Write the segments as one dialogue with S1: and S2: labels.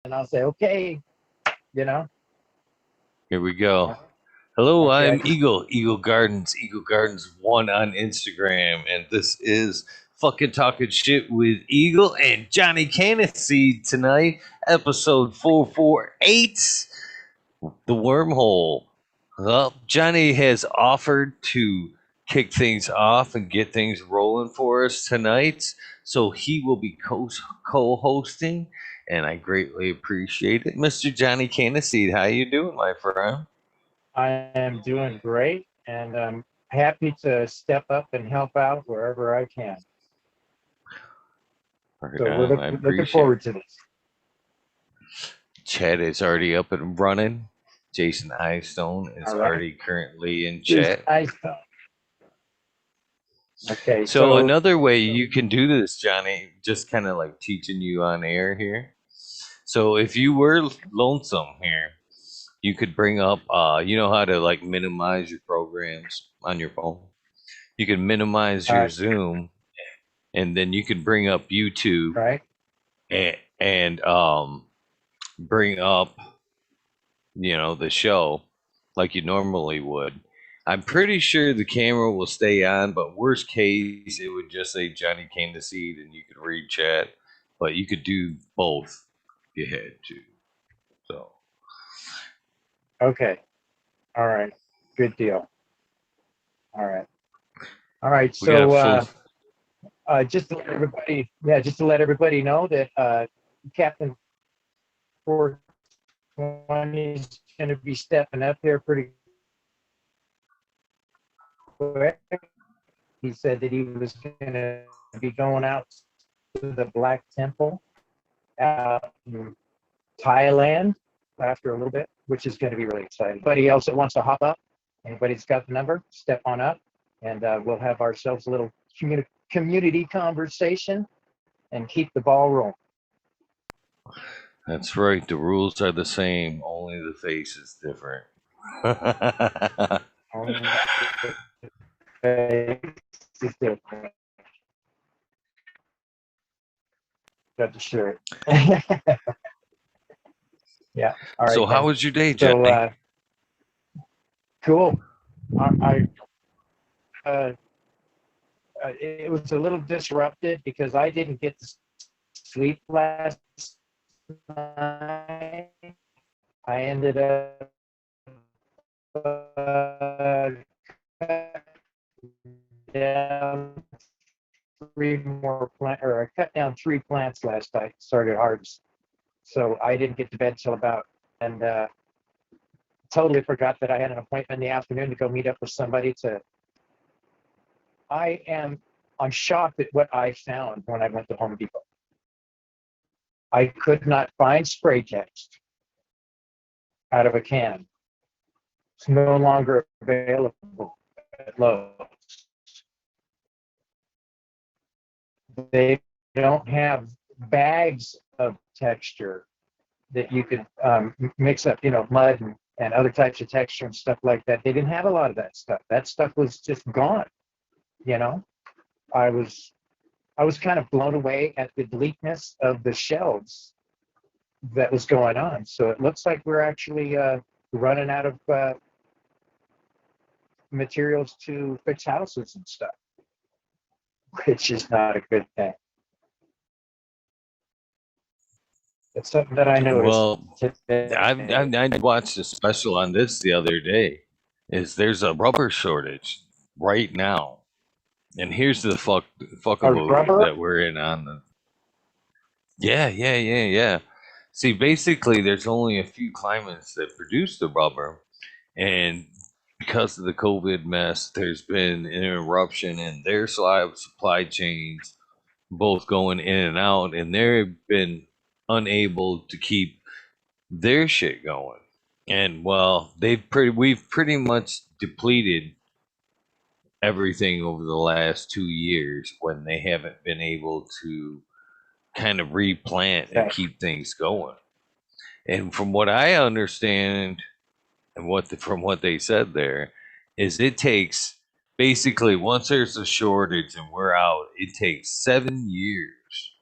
S1: and I'll say, okay, you know.
S2: Here we go. Hello,
S1: Okay,
S2: I'm Eagle, Eagle Gardens 1 on Instagram, and this is fucking talking shit with Eagle and Johnny Cannaseed tonight, episode 448, the wormhole. Well, Johnny has offered to kick things off and get things rolling for us tonight, so he will be co-hosting, and I greatly appreciate it. Mr. Johnny Cannaseed, how you doing, my friend?
S1: I am doing great, and I'm happy to step up and help out wherever I can.
S2: Right
S1: So we're
S2: on, I
S1: looking
S2: appreciate it.
S1: forward to this.
S2: Chat is already up and running. Jason Eyestone is
S1: All right.
S2: already currently in
S1: Here's
S2: chat.
S1: ice stuff. Okay,
S2: So
S1: so
S2: another way you can do this, Johnny, just kind of like teaching you on air here. So if you were lonesome here, you could bring up you know how to like minimize your programs on your phone. You can minimize your
S1: uh,
S2: Zoom, and then you can bring up YouTube
S1: right.
S2: and bring up the show like you normally would. I'm pretty sure the camera will stay on, but worst case, it would just say Johnny came to seed and you could read chat, but you could do both if you had to. So,
S1: Okay. All right. Good deal. All right. All right.
S2: we got
S1: So
S2: full.
S1: just to let everybody know that Captain 420 is going to be stepping up here pretty quick. He said that he was going to be going out to the Black Temple out in Thailand after a little bit, which is going to be really exciting. Anybody else that wants to hop up, anybody's got the number, step on up, and we'll have ourselves a little community conversation and keep the ball rolling.
S2: That's right, the rules are the same, only the face is different.
S1: Got the shirt. Yeah. All
S2: So,
S1: right
S2: how
S1: then.
S2: was your day,
S1: So
S2: Johnny?
S1: cool. Uh, it was a little disrupted because I didn't get to sleep last night. I ended up down three more plant, or I cut down 3 plants last night. Started harvest, so I didn't get to bed till about, and totally forgot that I had an appointment in the afternoon to go meet up with somebody. I'm shocked at what I found when I went to Home Depot. I could not find spray text out of a can. It's no longer available at Lowe's. They don't have bags of texture that you could mix up, mud and other types of texture and stuff like that. They didn't have a lot of that stuff. That stuff was just gone. You know, I was I was kind of blown away at the bleakness of the shelves that was going on. So it looks like we're actually running out of materials to fix houses and stuff, which is not a good thing. It's something that I noticed
S2: Well,
S1: today.
S2: I watched a special on this the other day. Is there's a rubber shortage right now, and here's the
S1: A
S2: fuckaboo
S1: rubber?
S2: that we're in on the. Yeah. See, basically, there's only a few climates that produce the rubber, and because of the COVID mess, there's been an interruption in their supply chains, both going in and out, and they've been unable to keep their shit going. And well, we've pretty much depleted everything over the last 2 years when they haven't been able to kind of replant and
S1: Okay.
S2: keep things going. And from what I understand, and from what they said there, is it takes basically once there's a shortage and we're out, it takes 7 years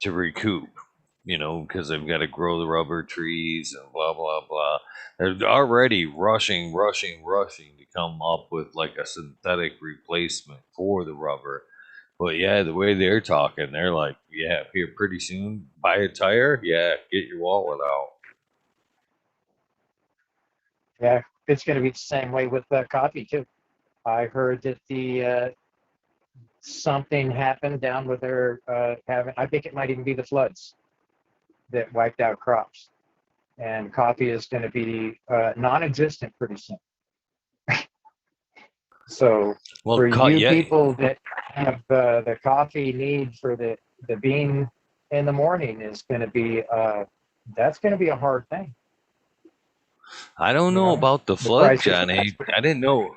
S2: to recoup. because they've got to grow the rubber trees and blah blah blah. They're already rushing to come up with like a synthetic replacement for the rubber. But yeah, the way they're talking, they're like, yeah, here pretty soon, buy a tire, yeah, get your wallet out.
S1: Yeah, it's going to be the same way with coffee too. I heard that the something happened down with their having. I think it might even be the floods that wiped out crops, and coffee is going to be non-existent pretty soon. So
S2: Well,
S1: for you
S2: yeah,
S1: people that have the coffee need for the bean in the morning is going to be that's going to be a hard thing.
S2: I don't
S1: You
S2: know
S1: know,
S2: about the
S1: the
S2: flood,
S1: price is
S2: Johnny. I didn't know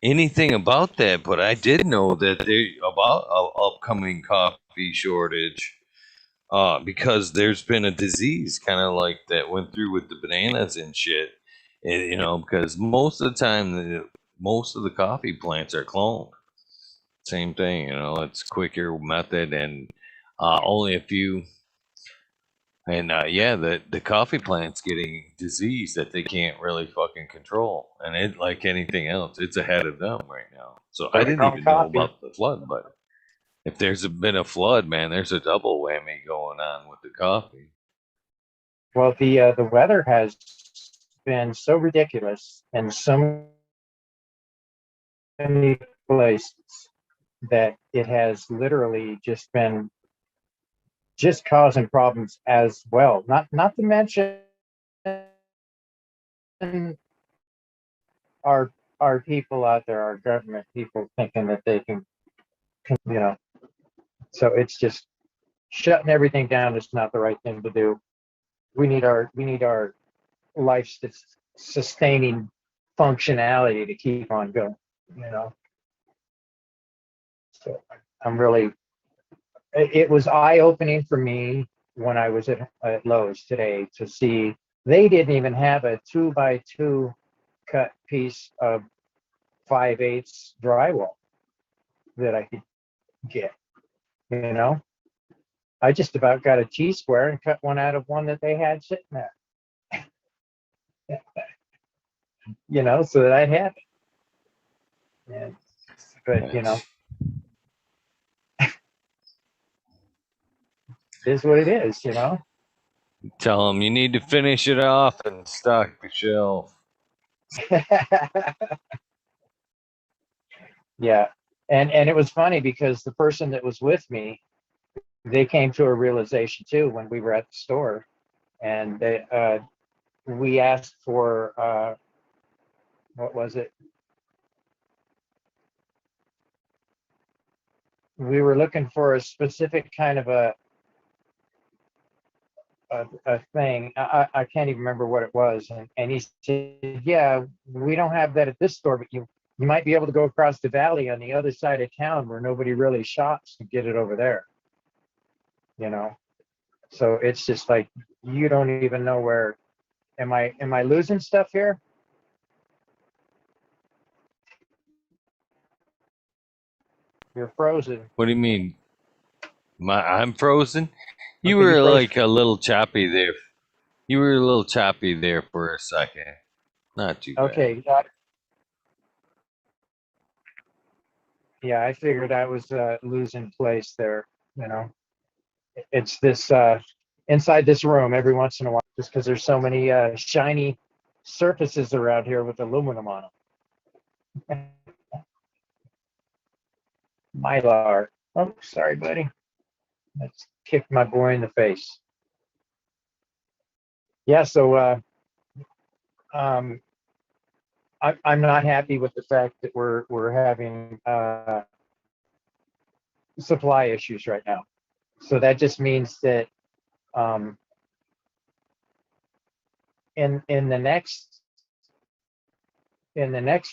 S2: anything about that, but I did know that they about a upcoming coffee shortage. Because there's been a disease kind of like that went through with the bananas and shit. And, because most of the time, most of the coffee plants are cloned. Same thing, it's quicker method and only a few. And yeah, the coffee plant's getting disease that they can't really fucking control. And it, like anything else, it's ahead of them right now. So I didn't
S1: grown
S2: even know
S1: coffee.
S2: about the flood, but if there's been a flood, man, there's a double whammy going on with the coffee.
S1: Well, the weather has been so ridiculous in so many places that it has literally just been just causing problems as well. Not to mention our our people out there, our government people thinking that they can, you know. So it's just shutting everything down is not the right thing to do. We need our life sustaining functionality to keep on going. You know. So I'm really. It was eye opening for me when I was at Lowe's today to see they didn't even have a 2x2 cut piece of 5/8 drywall that I could get. You know, I just about got a T-square and cut one out of one that they had sitting there. So that I'd have it. And, but
S2: Yes.
S1: it is what it is.
S2: Tell them you need to finish it off and stock the shelf.
S1: Yeah, and it was funny because the person that was with me, they came to a realization too when we were at the store, and we asked for what was it? We were looking for a specific kind of a thing. I can't even remember what it was, and he said, "Yeah, we don't have that at this store, but you might be able to go across the valley on the other side of town where nobody really shops and get it over there." You know, so it's just like you don't even know where. Am I losing stuff here? You're frozen.
S2: What do you mean? I'm frozen? You
S1: Okay, you
S2: were
S1: froze.
S2: like a little choppy there. You were a little choppy there for a second. Not too bad.
S1: Okay, yeah, I figured I was losing place there. You know, it's this inside this room every once in a while, just because there's so many shiny surfaces around here with aluminum on them. Mylar. Oh, sorry, buddy. Let's kick my boy in the face. Yeah, so um, I'm not happy with the fact that we're having supply issues right now. So that just means that um, in the next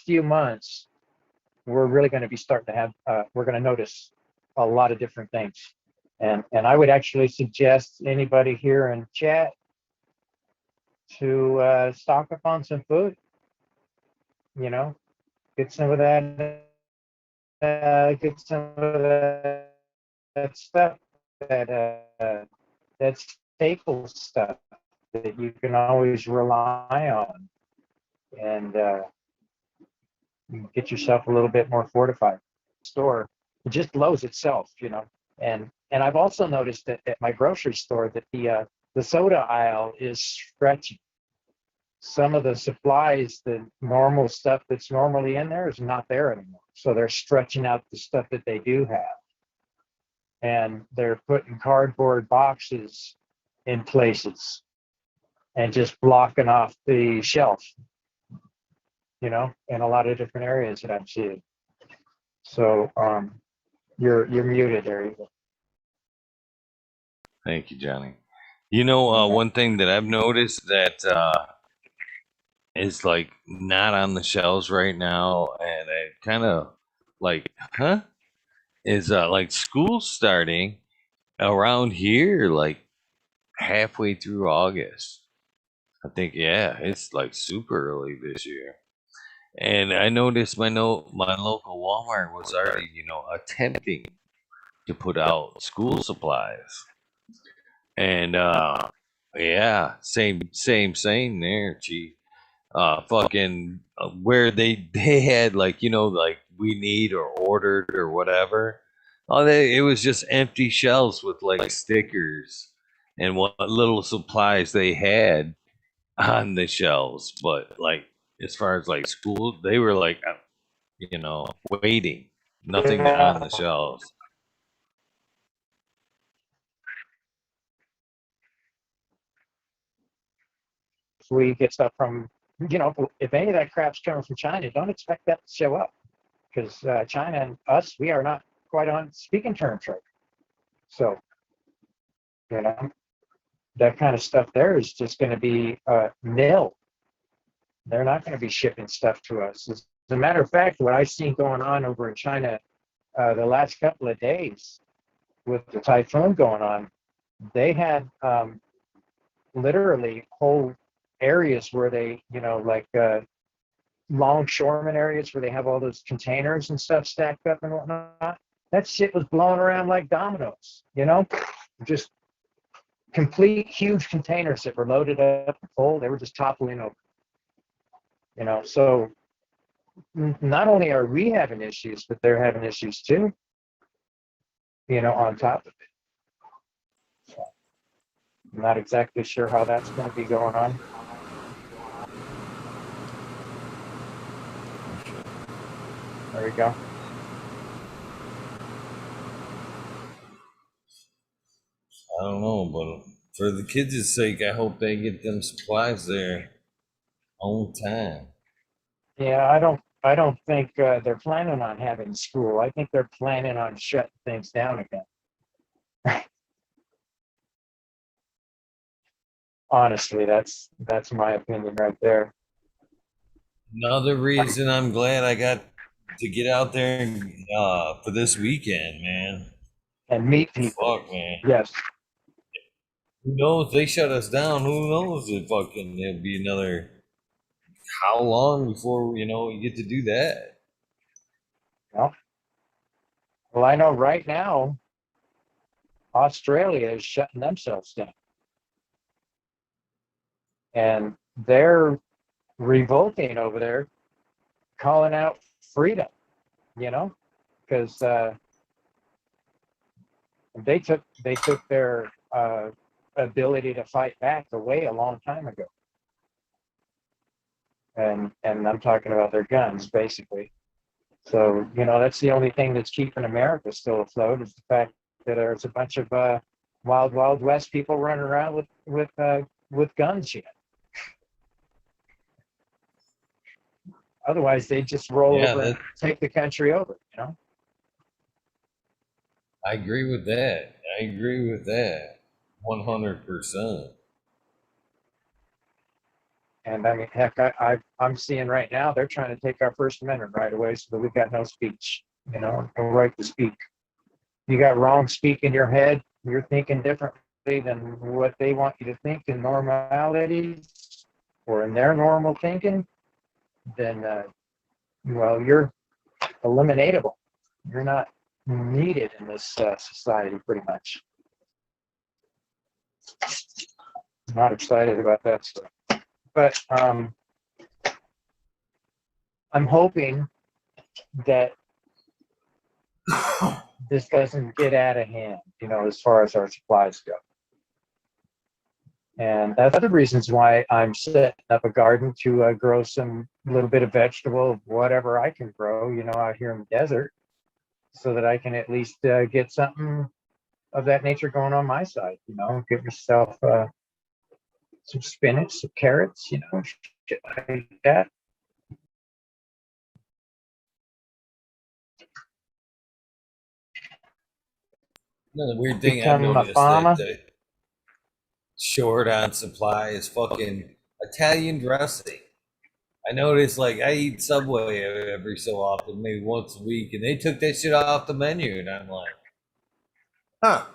S1: few months, we're really going to be starting to have we're going to notice a lot of different things, and I would actually suggest anybody here in chat to stock up on some food. You know, get some of that, get some of that stuff that that's staple stuff that you can always rely on, and you can get yourself a little bit more fortified. Store, it just blows itself, And I've also noticed that at my grocery store that the soda aisle is stretching. Some of the supplies, the normal stuff that's normally in there is not there anymore. So they're stretching out the stuff that they do have. And they're putting cardboard boxes in places and just blocking off the shelf, in a lot of different areas that I'm seeing. So you're muted there.
S2: Thank you, Johnny. You know, one thing that I've noticed that is like not on the shelves right now, and I kind of like, huh? Is like school starting around here, like halfway through August. I think, yeah, it's like super early this year. And I noticed my local Walmart was already, attempting to put out school supplies. And yeah, same there, Chief. Fucking where they had like like we need or ordered or whatever. Oh, it was just empty shelves with like stickers and what little supplies they had on the shelves. But like as far as like school, they were like waiting, nothing on the
S1: Yeah,
S2: shelves.
S1: if we get stuff from, if any of that crap's coming from China, don't expect that to show up because China and us, we are not quite on speaking terms right. So, you know, that kind of stuff there is just going to be nil. They're not going to be shipping stuff to us. As a matter of fact, what I've seen going on over in China the last couple of days with the typhoon going on, they had literally whole areas where they, like longshoreman areas where they have all those containers and stuff stacked up and whatnot. That shit was blowing around like dominoes, just complete huge containers that were loaded up and full. They were just toppling over, So not only are we having issues, but they're having issues too, on top of it. So I'm not exactly sure how that's going to be going on. There we go.
S2: I don't know, but for the kids' sake, I hope they get them supplies there on time.
S1: Yeah, I don't think they're planning on having school. I think they're planning on shutting things down again. Honestly, that's my opinion right there.
S2: Another reason I'm glad I got to get out there for this weekend, man.
S1: And meet people.
S2: Fuck, man.
S1: Yes.
S2: Who knows? They shut us down. Who knows if fucking it'll be another how long before you get to do that?
S1: Well, well, I know right now Australia is shutting themselves down, and they're revolting over there, calling out freedom. Because they took their ability to fight back away a long time ago, and I'm talking about their guns, basically. So that's the only thing that's keeping America still afloat is the fact that there's a bunch of wild west people running around with guns yet. Otherwise, they just roll
S2: Yeah,
S1: over and take the country over.
S2: I agree with that. I agree with that. 100%.
S1: And I mean, heck, I'm seeing right now they're trying to take our First Amendment right away so that we've got no speech, no right to speak. You got wrong speak in your head, you're thinking differently than what they want you to think in normalities or in their normal thinking, then, well, you're eliminatable. You're not needed in this society pretty much. Not excited about that stuff. But I'm hoping that this doesn't get out of hand, as far as our supplies go. And that's other reasons why I'm setting up a garden to grow some little bit of vegetable, whatever I can grow, out here in the desert, so that I can at least get something of that nature going on my side. Get myself some spinach, some carrots, shit like that.
S2: Another weird thing I've
S1: Become a
S2: noticed
S1: farmer.
S2: that short on supply is fucking Italian dressing. I noticed, like, I eat Subway every so often, maybe once a week, and they took that shit off the menu, and I'm like, huh?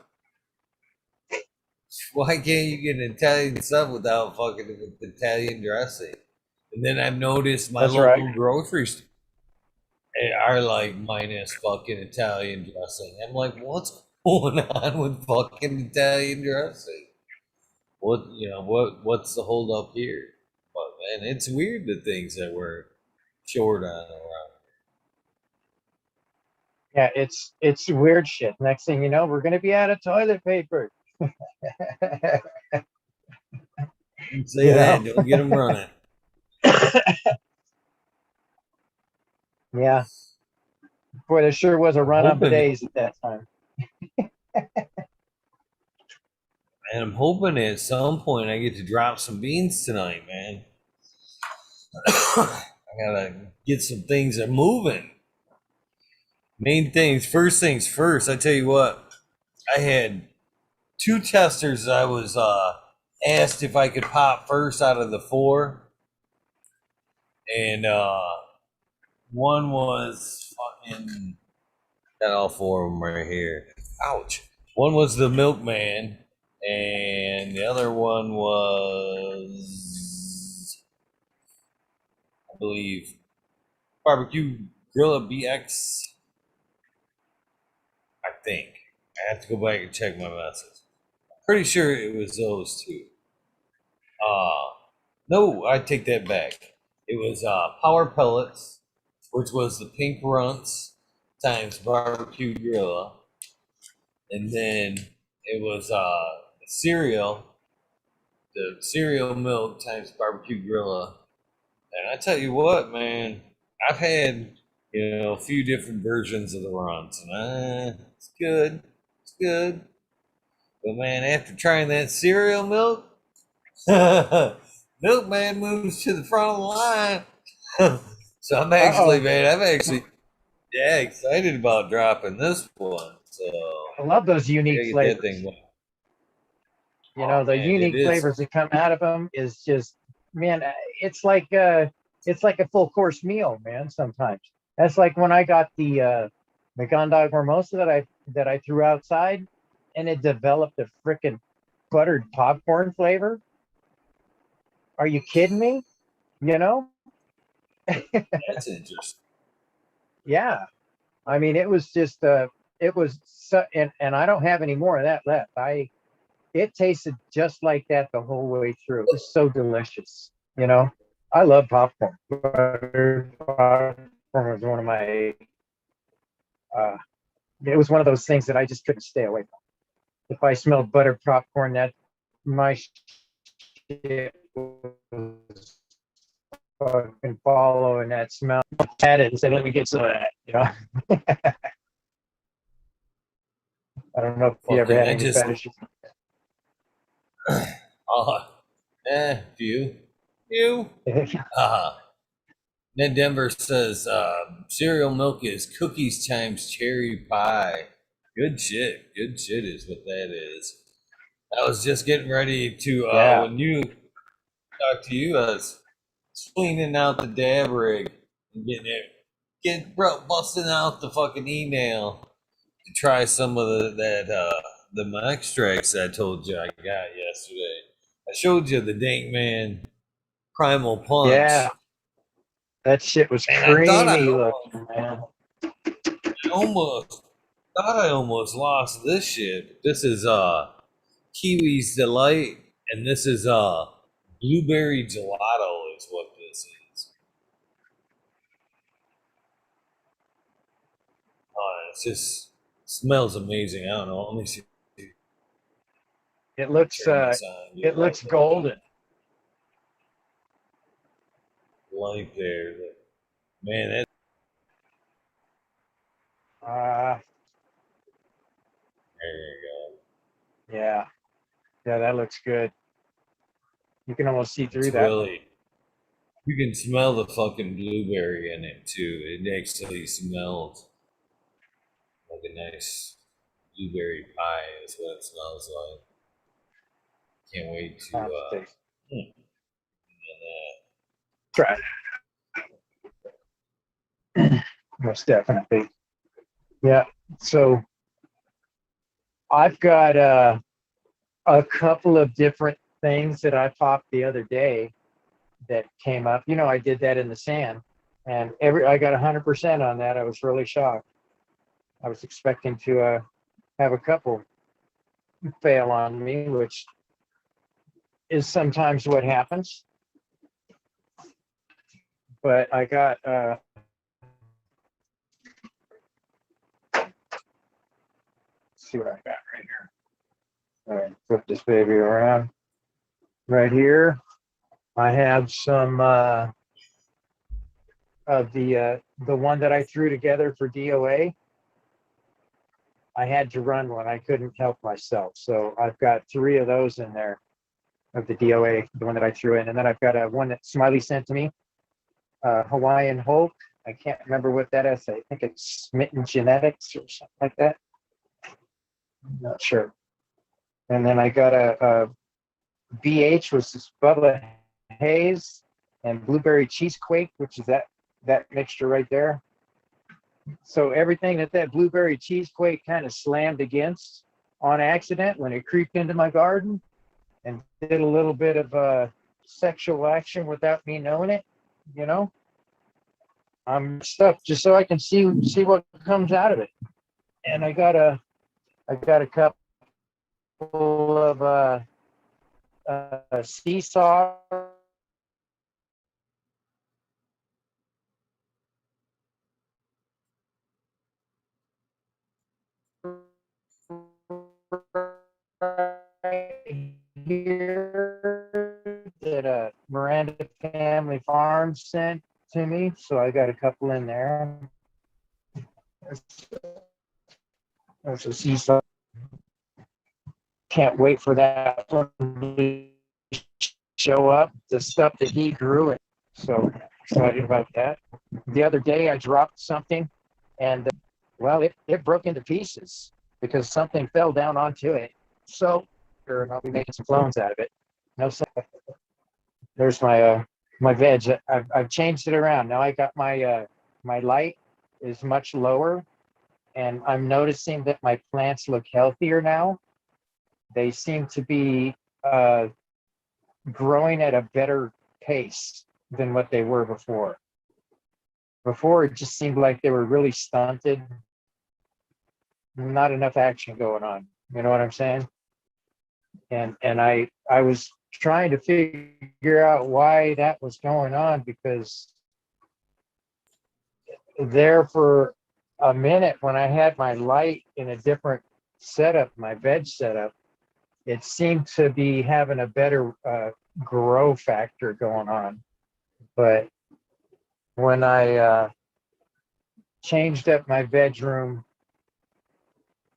S2: Why can't you get an Italian sub without fucking with Italian dressing? And then I've noticed my
S1: That's
S2: local
S1: right.
S2: grocery store are like minus fucking Italian dressing. I'm like, what's going on with fucking Italian dressing? What's the hold up here? But man, it's weird the things that we're short on around.
S1: Yeah, it's weird shit. Next thing you know, we're gonna be out of toilet paper.
S2: You say that, don't get them running.
S1: Yeah. Boy, there sure was a run on bidets at that time.
S2: And I'm hoping at some point I get to drop some beans tonight, man. I gotta get some things that are moving. Main things first. I tell you what, I had 2 testers I was asked if I could pop first out of the 4. And one was fucking, got all 4 of them right here. Ouch. One was the milkman, and the other one was, I believe, barbecue grilla BX. I think I have to go back and check my message. Pretty sure it was those 2. No, I take that back. It was Power Pellets, which was the Pink Runts times Barbecue Grilla, and then it was the cereal milk times Barbecue Grilla. And I tell you what, man, I've had a few different versions of the runs, and it's good, But man, after trying that cereal milk, Milkman moves to the front of the line. So I'm actually excited about dropping this one. So
S1: I love those unique flavors. The unique flavors that come out of them is just, man, it's like a full course meal, man. Sometimes that's like when I got the Gondog Hermosa that I threw outside, and it developed a frickin' buttered popcorn flavor. Are you kidding me?
S2: That's interesting.
S1: Yeah, I mean, it was just it was and I don't have any more of that left. It tasted just like that the whole way through. It was so delicious. I love popcorn. Buttered popcorn was one of my it was one of those things that I just couldn't stay away from. If I smelled buttered popcorn, that my shit was fucking following that smell. Had it and said, "Let me get some of that." I don't know if you ever had any fetishes.
S2: Few. Ned Denver says cereal milk is cookies times cherry pie. Good shit is what that is. I was just getting ready to when you talked to you, I was cleaning out the dab rig and busting out the fucking email to try some of the extracts I told you I got yesterday. I showed you the Dank Man Primal Punch.
S1: Yeah, that shit was creamy looking, man.
S2: I almost lost this shit. This is Kiwi's Delight, and this is blueberry gelato is what this is. It just smells amazing. I don't know. Let me see.
S1: It looks
S2: Turn this on.
S1: it looks golden.
S2: Light there. Man, that
S1: Uh,
S2: there you
S1: yeah, yeah, that looks good. You can almost see
S2: go. It's
S1: through that.
S2: really you can smell the fucking blueberry in it too. It actually smells like a nice blueberry pie is what it smells like. Can't wait to
S1: Taste.
S2: hmm, and,
S1: Try it. Most definitely. Yeah. So I've got a couple of different things that I popped the other day that came up. You know, I did that in the sand, and I got 100% on that. I was really shocked. I was expecting to have a couple fail on me, which is sometimes what happens. But I got let's see what I got right here. All right, flip this baby around. Right here, I have some of the one that I threw together for DOA. I had to run one. I couldn't help myself. So I've got 3 of those in there of the DOA, the one that I threw in. And then I've got one that Smiley sent to me, Hawaiian Hope. I can't remember what that is. I think it's Smitten Genetics or something like that. I'm not sure. And then I got a BH, which is Bubba Haze, and Blueberry Cheesequake, which is that mixture right there. So everything that Blueberry Cheesequake kind of slammed against on accident when it creeped into my garden and did a little bit of sexual action without me knowing it, you know. I'm stuck just so I can see what comes out of it. And I got a couple of seesaw here that Miranda Family Farms sent to me, so I got a couple in there. There's a seesaw. Can't wait for that one to show up. The stuff that he grew, and so excited about that. The other day I dropped something, and well, it broke into pieces because something fell down onto it. So, and I'll be making some clones out of it. No, there's my veg. I've changed it around. Now I got my light is much lower, and I'm noticing that my plants look healthier now. They seem to be growing at a better pace than what they were before. Before, it just seemed like they were really stunted, not enough action going on. You know what I'm saying? And I was trying to figure out why that was going on, because there for a minute when I had my light in a different setup, my veg setup, it seemed to be having a better grow factor going on. But when I changed up my bedroom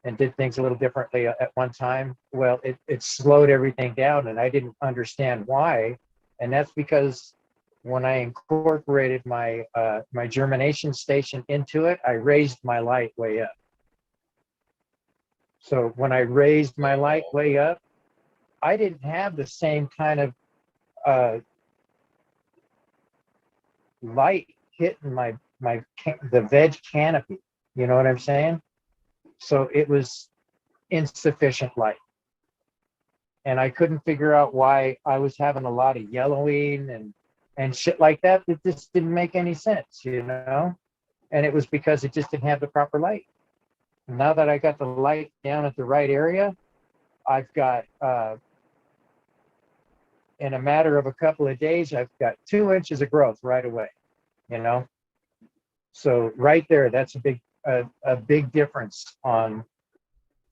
S1: and did things a little differently at one time, well, it slowed everything down, and I didn't understand why. And that's because when I incorporated my my germination station into it, I raised my light way up. So when I raised my light way up, I didn't have the same kind of light hitting the veg canopy. You know what I'm saying? So it was insufficient light. And I couldn't figure out why I was having a lot of yellowing and shit like that. It just didn't make any sense, you know? And it was because it just didn't have the proper light. And now that I got the light down at the right area, I've got in a matter of a couple of days, I've got 2 inches of growth right away. You know, so right there, that's a big difference on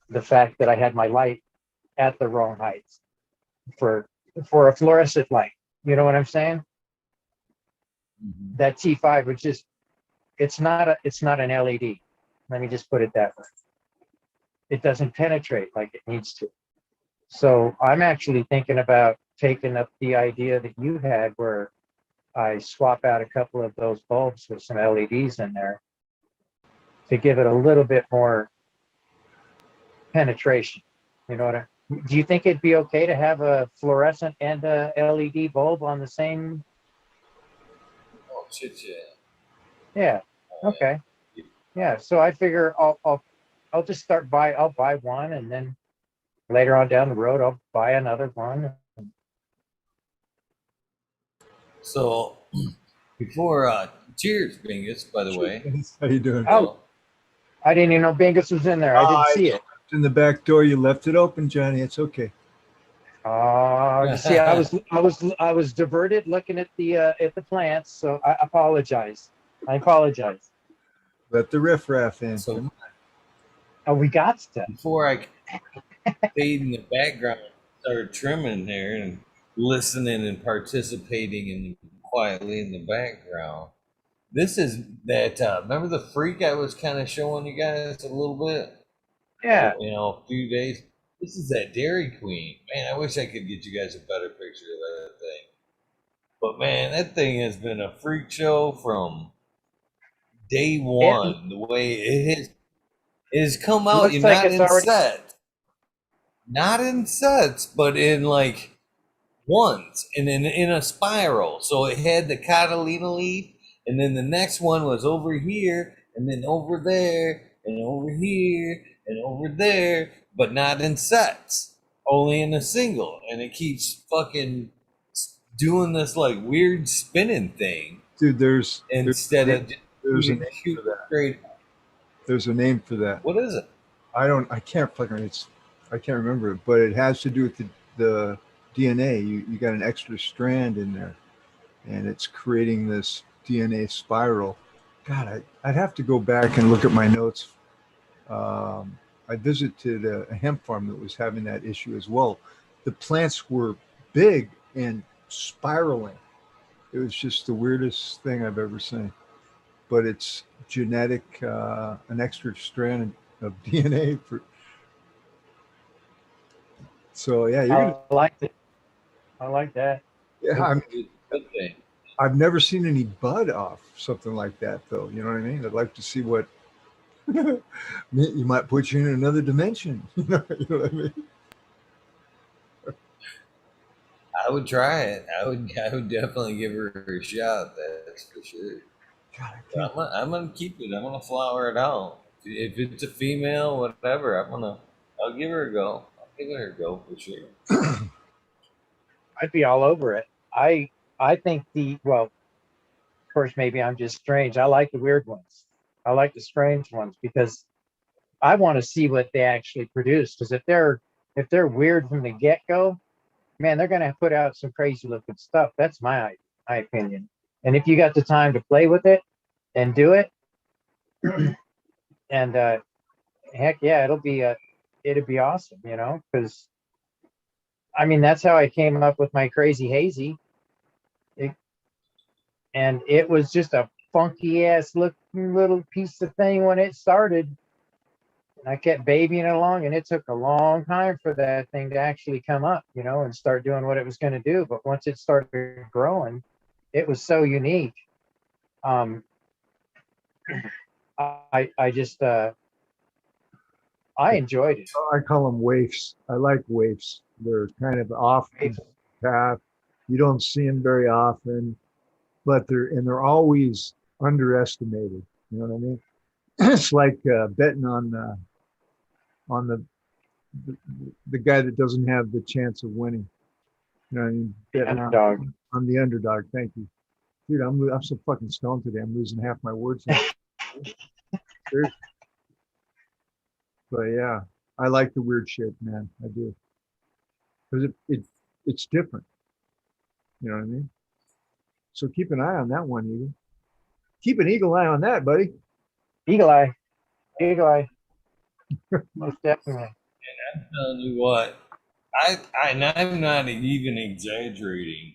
S1: the fact that I had my light at the wrong height for a fluorescent light. You know what I'm saying?
S2: Mhm.
S1: That T5 was just it's not an LED. Let me just put it that way. It doesn't penetrate like it needs to. So I'm actually thinking about taking up the idea that you had where I swap out a couple of those bulbs with some LEDs in there to give it a little bit more penetration. You know what I Do you think it'd be okay to have a fluorescent and a LED bulb on the same?
S2: Oh shit, yeah.
S1: Yeah.
S2: Oh,
S1: Okay.
S2: yeah.
S1: Yeah. So I figure I'll just I'll buy one, and then later on down the road I'll buy another one.
S2: So before cheers, Bingus, by the way.
S3: How you doing?
S1: Oh,
S2: So
S1: I didn't even know Bingus was in there. I didn't see it.
S3: In the back door, you left it open, Johnny. It's okay.
S1: Oh, you see, I was diverted looking at the plants, so I apologize. I apologize.
S3: Let the riffraff in.
S2: so
S3: Come
S1: Oh, we got to.
S2: before I stayed in the background, started trimming there and listening and participating in quietly in the background. This is that. Remember the freak I was kind of showing you guys a little bit.
S1: Yeah.
S2: You know, a few days. This is that Dairy Queen. Man, I wish I could get you guys a better picture of that thing. But man, that thing has been a freak show from day
S1: It
S2: one. The way it has come out,
S1: looks
S2: you're
S1: like
S2: not
S1: it's
S2: in
S1: already.
S2: set, not in sets, but in like ones, and then in a spiral. So it had the Catalina leaf, and then the next one was over here, and then over there, and over here, and over there, but not in sets, only in a single. And it keeps fucking doing this like weird spinning thing
S3: dude,
S2: instead of just
S3: there's a name for
S2: shooting
S3: that.
S2: straight.
S3: There's a name for that.
S2: What is it?
S3: I can't fucking, I can't remember it, but it has to do with the DNA. You got an extra strand in there, and it's creating this DNA spiral. God, I'd have to go back and look at my notes. I visited a hemp farm that was having that issue as well. The plants were big and spiraling. It was just the weirdest thing I've ever seen. But it's genetic, an extra strand of DNA for. So yeah, you're gonna.
S1: I liked it. I like that.
S3: Yeah,
S2: It's a good thing.
S3: I've never seen any bud off something like that, though. You know what I mean? I'd like to see what you might put you in another dimension. You know what I mean?
S2: I would try it. I would definitely give her a shot. That's for sure.
S3: God, I
S2: But
S3: can't.
S2: I'm gonna keep it. I'm gonna flower it out. If it's a female, whatever, I'll give her a go. I'll give her a go for sure.
S1: I'd be all over it. I think of course maybe I'm just strange. I like the weird ones. I like the strange ones because I want to see what they actually produce. Because if they're weird from the get go, man, they're gonna put out some crazy looking stuff. That's my opinion. And if you got the time to play with it and do it, and heck yeah, it'd be awesome, you know, because I mean that's how I came up with my crazy hazy. It, and it was just a funky ass looking little piece of thing when it started. And I kept babying it along, and it took a long time for that thing to actually come up, you know, and start doing what it was going to do. But once it started growing, it was so unique. Um, I just I enjoyed it.
S3: I call them waifs. I like waifs. They're kind of off the path. You don't see them very often, but they're always underestimated. You know what I mean? It's like betting on the the guy that doesn't have the chance of winning. You know what I mean?
S1: The
S3: Betting
S1: underdog.
S3: on the underdog. Thank you, dude. I'm so fucking stoned today. I'm losing half my words now. Seriously. But yeah, I like the weird shit, man. I do. Because it's different. You know what I mean? So keep an eye on that one, Eagle. Keep an eagle eye on that, buddy.
S1: Eagle eye. Eagle eye. Most definitely.
S2: I'm telling you what, and I'm not even exaggerating.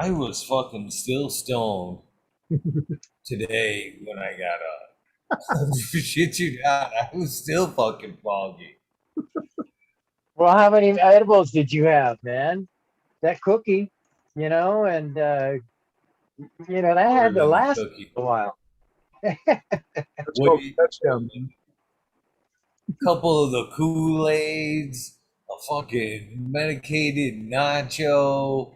S2: I was fucking still stoned today when I got up. Shit you not, I was still fucking foggy.
S1: Well, how many edibles did you have, man? That cookie, and that had to last a while.
S3: Let's go touchdown.
S2: A couple of the Kool-Aids, a fucking medicated nacho.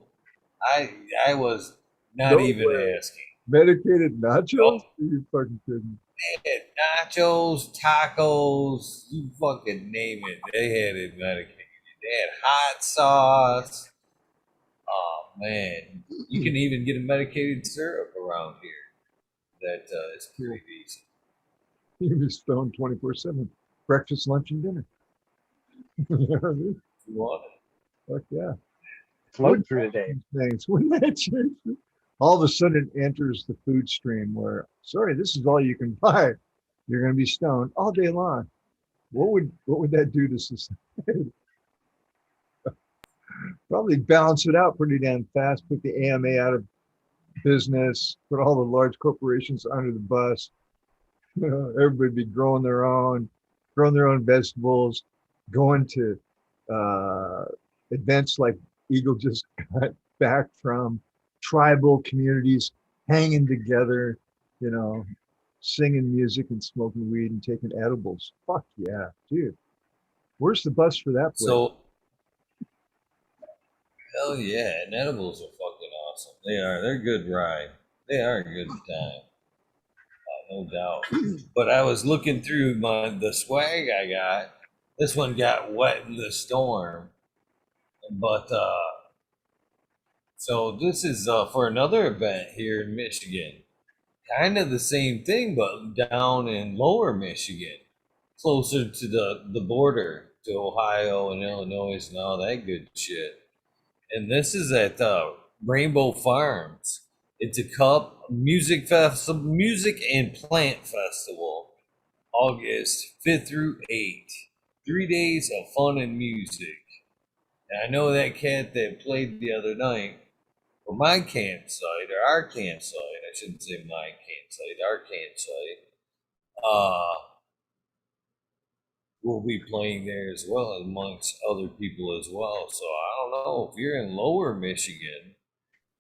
S2: I was not even asking.
S3: Medicated nachos? Are you fucking kidding?
S2: They had nachos, tacos, you fucking name it. They had it medicated. They had hot sauce. Oh man, you can even get a medicated syrup around here. That is pretty decent.
S3: You be stoned 24/7, breakfast, lunch, and dinner. You know what I mean?
S2: You want it?
S3: Fuck yeah.
S1: Float through the day.
S3: Thanks. Wouldn't that change? All of a sudden it enters the food stream where, sorry, this is all you can buy. You're going to be stoned all day long. What would that do to society? Probably balance it out pretty damn fast. Put the AMA out of business. Put all the large corporations under the bus. Everybody be growing their own vegetables, going to events like Eagle just got back from, tribal communities hanging together, singing music and smoking weed and taking edibles. Fuck yeah, dude. Where's the bus for that place?
S2: So, hell yeah, and edibles are fucking awesome. They are. They're a good ride. They are a good time. No doubt. But I was looking through the swag I got. This one got wet in the storm. But so this is for another event here in Michigan. Kind of the same thing, but down in lower Michigan, closer to the border to Ohio and Illinois and all that good shit. And this is at Rainbow Farms. It's a cup music and plant festival, August 5th through 8th. 3 days of fun and music. And I know that cat that played the other night for my campsite, or our campsite, I shouldn't say my campsite, our campsite, will be playing there as well, amongst other people as well. So I don't know if you're in lower Michigan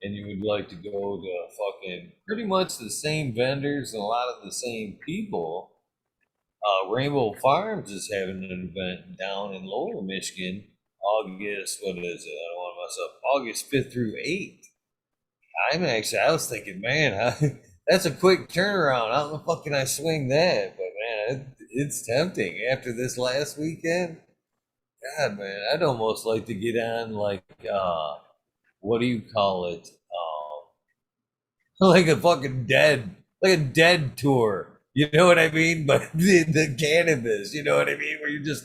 S2: and you would like to go to fucking pretty much the same vendors and a lot of the same people. Rainbow Farms is having an event down in lower Michigan, August, what is it? I don't want to mess up. August 5th through 8th. I was thinking, man, that's a quick turnaround. How the fuck can I swing that? But man, it's tempting after this last weekend. God, man, I'd almost like to get on like, what do you call it? Like a fucking like a dead tour. You know what I mean? But the cannabis, you know what I mean? Where you're just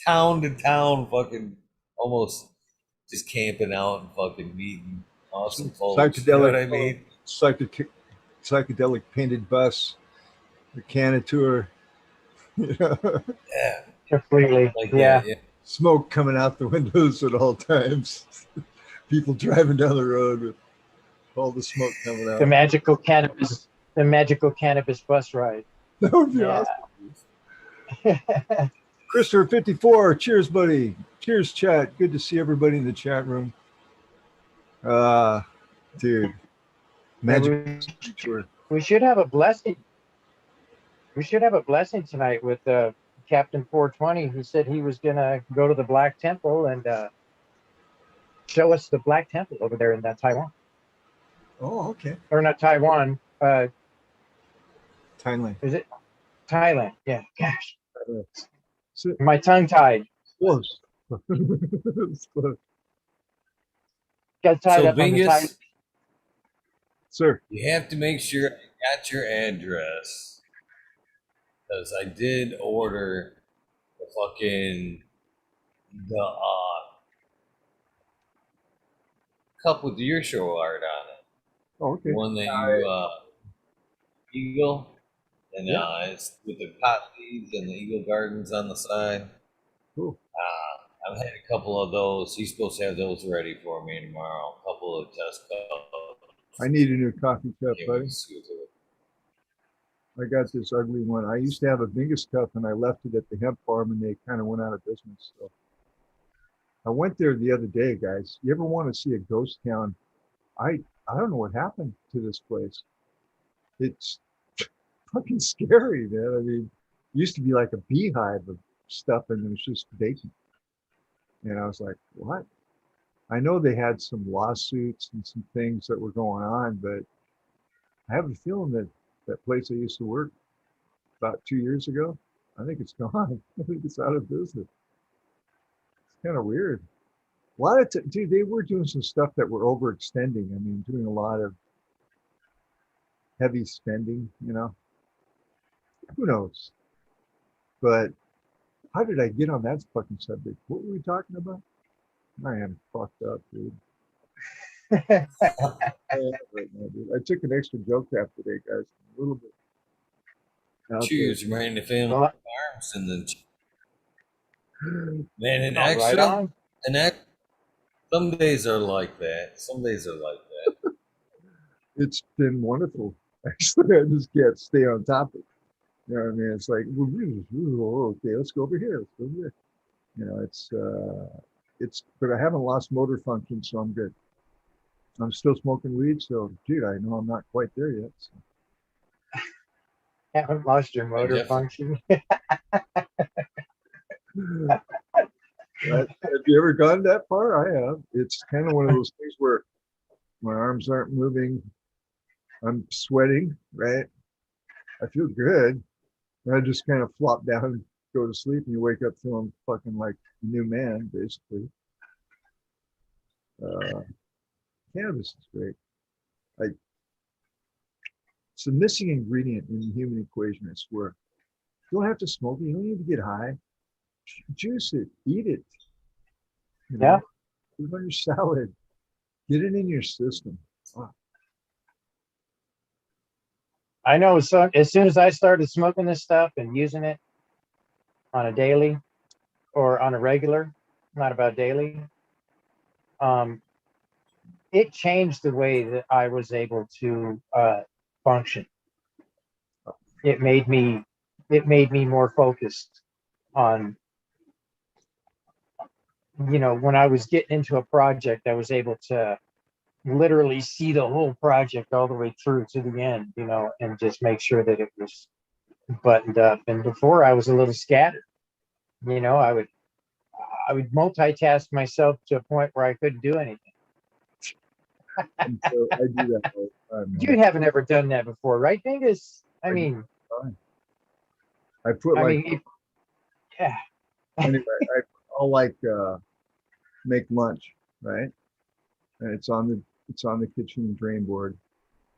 S2: town to town, fucking almost just camping out and fucking meeting awesome folks.
S3: Psychedelic,
S2: you know what I mean?
S3: Psychedelic painted bus, the canna tour.
S2: Yeah,
S1: Completely.
S2: like
S1: yeah.
S2: that, yeah.
S3: Smoke coming out the windows at all times. People driving down the road with all the smoke coming out.
S1: The magical cannabis bus ride.
S3: That would be awesome. Christopher 54, cheers, buddy. Cheers, chat. Good to see everybody in the chat room. Dude. Magic tour.
S1: We should have a blessing. We should have a blessing tonight with Captain 420, who said he was gonna go to the Black Temple and show us the Black Temple over there in Taiwan.
S3: Oh, okay.
S1: Or not Taiwan.
S3: Thailand.
S1: Is it Thailand? Yeah. Gosh.
S3: So,
S1: My tongue tied.
S3: close. It's close.
S1: Got tied
S2: So
S1: up on the side.
S2: Bingus,
S3: Sir.
S2: you have to make sure I got your address because I did order the fucking the cup with your show art on it.
S3: Oh,
S2: The
S3: okay.
S2: one that you eagle, and
S3: Yeah.
S2: it's with the pot leaves and the eagle gardens on the side.
S3: Cool.
S2: I've had a couple of those. He's supposed to have those ready for me tomorrow. A couple of test
S3: I
S2: cups.
S3: need a new coffee cup,
S2: Can't wait
S3: buddy.
S2: to see what they're-
S3: I got this ugly one. I used to have a Bingus cup and I left it at the hemp farm and they kind of went out of business. So I went there the other day, guys. You ever want to see a ghost town? I don't know what happened to this place. It's fucking scary, man. I mean, it used to be like a beehive of stuff and it was just vacant. And I was like, what? I know they had some lawsuits and some things that were going on, but I have a feeling that that place I used to work about 2 years ago, I think it's gone. I think it's out of business. It's kind of weird. A lot of, dude, they were doing some stuff that were overextending. I mean, doing a lot of heavy spending, you know, who knows? But how did I get on that fucking subject? What were we talking about? I am fucked up, dude. Right now, dude. I took an extra joke after today, guys. A little bit out
S2: Cheers, man. The family
S1: Well,
S2: farms and then man, an
S1: oh, right
S2: extra,
S1: on.
S2: an ex. Some days are like that. Some days are like that.
S3: It's been wonderful. Actually, I just can't stay on topic. You know what I mean? It's like, okay, let's go over here. Let's go over here. You know, but I haven't lost motor function, so I'm good. I'm still smoking weed, so dude, I know I'm not quite there yet. So.
S1: Haven't lost your motor
S2: definitely-
S1: function.
S3: Have you ever gone that far? I have. It's kind of one of those things where my arms aren't moving. I'm sweating, right? I feel good. And I just kind of flop down and go to sleep, and you wake up feeling fucking like a new man, basically. Cannabis is great. It's the missing ingredient in the human equation, I swear. You don't have to smoke it. You don't need to get high. Juice it. Eat it. You know?
S1: Yeah.
S3: Put it on your salad. Get it in your system. Oh,
S1: I know as soon as I started smoking this stuff and using it on a daily or on a regular, not about daily, it changed the way that I was able to function. It made me more focused on, when I was getting into a project, I was able to literally see the whole project all the way through to the end, and just make sure that it was buttoned up. And before, I was a little scattered. I would multitask myself to a point where I couldn't do anything.
S3: and so I do that all the time.
S1: You haven't ever done that before, right, Bingus? I mean,
S3: I put
S1: yeah.
S3: Anyway, I'll make lunch, right? And it's on the kitchen drain board,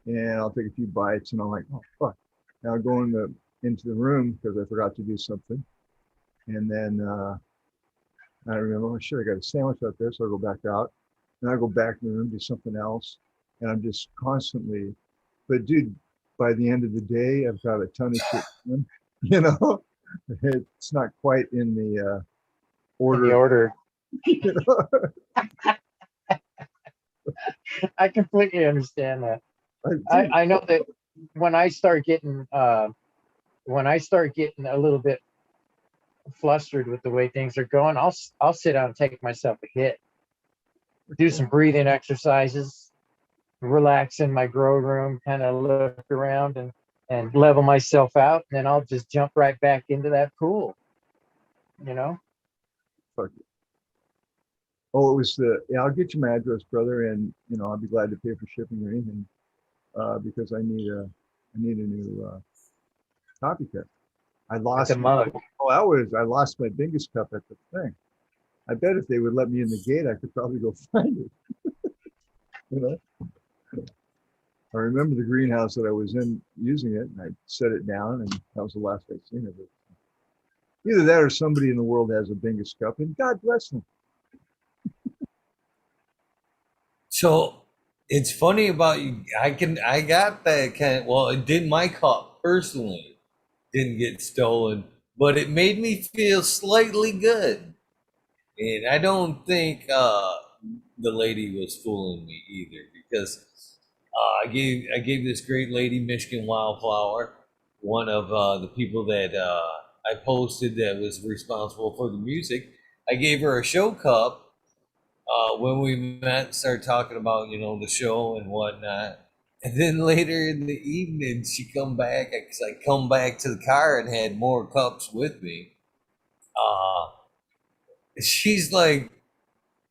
S3: and I'll take a few bites, and I'm like, oh fuck! Now I'll go into the room because I forgot to do something, and then I remember, oh shit, I got a sandwich out there, so I go back out, and I go back in the room, do something else, and I'm just constantly. But dude, by the end of the day, I've got a ton of shit done, you know. It's not quite in the order.
S1: In the order.
S3: You know?
S1: I completely understand that. I know that when I start getting a little bit flustered with the way things are going, I'll sit down and take myself a hit, do some breathing exercises, relax in my grow room, kind of look around and level myself out, and then I'll just jump right back into that pool.
S3: Fuck it. Oh, it was yeah, I'll get you my address, brother, and I'll be glad to pay for shipping or anything, because I need a new coffee cup. I lost
S1: a mug.
S3: I lost my Bingus cup at the thing. I bet if they would let me in the gate, I could probably go find it. I remember the greenhouse that I was in using it, and I set it down, and that was the last I'd seen of it. Either that or somebody in the world has a Bingus cup, and God bless them.
S2: So it's funny about you. I got that kind. Well, it did. My cup personally didn't get stolen, but it made me feel slightly good. And I don't think the lady was fooling me either, because I gave this great lady, Michigan Wildflower, one of the people that I posted that was responsible for the music. I gave her a show cup when we met, started talking about the show and whatnot. And then later in the evening, she come back because I come back to the car and had more cups with me. Uh, she's like,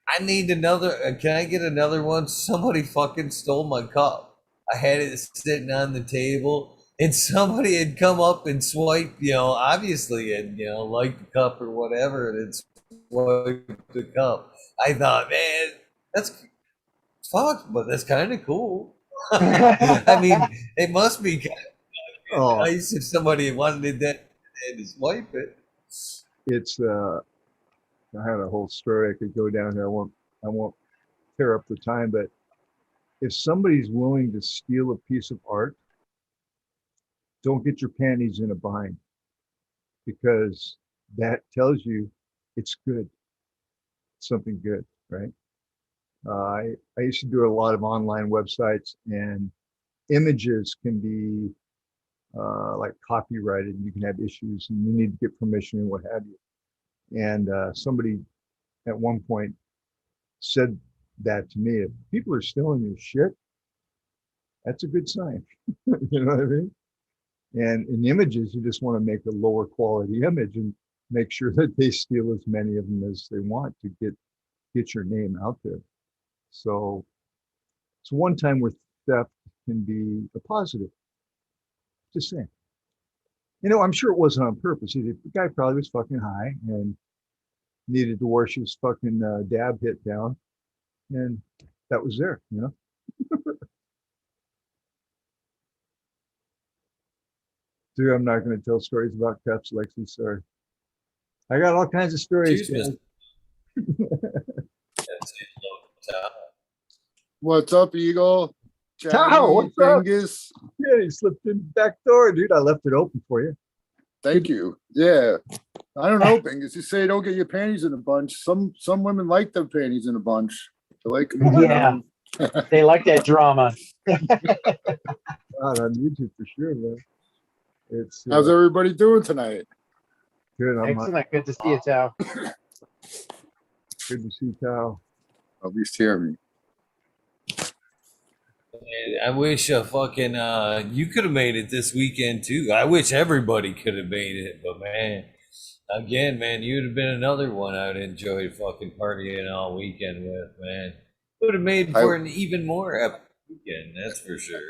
S2: I need another. Can I get another one? Somebody fucking stole my cup. I had it sitting on the table, and somebody had come up and swiped, obviously, and, liked the cup or whatever, and it swiped the cup. I thought, man, that's fucked, but that's kind of cool. I mean, it must be kind of
S3: Oh,
S2: nice if somebody wanted that and to swipe it.
S3: it's I had a whole story I could go down there. I won't tear up the time, but if somebody's willing to steal a piece of art, don't get your panties in a bind, because that tells you it's good, something good, right? I used to do a lot of online websites, and images can be like copyrighted, and you can have issues, and you need to get permission and what have you. And somebody at one point said that to me: if people are stealing your shit, that's a good sign. You know what I mean? And in images, you just want to make a lower quality image and make sure that they steal as many of them as they want to get your name out there. So it's one time where theft can be a positive. Just saying. I'm sure it wasn't on purpose. The guy probably was fucking high and needed to wash his fucking dab hit down, and that was there. Dude, I'm not going to tell stories about cups, Lexi. Sorry. I got all kinds of stories.
S2: Cheers,
S3: Guys.
S4: What's up, Eagle?
S3: Tao, what's up?
S4: Bingus.
S3: Yeah, he slipped in the back door, dude. I left it open for you.
S4: Thank you. Yeah. I don't know, Bingus. You say don't get your panties in a bunch. Some women like their panties in a bunch. They like them.
S1: Yeah. They like that drama.
S3: God, on YouTube for sure, man. It's
S4: How's everybody doing tonight?
S3: good.
S1: Excellent. Good to see you, Tao.
S3: Good to see Tao.
S4: At least hear me.
S2: And I wish fucking you could have made it this weekend too. I wish everybody could have made it, but man, again, man, you'd have been another one I'd enjoy fucking partying all weekend with, man. Would have made for an even more epic weekend, that's for sure.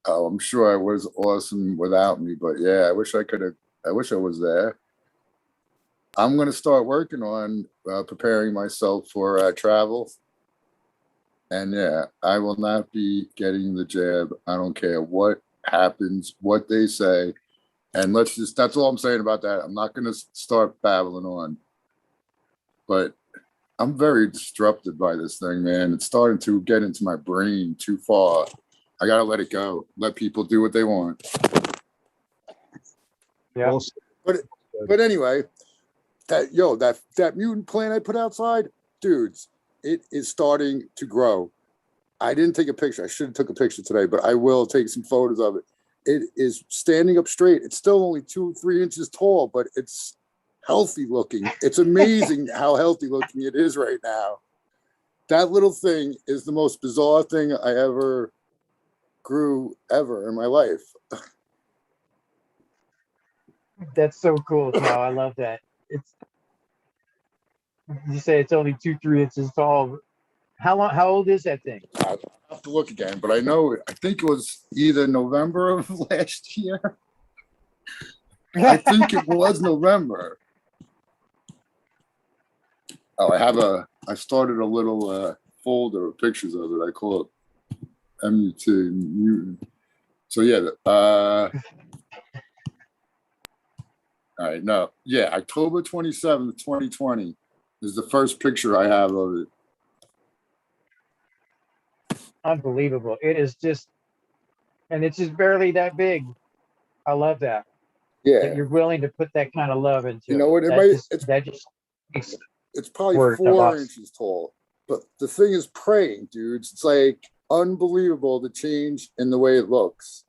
S4: Oh, I'm sure it was awesome without me, but yeah, I wish I could have. I wish I was there. I'm going to start working on preparing myself for travel. And yeah, I will not be getting the jab. I don't care what happens, what they say. And that's all I'm saying about that. I'm not going to start babbling on. But I'm very disrupted by this thing, man. It's starting to get into my brain too far. I got to let it go. Let people do what they want.
S1: Yeah.
S4: But anyway, that mutant plant I put outside, dudes, it is starting to grow. I didn't take a picture. I should have took a picture today, but I will take some photos of it. It is standing up straight. It's still only 2-3 inches tall, but it's healthy looking. It's amazing how healthy looking it is right now. That little thing is the most bizarre thing I ever grew ever in my life.
S1: That's so cool, Tao. I love that. You say it's only 2-3 inches tall. How old is that thing?
S4: I'll have to look again, but I think it was either November of last year. I think it was November. Oh, I started a little folder of pictures of it. I call it MUT Mutant. So yeah, All right, no, yeah, October 27th, 2020 is the first picture I have of it.
S1: Unbelievable. It is just, and it's just barely that big. I love that.
S4: Yeah,
S1: That you're willing to put that kind of love into
S4: you know what?
S1: it. That just makes
S4: It's probably
S1: word
S4: 4
S1: about-
S4: inches tall, but the thing is praying, dudes. It's like unbelievable the change in the way it looks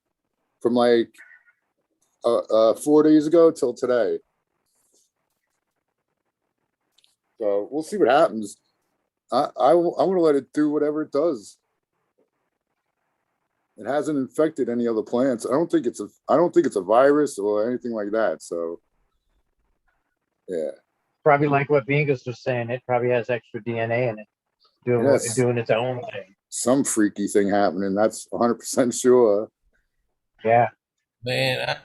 S4: from like 4 days ago till today. So we'll see what happens. I want to let it do whatever it does. It hasn't infected any other plants. I don't think it's a virus or anything like that. So yeah.
S1: probably like what Bingus was saying. It probably has extra DNA in it,
S4: Yes.
S1: doing its own thing.
S4: Some freaky thing happening. That's 100% sure.
S1: Yeah.
S2: Man,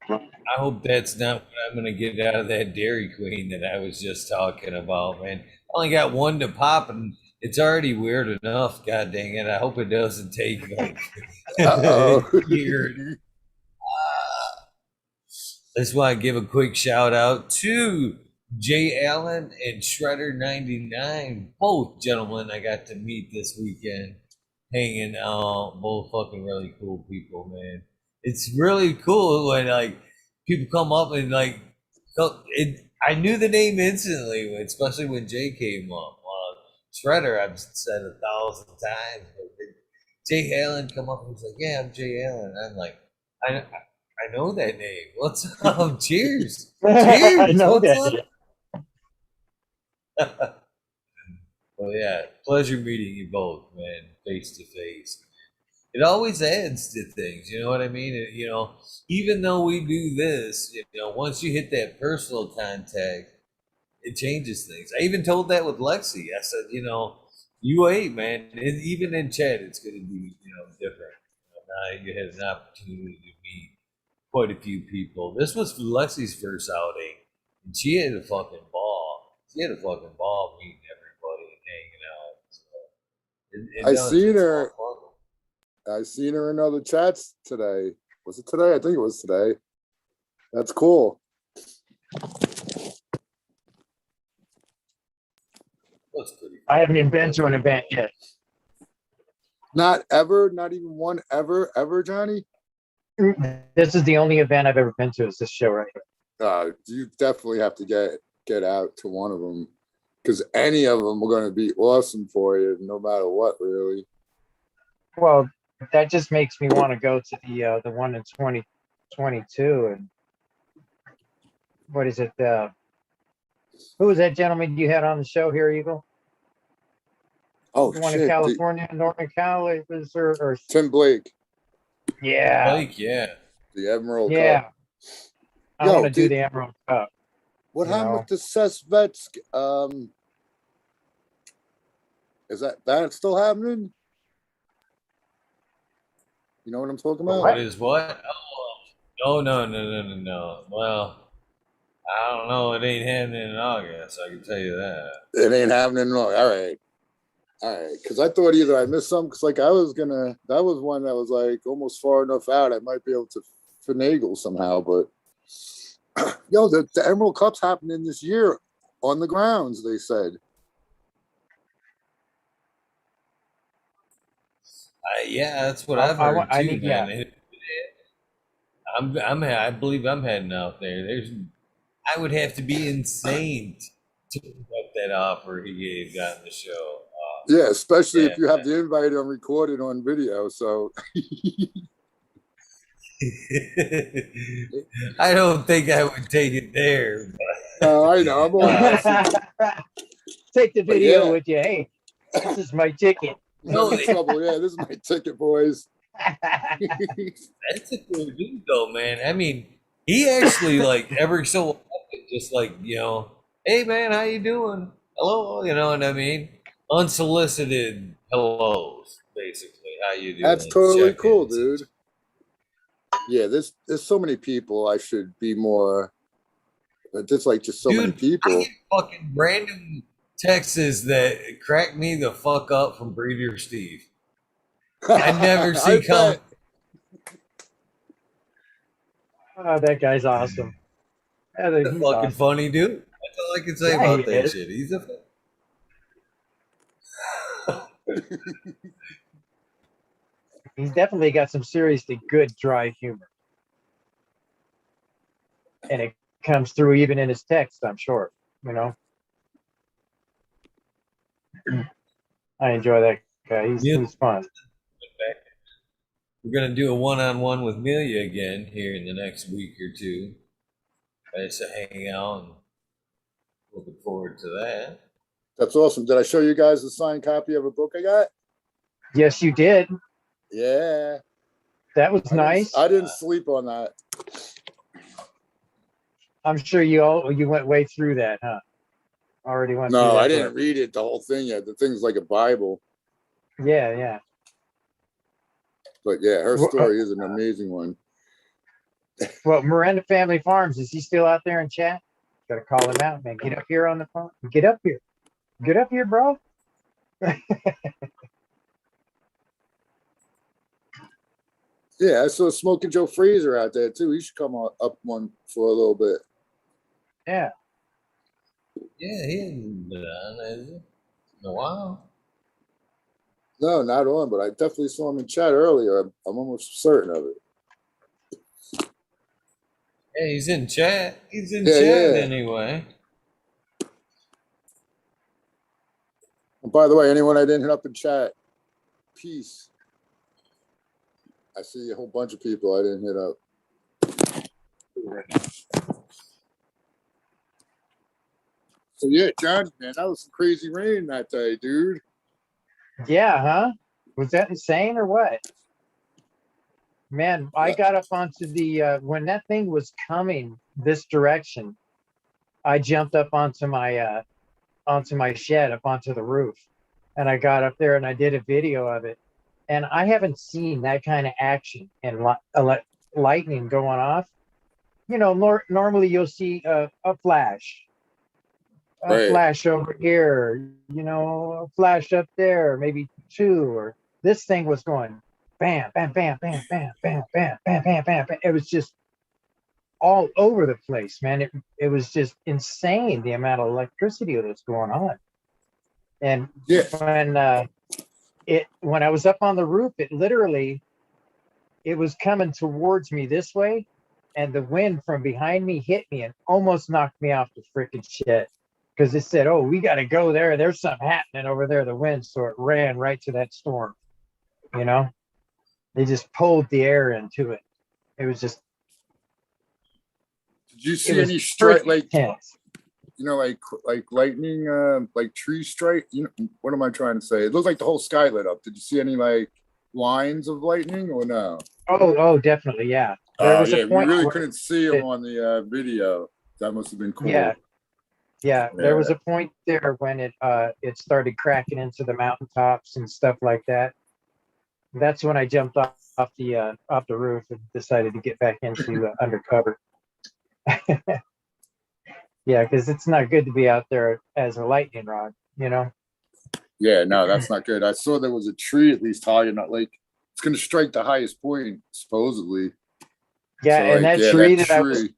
S2: I hope that's not what I'm going to get out of that Dairy Queen that I was just talking about, man. I only got one to pop, and it's already weird enough. God dang it! I hope it doesn't take like a year. I just want to give a quick shout out to Jay Allen and Shredder99. Both gentlemen I got to meet this weekend, hanging out. Both fucking really cool people, man. It's really cool when like people come up and like I knew the name instantly, especially when Jay came up. Shredder, I've said 1,000 times. But Jay Allen come up and he's like, "Yeah, I'm Jay Allen." I'm like, I know that name. What's up? Cheers. Cheers.
S1: I know
S2: What's
S1: that.
S2: up? Well, yeah, pleasure meeting you both, man, face to face. It always adds to things, you know what I mean? Even though we do this, once you hit that personal contact, it changes things. I even told that with Lexi. I said, you man, even in chat, it's going to be, different. Now you had an opportunity to meet quite a few people. This was Lexi's first outing, and she had a fucking ball. She had a fucking ball meeting everybody and hanging out. So,
S4: I seen her. I seen her in other chats today. Was it today? I think it was today. That's cool.
S1: I haven't even been to an event yet.
S4: Not ever, not even one ever, Johnny?
S1: This is the only event I've ever been to is this show right here.
S4: You definitely have to get out to one of them because any of them are going to be awesome for you no matter what, really.
S1: Well, that just makes me want to go to the one in 2022 and what is it? Who was that gentleman you had on the show here, Eagle?
S4: Oh,
S1: the one
S4: shit.
S1: in California, Northern Cali, was there? Or
S4: Tim Blake.
S1: Yeah.
S2: Blake, yeah.
S4: The Emerald
S1: Yeah.
S4: Cup.
S1: I want to do the Emerald Cup.
S4: What happened with the Sesvetsk? Is that still happening? You know what I'm talking about?
S2: What is what? Oh, no. Well, I don't know. It ain't happening in August. I can tell you that.
S4: It ain't happening. All right. Because I thought either I missed something. Because that was one that was like almost far enough out. I might be able to finagle somehow. But the Emerald Cup's happening this year on the grounds. They said.
S2: Yeah, that's what I've heard too, man.
S1: Yeah.
S2: I believe I'm heading out there. I would have to be insane to accept that offer he got in the show.
S4: Yeah, especially if you have the invite on recorded on video. So
S2: I don't think I would take it there.
S4: No, I know. I'm all
S1: Take the video with you. Hey, this is my ticket.
S4: No trouble. Yeah, this is my ticket, boys.
S2: That's a cool dude, though, man. I mean, he actually like every so often, just like hey man, how you doing? Hello, you know what I mean? Unsolicited hellos, basically. How you doing?
S4: That's totally cool, dude. Yeah, there's so many people. I should be more. There's like just so many people.
S2: I get fucking random texts that crack me the fuck up from Breeder Steve. I never see come.
S1: Oh, that guy's awesome.
S2: He's
S1: He's
S2: fucking
S1: awesome.
S2: funny, dude. That's all I can say
S1: Yeah,
S2: about
S1: he
S2: that
S1: is.
S2: shit. He's a
S1: He's definitely got some seriously good dry humor, and it comes through even in his text. I'm sure. You know, I enjoy that guy. He's fun.
S2: We're gonna do a one-on-one with Melia again here in the next week or two. Nice to hang out and looking forward to that.
S4: That's awesome. Did I show you guys the signed copy of a book I got?
S1: Yes, you did.
S4: Yeah.
S1: That was nice.
S4: I didn't sleep on that.
S1: I'm sure you went way through that, huh? Already went through
S4: No,
S1: that
S4: I didn't
S1: book.
S4: read it, the whole thing yet. The thing's like a Bible.
S1: Yeah.
S4: But yeah, her story is an amazing one.
S1: Well, Miranda Family Farms, is he still out there in chat? Gotta call him out, man. Get up here on the phone. Get up here. Get up here, bro.
S4: Yeah, I saw Smoking Joe Fraser out there too. He should come up one for a little bit.
S1: Yeah.
S2: Yeah, he hasn't been on in a while.
S4: No, not on, but I definitely saw him in chat earlier. I'm almost certain of it.
S2: Yeah, he's in chat. He's in
S4: Yeah,
S2: chat
S4: yeah.
S2: anyway.
S4: And by the way, anyone I didn't hit up in chat, peace. I see a whole bunch of people I didn't hit up. So yeah, John, man, that was some crazy rain that day, dude.
S1: Yeah, huh? Was that insane or what? Man, I got up onto the when that thing was coming this direction, I jumped up onto my shed, up onto the roof, and I got up there and I did a video of it. And I haven't seen that kind of action and lightning going off. You know, normally you'll see a flash over here, you know, a flash up there, maybe two, or this thing was going bam, bam, bam, bam, bam, bam, bam, bam, bam, bam, bam. It was just all over the place, man. It was just insane the amount of electricity that was going on. And when I was up on the roof, it was coming towards me this way, and the wind from behind me hit me and almost knocked me off the freaking shed, because it said, "Oh, we got to go there. There's something happening over there." The wind, so it ran right to that storm. You know, they just pulled the air into it. It was just.
S4: Did you see any strike
S1: intense.
S4: You know, like lightning, like tree strike? You know, what am I trying to say? It looked like the whole sky lit up. Did you see any like lines of lightning or no?
S1: Oh, definitely, yeah. There was a point
S4: we really couldn't see them on the video. That must have been cool.
S1: Yeah. There was a point there when it started cracking into the mountaintops and stuff like that. That's when I jumped off the roof and decided to get back into undercover. Yeah, because it's not good to be out there as a lightning rod, you know.
S4: Yeah, no, that's not good. I saw there was a tree at least high enough, like it's going to strike the highest point supposedly.
S1: Yeah, so, and like, that tree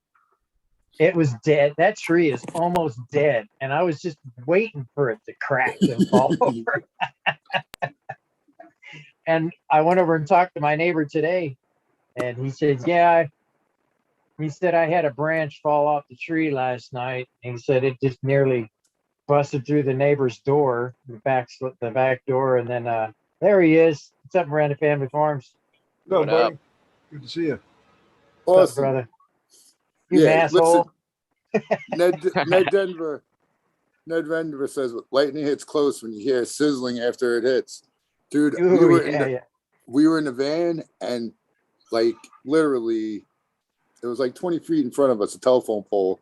S1: it was dead. That tree is almost dead, and I was just waiting for it to crack and fall over. And I went over and talked to my neighbor today, and he said, "Yeah." He said, "I had a branch fall off the tree last night." And he said it just nearly busted through the neighbor's door, the back door, and then there he is. What's up, Miranda Family Farms?
S3: Hello, buddy. Up? Good to see you.
S4: Awesome.
S1: What's up, brother? You asshole.
S4: Ned Denver says lightning hits close when you hear sizzling after it hits. Dude, we were in the van, and like literally it was like 20 feet in front of us, a telephone pole.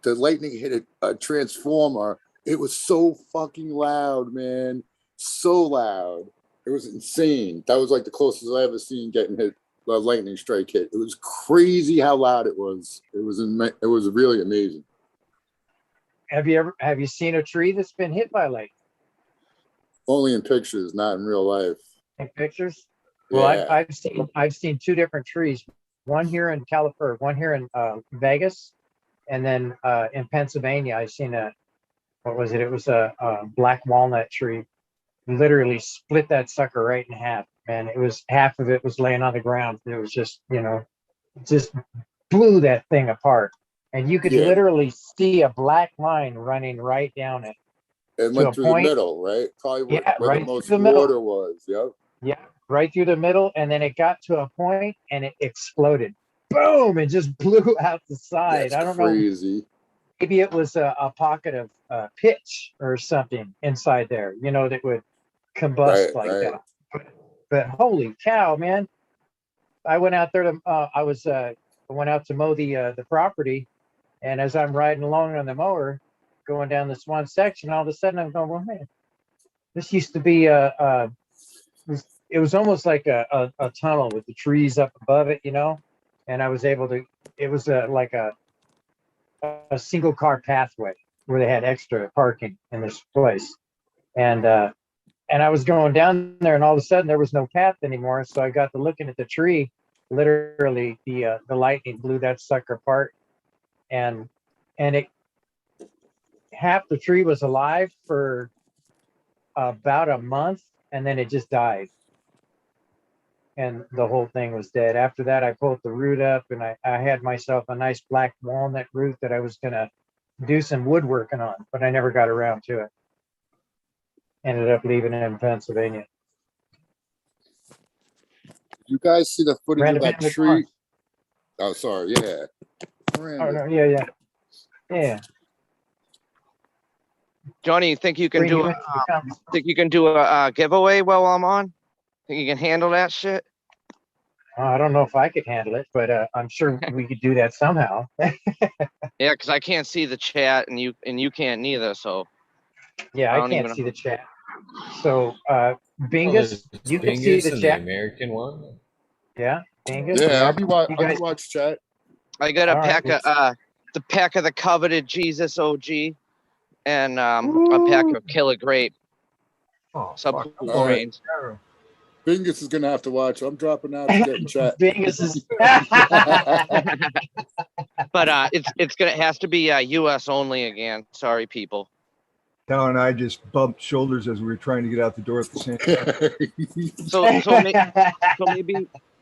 S4: The lightning hit a transformer. It was so fucking loud, man. So loud. It was insane. That was like the closest I ever seen getting hit, a lightning strike hit. It was crazy how loud it was. It was really amazing.
S1: Have you seen a tree that's been hit by lightning?
S4: Only in pictures, not in real life.
S1: In pictures? Well, I've seen two different trees. One here in California, one here in Vegas, And then in Pennsylvania, I seen what was it? It was a black walnut tree. Literally split that sucker right in half. And it was half of it was laying on the ground. It was just, just blew that thing apart. And you could
S4: Yeah.
S1: literally see a black line running right down it.
S4: It
S1: To
S4: went
S1: a
S4: through
S1: point-
S4: the middle, right? Probably where,
S1: Yeah,
S4: where
S1: right
S4: the most
S1: through the middle.
S4: water was. Yep.
S1: Yeah, right through the middle. And then it got to a point and it exploded. Boom! It just blew out the side.
S4: That's
S1: I don't know.
S4: crazy.
S1: Maybe it was a pocket of pitch or something inside there, that would combust like
S4: Right.
S1: that. But holy cow, man! I went out there to I went out to mow the property, and as I'm riding along on the mower, going down this one section, all of a sudden I'm going, well, man, this used to be it was almost like a tunnel with the trees up above it, and I was able to. It was like a single car pathway where they had extra parking in this place, and I was going down there, and all of a sudden there was no path anymore. So I got to looking at the tree. Literally, the lightning blew that sucker apart, and it half the tree was alive for about a month, and then it just died, and the whole thing was dead. After that, I pulled the root up, and I had myself a nice black walnut root that I was gonna do some woodworking on, but I never got around to it. Ended up leaving it in Pennsylvania.
S4: You guys see the footage
S1: Random
S4: of that
S1: Family
S4: tree?
S1: Farms.
S4: Oh, sorry. Yeah.
S1: Oh
S4: Random.
S1: no, yeah.
S5: Johnny, you think you can
S1: Bring
S5: do
S1: you
S5: a,
S1: into the conversation.
S5: think you can do a giveaway while I'm on? Think you can handle that shit?
S1: I don't know if I could handle it, but I'm sure we could do that somehow.
S5: Yeah, because I can't see the chat and you can't neither. So
S1: Yeah,
S5: I
S1: I
S5: don't
S1: can't
S5: even
S1: see the chat. So, Bingus,
S2: Is
S1: you can see
S2: Bingus
S1: the
S2: and
S1: chat.
S2: American one.
S1: Yeah, Bingus.
S4: Yeah, I'll be
S1: You
S4: I
S1: guys-
S4: can watch chat.
S5: I got a
S1: All right,
S5: pack of the pack of the coveted Jesus OG and a pack of Killer Grape.
S3: Oh,
S5: Some
S3: fuck.
S5: purple
S4: All right.
S5: rains.
S4: Bingus is gonna have to watch. I'm dropping out to get in chat.
S1: Bingus is.
S5: But it has to be US only again. Sorry, people.
S3: Cal and I just bumped shoulders as we were trying to get out the door at the same time.
S5: So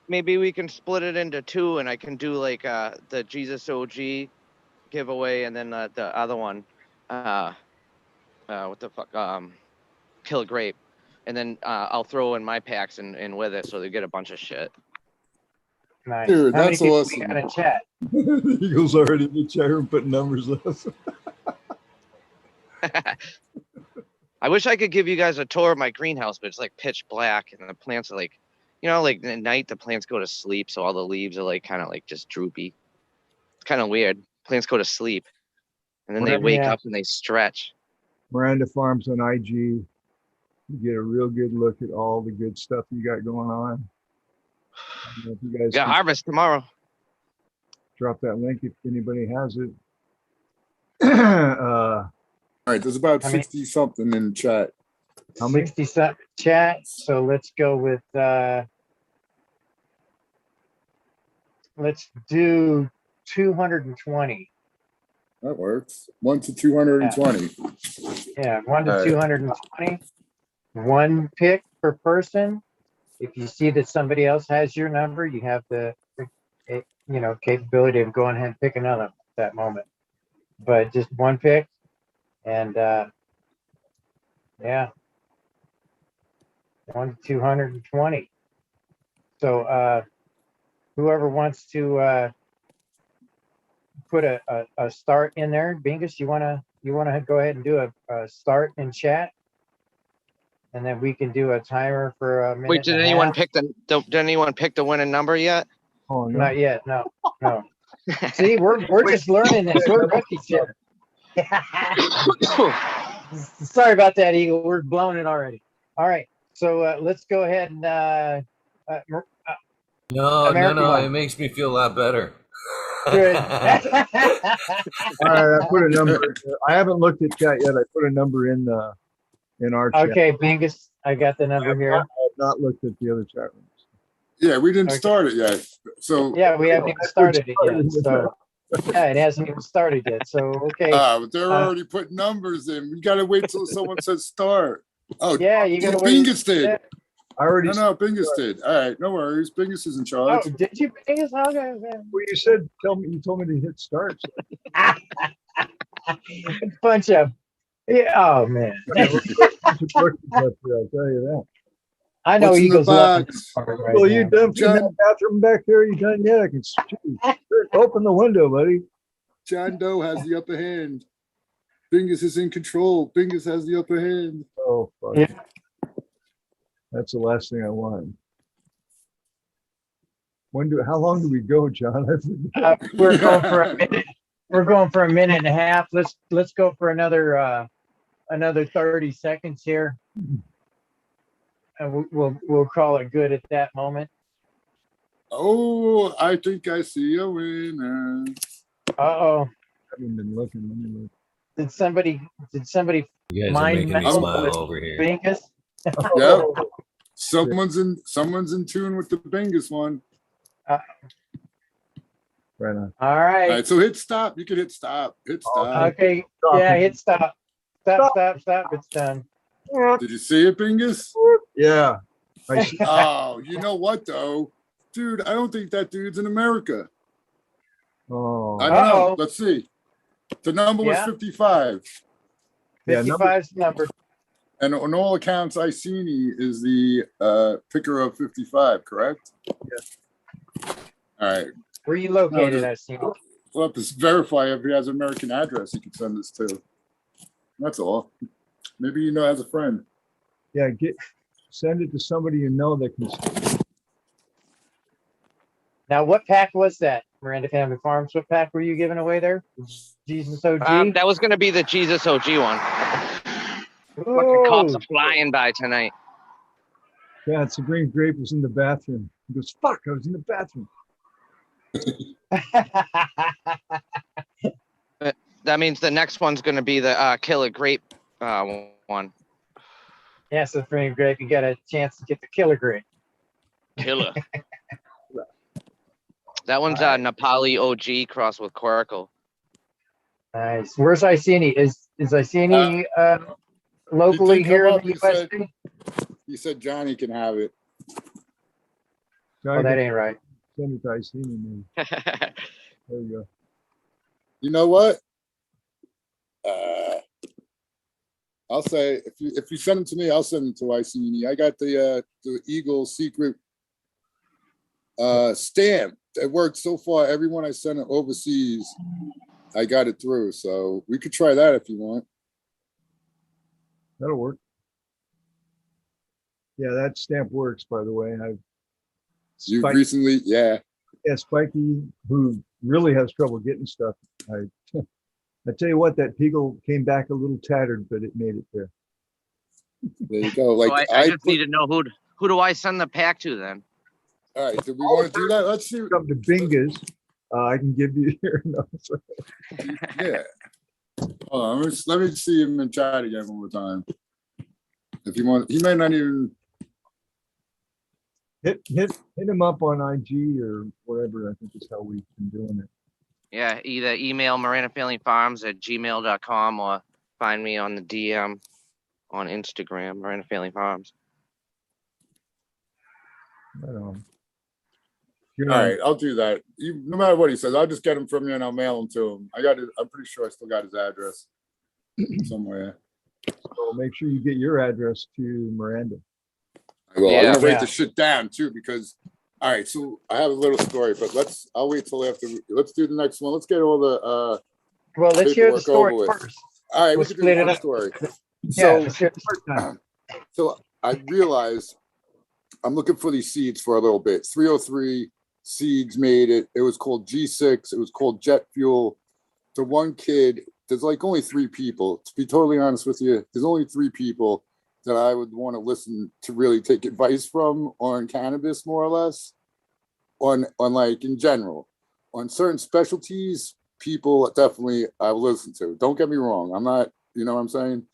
S5: maybe we can split it into two, and I can do like the Jesus OG giveaway, and then the other one, what the fuck, Kill Grape, and then I'll throw in my packs and with it, so they get a bunch of shit.
S1: Nice.
S4: Dude,
S1: How many
S4: that's
S1: people
S4: awesome.
S1: we got in chat?
S3: The Eagles already in the chat room putting numbers up.
S5: I wish I could give you guys a tour of my greenhouse, but it's like pitch black, and the plants are like, like at night the plants go to sleep, so all the leaves are like kind of like just droopy. It's kind of weird. Plants go to sleep, and then they wake
S1: Yeah.
S5: up and they stretch.
S3: Miranda Farms on IG. You get a real good look at all the good stuff you got going on. I don't know if you guys
S5: Got
S3: can
S5: harvest tomorrow.
S3: drop that link if anybody has it.
S4: All right, there's about
S1: How many-
S4: 60 something in chat.
S3: How many?
S1: 60 something chat. So let's go with let's do 220.
S4: That works. 1 to 220.
S1: Yeah, 1 to
S4: All right.
S1: 220. One pick per person. If you see that somebody else has your number, you have the capability of going ahead and pick another at that moment. But just one pick, and yeah, 1 to 220. So whoever wants to put a start in there, Bingus, you wanna go ahead and do a start in chat, and then we can do a timer for a minute.
S5: Wait, did
S1: and a
S5: anyone
S1: half.
S5: did anyone pick the winning number yet?
S3: Oh, no.
S1: Not yet. No. See, we're just learning this. We're rookies here. Sorry about that, Eagle. We're blowing it already. All right. So let's go ahead and
S2: No,
S1: American one.
S2: it makes me feel a lot better.
S1: good.
S3: All right, I put a number. I haven't looked at chat yet. I put a number in our chat.
S1: Okay, Bingus, I got the number here.
S3: I have not looked at the other chat rooms.
S4: Yeah, we didn't
S1: Okay.
S4: start it yet. So
S1: Yeah, we haven't even started it yet. So Yeah, it hasn't even started yet. So okay.
S4: But they're already putting numbers in. We gotta wait till someone says start. Oh,
S1: Yeah, you gotta wait.
S4: Bingus did.
S1: Yeah.
S3: I already.
S4: No, Bingus did. All right, no worries. Bingus is in
S1: Oh,
S4: charge.
S1: did you bring us? Okay.
S3: Well, you said you told me to hit start.
S1: Bunch of. Yeah. Oh man.
S3: I'll tell you that.
S1: I know
S4: What's in the
S1: Eagles love
S4: box?
S1: right
S3: Well, you
S1: now.
S3: done in
S4: John-
S3: that bathroom back there? You done yet? I can open the window, buddy.
S4: John Doe has the upper hand. Bingus is in control. Bingus has the upper hand.
S3: Oh, fuck.
S1: Yeah.
S3: That's the last thing I want. How long do we go, John? I forget.
S1: We're going for a minute. We're going for a minute and a half. Let's go for another 30 seconds here, and we'll call it good at that moment.
S4: Oh, I think I see a winner.
S1: Uh-oh.
S3: I haven't been looking. Let me look.
S1: Did somebody
S2: You guys are
S1: Mind
S2: making me
S1: meld
S2: smile
S1: with
S2: over here.
S1: Bingus?
S4: Yep. Someone's in tune with the Bingus one.
S3: Right on.
S1: All
S4: All
S1: right.
S4: right, so hit stop. You can hit stop. Hit stop.
S1: Okay. Yeah, hit stop. Stop. It's done.
S4: Did you see it, Bingus?
S3: Yeah. I see.
S4: Oh, you know what though? Dude, I don't think that dude's in America.
S3: Oh,
S4: I don't know.
S1: Uh-oh.
S4: Let's see. The number was
S1: Yeah.
S4: 55.
S3: Yeah,
S1: 55's the number.
S4: And on all accounts, Iceni is the picker of 55, correct?
S3: Yes.
S4: All right.
S1: Where are you located? I see.
S4: We'll have to verify if he has an American address he can send this to. That's all. Maybe you know has a friend.
S3: yeah. Send it to somebody you know that can.
S1: Now, what pack was that? Miranda Family Farms. What pack were you giving away there? Jesus OG.
S5: That was gonna be the Jesus OG one. Fucking cops are flying by tonight.
S3: Yeah, it's the green grape was in the bathroom. He goes, "Fuck! I was in the bathroom."
S5: That means the next one's gonna be the Killer Grape one.
S1: Yeah, so for grape, you got a chance to get the killer grape.
S5: Killer. That one's Nepali OG crossed with Coracle.
S1: Nice. Where's Iceni? Is Iceni locally
S4: He did come
S1: here in
S4: up,
S1: the
S4: he
S1: USA?
S4: said- He said Johnny can have it.
S1: Oh, that ain't right.
S3: Send it to Iceni, man. There you go.
S4: You know what? I'll say if you send them to me, I'll send them to Iceni. I got the Eagle secret stamp. It worked so far. Everyone I sent it overseas, I got it through. So we could try that if you want.
S3: That'll work. Yeah, that stamp works, by the way.
S4: You recently, yeah.
S3: Spiky, who really has trouble getting stuff. I tell you what, that Peagle came back a little tattered, but it made it there.
S4: There you go. Like
S5: I just need to know who do I send the pack to then?
S4: All right, do we want to do that? Let's see.
S3: Come to Bingus. I can give you here. No,
S4: Yeah. Hold on, let me see him in chat again one more time. If you want, he may not even.
S3: hit him up on IG or whatever. I think is how we've been doing it.
S5: Yeah, either email MirandaFamilyFarms@gmail.com or find me on the DM on Instagram, Miranda Family Farms.
S3: Right on.
S4: All right, I'll do that. No matter what he says, I'll just get him from you and I'll mail him to him. I'm pretty sure I still got his address somewhere.
S3: So make sure you get your address to Miranda.
S4: I will. I'm
S5: Yeah.
S4: gonna write this shit down too because. All right, so I have a little story, but I'll wait till after. Let's do the next one. Let's get all the.
S1: Well, let's hear the
S4: paperwork
S1: story
S4: over with.
S1: first.
S4: All right,
S1: We'll
S4: we can do
S1: split
S4: the
S1: it
S4: first
S1: up.
S4: story.
S1: Yeah,
S4: So,
S1: let's hear the-
S4: so I realized I'm looking for these seeds for a little bit. 303 seeds made it. It was called G6. It was called Jet Fuel. The one kid, there's like only 3 people. To be totally honest with you, there's only 3 people that I would want to listen to really take advice from on cannabis, more or less. On like in general, on certain specialties, people definitely I will listen to. Don't get me wrong. I'm not, you know what I'm saying?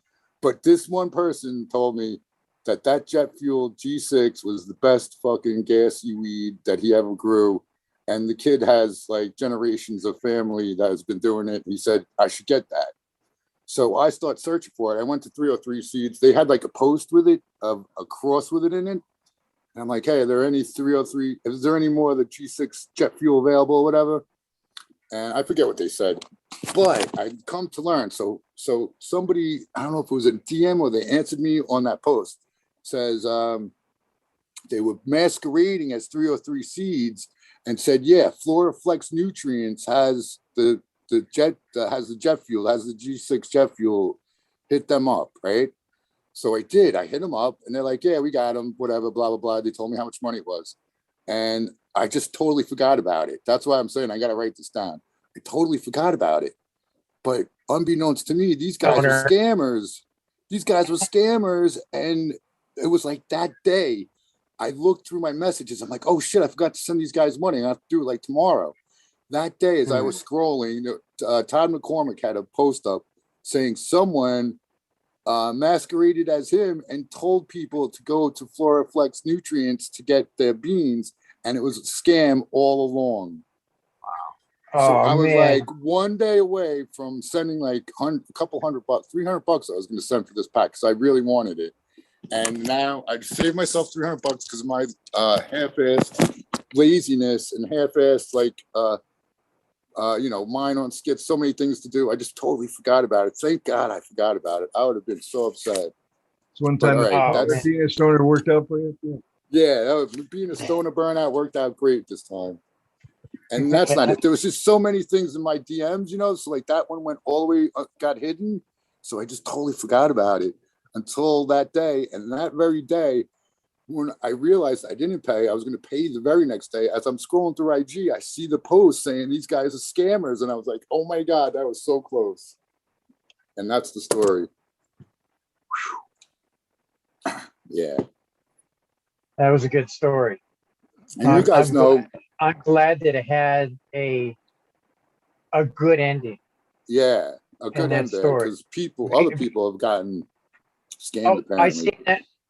S4: But this one person told me that jet fuel G6 was the best fucking gassy weed that he ever grew. and the kid has like generations of family that has been doing it. He said I should get that. So I start searching for it. I went to 303 Seeds. They had like a post with it, of a cross with it in it. And I'm like, hey, are there any 303? Is there any more of the G6 jet fuel available or whatever? And I forget what they said, but I come to learn. So somebody, I don't know if it was a DM or they answered me on that post, says they were masquerading as 303 Seeds and said, yeah, Flora Flex Nutrients has the jet fuel, has the G6 jet fuel. Hit them up, right? So I did. I hit them up, and they're like, "Yeah, we got them. Whatever, blah blah blah." They told me how much money it was, and I just totally forgot about it. That's why I'm saying I got to write this down. I totally forgot about it, but unbeknownst to me, these guys were scammers. These guys were scammers, and it was like that day. I looked through my messages. I'm like, "Oh shit, I forgot to send these guys money. I have to do it like tomorrow." That day, as I was scrolling, Todd McCormick had a post up saying someone masqueraded as him and told people to go to FloraFlex Nutrients to get their beans, and it was a scam all along. Wow. So I was like one day away from sending like a couple $100, $300 I was going to send for this pack because I really wanted it. And now I saved myself $300 because of my half-assed laziness and half-assed mine on skits, so many things to do. I just totally forgot about it. Thank God I forgot about it. I would have been so upset.
S3: So one time, being a stoner worked out for you?
S4: Yeah, being a stoner burnout worked out great this time. And that's not it. There was just so many things in my DMs, so like that one went all the way, got hidden. So I just totally forgot about it until that day. And that very day, when I realized I didn't pay, I was going to pay the very next day. As I'm scrolling through IG, I see the post saying these guys are scammers. And I was like, oh my God, that was so close. And that's the story. Yeah.
S1: That was a good story.
S4: And you guys know.
S1: I'm glad that it had a good ending.
S4: Yeah, a good ending because other people have gotten scammed. Apparently.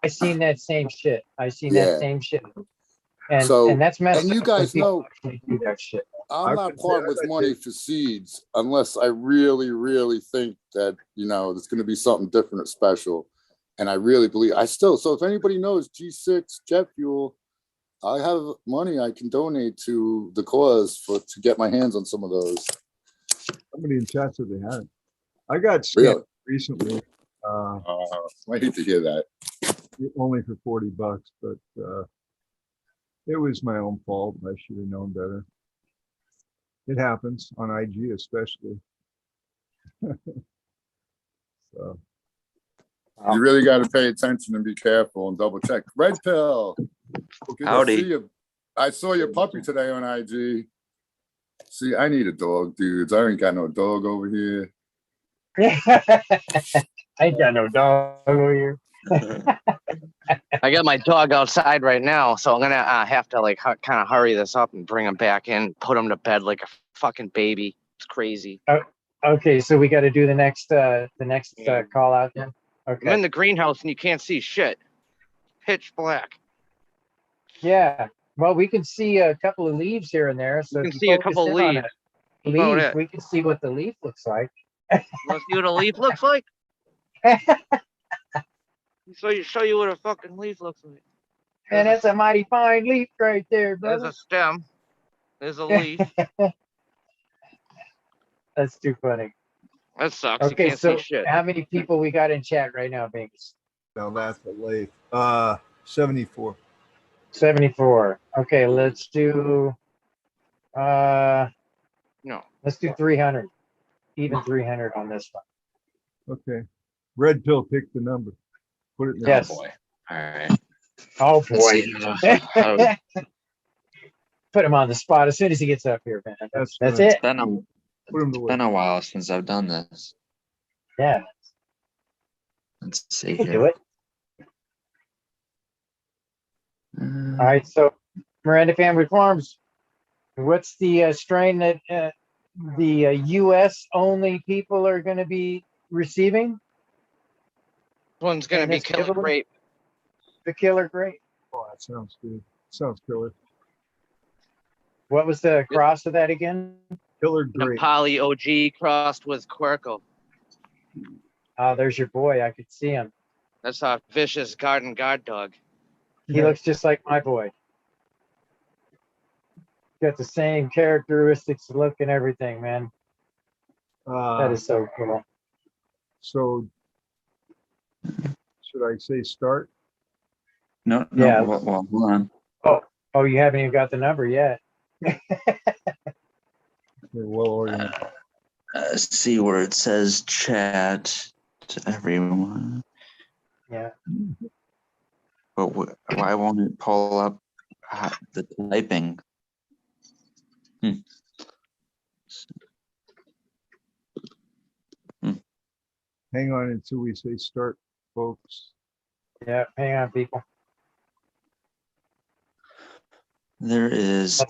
S1: I seen that same shit. That same shit. And that's messed up.
S4: And you guys know,
S1: do that shit.
S4: I'm not part with money for seeds unless I really, really think that, there's going to be something different or special. And I really believe so if anybody knows G6 jet fuel, I have money I can donate to the cause to get my hands on some of those.
S3: Somebody in chat said they had it. I got scammed recently.
S4: I hate to hear that.
S3: Only for $40, but it was my own fault. I should have known better. It happens on IG, especially. So
S4: you really got to pay attention and be careful and double check. Red Pill. Good
S6: Howdy.
S4: to see you. I saw your puppy today on IG. See, I need a dog, dudes. I ain't got no dog over here.
S1: I ain't got no dog over here.
S5: I got my dog outside right now, so I'm gonna have to kind of hurry this up and bring him back in, put him to bed like a fucking baby. It's crazy.
S1: Okay, so we got to do the next call out then. Okay.
S5: I'm in the greenhouse and you can't see shit. Pitch black.
S1: Yeah. Well, we can see a couple of leaves here and there. So
S5: you can see a couple of leaves.
S1: We can see what the leaf looks like.
S5: You want to see what a leaf looks like? Show you what a fucking leaf looks like.
S1: And that's a mighty fine leaf right there, brother.
S5: There's a stem. There's a leaf.
S1: That's too funny.
S5: That sucks.
S1: Okay,
S5: you can't
S1: so
S5: see shit.
S1: How many people we got in chat right now, Bingus?
S3: Now that's a leaf. 74.
S1: 74. Okay, let's do
S5: No.
S1: Let's do 300. Even 300 on this one.
S3: Okay. Red Pill picked the number. Put it in there.
S1: Yes.
S6: Oh boy. All right.
S1: Oh
S6: Let's
S1: boy. Put him on the spot as soon as he gets up here, man. That's it.
S6: It's been a while since I've done this.
S1: Yeah.
S6: Let's see
S1: We'll
S6: here.
S1: do it. All right, so Miranda Family Farms, what's the strain that the U.S. only people are going to be receiving?
S5: This one's going to be killer grape.
S1: The killer grape.
S3: Oh, that sounds good. Sounds killer.
S1: What was the cross of that again?
S3: Killer Great.
S5: Nepali OG crossed with Quirkle.
S1: Oh, there's your boy. I could see him.
S5: That's our vicious garden guard dog.
S1: He looks just like my boy. Got the same characteristics, look, and everything, man. That is so cool.
S3: So, should I say start?
S6: No,
S1: Yeah.
S6: well, hold on.
S1: Oh, you haven't even got the number yet.
S3: They're well organized.
S6: See where it says chat to everyone.
S1: Yeah.
S6: But why won't it pull up the typing?
S3: Hang on until we say start, folks.
S1: Yeah. Hang on, people.
S6: There is.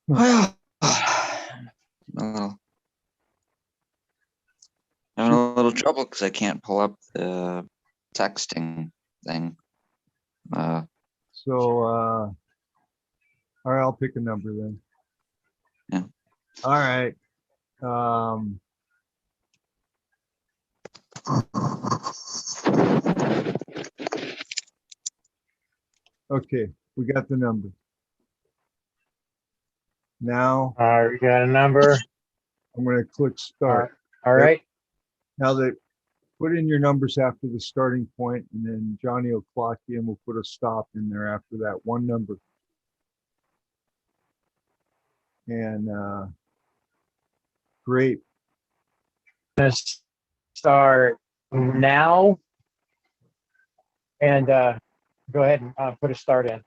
S6: Well, having a little trouble because I can't pull up the texting thing.
S3: So, all right, I'll pick a number then.
S6: Yeah.
S3: All right. Okay, we got the number. Now,
S1: All right, we got a number.
S3: I'm going to click start.
S1: All right.
S3: Now that put in your numbers after the starting point, and then Johnny will clock you and we'll put a stop in there after that one number. And great.
S1: Let's start now. And go ahead and put a start in.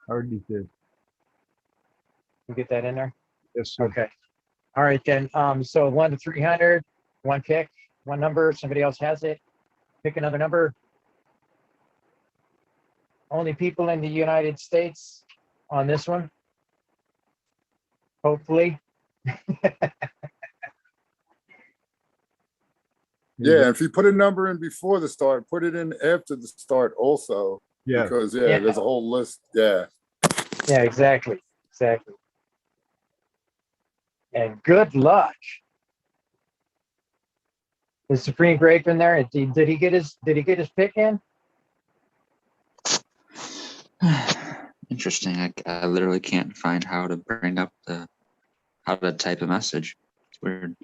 S3: Already did.
S1: You get that in there?
S3: Yes, sir.
S1: Okay. All right, then. So 1 to 300, one pick, one number. Somebody else has it. Pick another number. Only people in the United States on this one. Hopefully.
S4: Yeah, if you put a number in before the start, put it in after the start also.
S3: Yeah.
S4: Because
S1: Yeah.
S4: there's a whole list. Yeah.
S1: Yeah, exactly. Exactly. And good luck. Is Supreme Grape in there? Did he get his pick in?
S6: Interesting. I literally can't find how to bring up how to type a message. It's weird.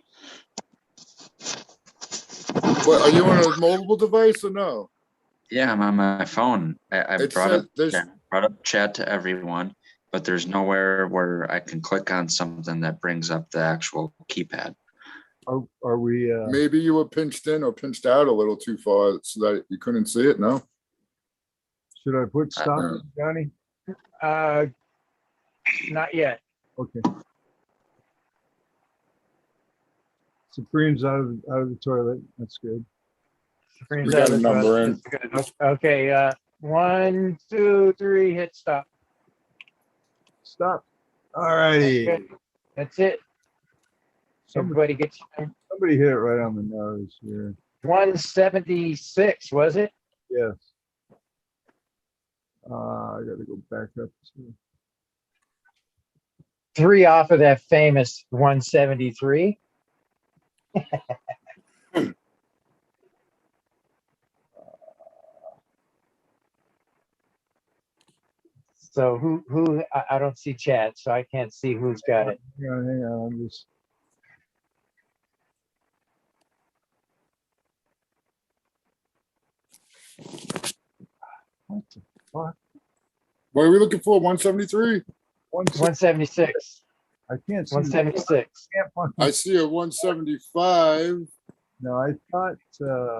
S4: What, are you on a mobile device or no?
S6: Yeah, I'm on my phone. I
S4: It
S6: brought
S4: says
S6: up
S4: there's-
S6: brought up chat to everyone, but there's nowhere where I can click on something that brings up the actual keypad.
S3: Are we?
S4: Maybe you were pinched in or pinched out a little too far so that you couldn't see it, no?
S3: Should I put stop, Johnny?
S1: Not yet.
S3: Okay. Supreme's out of the toilet. That's good.
S1: Supreme's
S4: We got
S1: out
S4: a
S1: of the
S4: number
S1: toilet.
S4: in.
S1: That's good. Okay. 1, 2, 3. Hit stop.
S3: Stop. All righty.
S1: Okay. That's it. Everybody gets
S3: Somebody hit it right on the nose here.
S1: 176, was it?
S3: Yes. I got to go back up.
S1: 3 off of that famous 173. So who I don't see chat, so I can't see who's got it.
S3: Hang on. I'm just. What the fuck?
S4: What are we looking for? 173?
S1: 176.
S3: I can't see.
S1: 176.
S4: I see a 175.
S3: No, I thought.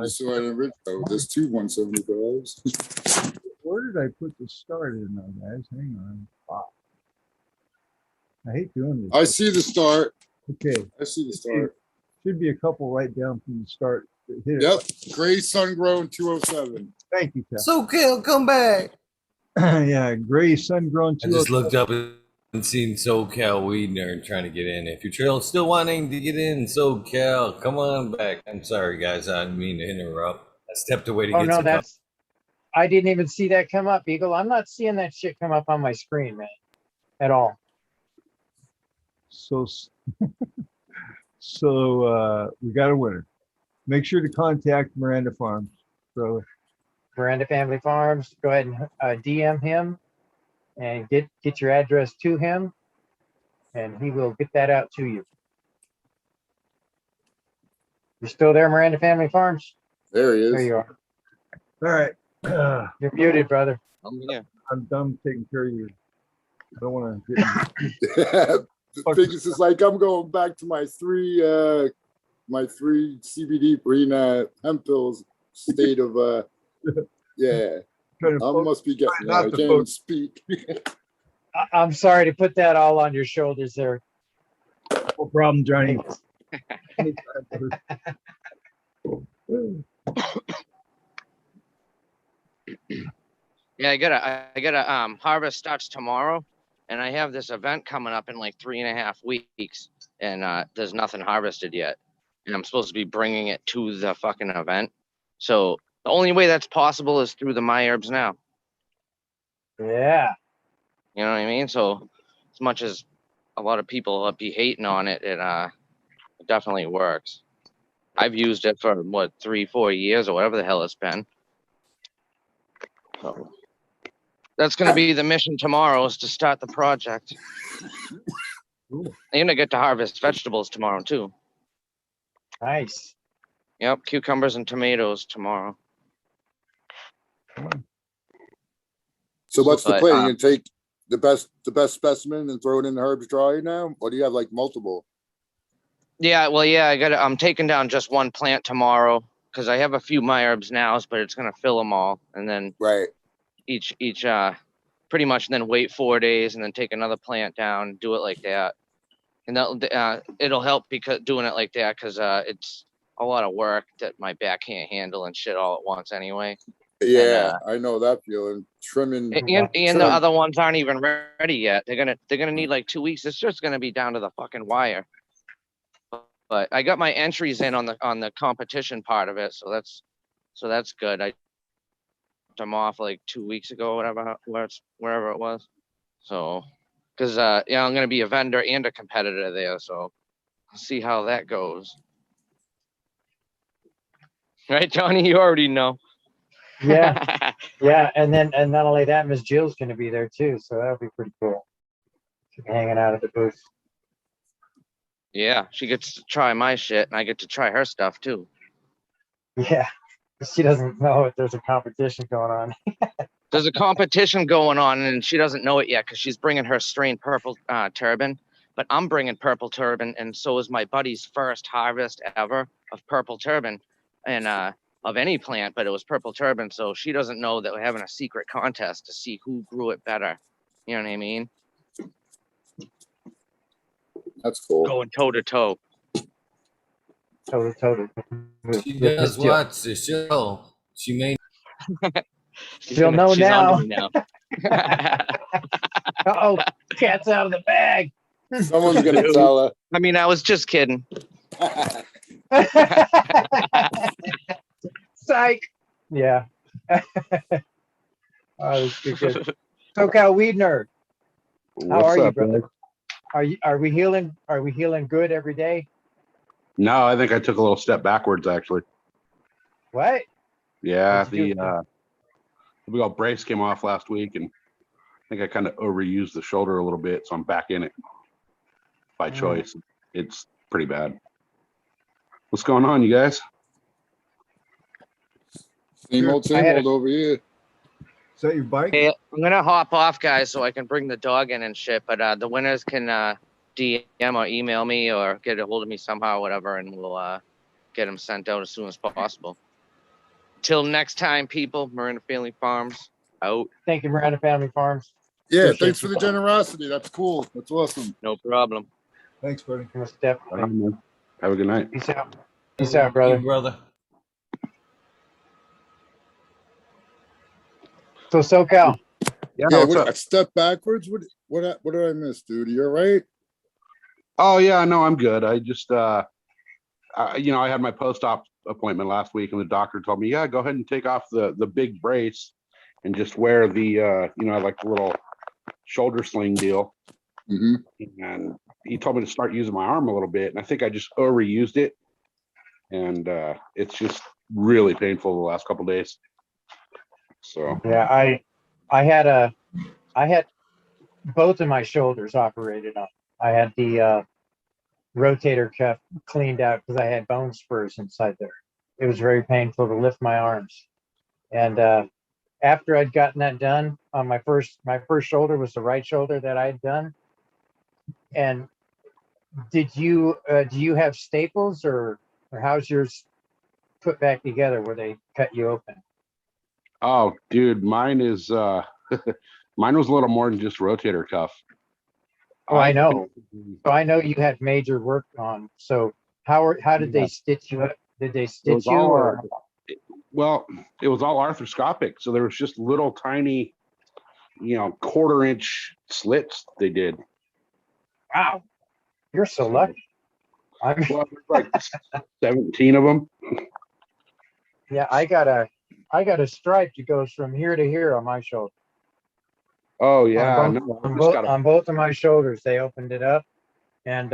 S4: I saw it in there's two 175s.
S3: Where did I put the start in though, guys? Hang on. Wow. I hate doing this.
S4: I see the start.
S3: Okay.
S4: I see the start.
S3: Should be a couple right down from the start. Hit it.
S4: Yep. Gray Sun Grown 207.
S3: Thank you, Cal.
S7: So Kale, come back.
S3: Yeah, Gray Sun Grown
S2: I just
S3: 207.
S2: looked up haven't seen SoCal Weed Nerd trying to get in. If you're still wanting to get in SoCal, come on back. I'm sorry, guys. I didn't mean to interrupt. I stepped away to
S1: Oh
S2: get
S1: no,
S2: some coffee.
S1: I didn't even see that come up, Eagle. I'm not seeing that shit come up on my screen, man, at all.
S3: So, we got a winner. Make sure to contact Miranda Farms. So
S1: Miranda Family Farms, go ahead and DM him and get your address to him, and he will get that out to you. You still there, Miranda Family Farms?
S4: There he
S1: There
S4: is.
S1: you are.
S3: all right.
S1: You're muted, brother.
S5: Yeah.
S3: I'm done taking care of you. I don't want to get
S4: Bingus is like, I'm going back to my three CBD hemp pills state of yeah.
S3: trying to
S4: I must be getting
S3: not
S4: I
S3: to
S4: can't even
S3: focus.
S4: speak.
S1: I'm sorry to put that all on your shoulders there.
S3: No problem, Johnny.
S5: Yeah, I gotta harvest starts tomorrow, and I have this event coming up in like 3.5 weeks, and there's nothing harvested yet, and I'm supposed to be bringing it to the fucking event. So the only way that's possible is through the My Herbs Now.
S1: Yeah.
S5: You know what I mean? So as much as a lot of people will be hating on it, it definitely works. I've used it for what 3-4 years or whatever the hell it's been. So that's going to be the mission tomorrow, is to start the project. And I get to harvest vegetables tomorrow too.
S1: Nice.
S5: Yep, cucumbers and tomatoes tomorrow.
S4: So what's the
S5: But,
S4: plan? You can take the best specimen and throw it in the herbs dryer now? Or do you have like multiple?
S5: Yeah, well, yeah, I'm taking down just one plant tomorrow because I have a few My Herbs Nows, but it's going to fill them all. And then
S4: Right.
S5: each pretty much, and then wait 4 days and then take another plant down, do it like that. And that it'll help because doing it like that, because it's a lot of work that my back can't handle and shit all at once anyway.
S4: Yeah, I know that feeling. Trimming
S5: And the other ones aren't even ready yet. They're gonna need like 2 weeks. It's just gonna be down to the fucking wire. But I got my entries in on the competition part of it, so that's good. I took them off like 2 weeks ago, wherever it was. So, because yeah, I'm gonna be a vendor and a competitor there, so I'll see how that goes. Right, Johnny? You already know.
S1: Yeah. Yeah. And not only that, Miss Jill's going to be there too. So that'll be pretty cool. She'll be hanging out at the booth.
S5: Yeah, she gets to try my shit, and I get to try her stuff too.
S1: Yeah. She doesn't know if there's a competition going on.
S5: There's a competition going on, and she doesn't know it yet because she's bringing her strain Purple Turban. But I'm bringing Purple Turban, and so is my buddy's first harvest ever of Purple Turban, and of any plant, but it was Purple Turban. So she doesn't know that we're having a secret contest to see who grew it better. You know what I mean?
S4: That's cool.
S5: Going toe to toe.
S1: Totally.
S2: She does watch the show. She may.
S1: She'll know
S5: she's
S1: now.
S5: onto me now.
S1: Uh-oh, cat's out of the bag.
S4: Someone's gonna tell her.
S5: I mean, I was just kidding.
S1: Psych. Yeah. Oh, that's good. SoCal Weed Nerd. How are you, brother? Are we healing? Are we healing good every day?
S7: No, I think I took a little step backwards actually.
S1: What?
S7: Yeah,
S1: What'd you do?
S7: the big old brace came off last week, and I think I kind of overused the shoulder a little bit, so I'm back in it by choice. It's pretty bad. What's going on, you guys?
S4: Same old over here.
S3: Is that your bike?
S5: Hey, I'm gonna hop off, guys, so I can bring the dog in and shit. But the winners can DM or email me or get a hold of me somehow, whatever, and we'll get them sent out as soon as possible. Till next time, people. Miranda Family Farms out.
S1: Thank you, Miranda Family Farms.
S4: Yeah,
S1: Appreciate
S4: thanks for
S1: you.
S4: the generosity. That's cool. That's awesome.
S5: No problem.
S3: Thanks, buddy.
S1: Most definitely.
S7: Have a good night.
S1: Peace out. Peace out, brother.
S2: Brother.
S1: So SoCal,
S7: Yeah,
S4: Yeah,
S7: what's up?
S4: I stepped backwards. What did I miss, dude? You're right.
S7: Oh yeah, no, I'm good. I just I had my post-op appointment last week, and the doctor told me, yeah, go ahead and take off the big brace and just wear the like the little shoulder sling deal.
S4: Hmm.
S7: And he told me to start using my arm a little bit, and I think I just overused it, and it's just really painful the last couple days. So
S1: Yeah, I had both of my shoulders operated on. I had the rotator cuff cleaned out because I had bone spurs inside there. It was very painful to lift my arms. And after I'd gotten that done on my first shoulder was the right shoulder that I'd done. And do you have staples or how's yours put back together where they cut you open?
S7: oh dude, mine is mine was a little more than just rotator cuff.
S1: Oh, I know. So I know you had major work on. So how did they stitch you up? Did they
S7: It
S1: stitch
S7: was
S1: you
S7: all
S1: or?
S7: well, it was all arthroscopic, so there was just little tiny, 1/4 inch slits they did.
S1: Wow, you're so lucky. I'm,
S7: Well, there's like 17 of them.
S1: yeah, I got a stripe that goes from here to here on my shoulder.
S7: Oh yeah,
S1: On both,
S7: no, I
S1: on
S7: just
S1: both,
S7: got a
S1: on both of my shoulders, they opened it up, and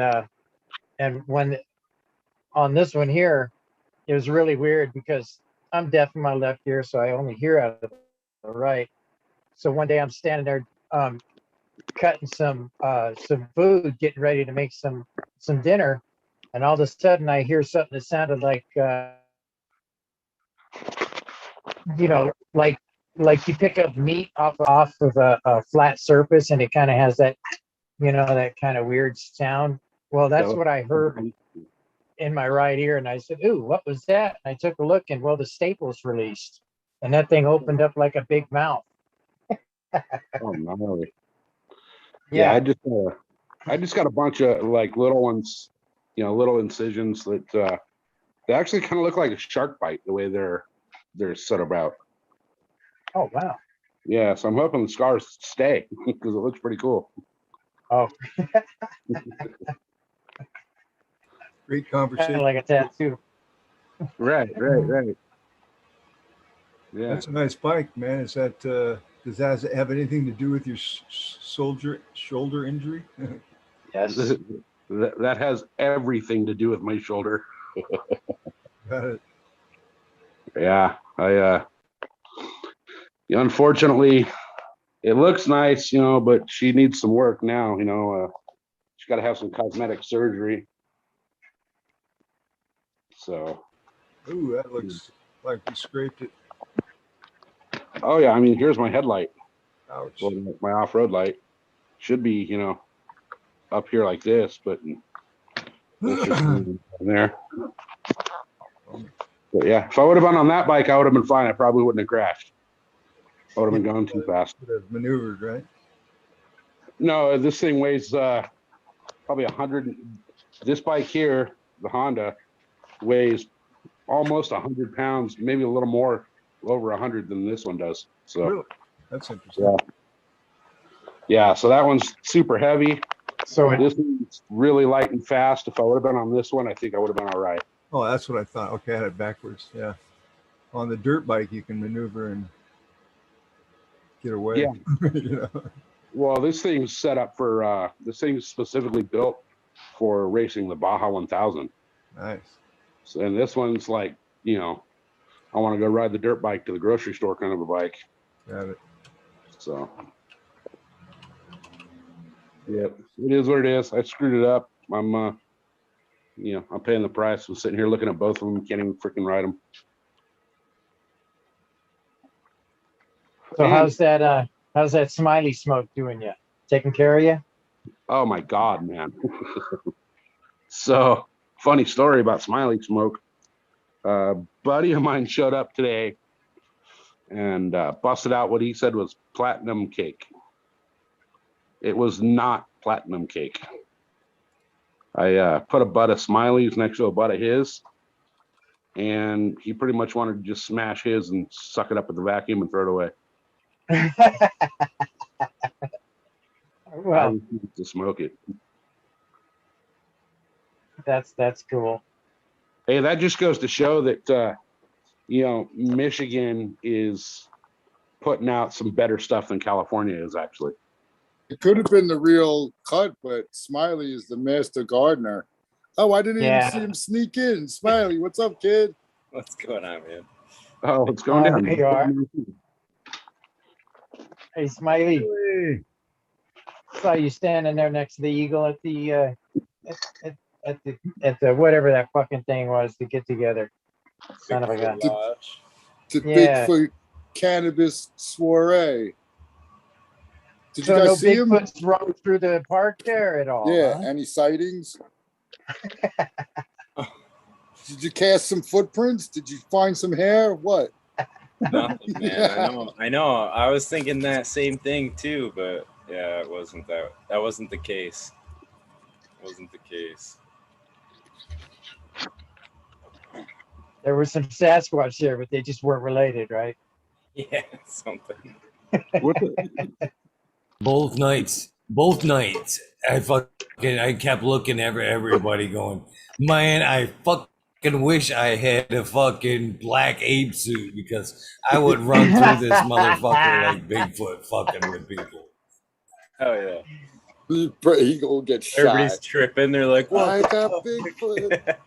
S1: when on this one here, it was really weird because I'm deaf in my left ear, so I only hear out of the right. So one day I'm standing there cutting some food, getting ready to make some dinner, and all of a sudden I hear something that sounded like like you pick up meat off of a flat surface, and it kind of has that that kind of weird sound. Well, that's what I heard in my right ear, and I said, "Ooh, what was that?" And I took a look, and well, the staples released, and that thing opened up like a big mouth.
S7: oh no. Yeah,
S1: Yeah.
S7: I just got a bunch of like little ones, little incisions that they actually kind of look like a shark bite the way they're set about.
S1: Oh wow.
S7: Yeah, so I'm hoping the scars stay because it looks pretty cool.
S1: Oh,
S3: Great
S1: kind
S3: conversation.
S1: of like a tattoo.
S7: Right. Yeah.
S3: That's a nice bike, man. Is that does that have anything to do with your shoulder injury?
S1: Yes.
S7: That has everything to do with my shoulder.
S3: Got it.
S7: Yeah, unfortunately, it looks nice, but she needs some work now. She's got to have some cosmetic surgery. So,
S3: Ooh, that looks like we scraped it.
S7: oh yeah, I mean, here's my headlight.
S3: Ouch.
S7: Well, my off-road light should be, up here like this, but it's just there. But yeah, if I would have been on that bike, I would have been fine. I probably wouldn't have crashed. I would have been going too fast.
S3: Would have maneuvered, right?
S7: No, this thing weighs probably 100. This bike here, the Honda, weighs almost 100 pounds, maybe a little more, over 100 than this one does. So
S3: Really? That's interesting.
S7: yeah, so that one's super heavy.
S1: So
S7: This one's really light and fast. If I would have been on this one, I think I would have been all right.
S3: Oh, that's what I thought. Okay, I had it backwards. Yeah. On the dirt bike, you can maneuver and get away.
S7: Yeah. Well, this thing's set up for, this thing's specifically built for racing the Baja 1000.
S3: Nice.
S7: So, and this one's like, I want to go ride the dirt bike to the grocery store kind of a bike.
S3: Got it.
S7: So, yep, it is what it is. I screwed it up. I'm, I'm paying the price. I'm sitting here looking at both of them. Can't even freaking ride them.
S1: So how's that smiley smoke doing you? Taking care of you?
S7: Oh my God, man. So funny story about Smiley Smoke. Buddy of mine showed up today and busted out what he said was platinum cake. It was not platinum cake. I put a butt of Smiley's next to a butt of his, and he pretty much wanted to just smash his and suck it up with the vacuum and throw it away. I
S1: Well,
S7: refuse to smoke it.
S1: that's cool.
S7: Hey, that just goes to show that Michigan is putting out some better stuff than California is actually.
S4: It could have been the real cut, but Smiley is the master gardener. Oh, I didn't even
S1: Yeah.
S4: see him sneak in. Smiley, what's up, kid?
S8: What's going on, man?
S7: Oh, it's going down.
S1: There you are. Hey, Smiley,
S3: Hey,
S1: saw you standing there next to the eagle at the at the whatever that fucking thing was to get together. Son of a gun.
S8: Bigfoot Lodge.
S4: The
S1: Yeah.
S4: Bigfoot cannabis soiree. Did you
S1: So no
S4: guys see him?
S1: Bigfoots roam through the park there at all?
S4: Yeah.
S1: Huh?
S4: Any sightings? Did you cast some footprints? Did you find some hair? What?
S8: Nothing, man. I know. I was thinking that same thing too, but yeah, it wasn't that. That wasn't the case. Wasn't the case.
S1: There was some Sasquatch there, but they just weren't related, right?
S8: Yeah, something.
S7: What the-
S2: Both nights, I kept looking at everybody going, man, I fucking wish I had a fucking black ape suit because I would run through this motherfucker like Bigfoot fucking with people.
S8: Oh yeah.
S4: He gonna get
S8: Everybody's
S4: shot.
S8: tripping. They're like, "What?"
S4: I
S8: the
S4: got
S8: fuck?"
S4: Bigfoot.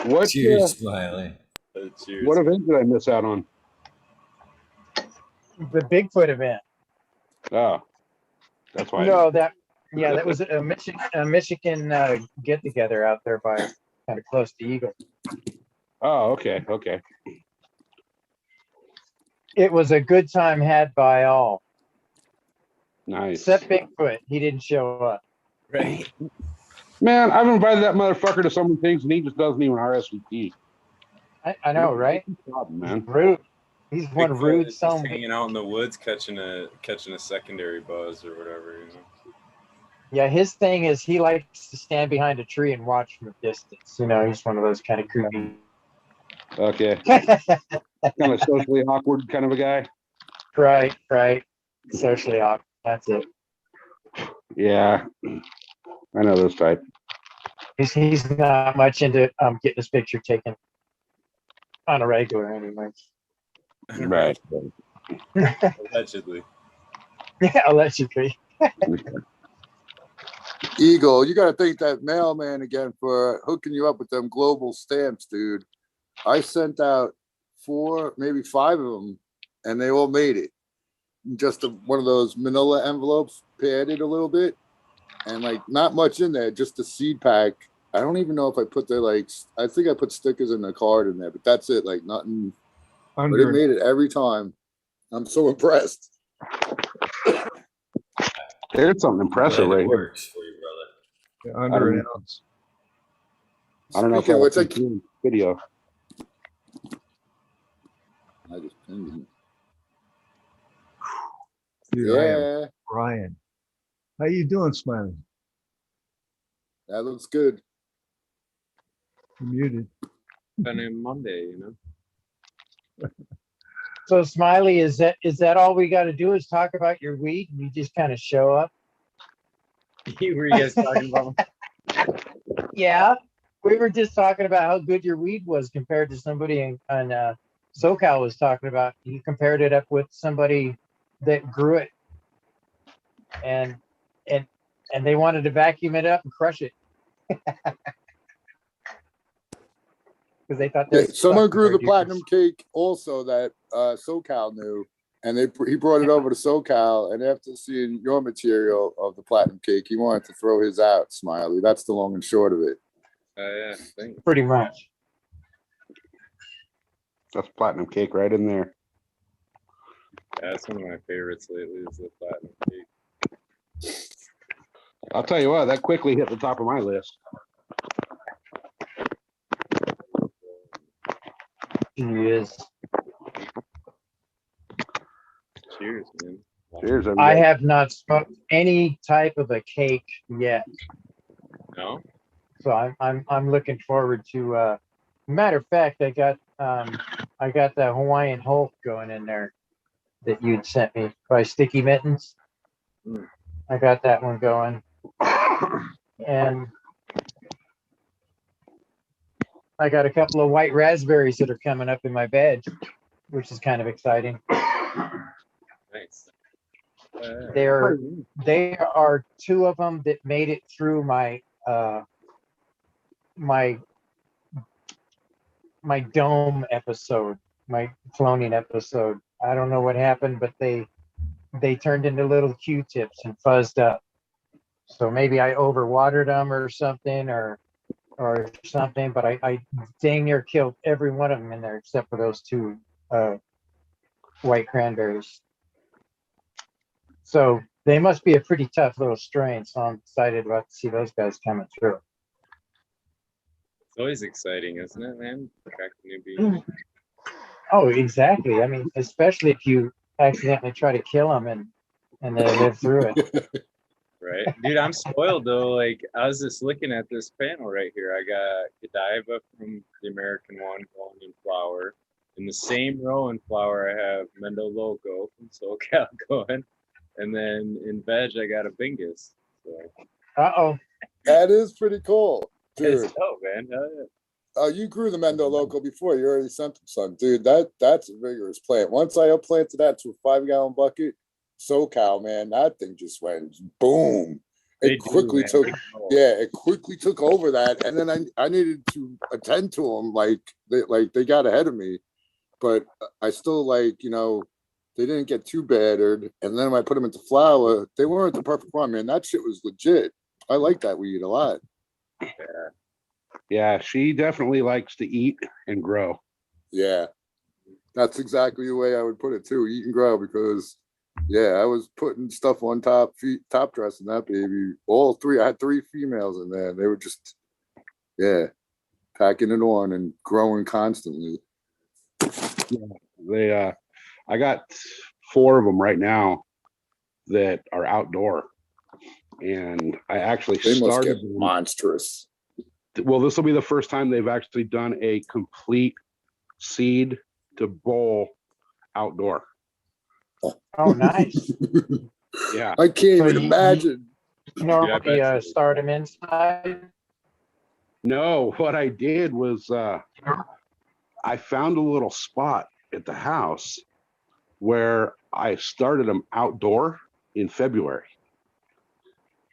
S7: what,
S2: Cheers, Smiley.
S8: Cheers.
S7: what event did I miss out on?
S1: The Bigfoot event.
S7: Oh, that's why.
S1: No, that was a Michigan get together out there by kind of close to Eagle.
S7: Oh, okay.
S1: It was a good time had by all,
S7: Nice.
S1: except Bigfoot. He didn't show up.
S8: Right.
S7: Man, I've invited that motherfucker to so many things and he just doesn't even RSVP.
S1: I know, right?
S7: Problem, man.
S1: Rude. He's one
S8: Bigfoot
S1: rude
S8: is just
S1: son.
S8: hanging out in the woods, catching a secondary buzz or whatever. You know.
S1: Yeah, his thing is he likes to stand behind a tree and watch from a distance. You know, he's one of those kind of creepy.
S7: Okay. Kind of socially awkward kind of a guy.
S1: Right. Socially awkward. That's it.
S7: Yeah. I know this type.
S1: He's not much into getting his picture taken on a regular, anyway.
S7: Right.
S8: Allegedly.
S1: Yeah, allegedly.
S4: Eagle, you got to thank that mailman again for hooking you up with them global stamps, dude. I sent out 4, maybe 5 of them, and they all made it. Just one of those manila envelopes, padded a little bit, and like not much in there, just a seed pack. I don't even know if I put I think I put stickers in the card in there, but that's it, like nothing. But it made it every time. I'm so impressed.
S7: There's something impressive
S2: Glad
S7: right
S2: it
S7: here.
S2: works for you, brother.
S3: under an ounce.
S7: I don't know if
S4: Speaking of which,
S7: that's video.
S4: I just pinged him.
S3: Dude, I am
S4: Yeah,
S3: Brian. How you doing, Smiley?
S4: that looks good.
S3: You're muted.
S8: Been in Monday, you know.
S1: So Smiley, is that all we got to do is talk about your weed and you just kind of show up?
S8: You were you guys talking about?
S1: Yeah, we were just talking about how good your weed was compared to somebody in SoCal was talking about. You compared it up with somebody that grew it, and they wanted to vacuum it up and crush it because they thought that
S4: Someone grew the platinum cake also that SoCal knew, and he brought it over to SoCal. And after seeing your material of the platinum cake, he wanted to throw his out. Smiley, that's the long and short of it.
S8: Yeah, thanks.
S1: pretty much.
S7: That's platinum cake right in there.
S8: Yeah, that's one of my favorites lately is the platinum cake.
S7: I'll tell you what, that quickly hit the top of my list.
S1: He is.
S8: Cheers, man.
S7: Cheers,
S1: I
S7: everybody.
S1: have not smoked any type of a cake yet,
S8: No?
S1: so I'm looking forward to. Matter of fact, I got the Hawaiian Hulk going in there that you'd sent me by Sticky Mittens. I got that one going. And I got a couple of white raspberries that are coming up in my bed, which is kind of exciting.
S8: Nice.
S1: They are two of them that made it through my my dome episode, my cloning episode. I don't know what happened, but they turned into little Q-tips and fuzzed up. So maybe I overwatered them or something, or something. But I dang near killed every one of them in there except for those two white cranberries. So they must be a pretty tough little strain. So I'm excited about to see those guys coming through.
S8: It's always exciting, isn't it, man? Crack the new bean.
S1: Oh, exactly. I mean, especially if you accidentally try to kill them and they live through it.
S8: Right, dude, I'm spoiled though. Like, I was just looking at this panel right here. I got Godiva from the American one going in flower. In the same row in flower, I have Mendo Loco from SoCal going. And then in veg, I got a Bingus. So
S1: Uh-oh.
S4: That is pretty cool, dude.
S8: it's dope, man. Hell yeah.
S4: Oh, you grew the Mendo Loco before. You already sent them some, dude. That's a vigorous plant. Once I upplanted that to a 5-gallon bucket, SoCal, man, that thing just went boom. It quickly took over that, and then I needed to attend to them like they got ahead of me, but I still they didn't get too battered. And then when I put them into flower, they weren't the perfect one, man. That shit was legit. I like that weed a lot.
S7: Yeah, she definitely likes to eat and grow.
S4: Yeah, that's exactly the way I would put it too. Eat and grow, because I was putting stuff on top dressing that baby. All three, I had 3 females in there. And they were just, packing it on and growing constantly.
S7: Yeah, I got 4 of them right now that are outdoor, and I actually
S4: They must
S7: started
S4: get monstrous.
S7: Well, this will be the first time they've actually done a complete seed to bowl outdoor.
S1: Oh, nice.
S7: Yeah.
S4: I can't even imagine.
S1: Normally start them inside.
S7: No, what I did was I found a little spot at the house where I started them outdoor in February.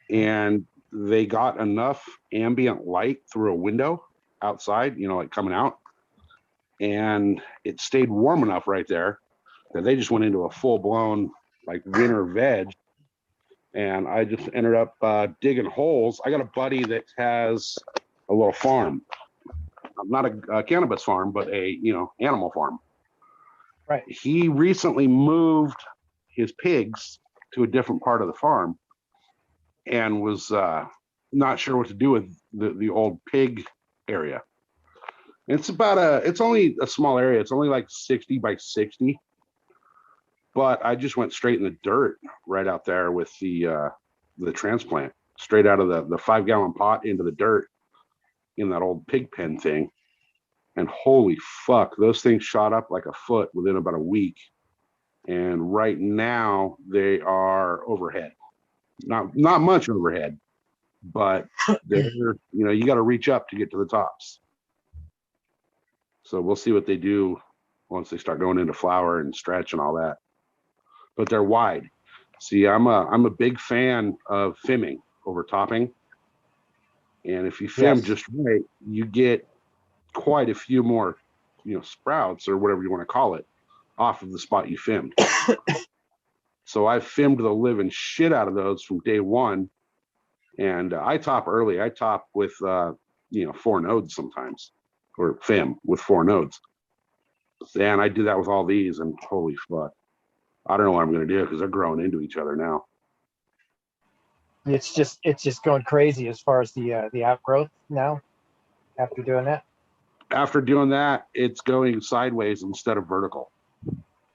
S7: And they got enough ambient light through a window outside, like coming out. And it stayed warm enough right there that they just went into a full-blown winter veg. And I just ended up digging holes. I got a buddy that has a little farm, not a cannabis farm, but a animal farm.
S1: Right.
S7: He recently moved his pigs to a different part of the farm and was not sure what to do with the old pig area. It's only a small area. It's only like 60 by 60. But I just went straight in the dirt right out there with the transplant, straight out of the 5-gallon pot into the dirt in that old pig pen thing. And holy fuck, those things shot up like a foot within about a week. And right now they are overhead. Not much overhead, but they're, you got to reach up to get to the tops. So we'll see what they do once they start going into flower and stretch and all that. But they're wide. See, I'm a big fan of fimming over topping. And if you fim just right, you get quite a few more, sprouts or whatever you want to call it off of the spot you filmed. So I've filmed the living shit out of those from day one. And I top early. I top with, 4 nodes sometimes, or film with 4 nodes. And I do that with all these, and holy fuck. I don't know what I'm going to do because they're growing into each other now.
S1: It's just going crazy as far as the outgrowth now after doing that.
S7: After doing that, it's going sideways instead of vertical.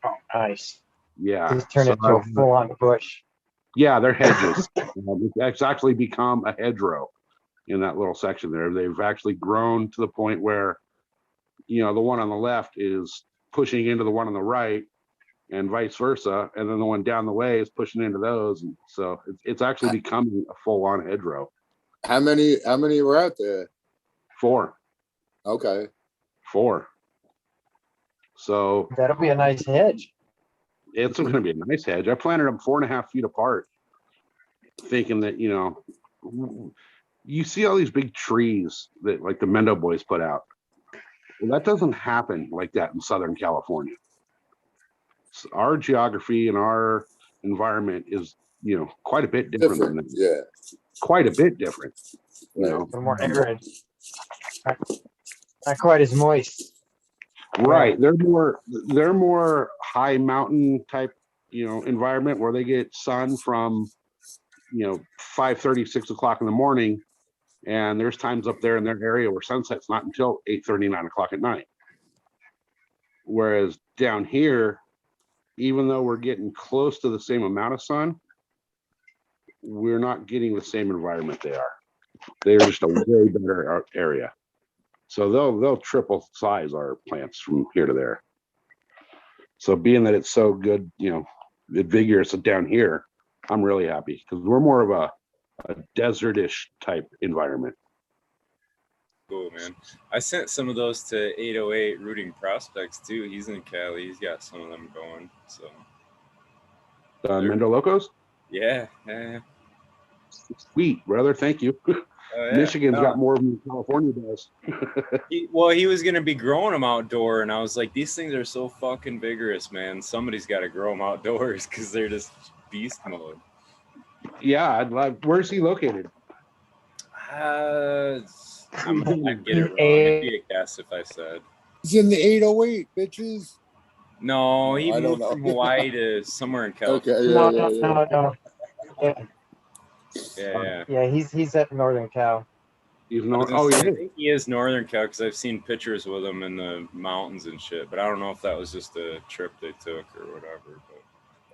S1: Oh, nice.
S7: Yeah.
S1: Just turn it into a full-on bush.
S7: Yeah, they're hedges. It's actually become a hedgerow in that little section there. They've actually grown to the point where, the one on the left is pushing into the one on the right, and vice versa. And then the one down the way is pushing into those. And so it's actually becoming a full on hedgerow.
S4: How many were out there?
S7: 4.
S4: Okay.
S7: 4. So
S1: That'll be a nice hedge.
S7: it's going to be a nice hedge. I planted them 4.5 feet apart, thinking that, you see all these big trees that like the Mendo boys put out. Well, that doesn't happen like that in Southern California. So our geography and our environment is, quite a bit different than that.
S4: Yeah.
S7: Quite a bit different.
S1: A little more arid. Not quite as moist.
S7: Right. They're more high mountain type, environment where they get sun from, 5:30, 6 o'clock in the morning. And there's times up there in their area where sunset's not until 8:30, 9 o'clock at night. Whereas down here, even though we're getting close to the same amount of sun, we're not getting the same environment they are. They're just a way better area. So they'll triple size our plants from here to there. So being that it's so good, vigorous down here, I'm really happy because we're more of a desert-ish type environment.
S8: Cool, man. I sent some of those to 808 Rooting Prospects too. He's in Cali. He's got some of them going. So
S7: Mendo Locos?
S8: Yeah.
S7: Sweet, brother. Thank you.
S8: Yeah.
S7: Michigan's got more than California does.
S8: He was going to be growing them outdoor, and I was like, these things are so fucking vigorous, man. Somebody's got to grow them outdoors because they're just beast mode.
S7: Yeah, where's he located?
S8: I'd get it wrong. It'd be a guess if I said.
S4: He's in the 808, bitches.
S8: No, he moved from Hawaii to somewhere in California.
S4: Okay,
S1: No.
S8: Yeah.
S1: He's up northern Cal.
S7: I
S8: think he is northern Cal because I've seen pictures with him in the mountains and shit. But I don't know if that was just a trip they took or whatever.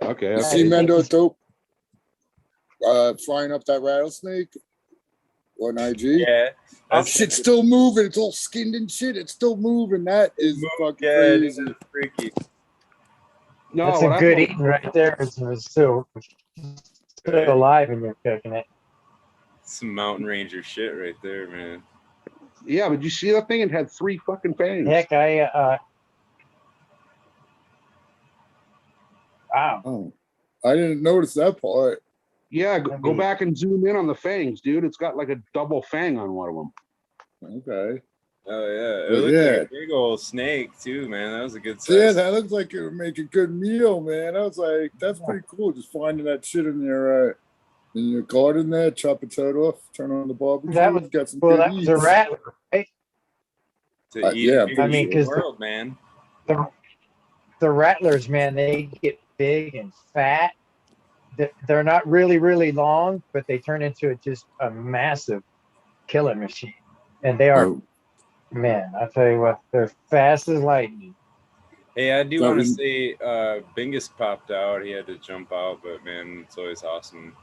S8: But
S7: okay.
S4: You see Mendo dope flying up that rattlesnake on IG?
S8: Yeah.
S4: That shit's still moving. It's all skinned and shit. It's still moving. That is fucking crazy.
S8: It is freaky.
S7: No,
S1: That's a good eating right there. It's still alive and you're cooking it.
S8: Some mountain ranger shit right there, man.
S7: Yeah, but you see that thing? It had 3 fucking fangs.
S1: Heck, wow.
S4: Oh, I didn't notice that part.
S7: Yeah, go back and zoom in on the fangs, dude. It's got like a double fang on one of them.
S4: Okay.
S8: Oh yeah, it looked like a big old snake too, man. That was a good size.
S4: Yeah, that looks like it would make a good meal, man. I was like, that's pretty cool. Just finding that shit in your garden there, chop its head off, turn on the barbecue.
S1: That was
S4: got some
S1: that was a rattler, right?
S4: Yeah,
S1: I mean, because
S8: man,
S1: the rattlers, man, they get big and fat. They're not really, really long, but they turn into just a massive killing machine. And they are, man, I tell you what, they're fast as lightning.
S8: Hey, I do want to say Bingus popped out. He had to jump out, but man, it's always awesome.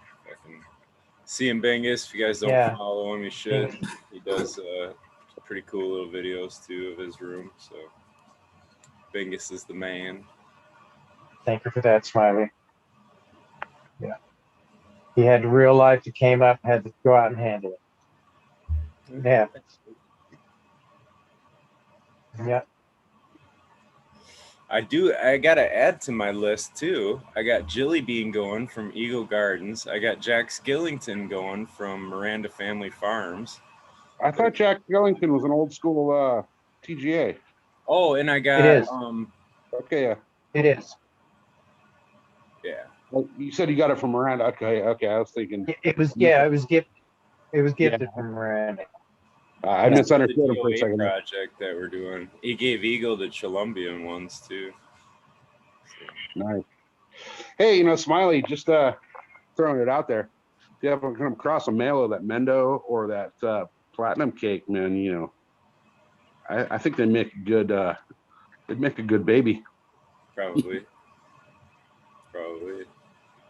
S8: Seeing Bingus, if you guys don't follow him, you should. He does pretty cool little videos too of his room. So Bingus is the man.
S1: Thank you for that, Smiley. Yeah. He had real life that came up, had to go out and handle it. Yeah. Yeah.
S8: I gotta add to my list too. I got Jilly Bean going from Eagle Gardens. I got Jack Skillington going from Miranda Family Farms.
S7: I thought Jack Skillington was an old school TGA.
S8: Oh, and I got
S1: it is.
S7: Okay, yeah.
S1: It is.
S8: Yeah.
S7: Well, you said you got it from Miranda. Okay. I was thinking
S1: it was gifted from Miranda.
S7: I misunderstood him for a second.
S8: Project that we're doing. He gave Eagle the Colombian ones too.
S7: Nice. Hey, Smiley, just throwing it out there. If you ever come across a male of that Mendo or that platinum cake, man, I think they make a good they'd make a good baby.
S8: Probably.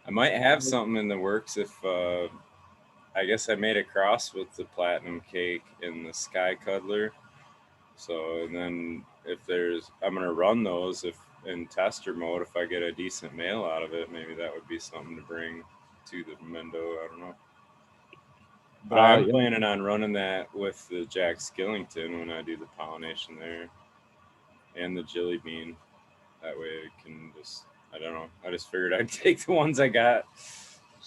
S8: I might have something in the works if I guess I made a cross with the platinum cake and the sky cuddler. So, and then if I'm going to run those, if in tester mode. If I get a decent male out of it, maybe that would be something to bring to the Mendo. I don't know. But I'm
S7: Yeah.
S8: planning on running that with the Jack Skillington when I do the pollination there, and the Jelly Bean. That way I can just, I don't know. I just figured I'd take the ones I got,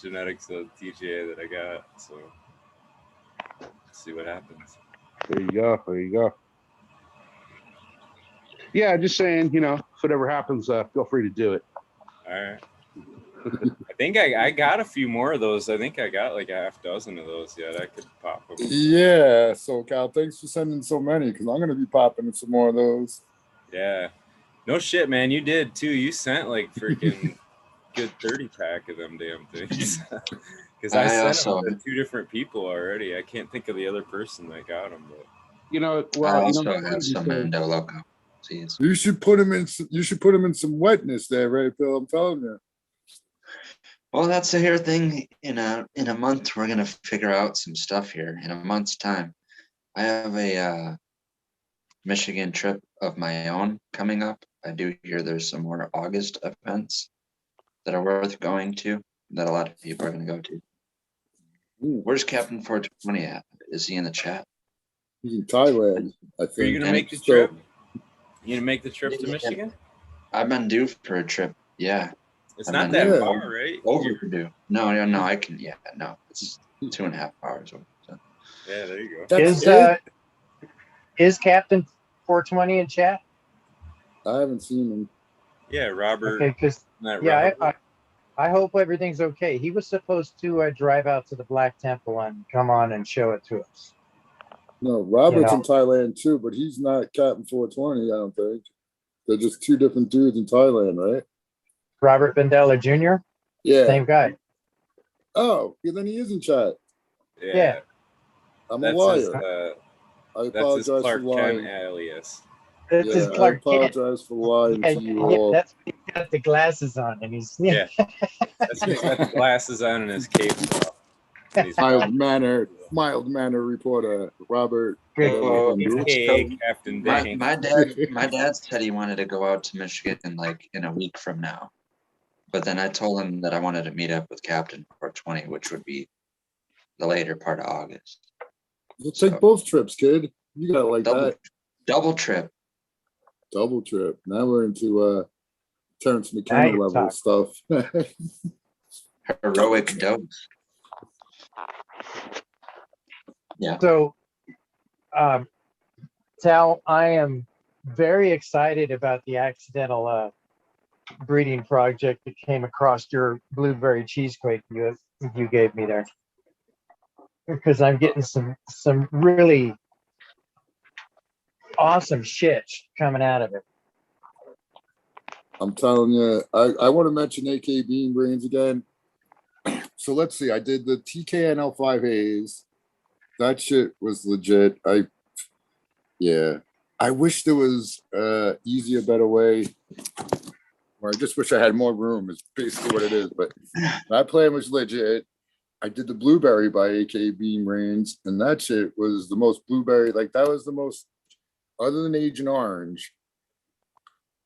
S8: genetics of TGA that I got. So see what happens.
S7: There you go. There you go. Yeah, just saying, you know, if whatever happens, feel free to do it.
S8: All right. I think I got a few more of those. I think I got like a half dozen of those yet. I could pop them.
S4: Yeah. So Cal, thanks for sending so many because I'm gonna be popping some more of those.
S8: Yeah. No shit, man. You did too. You sent like freaking good 30 pack of them damn things. Because I sent them to 2 different people already. I can't think of the other person that got them. But
S7: You know,
S6: I
S7: well, you
S6: also
S7: know,
S6: had some Mendo Loco. Seeds.
S4: You should put them in. You should put them in some wetness there, right, Phil? I'm telling you.
S6: Well, that's the here thing. In a month, we're gonna figure out some stuff here. In a month's time, I have a Michigan trip of my own coming up. I do hear there's some more August events that are worth going to that a lot of people are gonna go to. Where's Captain 420 at? Is he in the chat?
S4: He's in Thailand, I think.
S8: are you gonna make the
S4: So-
S8: trip? You gonna make the trip to Michigan?
S6: I've been due for a trip. Yeah,
S8: It's
S6: I
S8: not
S6: mean,
S8: that
S4: yeah.
S8: far, right?
S6: overdue. No, I can. Yeah, no, it's 2.5 hours. So.
S8: Yeah, there you go.
S4: That's
S1: Is
S4: it?
S1: is Captain 420 in chat?
S4: I haven't seen him.
S8: Yeah, Robert.
S1: Okay, because
S8: Not
S1: yeah,
S8: Robert.
S1: I hope everything's okay. He was supposed to drive out to the Black Temple and come on and show it to us.
S4: No, Robert's
S1: know.
S4: in Thailand too, but he's not Captain 420. I don't think. They're just 2 different dudes in Thailand, right?
S1: Robert Bendella Jr.,
S4: Yeah.
S1: same guy.
S4: Oh, yeah, then he is in chat.
S1: Yeah.
S4: I'm a
S8: That's
S4: liar.
S8: his,
S4: I
S8: that's his
S4: apologize for
S8: Clark Kent
S4: lying.
S8: alias.
S1: This
S4: Yeah,
S1: is
S4: I
S1: Clark Kent.
S4: apologize for lying
S1: Yeah,
S4: to you
S1: yeah,
S4: all.
S1: that's he's got the glasses on and he's
S8: Yeah. That's he's got the glasses on and his cape off. And he's
S4: mild manner reporter Robert.
S6: Well,
S8: Hey, Captain Dane.
S6: my dad said he wanted to go out to Michigan like in a week from now, but then I told him that I wanted to meet up with Captain 420, which would be the later part of August.
S4: We'll take both trips, kid. You got like that.
S6: Double trip.
S4: Double trip. Now we're into Terrence McKenna
S1: you're
S4: level stuff.
S6: Heroic dose. Yeah.
S1: So, Tal, I am very excited about the accidental breeding project that came across your blueberry cheesequake you gave me there, because I'm getting some really awesome shit coming out of it.
S4: I'm telling you, I want to mention AK Bean Brains again. So let's see. I did the TKNL5 Haze. That shit was legit. I wish there was easier, better way. Or I just wish I had more room. Is basically what it is. But that plan was legit. I did the blueberry by AK Bean Brains, and that shit was the most blueberry. Like that was the most, other than Agent Orange,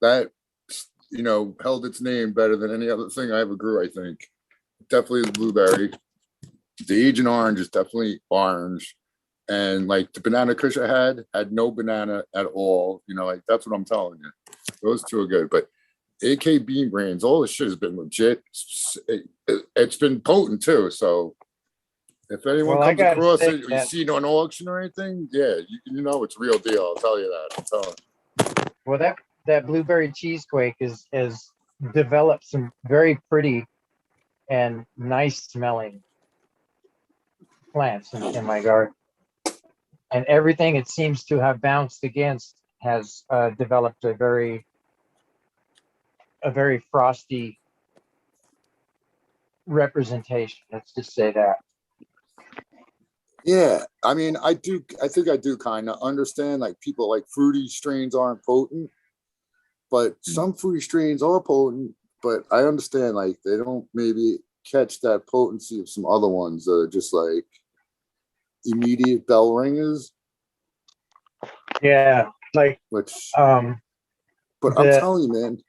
S4: that held its name better than any other thing I ever grew. I think definitely the blueberry. The Agent Orange is definitely orange, and like the banana kush I had no banana at all. Like that's what I'm telling you. Those 2 are good, but AK Bean Brains, all this shit has been legit. It's been potent too. So if anyone comes across it, or you see it on auction or anything, yeah, you know it's real deal. I'll tell you that. I'm telling you.
S1: Well, that blueberry cheesequake has developed some very pretty and nice smelling plants in my garden, and everything it seems to have bounced against has developed a very frosty representation. Let's just say that.
S4: Yeah, I mean, I think I do kind of understand. Like people like fruity strains aren't potent, but some fruity strains are potent. But I understand like they don't maybe catch that potency of some other ones that are just like immediate bell ringers.
S1: Yeah, like
S4: But I'm telling you, man,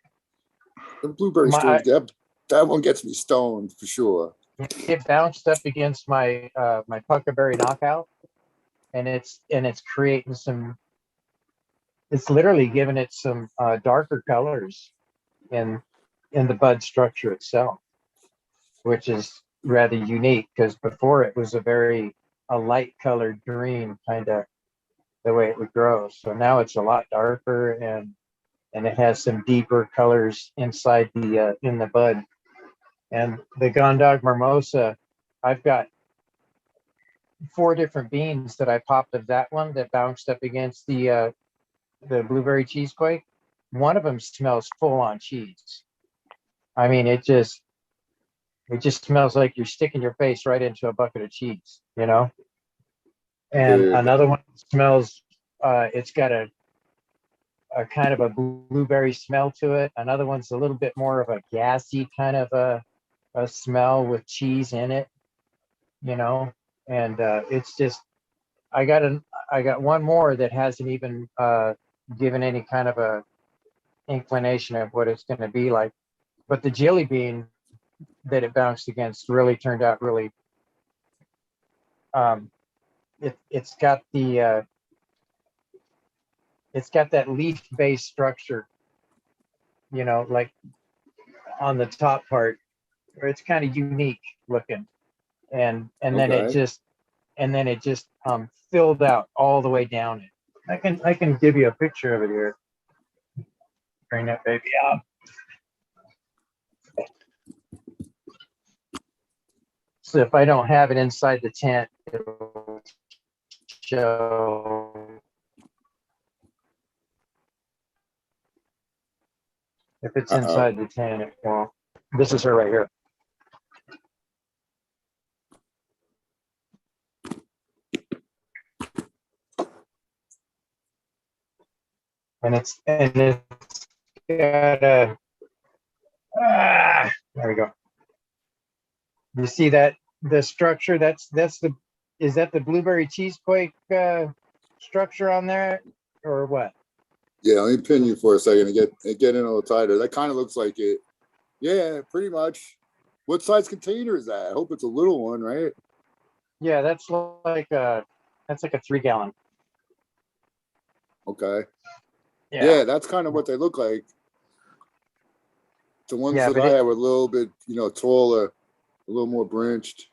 S4: The blueberry
S1: My,
S4: storms, that one gets me stoned for sure.
S1: it bounced up against my my puckerberry knockout, and it's creating some. It's literally giving it some darker colors in the bud structure itself, which is rather unique because before it was a light colored green, kind of the way it would grow. So now it's a lot darker, and it has some deeper colors inside the in the bud. And the Gondog Mimosa, I've got 4 different beans that I popped of that one that bounced up against the blueberry cheesequake. One of them smells full on cheese. I mean, it just smells like you're sticking your face right into a bucket of cheese, you know? And
S4: Dude.
S1: another one smells, it's got a kind of a blueberry smell to it. Another one's a little bit more of a gassy kind of a smell with cheese in it, you know? And it's just, I got one more that hasn't even given any kind of a inclination of what it's going to be like. But the jelly bean that it bounced against really turned out really. It's got that leaf-based structure, you know, like on the top part, where it's kind of unique looking, and then it
S4: Okay.
S1: just filled out all the way down it. I can give you a picture of it here. Bring that baby out. So if I don't have it inside the tent, it'll show. If it's inside the tent, it won't. This is her right here. And it's got a there we go. You see that the structure? Is that the blueberry cheesequake structure on there, or what?
S4: Yeah, let me pin you for a second and get in a little tighter. That kind of looks like it. Yeah, pretty much. What size container is that? I hope it's a little one, right?
S1: Yeah, that's like a 3-gallon.
S4: Okay.
S1: Yeah.
S4: Yeah, that's kind of what they look like. The ones
S1: Yeah,
S4: that I have were a little bit, taller, a little more branched.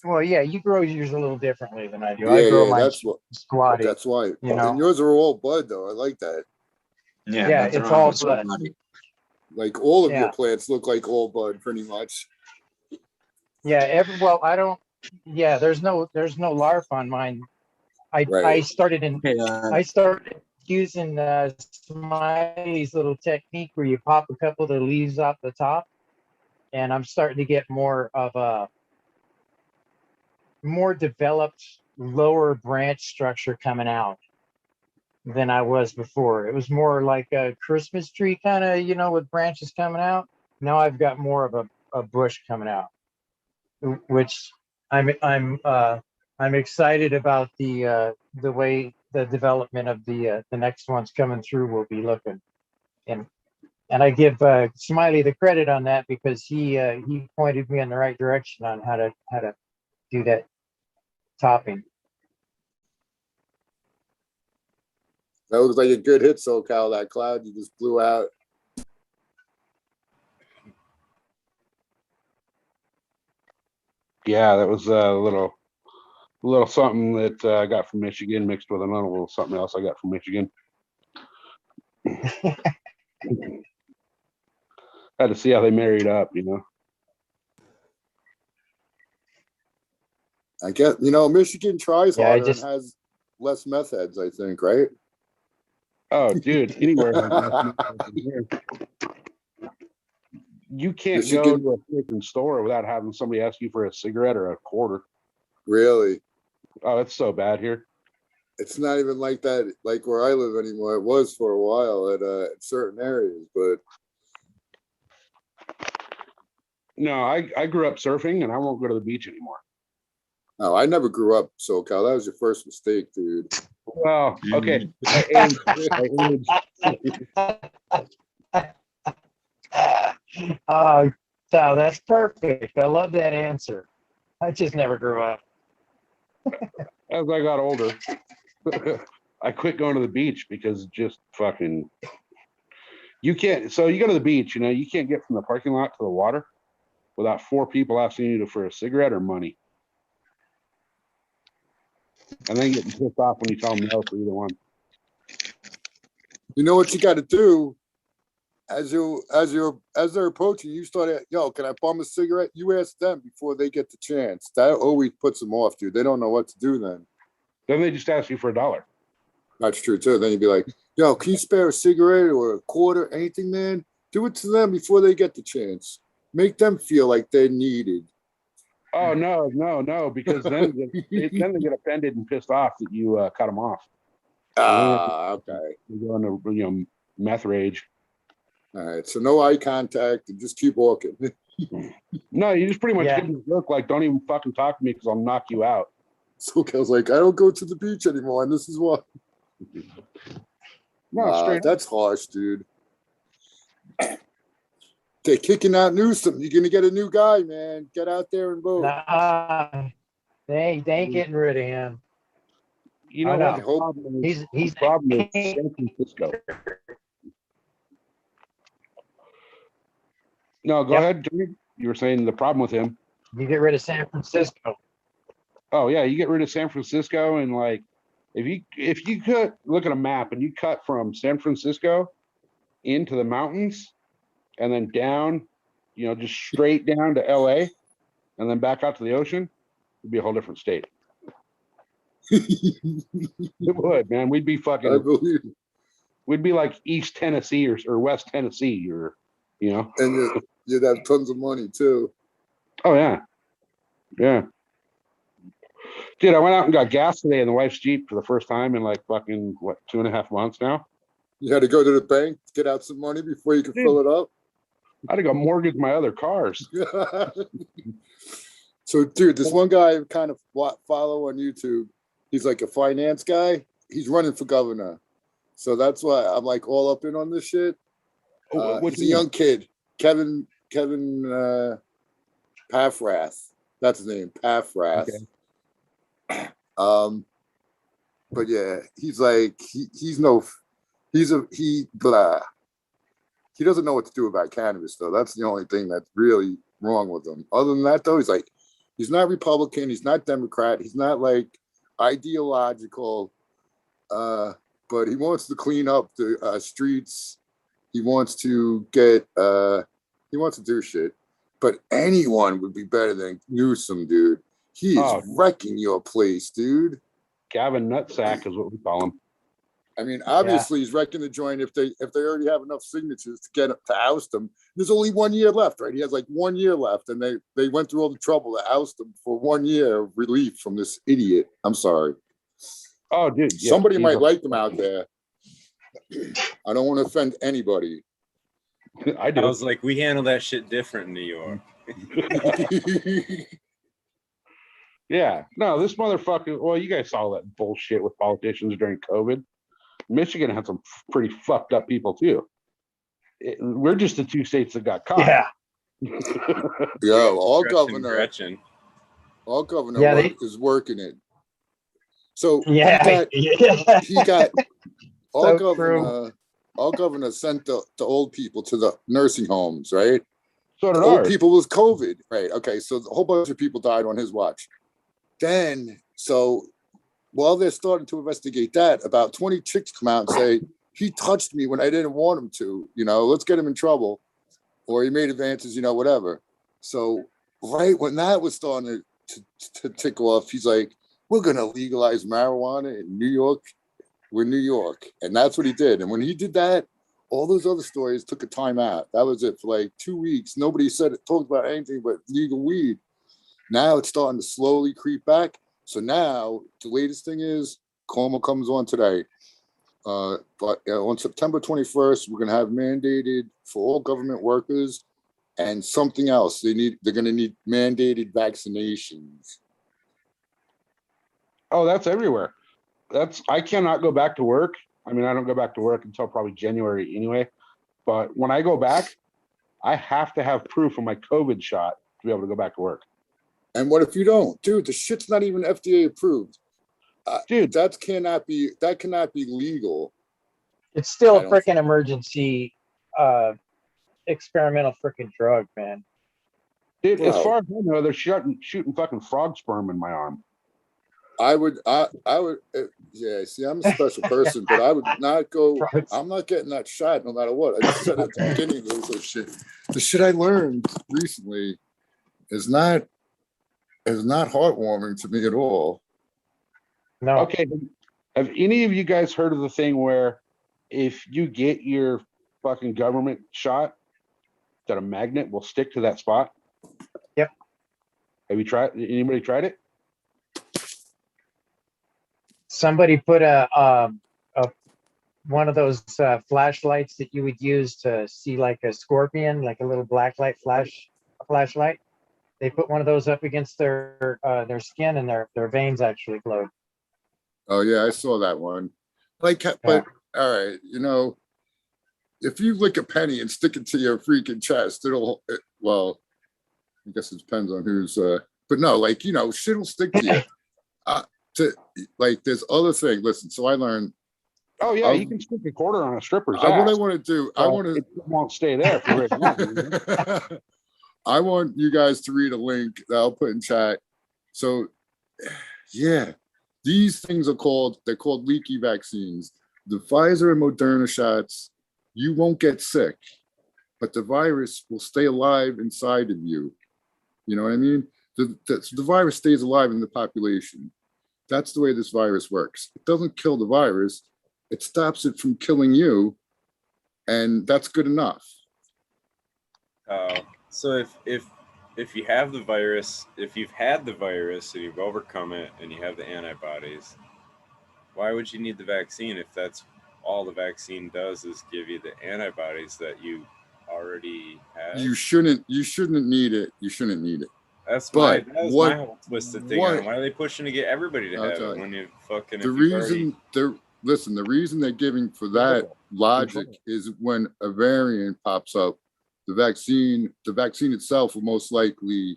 S1: Well, yeah, you grow yours a little differently than I do.
S4: Yeah,
S1: I grow mine
S4: that's
S1: squatty.
S4: That's why.
S1: You know?
S4: And yours are all bud, though. I like that.
S6: Yeah,
S1: it's all bud.
S6: squatty.
S4: Like all of
S1: Yeah.
S4: your plants look like all bud, pretty much.
S1: Yeah, I don't. Yeah, there's no larf on mine. I
S4: Right.
S1: started
S6: Yeah.
S1: I started using Smiley's little technique where you pop a couple of the leaves off the top, and I'm starting to get more of a more developed lower branch structure coming out than I was before. It was more like a Christmas tree kind of, with branches coming out. Now I've got more of a bush coming out, which I'm excited about the way the development of the next ones coming through will be looking, and I give Smiley the credit on that because he pointed me in the right direction on how to do that topping.
S4: That looks like a good hit, SoCal. That cloud you just blew out.
S7: Yeah, that was a little something that I got from Michigan mixed with another little something else I got from Michigan. Had to see how they married up,
S4: I guess, Michigan tries
S1: Yeah,
S4: harder and has less meth heads, I think, right?
S7: Oh, dude, anywhere. You can't
S4: Michigan,
S7: go to a freaking store without having somebody ask you for a cigarette or a quarter.
S4: really?
S7: Oh, it's so bad here.
S4: It's not even like that, like where I live anymore. It was for a while at certain areas, but
S7: No, I grew up surfing and I won't go to the beach anymore.
S4: no, I never grew up SoCal. That was your first mistake, dude.
S7: Well, okay.
S1: Oh, so that's perfect. I love that answer. I just never grew up.
S7: As I got older, I quit going to the beach because just fucking you can't. So you go to the beach, you know, you can't get from the parking lot to the water without four people asking you for a cigarette or money, and then getting pissed off when you tell them no for either one.
S4: You know what you got to do as they're approaching you. Start at, yo, can I bum a cigarette? You ask them before they get the chance. That always puts them off, dude. They don't know what to do then.
S7: Then they just ask you for $1.
S4: That's true too. Then you'd be like, yo, can you spare a cigarette or a quarter, anything, man? Do it to them before they get the chance. Make them feel like they're needed.
S7: Oh no, because then they get offended and pissed off that you cut them off.
S4: Okay.
S7: They go into meth rage.
S4: All right. So no eye contact and just keep walking.
S7: No, you just pretty much
S1: Yeah.
S7: give them a look like, don't even fucking talk to me because I'll knock you out.
S4: So I was like, I don't go to the beach anymore, and this is why.
S7: No, straight up.
S4: That's harsh, dude. They're kicking out Newsom. You're gonna get a new guy, man. Get out there and vote.
S1: Nah, they ain't getting rid of him.
S7: You know
S1: I
S7: what?
S1: know.
S7: The problem is,
S1: He's
S7: the problem is San Francisco. No, go
S1: Yep.
S7: ahead, Jimmy. You were saying the problem with him.
S1: You get rid of San Francisco.
S7: Oh yeah, you get rid of San Francisco, and like if you could look at a map and you cut from San Francisco into the mountains and then down, you know, just straight down to LA and then back out to the ocean, it'd be a whole different state. It would, man. We'd be
S4: I
S7: fucking
S4: believe it.
S7: we'd be like East Tennessee or West Tennessee or you know.
S4: And you'd have tons of money too.
S7: Oh yeah. Yeah. Dude, I went out and got gas today in the wife's Jeep for the first time in like fucking what 2.5 months now.
S4: You had to go to the bank, get out some money before you could fill it up.
S7: I had to go mortgage my other cars.
S4: So, dude, this one guy I kind of follow on YouTube. He's like a finance guy. He's running for governor. So that's why I'm like all up in on this shit.
S7: What's
S4: He's a young kid, Kevin Paffrath. That's his name, Paffrath.
S7: Okay.
S4: But yeah, he's like he doesn't know what to do about cannabis though. That's the only thing that's really wrong with him. Other than that though, he's not Republican, he's not Democrat, he's not like ideological, but he wants to clean up the streets. He wants to do shit. But anyone would be better than Newsom, dude. He is wrecking your place, dude.
S7: Gavin Nutsack is what we call him.
S4: I mean, obviously he's wrecking the joint if they already have enough signatures to get to oust him. There's only 1 year left, right? He has like 1 year left, and they went through all the trouble to oust him for 1 year of relief from this idiot. I'm sorry.
S7: Oh, dude. Yeah,
S4: somebody might like them out there. I don't want to offend anybody.
S7: I do.
S8: I was like, we handle that shit different in New York.
S7: Yeah. No, this motherfucker. Well, you guys saw that bullshit with politicians during COVID. Michigan had some pretty fucked up people too. We're just the two states that got caught.
S1: Yeah.
S4: Yo, all
S8: Gretchen.
S4: governor is working it. So
S1: Yeah.
S4: he got all
S1: So true.
S4: governor sent the old people to the nursing homes, right?
S7: So did
S4: old
S7: ours.
S4: people was COVID, right? Okay, so a whole bunch of people died on his watch. Then, so while they're starting to investigate that, about 20 chicks come out and say, he touched me when I didn't want him to, let's get him in trouble. Or he made advances, whatever. So right when that was starting to tick off, he's like, we're going to legalize marijuana in New York. We're New York. And that's what he did. And when he did that, all those other stories took a time out. That was it for like 2 weeks. Nobody talked about anything but legal weed. Now it's starting to slowly creep back. So now the latest thing is Cuomo comes on today. But on September 21st, we're going to have mandated for all government workers and something else. They're going to need mandated vaccinations.
S7: Oh, that's everywhere. I cannot go back to work. I mean, I don't go back to work until probably January anyway. But when I go back, I have to have proof of my COVID shot to be able to go back to work.
S4: And what if you don't? Dude, the shit's not even FDA approved.
S7: Dude,
S4: that cannot be legal.
S1: It's still
S4: I
S1: a
S4: don't
S1: freaking emergency experimental freaking drug, man.
S7: Dude, as
S4: Bro.
S7: far as I know, they're shooting fucking frog sperm in my arm.
S4: I would, yeah, see, I'm a special person, but I would not go,
S1: Frogs.
S4: I'm not getting that shot no matter what. I just said at the beginning, those shit. The shit I learned recently is not heartwarming to me at all.
S1: No.
S7: Okay, have any of you guys heard of the thing where if you get your fucking government shot, that a magnet will stick to that spot?
S1: Yep.
S7: Have you tried? Anybody tried it?
S1: Somebody put one of those flashlights that you would use to see like a scorpion, like a little blacklight flashlight. They put one of those up against their skin, and their veins actually glowed.
S4: Oh yeah, I saw that one. Like, but all right, you know, if you lick a penny and stick it to your freaking chest, well, I guess it depends on who's, but no, like, you know, shit will stick to you. Like, there's other things. Listen, so I learned.
S7: Oh yeah, you can stick a quarter on a stripper's ass.
S4: What I want to do,
S7: it won't stay there for very long.
S4: I want you guys to read a link that I'll put in chat. So, yeah, these things they're called leaky vaccines. The Pfizer and Moderna shots, you won't get sick, but the virus will stay alive inside of you. You know what I mean? The virus stays alive in the population. That's the way this virus works. It doesn't kill the virus. It stops it from killing you. And that's good enough.
S8: So if you have the virus, if you've had the virus and you've overcome it and you have the antibodies, why would you need the vaccine if that's all the vaccine does is give you the antibodies that you already have?
S4: You shouldn't need it. You shouldn't need it.
S8: That's my whole twisted thing. Why are they pushing to get everybody to have it when you fucking
S4: the reason they're giving for that logic is when a variant pops up, the vaccine itself will most likely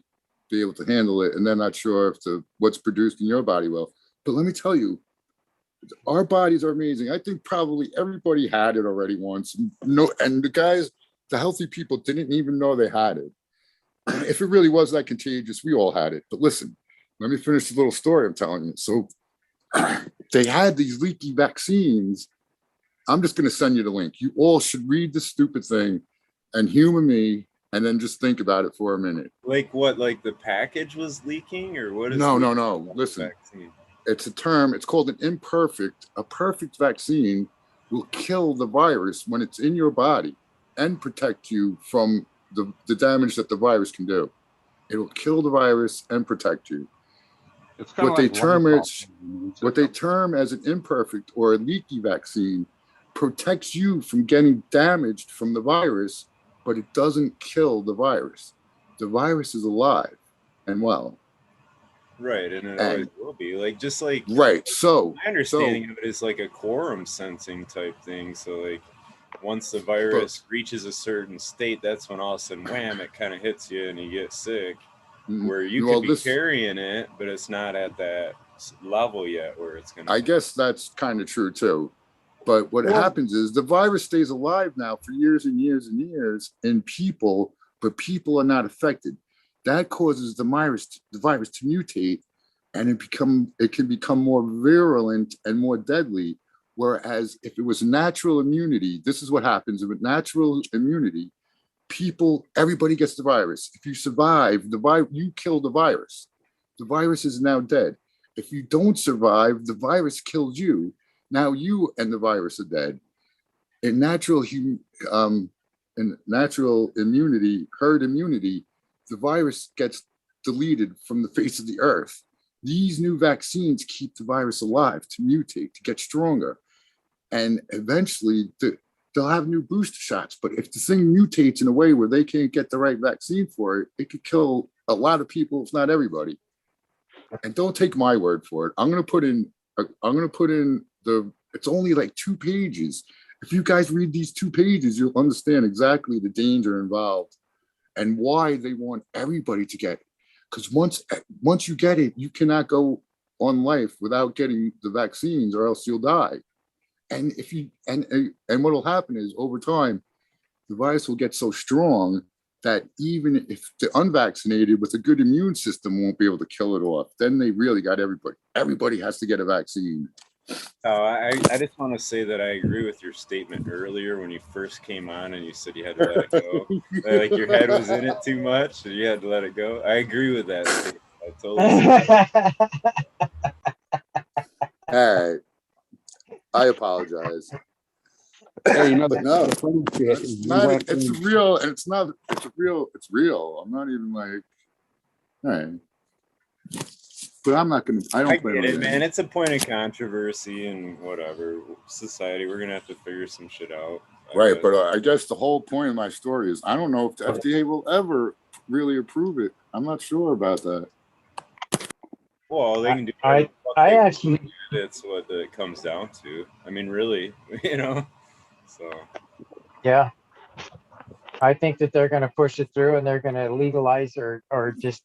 S4: be able to handle it, and they're not sure if what's produced in your body will. But let me tell you, our bodies are amazing. I think probably everybody had it already once. No, and the healthy people didn't even know they had it. If it really was that contagious, we all had it. But listen, let me finish the little story I'm telling you. So they had these leaky vaccines. I'm just going to send you the link. You all should read the stupid thing and humor me, and then just think about it for a minute.
S8: Like what? Like the package was leaking, or what?
S4: No. Listen, it's a term. It's called a perfect vaccine will kill the virus when it's in your body and protect you from the damage that the virus can do. It will kill the virus and protect you.
S7: It's
S4: what they term as an imperfect or a leaky vaccine protects you from getting damaged from the virus, but it doesn't kill the virus. The virus is alive and well.
S8: Right, and it always will be. Like, just like
S4: right. So
S8: my understanding of it is like a quorum sensing type thing. So like once the virus reaches a certain state, that's when all of a sudden, wham, it kind of hits you and you get sick. Where you could be carrying it, but it's not at that level yet where it's going to.
S4: I guess that's kind of true too. But what happens is the virus stays alive now for years and years and years in people, but people are not affected. That causes the virus to mutate, and it can become more virulent and more deadly. Whereas if it was natural immunity, this is what happens with natural immunity. Everybody gets the virus. If you survive, you kill the virus. The virus is now dead. If you don't survive, the virus kills you. Now you and the virus are dead. In natural immunity, herd immunity, the virus gets deleted from the face of the earth. These new vaccines keep the virus alive to mutate, to get stronger. And eventually they'll have new booster shots. But if the thing mutates in a way where they can't get the right vaccine for it, it could kill a lot of people, if not everybody. And don't take my word for it. I'm going to put in it's only like 2 pages. If you guys read these 2 pages, you'll understand exactly the danger involved and why they want everybody to get it. Because once you get it, you cannot go on life without getting the vaccines, or else you'll die. And if you and what will happen is, over time, the virus will get so strong that even if the unvaccinated with a good immune system won't be able to kill it off, then they really got everybody. Everybody has to get a vaccine.
S8: Oh, I just want to say that I agree with your statement earlier when you first came on and you said you had to let it go. Like your head was in it too much and you had to let it go. I agree with that statement. I totally
S4: All right. I apologize.
S7: Hey, you know,
S4: But no,
S7: the funny shit
S4: it's
S7: is
S4: not,
S7: you have
S4: it's
S7: to-
S4: real, and it's not, it's real. I'm not even like, all right. But I'm not gonna, I
S8: I
S4: don't plan
S8: get
S4: on
S8: it, man.
S4: it.
S8: It's a point of controversy and whatever society. We're gonna have to figure some shit out.
S4: Right,
S8: guess.
S4: but I guess the whole point of my story is I don't know if the FDA will ever really approve it. I'm not sure about that.
S8: Well, they can do.
S1: I
S8: whatever the fuck
S1: I
S8: they want.
S1: actually
S8: That's what it comes down to. I mean, really, you know. So
S1: yeah. I think that they're going to push it through and they're going to legalize or just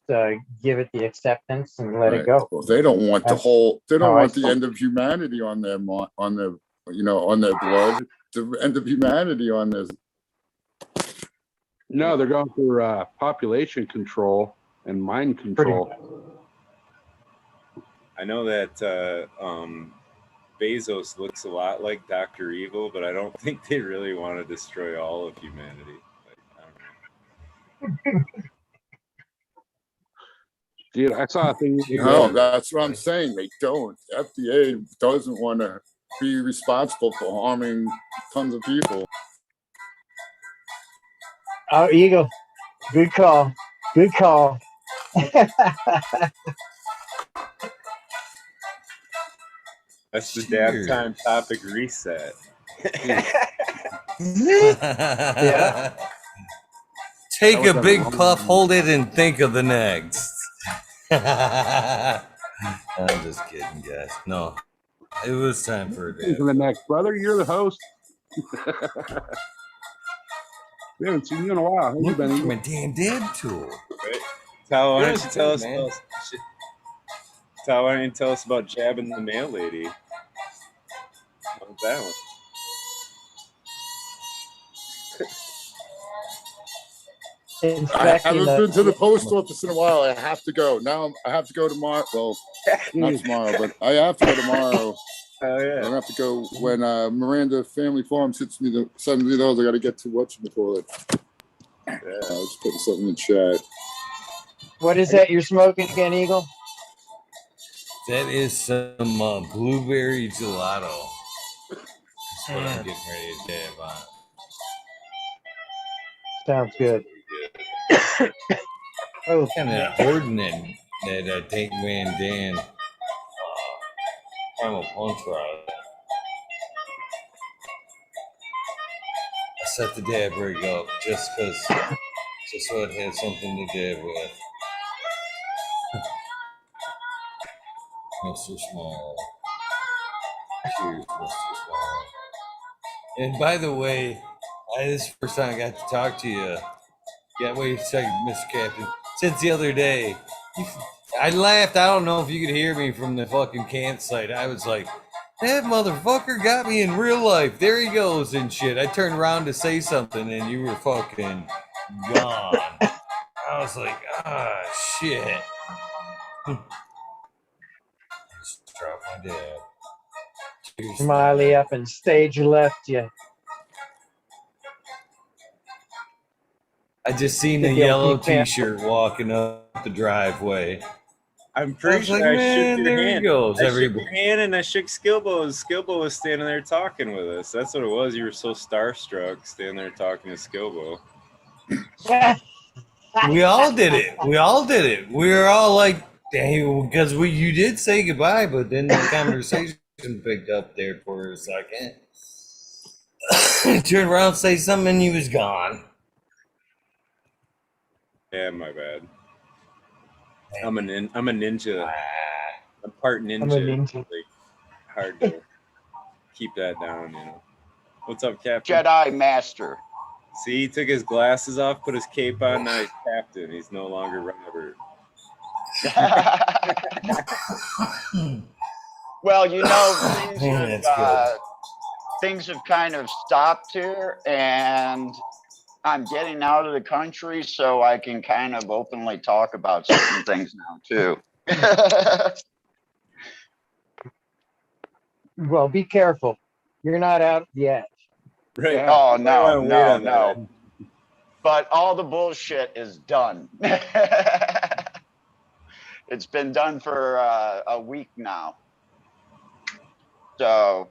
S1: give it the acceptance and let it
S4: Right.
S1: go.
S4: Well, they don't want the
S1: That's
S4: whole, they don't
S1: how I
S4: want the
S1: see it.
S4: end of humanity on their, on their, on their blood. The end of humanity on this.
S7: No, they're going for population control and mind control.
S8: I know that Bezos looks a lot like Dr. Evil, but I don't think they really want to destroy all of humanity. Like, I don't know.
S7: Dude, I saw a thing.
S4: No, that's what I'm saying. They don't. FDA doesn't want to be responsible for harming tons of people.
S1: Oh, Eagle. Good call. Good call.
S8: That's the dab
S2: Cheers.
S8: time topic reset.
S1: Yeah.
S2: Take
S7: That
S2: a
S7: was
S2: big
S7: on the
S2: puff,
S7: wrong-
S2: hold it, and think of the next. I'm just kidding, guys. No, it was time for a
S7: To
S2: dab.
S7: the next, brother. You're the host. We haven't seen you in a while. How you
S2: Looking
S7: been?
S2: for my damn dab tool.
S8: Right? Tal, why don't
S2: Good,
S8: you tell
S2: good,
S8: us
S2: man.
S8: about Tal, why don't you tell us about jabbing the mail lady? How's that one?
S4: I
S1: Inspecting
S4: haven't been to the
S1: the
S4: post office in a while. I have to go. Now I have to go tomorrow. Well, not tomorrow, but I have to go tomorrow.
S8: Oh
S4: I'm
S8: yeah.
S4: gonna have to go when Miranda Family Farms hits me the $70. I got to get to whatchamacallit. I was putting something in the chat.
S1: what is that you're smoking again, Eagle?
S2: That is some blueberry gelato. That's what I'm getting ready to dab on.
S1: Sounds good. Oh,
S2: Kind of hoarding that Tank Van Dan primal punch rod. I set the dab rig up just so it had something to dab with. Mr. Small. Cheers, Mr. Small. And by the way, this is the first time I got to talk to you. Yeah, wait a second, Mr. Captain. Since the other day, I laughed. I don't know if you could hear me from the fucking campsite. I was like, that motherfucker got me in real life. There he goes and shit. I turned around to say something and you were fucking gone. I was like, ah, shit. Just drop my dab. Cheers.
S1: Smiley up and stage left you.
S2: I just seen
S1: The
S2: a
S1: guilty
S2: yellow
S1: pimp.
S2: t-shirt walking up the driveway.
S8: I'm
S2: I
S8: pretty
S2: was
S8: sure
S2: like,
S8: I
S2: man,
S8: shook your
S2: there he
S8: hand.
S2: goes.
S8: I shook your hand and I shook Skilbo's. Skilbo was standing there talking with us. That's what it was. You were so starstruck standing there talking to Skilbo.
S2: We all did it. We all did it. We were all like, dang, because you did say goodbye, but then the conversation picked up there for a second. Turned around, say something, and he was gone.
S8: Yeah, my bad. I'm a ninja. I'm part ninja.
S1: I'm a ninja.
S8: Like hard to keep that down, you know. What's up, Captain?
S9: Jedi Master.
S8: See, he took his glasses off, put his cape on, now he's Captain. He's no longer Robert.
S9: Well, you know,
S2: That's
S9: things have kind of stopped here, and I'm getting out of the country, so I can kind of openly talk about certain things now too.
S1: Well, be careful. You're not out yet.
S8: Right.
S9: Yeah. Oh,
S8: You might wanna
S9: no,
S8: wait
S9: no,
S8: on that.
S9: no. But all the bullshit is done. It's been done for a week now. So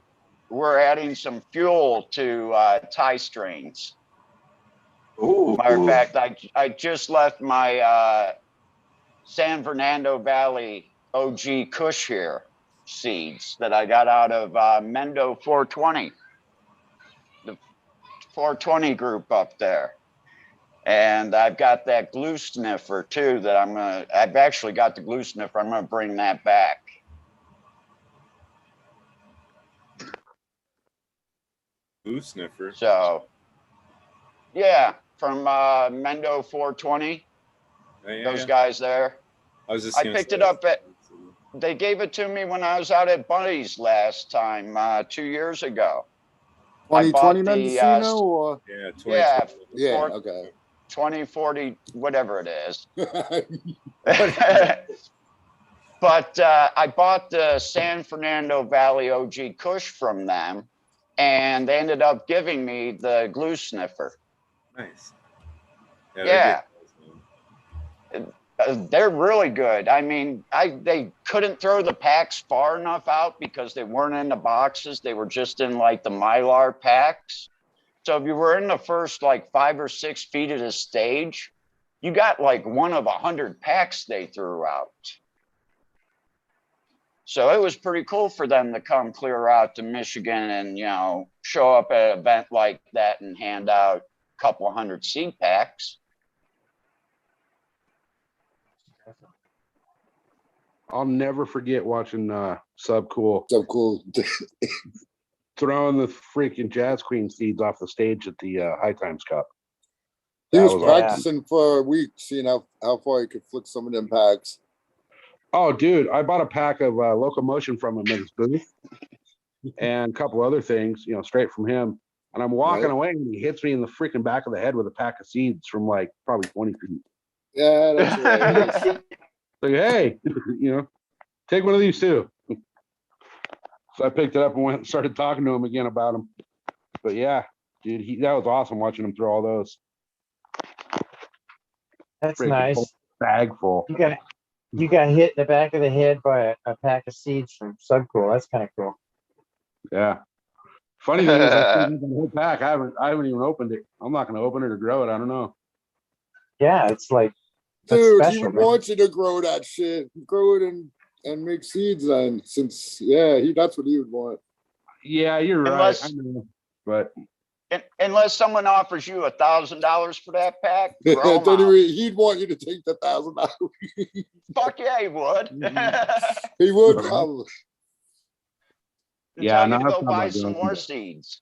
S9: we're adding some fuel to tie strings.
S6: Ooh.
S9: Matter of fact, I just left my San Fernando Valley OG Kush here seeds that I got out of Mendo 420, the 420 group up there. And I've got that glue sniffer too that I've actually got the glue sniffer. I'm gonna bring that back.
S8: Blue sniffer.
S9: So yeah, from Mendo 420, those guys there.
S8: I was just
S9: I
S8: gonna
S9: picked
S8: say-
S9: it up they gave it to me when I was out at Buddy's last time, 2 years ago.
S4: 2020
S9: I bought the,
S4: Mendocino or
S8: Yeah, 2020.
S9: Yeah,
S4: yeah,
S9: Four-
S4: okay.
S9: 2040, whatever it is. But I bought the San Fernando Valley OG Kush from them, and they ended up giving me the glue sniffer.
S8: Nice.
S9: Yeah.
S8: They're good.
S9: They're really good. I mean, they couldn't throw the packs far enough out because they weren't in the boxes. They were just in like the Mylar packs. So if you were in the first like 5 or 6 feet of the stage, you got like one of 100 packs they threw out. So it was pretty cool for them to come clear out to Michigan and, you know, show up at an event like that and hand out a couple 100 seed packs.
S7: I'll never forget watching Sub Cool
S4: So cool.
S7: throwing the freaking Jazz Queen seeds off the stage at the High Times Cup.
S4: He
S7: That
S4: was
S7: was awesome.
S4: practicing for a week, seeing how far he could flick some of them packs.
S7: Oh, dude, I bought a pack of Locomotion from him at his booth and a couple other things, you know, straight from him. And I'm walking
S4: Right.
S7: away and he hits me in the freaking back of the head with a pack of seeds from like probably 20 feet.
S4: Yeah, that's hilarious.
S7: Like, hey, you know, take one of these too. So I picked it up and went and started talking to him again about them. But yeah, dude, that was awesome watching him throw all those.
S1: That's
S7: Freaking
S1: nice.
S7: Bag full.
S1: You got hit in the back of the head by a pack of seeds from Subcool. That's kind of cool.
S7: Yeah. Funny thing is, I think the whole pack. I haven't even opened it. I'm not going to open it or grow it. I don't know.
S1: Yeah, it's like that's
S4: Dude, he
S1: special,
S4: would
S1: man.
S4: want you to grow that shit. Grow it and make seeds on, since that's what he would want.
S7: Yeah, you're right.
S9: Unless-
S7: I know. But
S9: Unless someone offers you $1,000 for that pack, grow 'em
S4: Then
S9: out.
S4: he'd want you to take the $1,000.
S9: Fuck yeah, he would.
S4: He would probably.
S7: Yeah,
S9: Tell
S7: no,
S9: you to
S7: that's
S9: go
S7: not
S9: buy
S7: about
S9: some
S7: doing
S9: more
S7: it.
S9: seeds.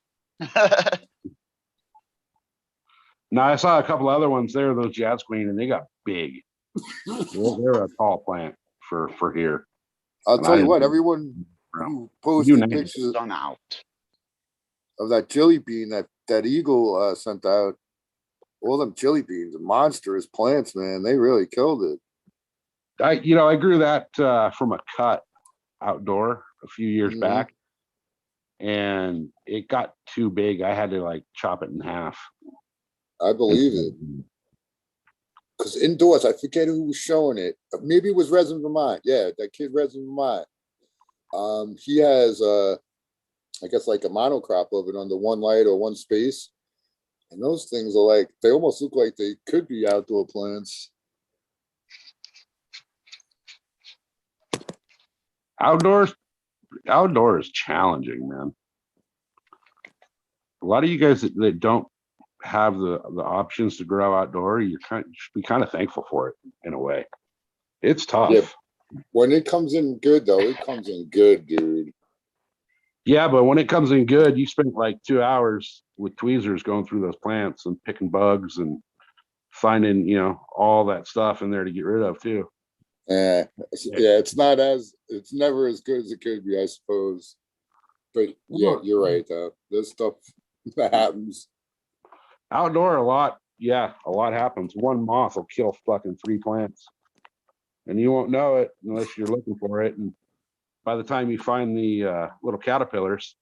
S7: no, I saw a couple other ones there, those Jazz Queen, and they got big. They're a tall plant for here.
S4: I'll
S7: And
S4: tell
S7: I
S4: you what,
S7: didn't-
S4: everyone who
S7: You
S4: posted
S7: name it.
S4: pictures
S9: Sun out.
S4: of that jelly bean that Eagle sent out, all them jelly beans, monstrous plants, man. They really killed it.
S7: I grew that from a cut outdoor a few years
S4: Mhm.
S7: back, and it got too big. I had to like chop it in half.
S4: I believe it. Because indoors, I forget who was showing it. Maybe it was Resin Vermont. Yeah, that kid Resin Vermont. He has I guess like a monocrop of it under one light or one space. And those things are like, they almost look like they could be outdoor plants.
S7: Outdoor is challenging, man. A lot of you guys that don't have the options to grow outdoor, you should be kind of thankful for it in a way. It's tough.
S4: Yeah. When it comes in good, though, it comes in good, dude.
S7: Yeah, but when it comes in good, you spend like 2 hours with tweezers going through those plants and picking bugs and finding, all that stuff in there to get rid of too.
S4: Yeah, it's not as, it's never as good as it could be, I suppose. But yeah, you're right though. There's stuff that happens.
S7: Outdoor, a lot happens. One moth will kill fucking 3 plants, and you won't know it unless you're looking for it. And by the time you find the little caterpillars,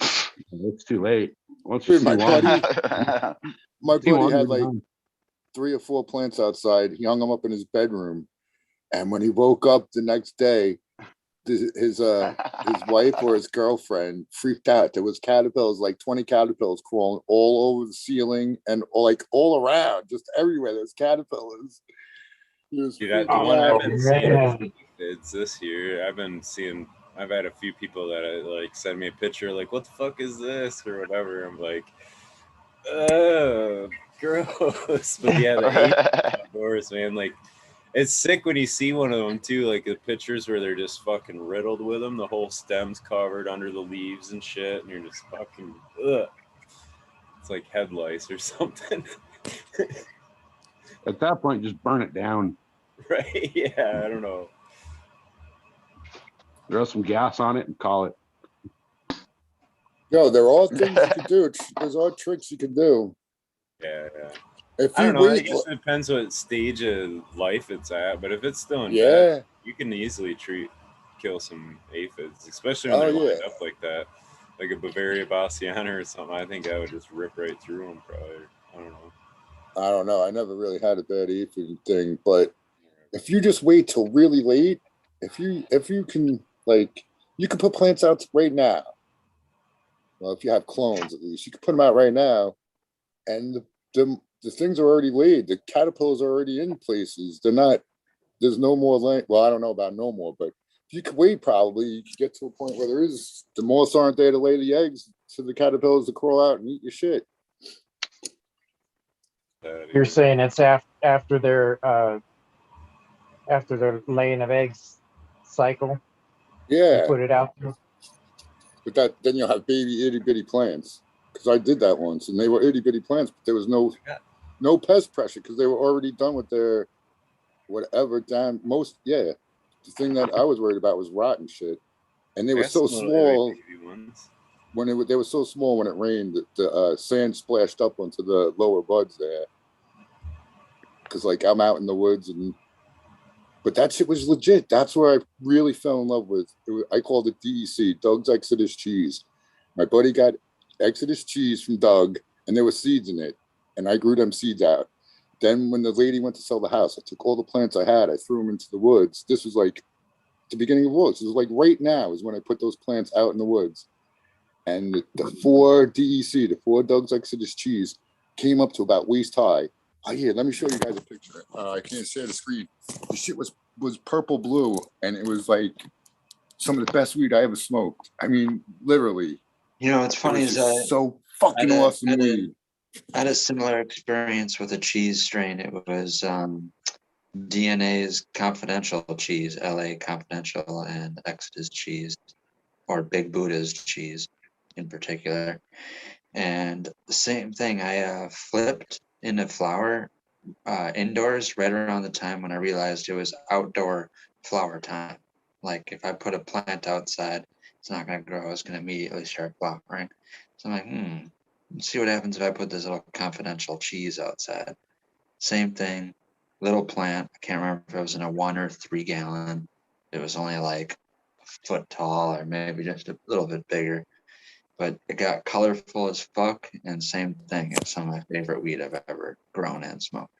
S7: it's too late. Once you
S4: Dude,
S7: see
S4: my
S7: one,
S4: buddy had
S7: you're
S4: like
S7: done.
S4: 3 or 4 plants outside. He hung them up in his bedroom, and when he woke up the next day, his wife or his girlfriend freaked out. There was caterpillars, like 20 caterpillars crawling all over the ceiling and all around, just everywhere. There's caterpillars. He was
S8: Dude, the
S4: freaking
S8: one I've
S4: out.
S8: been seeing it's this year. I've had a few people that like send me a picture like, what the fuck is this or whatever. I'm like, gross. But yeah, the aphids outdoors, man, like it's sick when you see one of them too, like the pictures where they're just fucking riddled with them. The whole stem's covered under the leaves and shit, and you're just fucking ugh. It's like head lice or something.
S7: At that point, just burn it down.
S8: Right? Yeah, I don't know.
S7: Throw some gas on it and call it.
S4: Yo, there are all things you can do. There's all tricks you can do.
S8: Yeah.
S4: If
S8: I
S4: you
S8: don't know. I
S4: wait,
S8: guess it depends what stage of life it's at. But if it's still in
S4: yeah,
S8: bed, you can easily kill some aphids, especially when they're lined up like that, like a Bavaria Bassiana or something. I think I would just rip right through them. Probably. I don't know.
S4: I never really had a bad aphid thing, but if you just wait till really late, if you can, like, you can put plants out right now. Well, if you have clones, at least you can put them out right now, and the things are already laid. The caterpillars are already in places. They're not. There's no more land. Well, I don't know about no more, but if you could wait, probably you could get to a point where there is. The moths aren't there to lay the eggs, so the caterpillars to crawl out and eat your shit.
S1: You're saying it's after their laying of eggs cycle.
S4: Yeah.
S1: You put it out there.
S4: But then you'll have baby itty bitty plants. Because I did that once, and they were itty bitty plants, but there was no pest pressure because they were already done with their whatever damn the thing that I was worried about was rotten shit, and they were so small. They were so small when it rained that the sand splashed up onto the lower buds there. Because like I'm out in the woods but that shit was legit. That's where I really fell in love with. I called it DEC, Doug's Exodus Cheese. My buddy got Exodus cheese from Doug, and there were seeds in it, and I grew them seeds out. Then when the lady went to sell the house, I took all the plants I had, I threw them into the woods. This was like the beginning of woods. It was like right now is when I put those plants out in the woods. And the 4 DEC, the 4 Doug's Exodus cheese, came up to about waist high. Oh yeah, let me show you guys a picture. I can't share the screen. The shit was purple blue, and it was like some of the best weed I ever smoked. I mean, literally.
S6: You know, it's funny is that
S4: so fucking awesome weed.
S6: I had a similar experience with a cheese strain. It was DNA's Confidential cheese, LA Confidential, and Exodus cheese, or Big Buddha's cheese in particular. And the same thing, I flipped into flower indoors right around the time when I realized it was outdoor flower time. Like if I put a plant outside, it's not going to grow. It's going to immediately start flowering. So I'm like, let's see what happens if I put this little Confidential cheese outside. Same thing, little plant. I can't remember if it was in a 1 or 3 gallon. It was only like a foot tall or maybe just a little bit bigger. But it got colorful as fuck, and same thing. It's some of my favorite weed I've ever grown and smoked.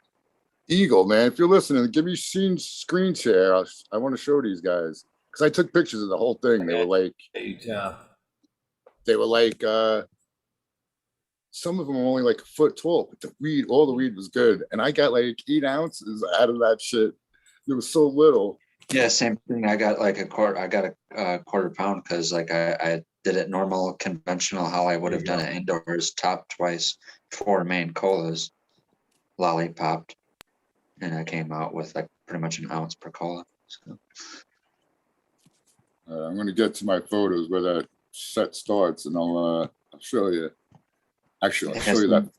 S4: Eagle, man, if you're listening, give me screen share. I want to show these guys because I took pictures of the whole thing. They were like, some of them were only like a foot tall, but all the weed was good, and I got like 8 ounces out of that shit. It was so little.
S6: Yeah, same thing. I got like a quarter pound because like I did it normal, conventional, how I would have done it indoors, topped twice, 4 main colas, lollipopped, and I came out with like pretty much an ounce per cola. So.
S4: I'm going to get to my photos where that set starts, and I'll show you. Actually, I'll
S6: Yeah,
S4: show you that.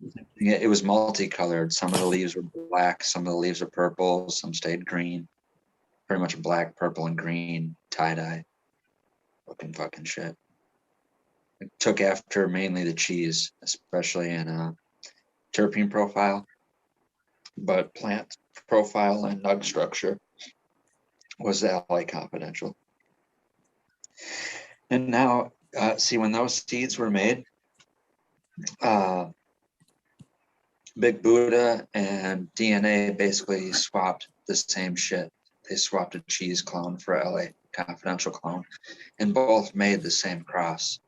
S6: it was multicolored. Some of the leaves were black, some of the leaves are purple, some stayed green. Pretty much black, purple, and green tie-dye. Looking fucking shit. It took after mainly the cheese, especially in terpene profile, but plant profile and nug structure was LA Confidential. And now, see, when those seeds were made, Big Buddha and DNA basically swapped the same shit. They swapped a cheese clone for LA Confidential clone, and both made the same cross.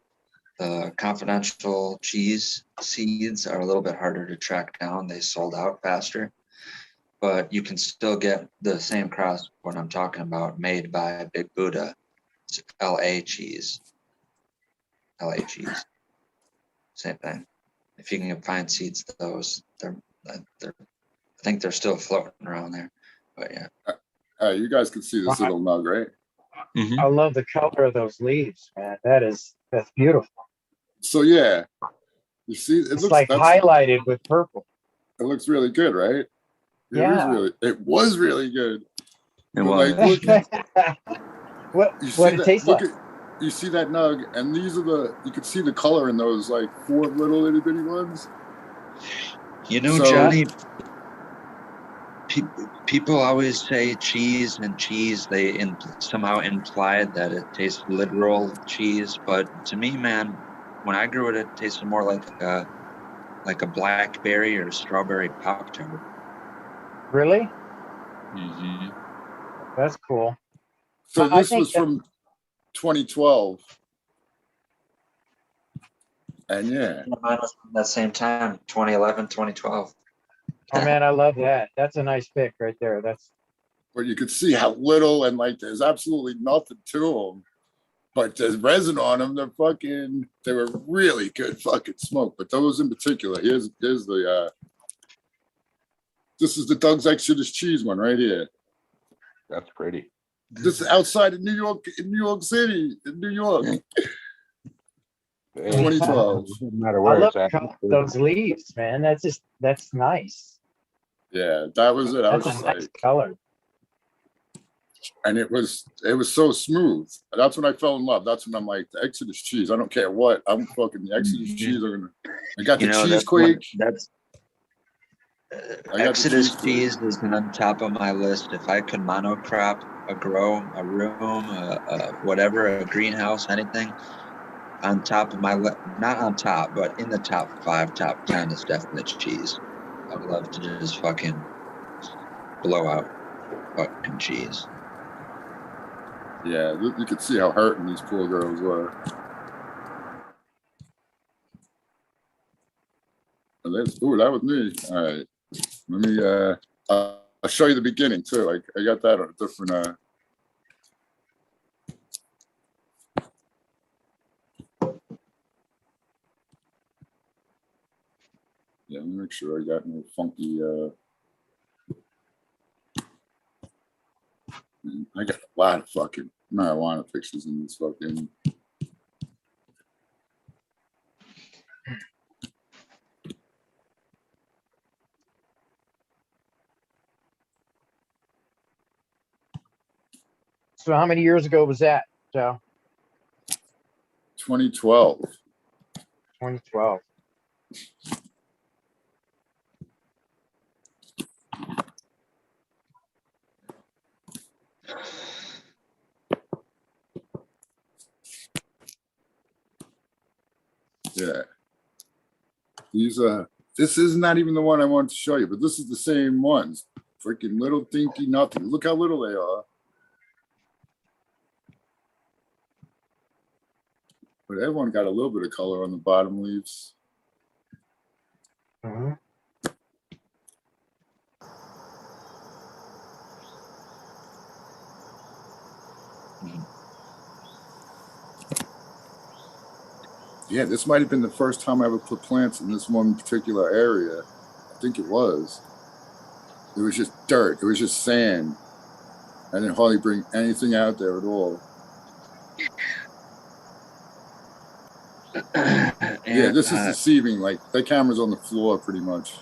S6: The Confidential cheese seeds are a little bit harder to track down. They sold out faster, but you can still get the same cross, what I'm talking about, made by Big Buddha. It's LA cheese. LA cheese. Same thing. If you can find seeds, those, they're I think they're still floating around there, but yeah.
S4: You guys can see this little nug, right?
S6: Mm-hmm.
S1: I love the color of those leaves, man. That's beautiful.
S4: So yeah, you see,
S1: It's like highlighted with purple.
S4: It looks really good, right?
S1: Yeah.
S4: It was really good.
S6: It was.
S4: Like,
S1: what it tastes like?
S4: You see that nug, and these are you can see the color in those like 4 little itty bitty ones.
S6: You know, Johnny, people always say cheese and cheese. They somehow implied that it tastes literal cheese, but to me, man, when I grew it, it tasted more like a blackberry or strawberry Pop-Tart.
S1: Really?
S6: Mm-hmm.
S1: That's cool.
S4: So this was from 2012. And yeah.
S6: Mine was from that same time, 2011, 2012.
S1: Oh man, I love that. That's a nice pick right there.
S4: But you could see how little, and like there's absolutely nothing to them. But there's resin on them. They were really good fucking smoke. But those in particular, here's the this is the Doug's Exodus cheese one right here.
S7: That's pretty.
S4: This is outside of New York, in New York City, in New York. 2012.
S7: Doesn't matter where it's at.
S1: Those leaves, man. That's nice.
S4: Yeah, that was it. I was just
S1: nice
S4: like
S1: color.
S4: And it was so smooth. That's when I fell in love. That's when I'm like, the Exodus cheese. I don't care what. I'm fucking the Exodus cheese. I got the cheese quake.
S6: Exodus cheese is on top of my list. If I could monocrop a grow, a room, whatever, a greenhouse, anything, on top of my list, not on top, but in the top 5, top 10 is definitely cheese. I'd love to just fucking blow out fucking cheese.
S4: Yeah, you could see how hurting these poor girls were. Ooh, that was me. All right. Let me I'll show you the beginning too. Like I got that on a different yeah, let me make sure I got no funky I got a lot of fucking marijuana pictures in this fucking
S1: So how many years ago was that, Joe?
S4: 2012.
S1: 2012.
S4: Yeah. This is not even the one I wanted to show you, but this is the same ones. Freaking little dinky nothing. Look how little they are. But everyone got a little bit of color on the bottom leaves.
S1: Mm-hmm.
S4: Yeah, this might have been the first time I ever put plants in this one particular area. I think it was. It was just dirt. It was just sand. I didn't hardly bring anything out there at all. Yeah, this is deceiving. Like the camera's on the floor pretty much.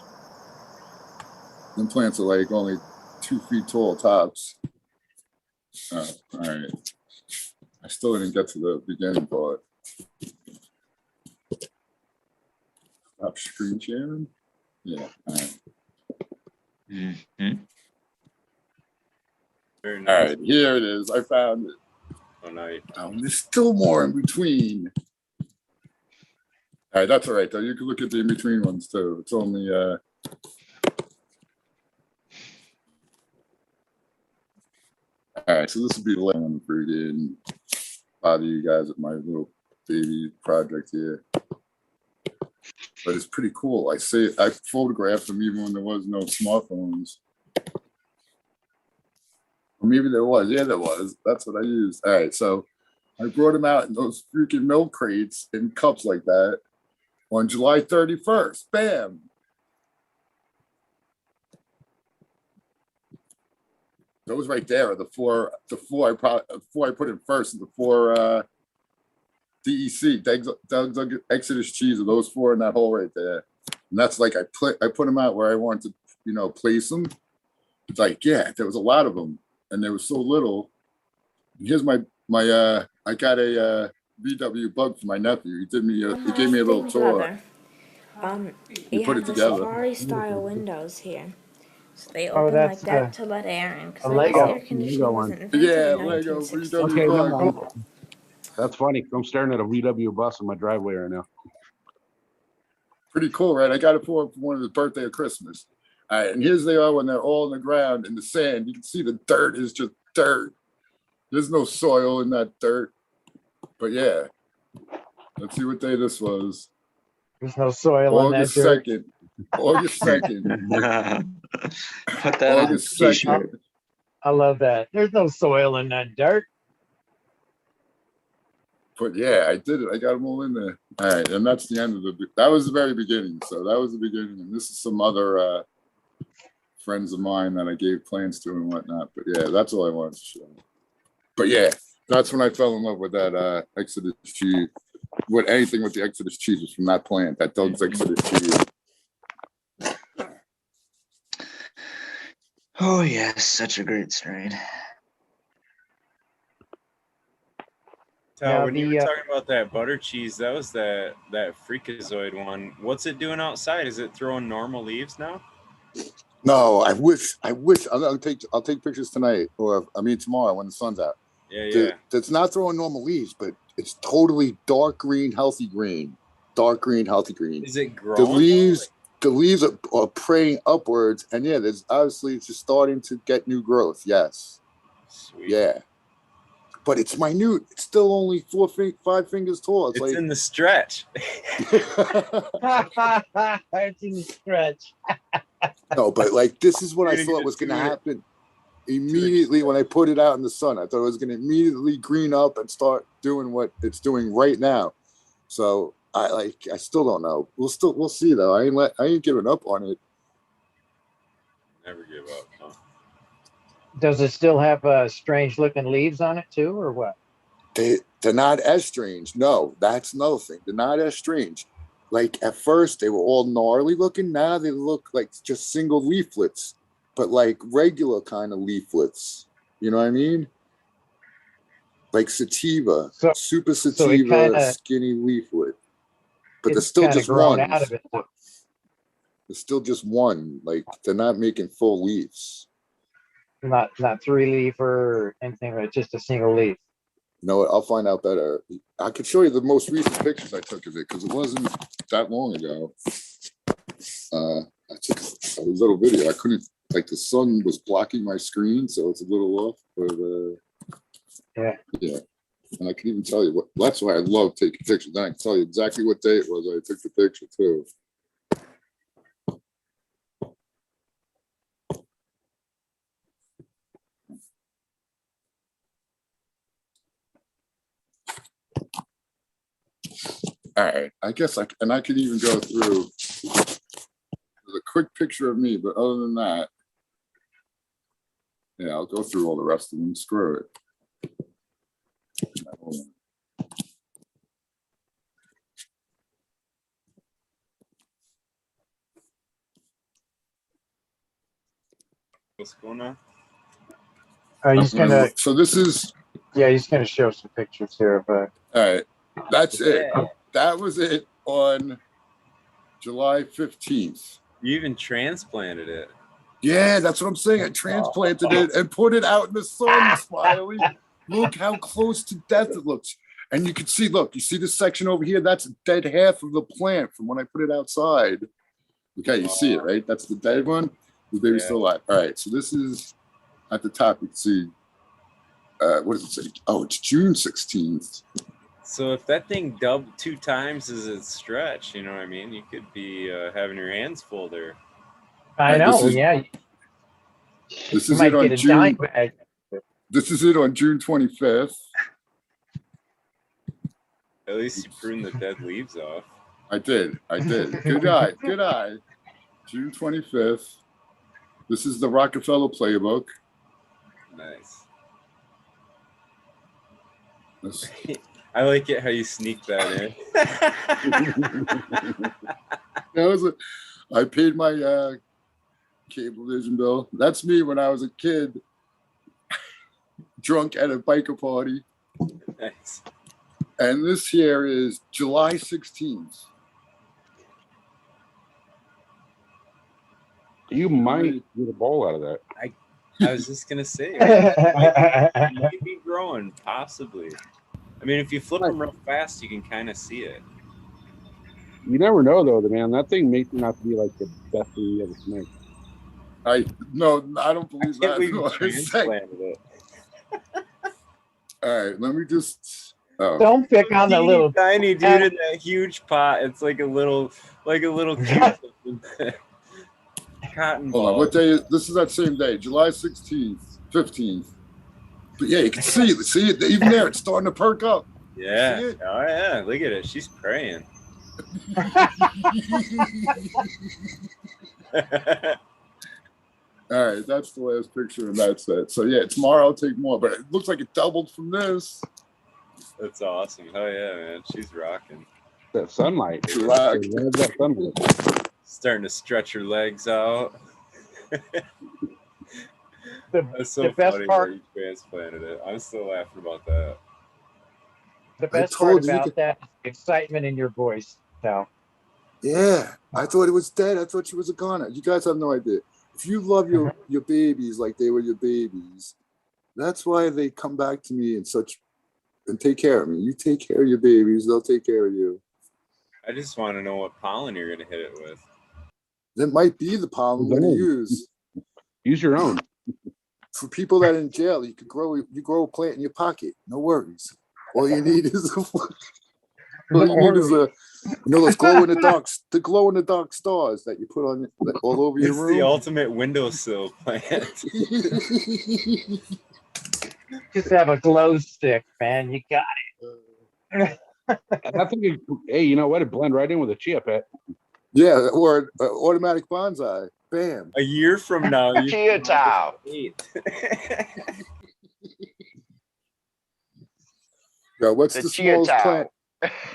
S4: Them plants are like only 2 feet tall tops. All right. I still didn't get to the beginning part. Stop screen sharing. Yeah. All right.
S8: Very
S4: All
S8: nice.
S4: right. Here it is. I found it.
S8: Oh, no.
S4: There's still more in between. All right, that's all right though. You can look at the in between ones too. It's only all right, so this will be the last one for you and bother you guys with my little baby project here. But it's pretty cool. I photographed them even when there was no smartphones. Or maybe there was. Yeah, there was. That's what I used. All right, so I brought them out in those freaking milk crates in cups like that on July 31st. Bam. Those right there are the four I put in first, and the four DEC, Doug Exodus cheese, are those four in that hole right there. And that's like I put them out where I wanted to, place them. It's like, yeah, there was a lot of them, and there was so little. Here's my I got a VW bug for my nephew. He gave me a little tour.
S10: You
S4: put it
S10: have the
S4: together.
S10: Safari style windows here. So they
S1: Oh,
S10: open like
S1: that's
S10: that to let air in. Because
S1: a
S10: I guess
S1: Lego.
S10: air conditioning wasn't invented
S4: Yeah,
S10: in
S4: Lego
S10: 1960.
S4: VW
S1: Okay,
S4: bug.
S1: well,
S7: That's funny. 'Cause I'm staring at a VW bus in my driveway right now.
S4: Pretty cool, right? I got it for one of his birthday or Christmas. All right, and here's they are when they're all in the ground in the sand. You can see the dirt is just dirt. There's no soil in that dirt. But yeah, let's see what day this was.
S1: there's no soil in that
S4: August
S1: dirt.
S4: 2nd. August 2nd.
S6: Put that on a
S4: August
S6: t-shirt.
S4: 2nd.
S1: I love that. There's no soil in that dirt.
S4: But yeah, I did it. I got them all in there. All right, and that's the end of that was the very beginning. So that was the beginning. And this is some other friends of mine that I gave plans to and whatnot. But yeah, that's all I wanted to show. But yeah, that's when I fell in love with that Exodus cheese. Anything with the Exodus cheese was from that plant, that Doug's Exodus cheese.
S6: Oh yes, such a great strain.
S1: Now
S8: When you were
S1: the
S8: talking about that butter cheese, that was that Freakazoid one. What's it doing outside? Is it throwing normal leaves now?
S4: No, I wish I'll take pictures tonight, or tomorrow when the sun's out.
S8: Yeah.
S4: That's not throwing normal leaves, but it's totally dark green, healthy green. Dark green, healthy green.
S8: Is it growing?
S4: The leaves are praying upwards, and yeah, there's obviously it's just starting to get new growth. Yes.
S8: Sweet.
S4: Yeah. But it's minute. It's still only 5 fingers tall.
S8: It's
S4: like
S8: in the stretch.
S1: it's in the stretch.
S4: No, but like this is what I
S8: You're
S4: thought
S8: gonna
S4: was going to
S8: do it.
S4: happen immediately when I put it out in the sun. I thought it was going to immediately green up and start doing what it's doing right now. So I still don't know. We'll see though. I ain't giving up on it.
S8: Never give up, huh?
S1: Does it still have strange looking leaves on it too, or what?
S4: They're not as strange. No, that's another thing. They're not as strange. Like at first they were all gnarly looking. Now they look like just single leaflets, but like regular kind of leaflets. You know what I mean? Like sativa, super sativa, skinny leaflet. But there's still just one.
S1: Out of it.
S4: There's still just one. Like they're not making full leaves.
S1: Not 3-leaf or anything, but just a single leaf.
S4: No, I'll find out better. I could show you the most recent pictures I took of it because it wasn't that long ago. I took a little video. I couldn't, like the sun was blocking my screen, so it's a little off. But yeah. And I can even tell you what. That's why I love taking pictures. Then I can tell you exactly what day it was I took the picture too. All right, I guess I could even go through a quick picture of me, but other than that, yeah, I'll go through all the rest of them. Screw it.
S8: What's going on?
S1: He's gonna,
S4: So this is
S1: yeah, he's gonna show some pictures here, but
S4: all right. That's it.
S8: Yeah.
S4: That was it on July 15th.
S8: You even transplanted it.
S4: Yeah, that's what I'm saying. I transplanted it and put it out in the sun, Smiley. Look how close to death it looks. And you can see, look, you see this section over here? That's a dead half of the plant from when I put it outside. Okay, you see it, right? That's the dead one. The baby's still alive. All right, so this is at the top. You can see, what does it say? Oh, it's June 16th.
S8: So if that thing dubbed 2 times as its stretch, you know what I mean? You could be having your hands full there.
S1: I know, yeah.
S4: This
S1: You
S4: is
S1: might
S4: it on
S1: get a dime
S4: June.
S1: bag.
S4: This is it on June 25th.
S8: At least you pruned the dead leaves off.
S4: I did. Good eye. Good eye. June 25th. This is the Rockefeller playbook.
S8: Nice.
S4: This-
S8: I like it how you sneak that in.
S4: I paid my cable vision bill. That's me when I was a kid, drunk at a biker party.
S8: Nice.
S4: And this here is July 16th.
S7: You might get a bowl out of that.
S8: I was just gonna say, it might be growing, possibly. I mean, if you flip them real fast, you can kind of see it.
S7: You never know, though, man. That thing may turn out to be like the best thing you ever smoked.
S4: I don't believe that.
S8: We transplanted it.
S4: All right, let me just. Oh.
S1: Don't pick on the little
S8: tiny dude in that huge pot. It's like a little cute cotton ball.
S4: Hold on, what day is this? Is that same day, July 16th, 15th. But yeah, you can see it. Even there, it's starting to perk up.
S8: Yeah. Oh yeah. Look at it. She's praying.
S4: All right, that's the last picture, and that's it. So yeah, tomorrow I'll take more, but it looks like it doubled from this.
S8: That's awesome. Oh yeah, man. She's rocking.
S7: That sunlight.
S4: Rock.
S7: That sunlight.
S8: Starting to stretch her legs out. That's so
S1: the best
S8: funny
S1: part-
S8: that you transplanted it. I'm still laughing about that.
S1: The best part about that is the excitement in your voice, Sal.
S4: Yeah, I thought it was dead. I thought she was a goner. You guys have no idea. If you love your babies like they were your babies, that's why they come back to me and take care of me. You take care of your babies, they'll take care of you.
S8: I just want to know what pollen you're gonna hit it with.
S4: That might be the pollen we're gonna use.
S7: Use your own.
S4: For people that are in jail, you grow a plant in your pocket. No worries. All you need is those glow in the dark stars that you put on all over your
S8: It's
S4: room.
S8: the ultimate windowsill plant.
S1: Just have a glow stick, man. You got it.
S7: I think, hey, you know what? It blend right in with a chia pet.
S4: Yeah, or automatic bonsai. Bam.
S8: A year from now, you
S9: Chia Tao.
S4: Yeah, what's the
S9: Chia
S4: smallest
S9: Tao.
S4: plant?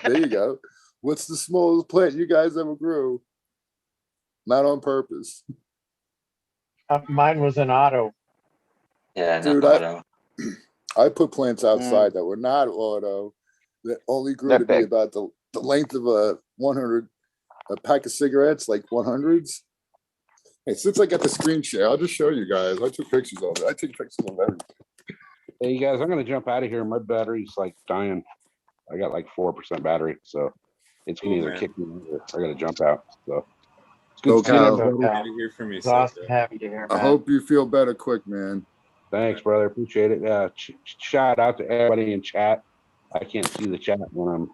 S4: There you go. What's the smallest plant you guys ever grew? Not on purpose.
S1: Mine was an auto.
S6: Yeah,
S4: Dude, I put plants outside that were not auto, that only grew to be about the length of a pack of cigarettes, like 100s. Hey, since I got the screen share, I'll just show you guys. I took pictures of it. I take pictures of everything.
S7: Hey, you guys, I'm going to jump out of here. My battery's like dying. I got like 4% battery, so it's going to either kick me or I got to jump out. So it's good to see everybody.
S8: Good to hear from you.
S1: It's awesome to have you here,
S4: I
S1: man.
S4: hope you feel better quick, man.
S7: Thanks, brother. Appreciate it. Shout out to everybody in chat. I can't see the chat when I'm,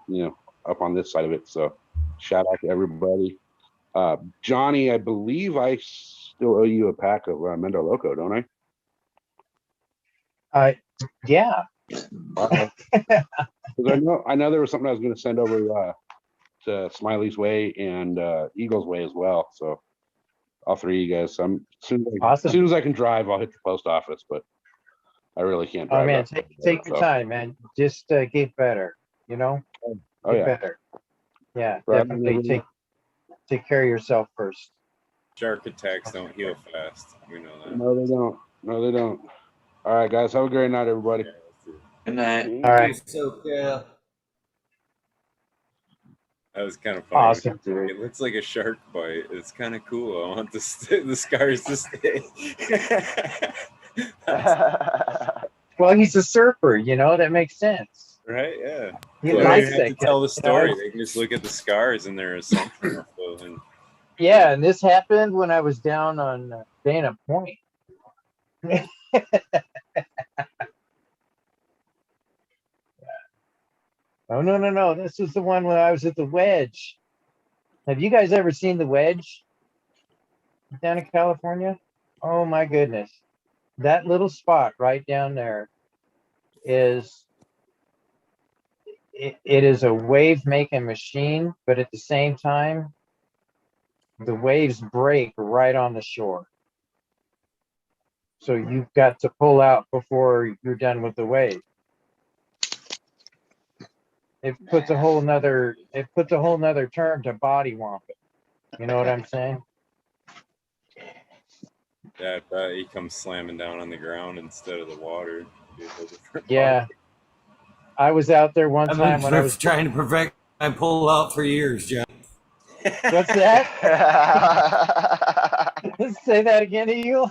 S7: up on this side of it. So shout out to everybody. Johnny, I believe I still owe you a pack of Mendo Loco, don't I?
S1: Yeah.
S7: Because I know there was something I was going to send over to Smiley's Way and Eagle's Way as well. So all three of you guys. As soon as I can drive, I'll hit the post office. But I really can't drive.
S1: Oh man, take your time, man. Just get better. Get better. Yeah, definitely take care of yourself first.
S8: Shark attacks don't heal fast. We know that.
S7: No, they don't. No, they don't. All right, guys. Have a great night, everybody.
S6: Good night.
S1: All right.
S2: So, yeah.
S8: That was kind of funny.
S1: Awesome, dude.
S8: It looks like a shark bite. It's kind of cool. I want the scars to stay.
S1: Well, he's a surfer, you know, that makes sense.
S8: Right? Yeah.
S1: He
S8: They don't
S1: likes
S8: even have
S1: that
S8: to tell the
S1: kind of-
S8: story. They can just look at the scars and their assumption. And
S1: Yeah, and this happened when I was down on Dana Point. Oh, no. This is the one when I was at the Wedge. Have you guys ever seen the Wedge down in California? Oh, my goodness. That little spot right down there is, it is a wave making machine, but at the same time, the waves break right on the shore. So you've got to pull out before you're done with the wave. It puts a whole nother term to body womping. You know what I'm saying?
S8: yeah, I bet he comes slamming down on the ground instead of the water.
S1: Yeah. I was out there one
S2: I've
S1: time
S2: been
S1: when I was
S2: trying to perfect my pull out for years, John.
S1: What's that? Say that again to you.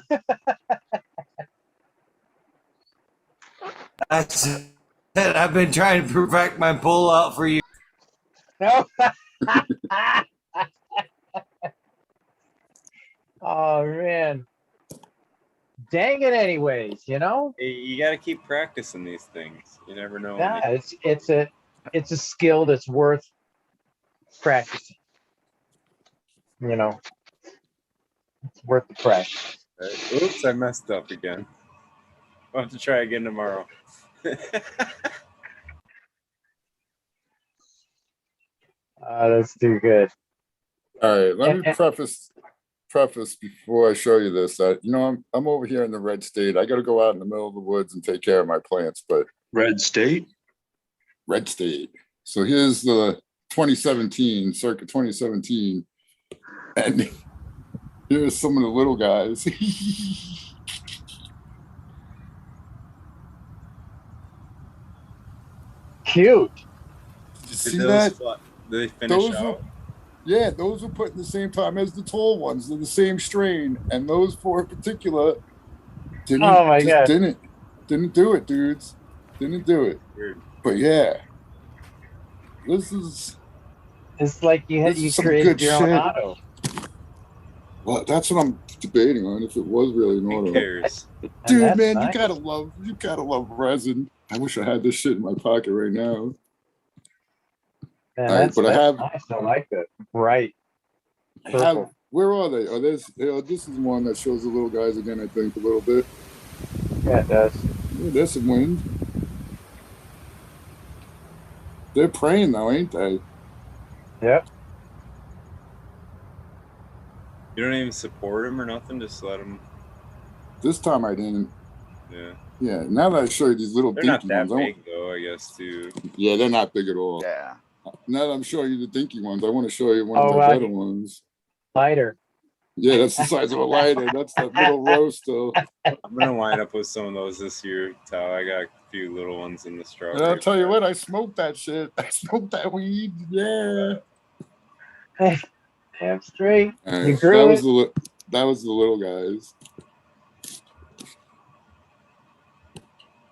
S2: I said I've been trying to perfect my pull out for years.
S1: No. Oh man. Dang it anyways, you know?
S8: You got to keep practicing these things. You never know.
S1: Yeah, it's a skill that's worth practicing. You know. It's worth the practice.
S8: Right. Oops, I messed up again. I'll have to try again tomorrow.
S1: That's too good.
S4: All right, let me preface before I show you this. You know, I'm over here in the red state. I got to go out in the middle of the woods and take care of my plants. But
S6: Red State.
S4: red state. So here's the 2017, circa 2017, and here's some of the little guys.
S1: Cute.
S4: Did you
S8: Did
S4: see
S8: those
S4: that?
S8: Did they finish out?
S4: Yeah, those were put in the same time as the tall ones. They're the same strain, and those four in particular didn't.
S1: Oh my God.
S4: Didn't do it, dudes. Didn't do it.
S8: Weird.
S4: But yeah, this is.
S1: It's like you
S4: This is some
S1: created
S4: good
S1: your own
S4: shit.
S1: auto.
S4: Well, that's what I'm debating on. If it was really an
S8: Who
S4: auto,
S8: cares?
S1: And
S4: dude,
S1: that's
S4: man,
S1: nice.
S4: you gotta love resin. I wish I had this shit in my pocket right now.
S1: Man,
S4: All right,
S1: that's
S4: but I have-
S1: nice. I like that. Right.
S4: I have. Where are they? Oh, this is one that shows the little guys again. I think a little bit.
S1: Yeah, it does.
S4: Yeah, there's some wind. They're praying though, ain't they?
S1: Yep.
S8: You don't even support him or nothing. Just let him.
S4: This time I didn't.
S8: Yeah.
S4: Yeah. Now that I show you these little
S8: They're not
S4: dinky
S8: that
S4: ones, I
S8: big though. I guess too.
S4: yeah, they're not big at all.
S9: Yeah.
S4: Now that I'm showing you the dinky ones, I want to show you one
S1: Oh,
S4: of the
S1: wow.
S4: better ones.
S1: Lighter.
S4: Yeah, that's the size of a lighter. That's that little roast though.
S8: I'm gonna line up with some of those this year, Tal. I got a few little ones in the strawberry.
S4: And I'll tell you what, I smoked that shit. I smoked that weed. Yeah.
S1: Damn straight.
S4: All
S1: You
S4: right,
S1: grew it.
S4: that was the little guys.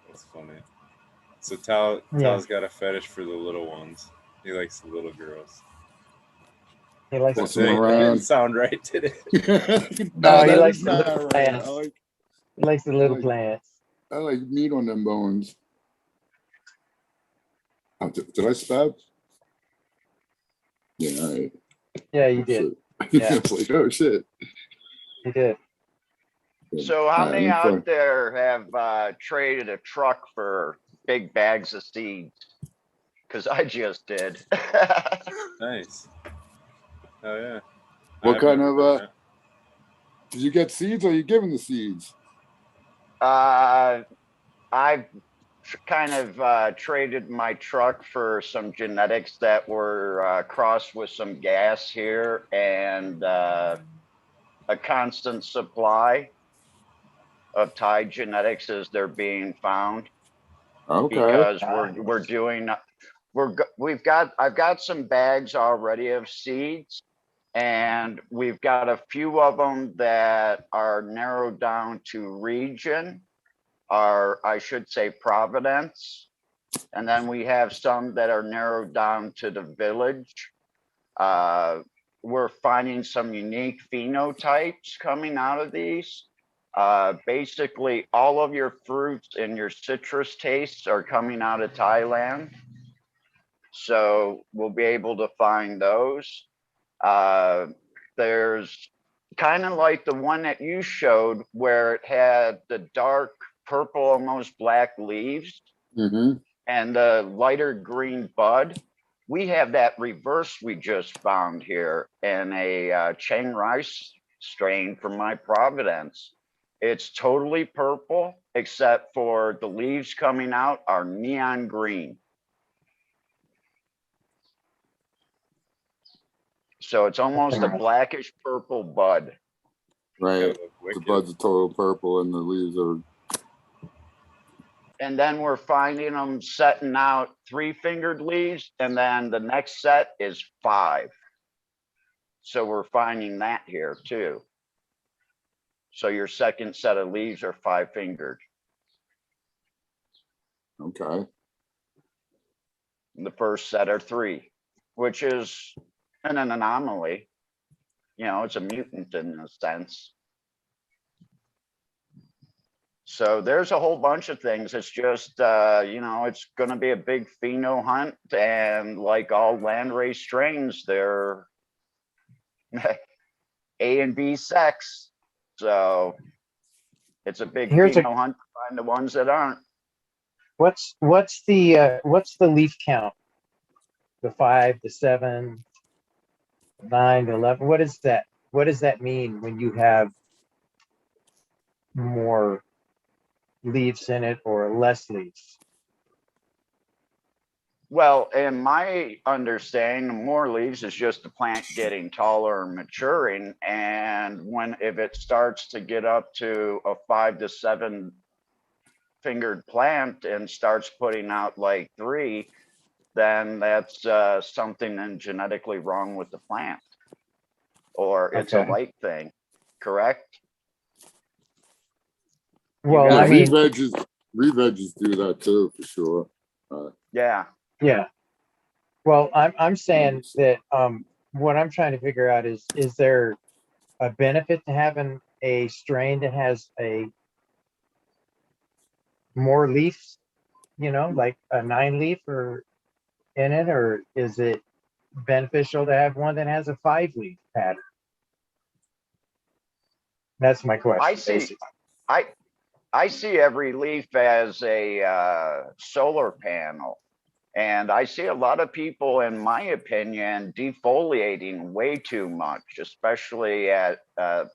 S8: That's funny. So Tal's
S1: Yeah.
S8: got a fetish for the little ones. He likes the little girls.
S1: He likes
S4: Boss
S1: to
S4: them
S8: That
S4: around.
S8: didn't sound right, did it?
S1: No, he
S4: that
S1: likes
S4: is
S1: the
S4: not
S1: little
S4: right.
S1: plants. He likes the little
S4: like-
S1: plants.
S4: I like meat on them bones. Oh, did I stab? Yeah, all right.
S1: Yeah, you did.
S4: Shit.
S1: Yeah.
S4: It's like, oh shit.
S1: He did.
S9: So how
S4: All right,
S9: many
S4: I'm fine.
S9: out there have traded a truck for big bags of seeds? Because I just did.
S8: Nice. Oh yeah.
S4: What
S8: I've
S4: kind
S8: never
S4: of,
S8: done that.
S4: Did you get seeds or are you giving the seeds?
S9: I've kind of traded my truck for some genetics that were crossed with some gas here, and a constant supply of Thai genetics as they're being found,
S4: Okay.
S9: because I've got some bags already of seeds, and we've got a few of them that are narrowed down to region, or I should say providence. And then we have some that are narrowed down to the village. We're finding some unique phenotypes coming out of these. Basically, all of your fruits and your citrus tastes are coming out of Thailand. So we'll be able to find those. There's kind of like the one that you showed where it had the dark purple, almost black leaves and the lighter green bud. We have that reverse we just found here in a Chiang Rice strain from my Providence. It's totally purple, except for the leaves coming out are neon green. So it's almost a blackish purple bud.
S4: Right. The buds are total purple and the leaves are.
S9: And then we're finding them setting out 3-fingered leaves, and then the next set is 5. So we're finding that here too. So your second set of leaves are 5-fingered.
S4: Okay.
S9: And the first set are 3, which is an anomaly. You know, it's a mutant in a sense. So there's a whole bunch of things. It's just, you know, it's going to be a big pheno hunt. And like all landrace strains, they're A and B sex. So it's a big pheno hunt to find the ones that aren't.
S1: What's the leaf count? The 5, the 7, 9, 11. What is that? What does that mean when you have more leaves in it or less leaves?
S9: Well, in my understanding, more leaves is just the plant getting taller and maturing. And if it starts to get up to a 5 to 7 fingered plant and starts putting out like 3, then that's something genetically wrong with the plant, or it's a light thing, correct?
S1: Well,
S4: yeah,
S1: I mean,
S4: re-veggies do that too, for sure.
S9: Yeah.
S1: Yeah. Well, I'm saying that what I'm trying to figure out is there a benefit to having a strain that has a more leaves, you know, like a 9-leaf or in it, or is it beneficial to have one that has a 5-leaf pattern? That's my question.
S9: I see every leaf as a solar panel. And I see a lot of people, in my opinion, defoliating way too much, especially at, you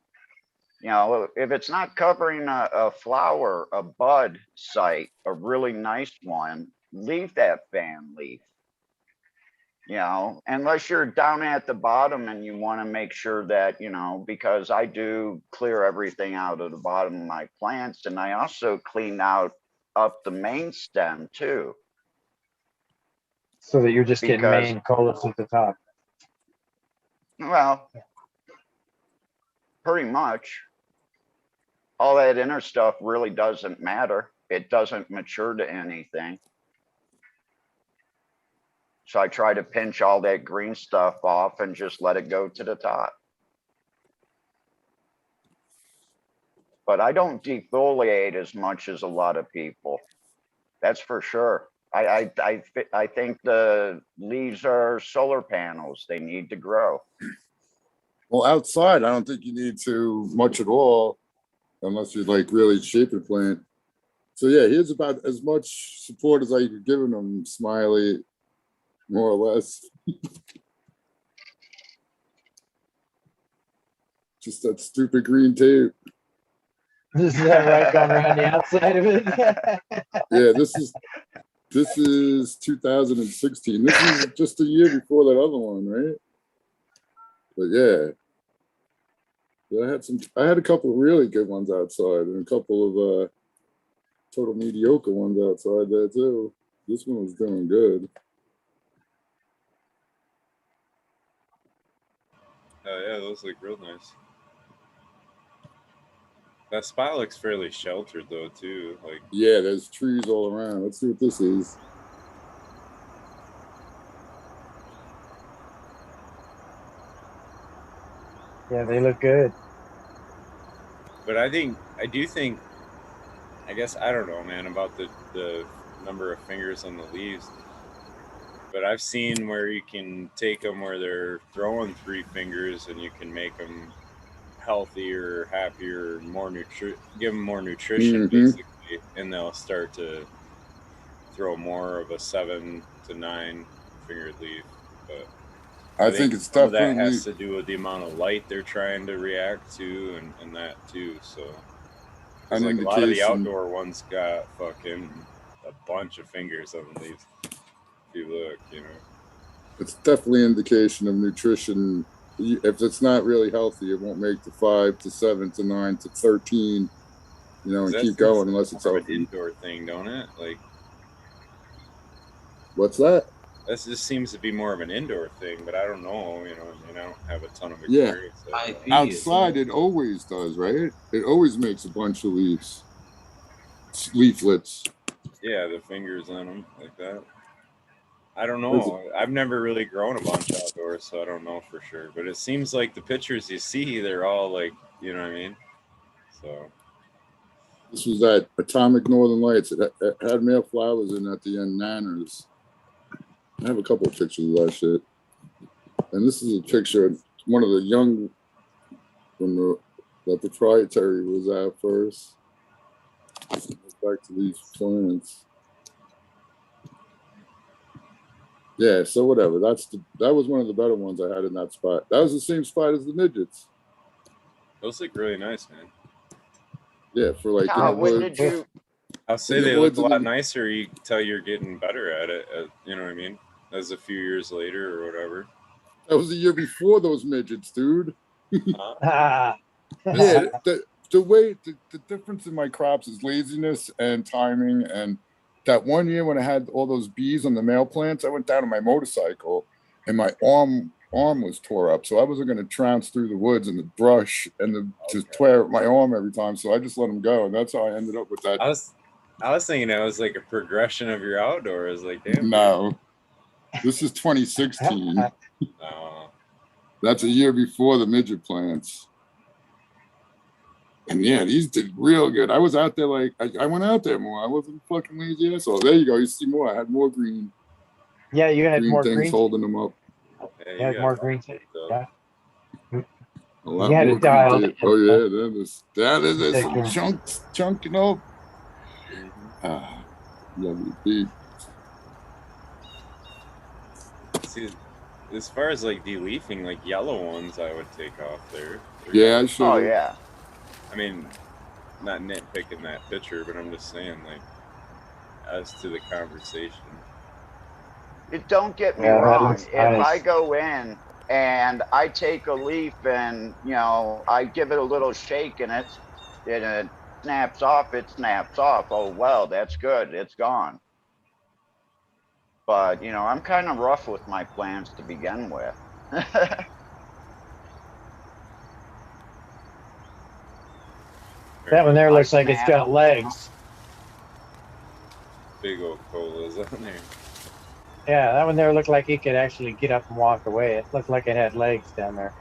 S9: know, if it's not covering a flower, a bud site, a really nice one, leave that fan leaf. You know, unless you're down at the bottom and you want to make sure that, you know, because I do clear everything out of the bottom of my plants, and I also clean out up the main stem too.
S1: So that you're just getting main colas at the top.
S9: Well, pretty much. All that inner stuff really doesn't matter. It doesn't mature to anything. So I try to pinch all that green stuff off and just let it go to the top. But I don't defoliate as much as a lot of people. That's for sure. I think the leaves are solar panels. They need to grow.
S4: Well, outside, I don't think you need to much at all, unless you like really shape a plant. So yeah, here's about as much support as I could give him, Smiley, more or less. Just that stupid green tape.
S1: Is that right? Going around the outside of it?
S4: Yeah, this is 2016. This is just a year before that other one, right? But yeah. But I had a couple of really good ones outside and a couple of total mediocre ones outside there too. This one was doing good.
S8: Oh yeah, those look real nice. That spot looks fairly sheltered though too. Like
S4: Yeah, there's trees all around. Let's see what this is.
S1: Yeah, they look good.
S8: but I do think I guess I don't know, man, about the number of fingers on the leaves. But I've seen where you can take them where they're throwing 3 fingers and you can make them healthier, happier, give them more nutrition basically, and they'll start to throw more of a 7 to 9 fingered leaf. But
S4: I think it's
S8: some of that
S4: definitely
S8: has to do with the amount of light they're trying to react to and that too. So
S4: an
S8: like a lot of the
S4: indication.
S8: outdoor ones got fucking a bunch of fingers on the leaves. If you look, you know.
S4: It's definitely an indication of nutrition. If it's not really healthy, it won't make the 5 to 7 to 9 to 13, you know, and
S8: That
S4: keep
S8: seems
S4: going unless it's
S8: more of an
S4: healthy.
S8: indoor thing, don't it? Like,
S4: What's that?
S8: that just seems to be more of an indoor thing, but I don't know. You know, I mean, I don't have a ton of
S4: Yeah.
S8: experience.
S4: Outside, it always does, right? It always makes a bunch of leaflets.
S8: Yeah, the fingers on them like that. I don't know. I've never really grown a bunch outdoors, so I don't know for sure. But it seems like the pictures you see, they're all like, you know what I mean? So.
S4: This was at Atomic Northern Lights. It had male flowers in at the end, nanners. I have a couple of pictures of that shit. And this is a picture of one of the young, when the proprietary was out first. Back to these plants. Yeah, so whatever. That was one of the better ones I had in that spot. That was the same spot as the midgets.
S8: Those look really nice, man.
S4: Yeah, for like
S9: Tom,
S4: in the
S9: when
S4: woods.
S9: did you?
S8: I'll say they look a lot nicer. You can tell you're getting better at it. You know what I mean? As a few years later or whatever.
S4: That was the year before those midgets, dude.
S1: Ah.
S4: Yeah, the difference in my crops is laziness and timing. And that one year when I had all those bees on the male plants, I went down on my motorcycle and my arm was tore up. So I wasn't going to trounce through the woods and the brush and to tear up my arm every time. So I just let them go. And that's how I ended up with that.
S8: I was thinking it was like a progression of your outdoors. Like, damn.
S4: No, this is 2016. That's a year before the midget plants. And yeah, these did real good. I was out there like, I went out there more. I wasn't fucking lazy asshole. There you go. You see more. I had more green.
S1: Yeah, you had more
S4: things
S1: green
S4: holding them up.
S1: You had more green tape. Yeah.
S4: A lot
S1: You had
S4: more
S1: it dialed
S4: green tape.
S1: in.
S4: Oh yeah, there's some chunking up. Lovely beat.
S8: See, as far as like deleafing, like yellow ones, I would take off there.
S4: Yeah, I should.
S9: Oh yeah.
S8: I mean, not nitpicking that picture, but I'm just saying, like, as to the conversation.
S9: Don't get me wrong. If I go in and I take a leaf and, you know, I give it a little shake and it snaps off, it snaps off. Oh, well, that's good. It's gone. But, you know, I'm kind of rough with my plants to begin with.
S1: That one there looks like it's got legs.
S8: Big old colas on there.
S1: Yeah, that one there looked like it could actually get up and walk away. It looked like it had legs down there.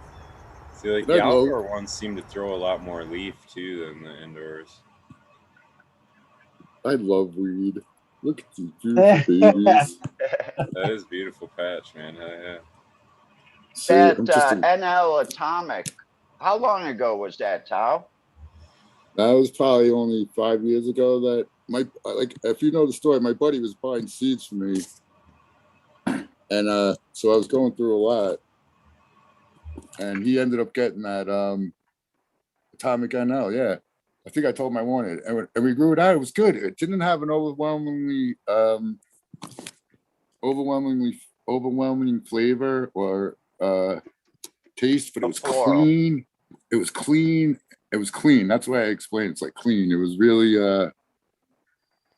S8: See, like the outdoor ones seem to throw a lot more leaf too than the indoors.
S4: I love weed. Look at these beautiful babies.
S8: That is a beautiful patch, man. Yeah.
S9: That NL Atomic, how long ago was that, Tao?
S4: That was probably only 5 years ago. That if you know the story, my buddy was buying seeds for me, and so I was going through a lot, and he ended up getting that Atomic NL. Yeah, I think I told him I wanted it, and we grew it out. It was good. It didn't have an overwhelming flavor or taste, but it was clean. it was clean. It was clean. That's why I explained it's like clean. It was really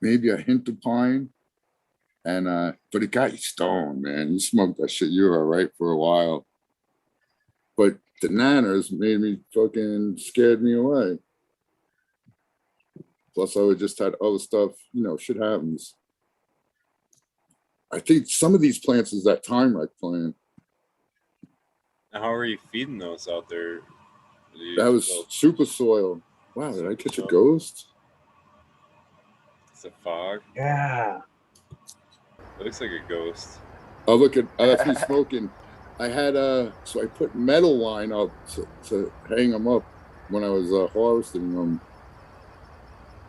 S4: maybe a hint of pine. And but it got you stoned, man. You smoked that shit, you were all right for a while. But the nanners made me fucking scared me away. Plus, I would just had other stuff, shit happens. I think some of these plants is that time wreck plant.
S8: How are you feeding those out there?
S4: That was super soil. Wow, did I catch a ghost?
S8: It's a fog.
S1: Yeah.
S8: It looks like a ghost.
S4: Oh, look at that's me smoking. I had so I put metal line up to hang them up when I was harvesting them.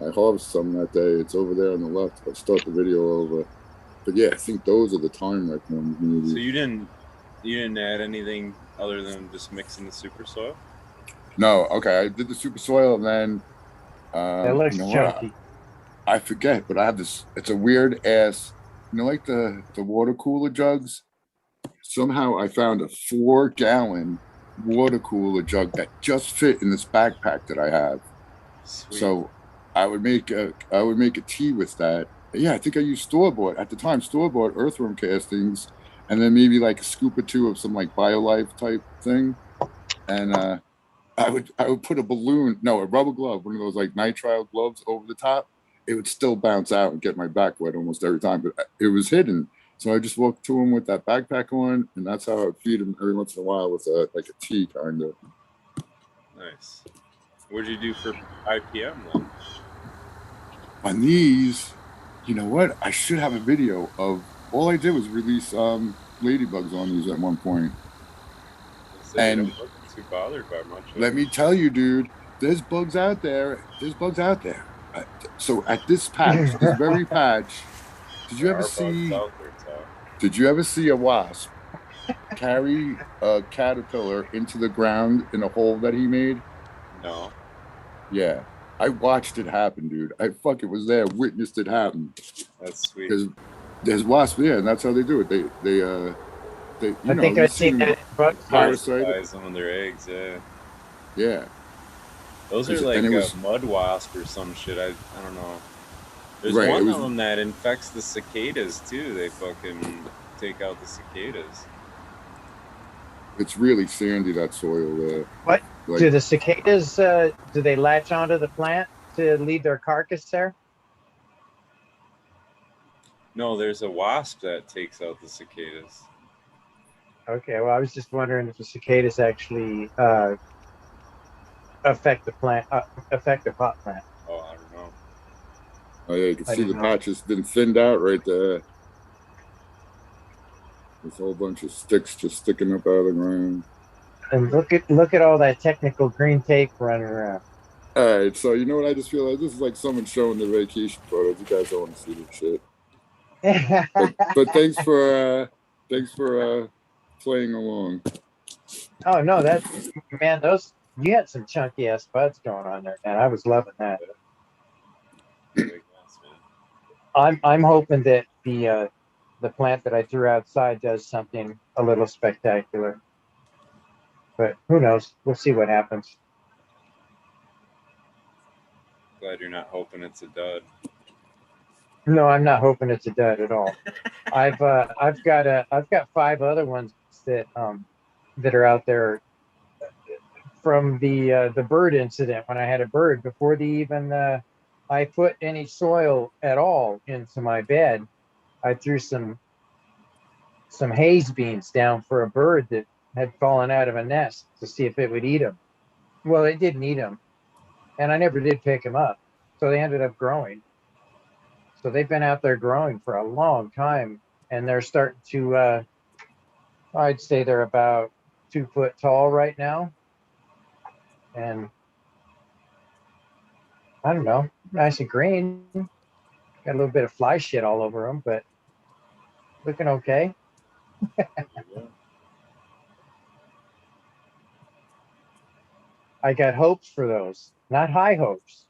S4: I harvested some that day. It's over there on the left. I'll start the video over. But yeah, I think those are the time wreck ones. Maybe.
S8: So you didn't add anything other than just mixing the super soil?
S4: No, okay. I did the super soil and then
S1: That looks
S4: you know
S1: chunky.
S4: what? I forget, but I have this. It's a weird ass. Like the water cooler jugs. Somehow I found a 4-gallon water cooler jug that just fit in this backpack that I have.
S8: Sweet.
S4: So I would make a tea with that. Yeah, I think I used store-bought at the time, store-bought earthworm castings, and then maybe like a scoop or two of some like BioLife type thing. And I would put a rubber glove, one of those like nitrile gloves over the top. It would still bounce out and get my back wet almost every time, but it was hidden. So I just walked to him with that backpack on, and that's how I would feed him every once in a while with like a tea kind of.
S8: Nice. What'd you do for IPM then?
S4: On these, you know what? I should have a video of all I did was release ladybugs on these at one point.
S8: And you don't look too bothered by much.
S4: Let me tell you, dude, there's bugs out there. So at this patch, this very patch, did you ever see a wasp carry a caterpillar into the ground in a hole that he made?
S8: No.
S4: Yeah. I watched it happen, dude. I fucking was there, witnessed it happen.
S8: That's sweet.
S4: Because there's wasps, yeah, and that's how they do it. They
S1: I think I've seen that bug
S8: parasite some of their eggs, yeah.
S4: Yeah.
S8: Those are like a mud wasp or some shit. I don't know. There's one of them that infects the cicadas too. They fucking take out the cicadas.
S4: It's really sandy, that soil there.
S1: What? Do the cicadas, do they latch onto the plant to leave their carcass there?
S8: No, there's a wasp that takes out the cicadas.
S1: Okay, well, I was just wondering if the cicadas actually affect the plant, affect the pot plant.
S8: Oh, I don't know.
S4: Oh yeah, you can see the patch has been thinned out right there. There's a whole bunch of sticks just sticking up out of the ground.
S1: And look at all that technical green tape running around.
S4: All right, so you know what I just realized? This is like someone showing their vacation photos. You guys don't want to see this shit. but thanks for playing along.
S1: Oh no, man, you had some chunky ass buds going on there, man. I was loving that. I'm hoping that the plant that I threw outside does something a little spectacular. But who knows? We'll see what happens.
S8: Glad you're not hoping it's a dud.
S1: No, I'm not hoping it's a dud at all. I've got 5 other ones that are out there from the bird incident when I had a bird before I put any soil at all into my bed. I threw some haze beans down for a bird that had fallen out of a nest to see if it would eat them. Well, it didn't eat them, and I never did pick them up. So they ended up growing. So they've been out there growing for a long time, and they're starting to, I'd say they're about 2 foot tall right now. And I don't know, nice and green. Got a little bit of fly shit all over them, but looking okay. I got hopes for those, not high hopes.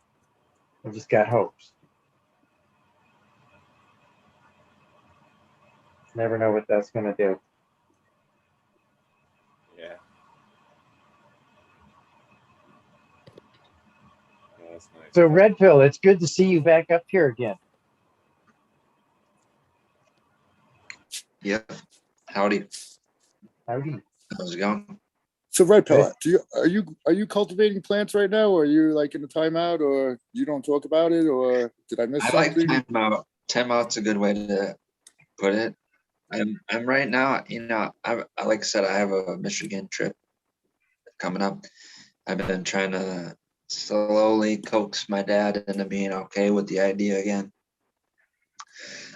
S1: I just got hopes. Never know what that's going to do.
S8: Yeah. That's nice.
S1: So Red Pill, it's good to see you back up here again.
S6: Yep. Howdy.
S1: Howdy.
S6: How's it going?
S4: So Red Pill, are you cultivating plants right now, or are you like in a timeout, or you don't talk about it, or did I miss
S6: I like
S4: something?
S6: timeout. Timeout's a good way to put it. I'm right now, like I said, I have a Michigan trip coming up. I've been trying to slowly coax my dad into being okay with the idea again.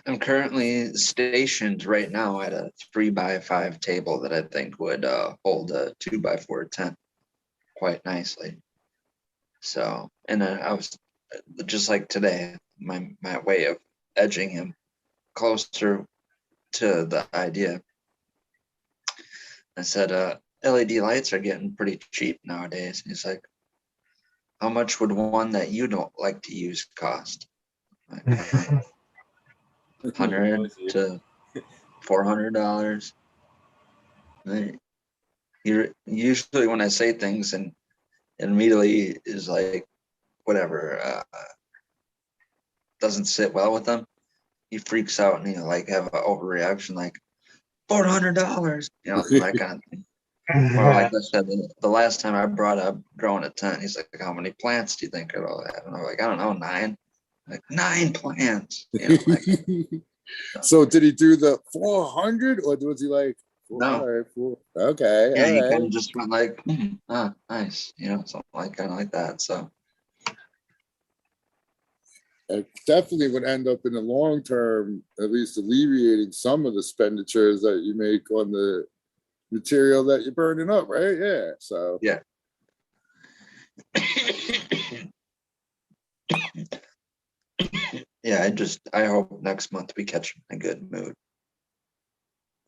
S6: I'm currently stationed right now at a 3x5 table that I think would hold a 2x4 tent quite nicely. So, and then I was just like today, my way of edging him closer to the idea. I said, LED lights are getting pretty cheap nowadays. And he's like, how much would one that you don't like to use cost? Like, $100 to $400. You're usually when I say things and immediately is like, whatever, doesn't sit well with them. He freaks out and he like have an overreaction, like $400, that kind of thing. Or like I said, the last time I brought up growing a tent, he's like, how many plants do you think it'll have? And I'm like, I don't know, 9. Like 9 plants.
S4: So did he do the 400, or was he like,
S6: No.
S4: all right, 4? Okay,
S6: Yeah,
S4: all
S6: he
S4: right.
S6: kind of just went like, nice, something like kind of like that. So
S4: It definitely would end up in the long term, at least alleviating some of the expenditures that you make on the material that you're burning up, right? Yeah. So
S6: yeah. Yeah, I hope next month we catch him in a good mood.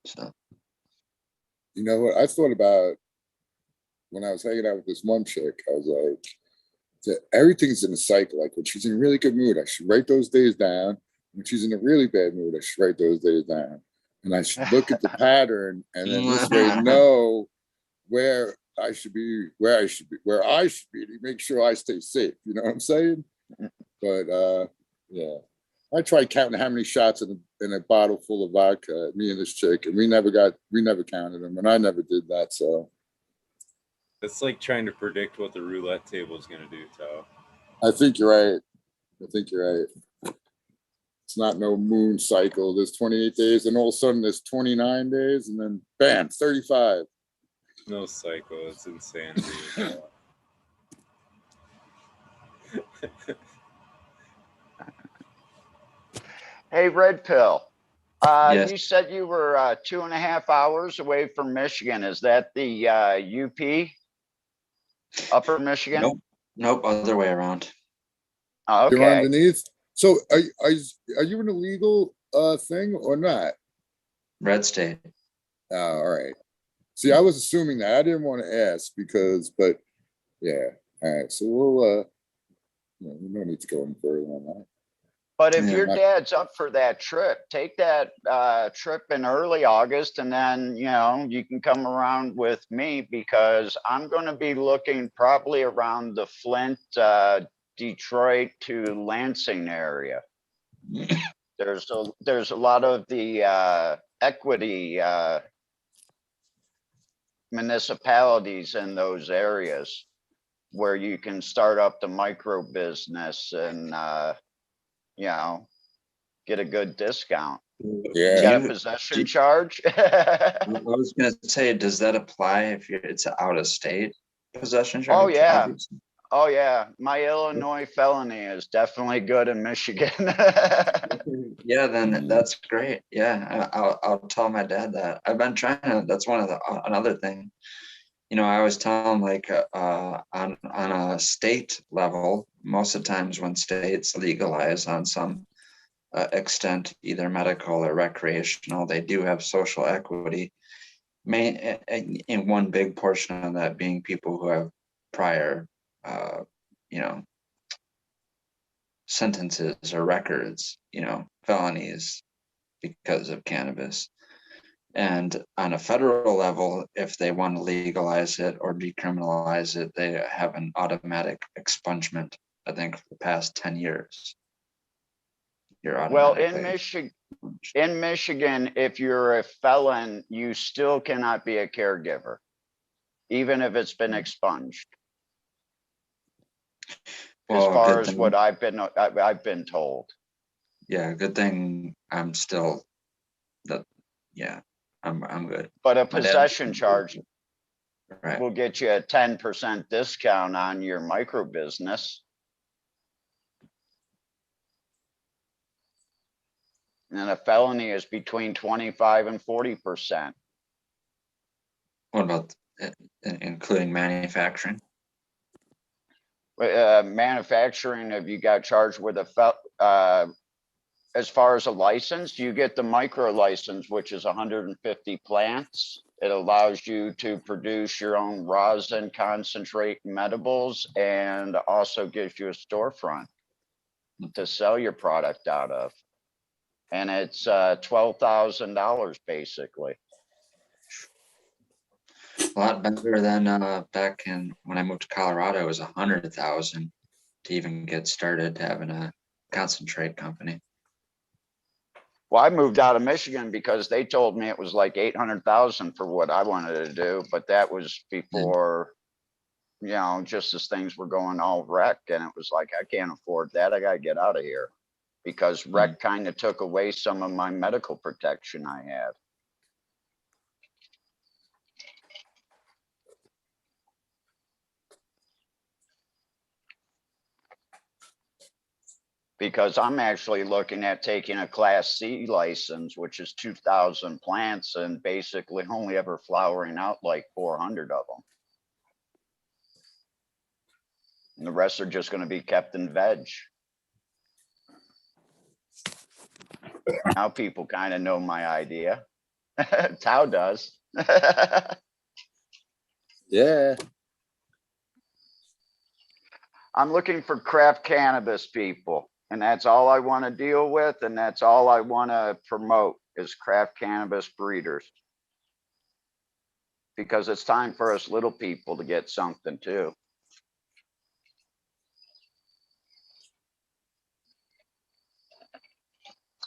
S6: So
S4: you know what I thought about when I was hanging out with this one chick, I was like, everything's in a cycle. Like when she's in a really good mood, I should write those days down. When she's in a really bad mood, I should write those days down. And I should look at the pattern and then this way know where I should be to make sure I stay safe. You know what I'm saying? But yeah. I tried counting how many shots in a bottle full of vodka, me and this chick, and we never counted them, and I never did that. So
S8: It's like trying to predict what the roulette table is going to do, Tao.
S4: I think you're right. It's not no moon cycle. There's 28 days, and all of a sudden there's 29 days, and then bam, 35.
S8: No cycle. It's insanity.
S9: Hey, Red Pill.
S6: Yes.
S9: You said you were 2.5 hours away from Michigan. Is that the UP? Upper Michigan?
S6: Nope, other way around.
S9: Oh,
S4: You're
S9: okay.
S4: underneath. So are you an illegal thing or not?
S6: Red state.
S4: All right. See, I was assuming that. I didn't want to ask but yeah. All right. So we'll we don't need to go any further on that.
S9: But if
S6: Yeah.
S9: your dad's up for that trip, take that trip in early August, and then you can come around with me, because I'm going to be looking probably around the Flint, Detroit to Lansing area. There's a lot of the equity municipalities in those areas where you can start up the micro business and get a good discount.
S4: Yeah.
S9: You got a possession charge?
S6: I was gonna say, does that apply if it's out of state possession charge?
S9: Oh yeah.
S6: Obviously.
S9: Oh yeah. My Illinois felony is definitely good in Michigan.
S6: Yeah, then that's great. Yeah, I'll tell my dad that. I've been trying to. That's one of the another thing. I always tell him like on a state level, most of the times when states legalize on some extent, either medical or recreational, they do have social equity. In one big portion of that being people who have prior, sentences or records, felonies because of cannabis. And on a federal level, if they want to legalize it or decriminalize it, they have an automatic expungement I think, for the past 10 years. You're
S9: Well,
S6: automatically.
S9: in Michigan, if you're a felon, you still cannot be a caregiver, even if it's been expunged. As
S6: Well,
S9: far
S6: good
S9: as
S6: thing,
S9: what I've been told.
S6: yeah, good thing I'm still that. Yeah, I'm good.
S9: But a
S6: My dad-
S9: possession charge
S6: Right.
S9: will get you a 10% discount on your micro business. And a felony is between 25 and 40%.
S6: What about including manufacturing?
S9: Manufacturing, if you got charged with as far as a license, you get the micro license, which is 150 plants. It allows you to produce your own rosin, concentrate, and medibles, and also gives you a storefront to sell your product out of. And it's $12,000 basically.
S6: A lot better than back in when I moved to Colorado. It was 100,000 to even get started having a concentrate company.
S9: Well, I moved out of Michigan because they told me it was like 800,000 for what I wanted to do, but that was before, you know, just as things were going all wreck, and it was like, I can't afford that. I gotta get out of here because wreck kind of took away some of my medical protection I had. Because I'm actually looking at taking a Class C license, which is 2,000 plants and basically only ever flowering out like 400 of them. And the rest are just going to be kept in veg. Now people kind of know my idea. Tao does.
S4: Yeah.
S9: I'm looking for craft cannabis people, and that's all I want to deal with, and that's all I want to promote is craft cannabis breeders. Because it's time for us little people to get something too.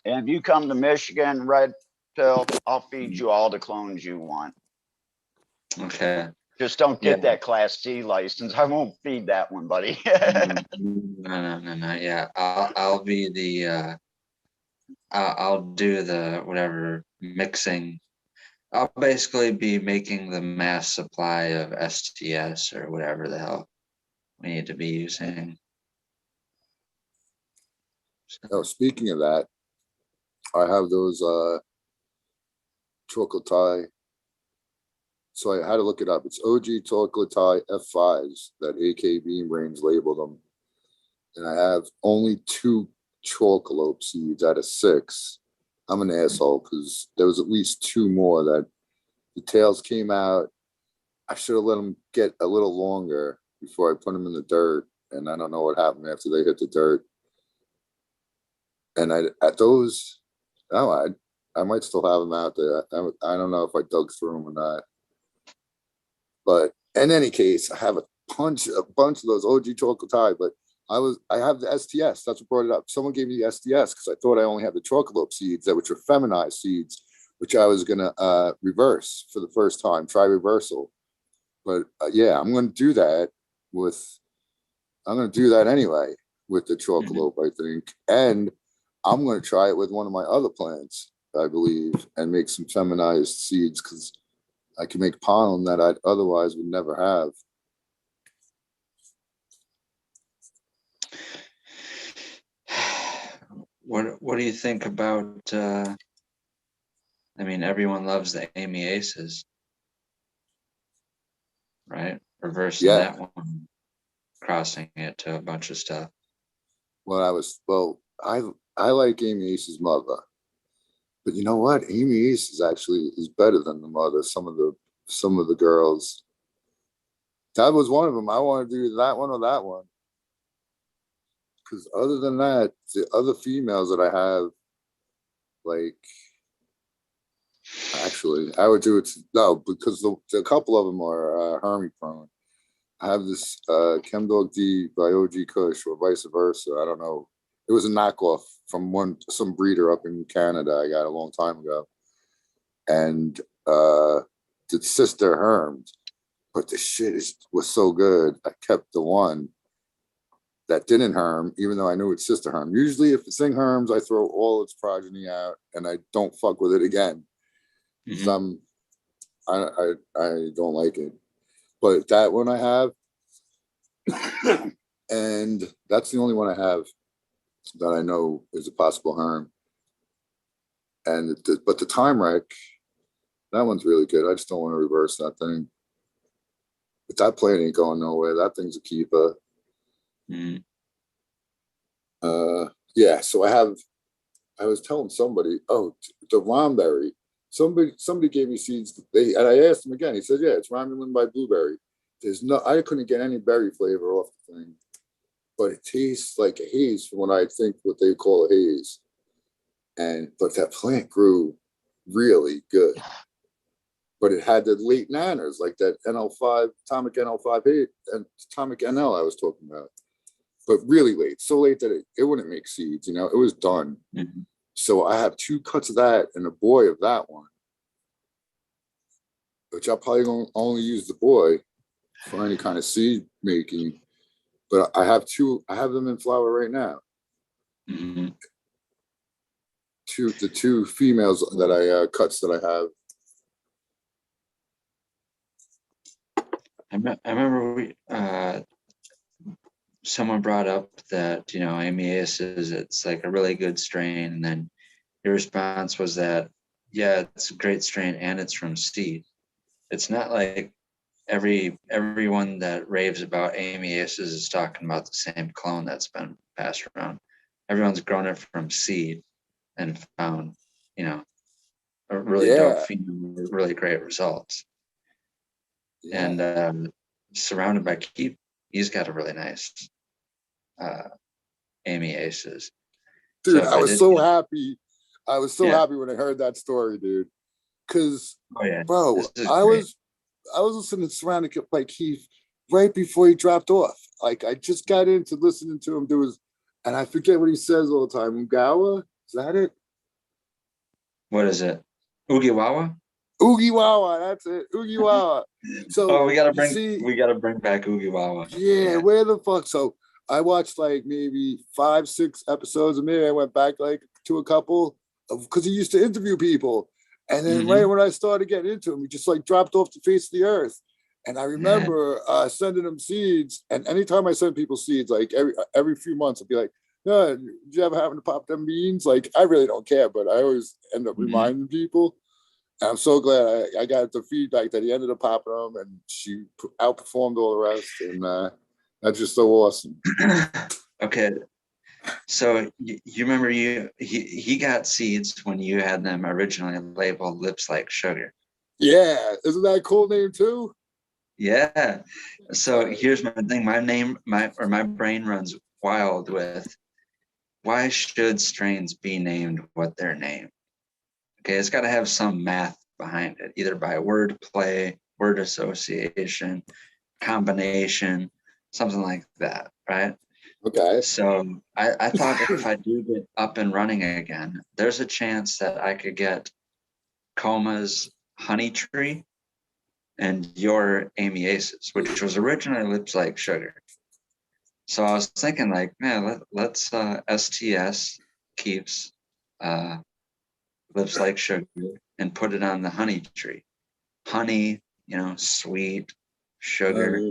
S9: And if you come to Michigan, Red Pill, I'll feed you all the clones you want.
S6: Okay.
S9: Just don't get
S6: Yeah.
S9: that Class C license. I won't feed that one, buddy.
S6: No. Yeah, I'll be the. I'll do the whatever mixing. I'll basically be making the mass supply of STS or whatever the hell we need to be using.
S4: Oh, speaking of that, I have those chocolate. So I had to look it up. It's OG chocolate F5s that AK Bean Brains labeled them. And I have only 2 chocolate seeds out of 6. I'm an asshole because there was at least 2 more that the tails came out. I should have let them get a little longer before I put them in the dirt. And I don't know what happened after they hit the dirt. And I might still have them out there. I don't know if I dug through them or not. But in any case, I have a bunch of those OG chocolate, but I have the STS. That's what brought it up. Someone gave me the STS because I thought I only had the chocolate seeds, which are feminized seeds, which I was gonna reverse for the first time, try reversal. But yeah, I'm gonna do that anyway with the chocolate, I think, and I'm gonna try it with one of my other plants, I believe, and make some feminized seeds because I can make pollen that I otherwise would never have.
S6: What do you think about? I mean, everyone loves the Amy Aces, right? Reversing that one, crossing it to a bunch of stuff.
S4: I like Amy Ace's mother, but you know what? Amy Ace is better than the mother. Some of the girls. That was one of them. I want to do that one or that one. Because other than that, the other females that I have, like, actually, I would do it. No, because the couple of them are Hermy prone. I have this Chem Dog D by OG Kush or vice versa. I don't know. It was a knockoff from some breeder up in Canada I got a long time ago. And the sister hermed, but the shit was so good. I kept the one that didn't herm, even though I knew its sister herm. Usually if the thing herms, I throw all its progeny out and I don't fuck with it again.
S6: Mhm.
S4: I don't like it. But that one I have, and that's the only one I have that I know is a possible herm. And but the time wreck, that one's really good. I just don't want to reverse that thing. But that plane ain't going nowhere. That thing's a keeper.
S6: Mhm.
S4: Yeah. So I was telling somebody, oh, the Romberry. Somebody gave me seeds. And I asked him again. He said, yeah, it's Romulan by Blueberry. I couldn't get any berry flavor off the thing, but it tastes like a haze from what I think what they call a haze. But that plant grew really good. But it had the late nanners, like that NL5, atomic NL58 and atomic NL I was talking about. But really late, so late that it wouldn't make seeds, it was done.
S6: Mhm.
S4: So I have 2 cuts of that and a boy of that one, which I'll probably only use the boy for any kind of seed making. But I have them in flower right now.
S6: Mhm.
S4: The 2 females that I cuts that I have.
S6: I remember someone brought up that Amiasis, it's like a really good strain, and then your response was that yeah, it's a great strain and it's from seed. It's not like everyone that raves about Amiasis is talking about the same clone that's been passed around. Everyone's grown it from seed and found a really dope
S4: Yeah.
S6: phenome with really great results.
S4: Yeah.
S6: And surrounded by keep, he's got a really nice Amiasis.
S4: Dude,
S6: So
S4: I
S6: I
S4: was
S6: did.
S4: so happy. I was so
S6: Yeah.
S4: happy when I heard that story, dude. Cause
S6: Oh yeah,
S4: bro,
S6: this is
S4: I
S6: great.
S4: was listening to Surrounded by Keith right before he dropped off. Like I just got into listening to him do his, and I forget what he says all the time. Ungawa? Is that it?
S6: What is it? Ugiwawa?
S4: Oogie that's it. Oogie So
S6: Oh, we gotta
S4: you see,
S6: bring back Ugiwawa.
S4: yeah, where the fuck? So I watched like maybe 5, 6 episodes of me. I went back like to a couple because he used to interview people. And then right
S6: Mhm.
S4: when I started getting into him, he just like dropped off the face of the earth. And I
S6: Yeah.
S4: remember sending him seeds. And anytime I send people seeds, like every few months, I'd be like, no, did you ever happen to pop them beans? Like, I really don't care, but I always end up
S6: Mhm.
S4: reminding people. And I'm so glad I got the feedback that he ended up popping them and she outperformed all the rest. And that's just so awesome.
S6: Okay, so you remember he got seeds when you had them originally labeled Lips Like Sugar.
S4: Yeah, isn't that a cool name too?
S6: Yeah. So here's my thing. My brain runs wild with why should strains be named what they're named? Okay, it's got to have some math behind it, either by word play, word association, combination, something like that, right?
S4: Okay.
S6: So I thought if I do get up and running again, there's a chance that I could get Coma's Honey Tree and your Amiasis, which was originally Lips Like Sugar. So I was thinking like, man, let's STS keeps Lips Like Sugar and put it on the Honey Tree. Honey, sweet, sugar.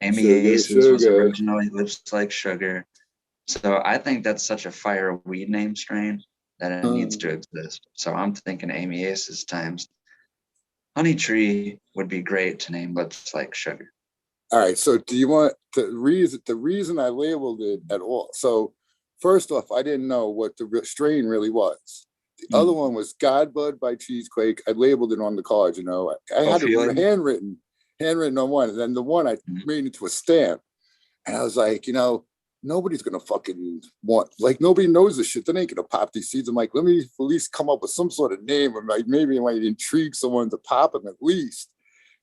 S6: Amiasis was
S4: Sugar.
S6: originally Lips Like Sugar. So I think that's such a fire weed name strain that it needs to exist. So I'm thinking Amiasis times Honey Tree would be great to name Lips Like Sugar.
S4: All right. So do you want the reason I labeled it at all? So first off, I didn't know what the strain really was. The other one was Godbud by Cheesequake. I labeled it on the card, I had it handwritten on one. And then the one I made into a stamp. And I was like, nobody's gonna fucking want, like, nobody knows this shit. They ain't gonna pop these seeds. I'm like, let me at least come up with some sort of name, or like maybe it might intrigue someone to pop them at least.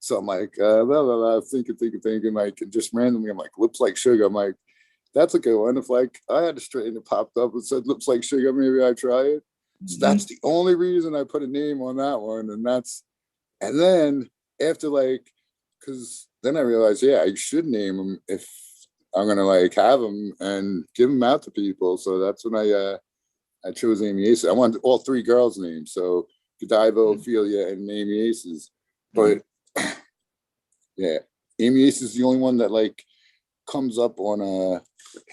S4: So I'm like, blah, blah, blah, thinking, like, and just randomly, I'm like, lips like sugar. I'm like, that's a good one. If like I had a strain that popped up and said lips like sugar, maybe I try it. So that's the only reason I put a name on that one. And then after like, because then I realized, yeah, I should name them if I'm gonna like have them and give them out to people. So that's when I chose Amy Aces. I wanted all three girls' names, so Godiva, Ophelia, and Amy Aces. But yeah, Amy Aces is the only one that like comes up on a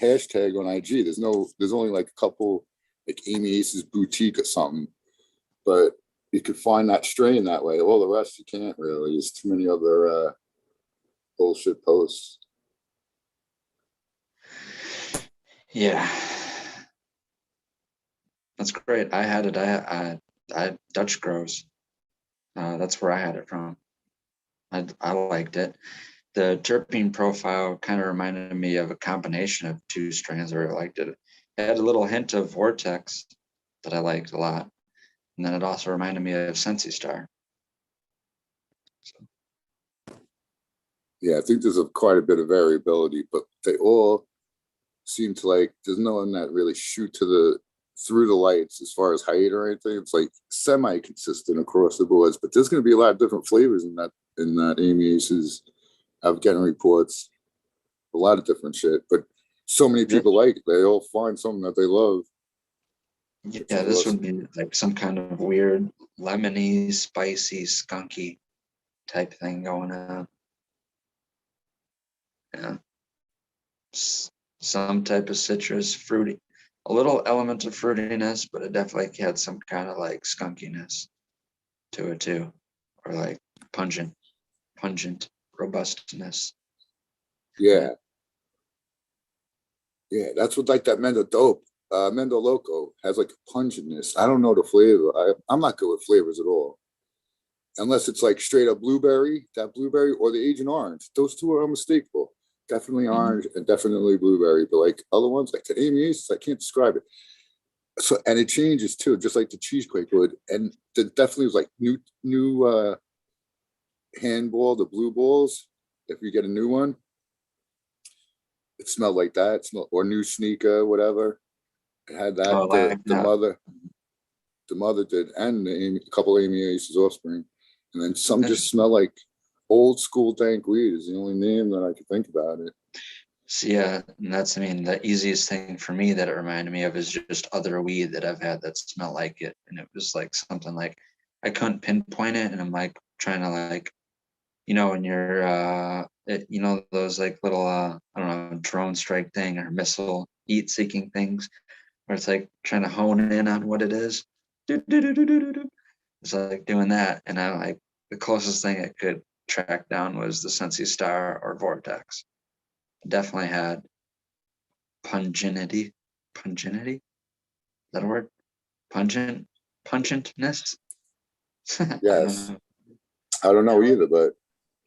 S4: hashtag on IG. There's only like a couple, like Amy Aces Boutique or something, but you could find that strain that way. All the rest you can't really. There's too many other bullshit posts.
S6: Yeah, that's great. I had it. I Dutch Grows. That's where I had it from. I liked it. The terpene profile kind of reminded me of a combination of two strains where I liked it. It had a little hint of Vortex that I liked a lot. And then it also reminded me of Sensi Star.
S4: Yeah, I think there's quite a bit of variability, but they all seem to like, there's no one that really shoot through the lights as far as height or anything. It's like semi-consistent across the boards, but there's going to be a lot of different flavors in that Amy Aces. I'm getting reports, a lot of different shit, but so many people like it. They all find something that they love.
S6: Yeah, this would be like some kind of weird lemony, spicy, skunky type thing going on. Yeah. Some type of citrus, fruity, a little element of fruitiness, but it definitely had some kind of like skunkiness to it too, or like pungent robustness.
S4: Yeah. Yeah, that's what like that Mendo Dope, Mendo Loco has like a pungentness. I don't know the flavor. I'm not good with flavors at all. Unless it's like straight up blueberry, or the Agent Orange. Those two are unmistakable. Definitely orange and definitely blueberry. But like other ones, like the Amy Aces, I can't describe it. So, and it changes too, just like the cheesequake would. And there definitely was like new handball, the blue balls. If you get a new one, it smelled like that. Or new sneaker, whatever. It had that.
S6: Oh,
S4: The mother did, and a couple Amy Aces offspring. And then some just smell like old school dank weed is the only name that I could think about it.
S6: So yeah, and that's, I mean, the easiest thing for me that it reminded me of is just other weed that I've had that smelled like it. And it was like something like, I couldn't pinpoint it. And I'm like trying to like, when you're, those like little, I don't know, drone strike thing or missile heat seeking things where it's like trying to hone in on what it is. It's like doing that. And I'm like, the closest thing I could track down was the Sensi Star or Vortex. Definitely had pungentity. Is that a word? Pungentness.
S4: Yes. I don't know either, but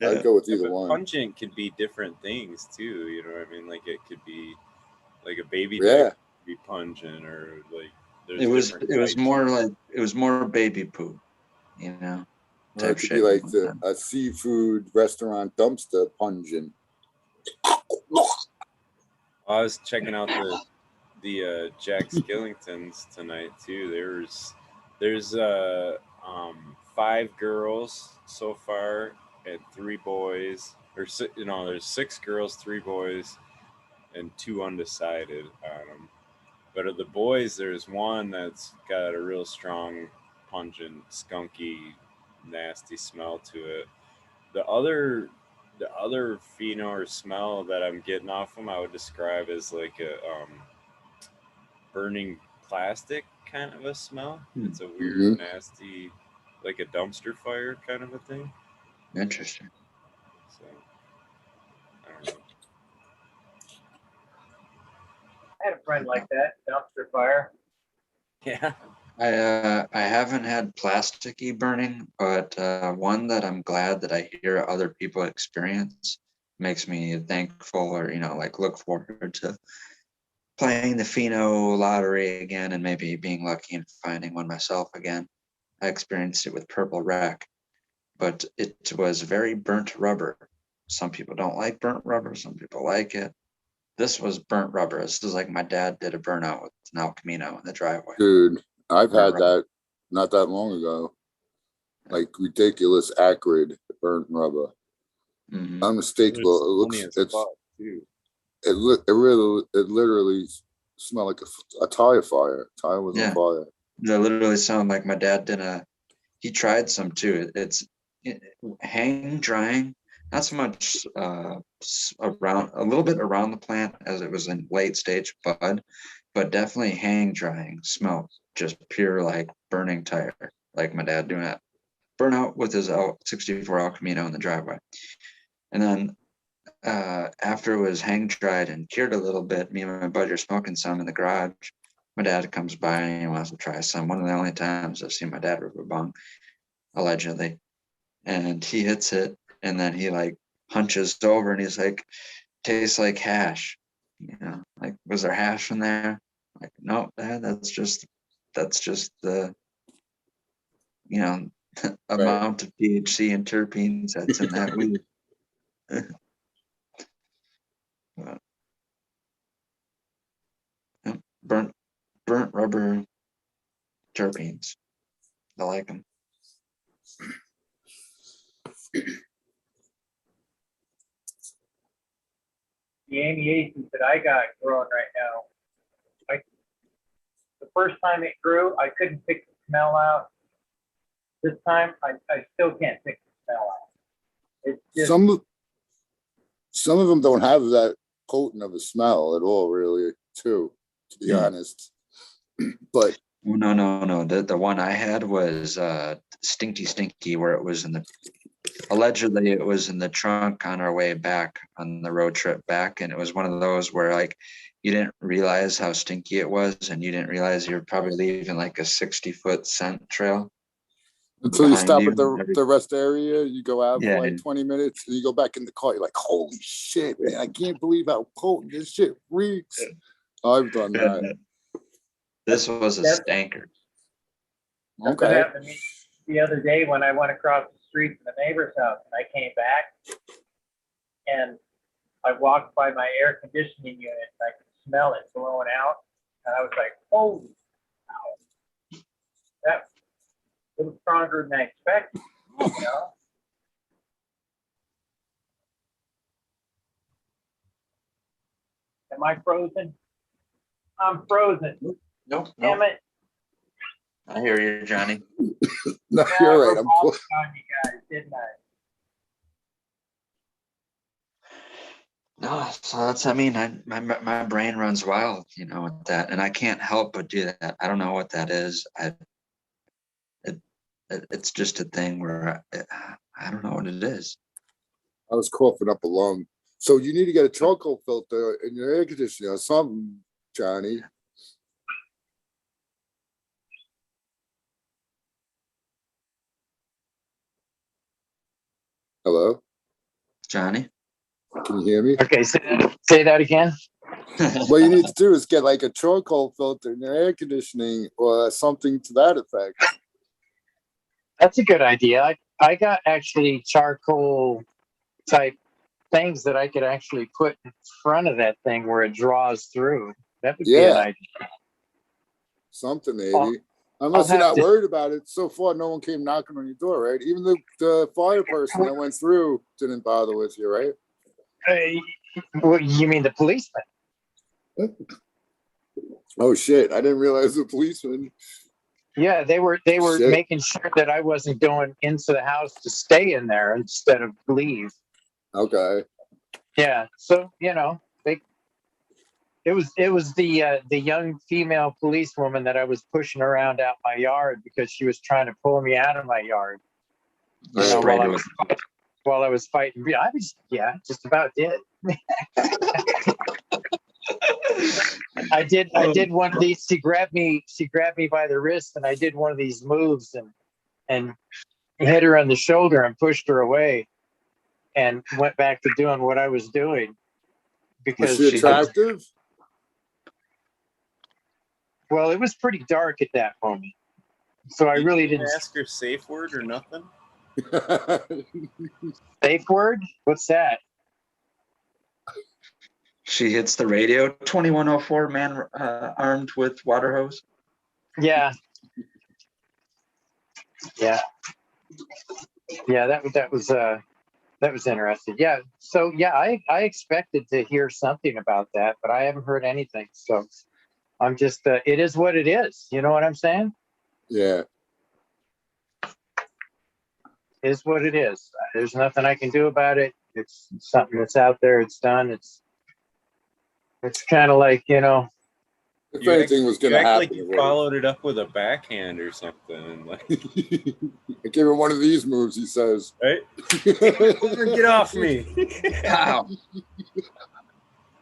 S6: Yeah.
S4: I'd go with
S8: Yeah,
S4: either
S8: but
S4: one.
S8: pungent could be different things too. You know what I mean? Like it could be like a baby
S4: Yeah.
S8: dick could be pungent, or like there's
S6: It was
S8: different
S6: it was
S8: types.
S6: more like it was more baby poo,
S4: Or
S6: type
S4: it could
S6: shit.
S4: be like a seafood restaurant dumpster pungent.
S8: I was checking out the Jack Skillingtons tonight too. There's 5 girls so far and 3 boys, or there's 6 girls, 3 boys, and 2 undecided on them. But of the boys, there's one that's got a real strong, pungent, skunky, nasty smell to it. The other pheno or smell that I'm getting off them, I would describe as like a burning plastic kind of a smell. It's a weird, nasty, like a dumpster fire kind of a thing.
S6: Interesting.
S8: So I don't know.
S1: I had a friend like that, dumpster fire.
S8: Yeah.
S6: I haven't had plasticky burning, but one that I'm glad that I hear other people experience makes me thankful, or like look forward to playing the pheno lottery again and maybe being lucky and finding one myself again. I experienced it with Purple Rack, but it was very burnt rubber. Some people don't like burnt rubber. Some people like it. This was burnt rubber. This is like my dad did a burnout with an El Camino in the driveway.
S4: Dude, I've
S6: Burnt
S4: had
S6: rubber.
S4: that not that long ago. Like ridiculous acrid burnt rubber.
S6: Mhm.
S4: Unmistakable. It looks it literally smelled like a tire fire. Tire was
S6: Yeah.
S4: on fire.
S6: They literally sound like my dad did he tried some too. Hang drying, not so much around, a little bit around the plant as it was in late stage bud, but definitely hang drying smelled just pure like burning tire, like my dad doing that burnout with his 64 El Camino in the driveway. And then after it was hang dried and cured a little bit, me and my buddy are smoking some in the garage. My dad comes by and he wants to try some. One of the only times I've seen my dad rip a bong, allegedly. And he hits it, and then he like hunches over and he's like, tastes like hash. You know, like, was there hash in there? Like, no, Dad, that's just the, you know, amount of THC and terpenes that's in that weed. But, yeah, burnt rubber terpenes. I like them.
S1: The amiations that I got growing right now, the first time it grew, I couldn't pick the smell out. This time, I still can't pick the smell out. It's just,
S4: Some of them don't have that potent of a smell at all, really, too, to be honest. But
S6: No. The one I had was stinky, where it was allegedly it was in the trunk on our way back on the road trip back, and it was one of those where like you didn't realize how stinky it was, and you didn't realize you were probably leaving like a 60-foot scent trail.
S4: until you stop at
S6: you.
S4: the rest area, you go out
S6: Yeah.
S4: for like 20 minutes, and you go back in the car, you're like, holy shit, man, I can't believe how potent this shit reeks. I've done that.
S6: This was a stanker.
S1: that's what
S4: Okay.
S1: happened to me the other day when I went across the street to the neighbor's house, and I came back, and I walked by my air conditioning unit, and I could smell it blowing out, and I was like, holy cow. That's a little stronger than I expected, you know? Am I frozen? I'm frozen.
S6: Nope.
S1: Damn it.
S6: I hear you, Johnny.
S4: No,
S1: Yeah,
S4: you're
S1: I
S4: right.
S1: revolved on you guys, didn't I?
S6: No, so that's, I mean, my brain runs wild, you know, with that, and I can't help but do that. I don't know what that is. It's just a thing where I don't know what it is.
S4: I was coughing up a lung. So you need to get a charcoal filter in your air conditioner or something, Johnny. Hello?
S6: Johnny?
S4: Can you hear me?
S1: Okay, say that again.
S4: What you need to do is get like a charcoal filter in your air conditioning or something to that effect.
S1: That's a good idea. I got actually charcoal type things that I could actually put in front of that thing where it draws through. That would be an idea.
S4: Something maybe. Unless you're not worried about it. So far, no one came knocking on your door, right? Even the fire person that went through didn't bother with you, right?
S1: Well, you mean the policeman?
S4: Oh shit! I didn't realize the policeman.
S1: Yeah, they were
S4: Shit.
S1: making sure that I wasn't going into the house to stay in there instead of leave.
S4: Okay.
S1: Yeah, so you know, it was the young female policewoman that I was pushing around out my yard because she was trying to pull me out of my yard. You know, while I was fighting. I was just about did. I did one of these. She grabbed me by the wrist, and I did one of these moves and hit her on the shoulder and pushed her away, and went back to doing what I was doing because
S4: Was she attractive?
S1: Well, it was pretty dark at that moment, so I really didn't
S8: ask her safe word or nothing.
S1: Safe word? What's that?
S6: She hits the radio. 2104 man armed with water hose.
S1: Yeah. Yeah. Yeah, that was interesting. Yeah. So yeah, I expected to hear something about that, but I haven't heard anything. So I'm just it is what it is. You know what I'm saying?
S4: Yeah.
S1: It is what it is. There's nothing I can do about it. It's something that's out there. It's done. It's kind of like, you know.
S4: If
S8: You
S4: anything was going
S8: You
S4: to
S8: act
S4: happen,
S8: like you followed it up with a backhand or something. Like,
S4: I gave him one of these moves, he says.
S8: right? Get off me.
S6: Pow.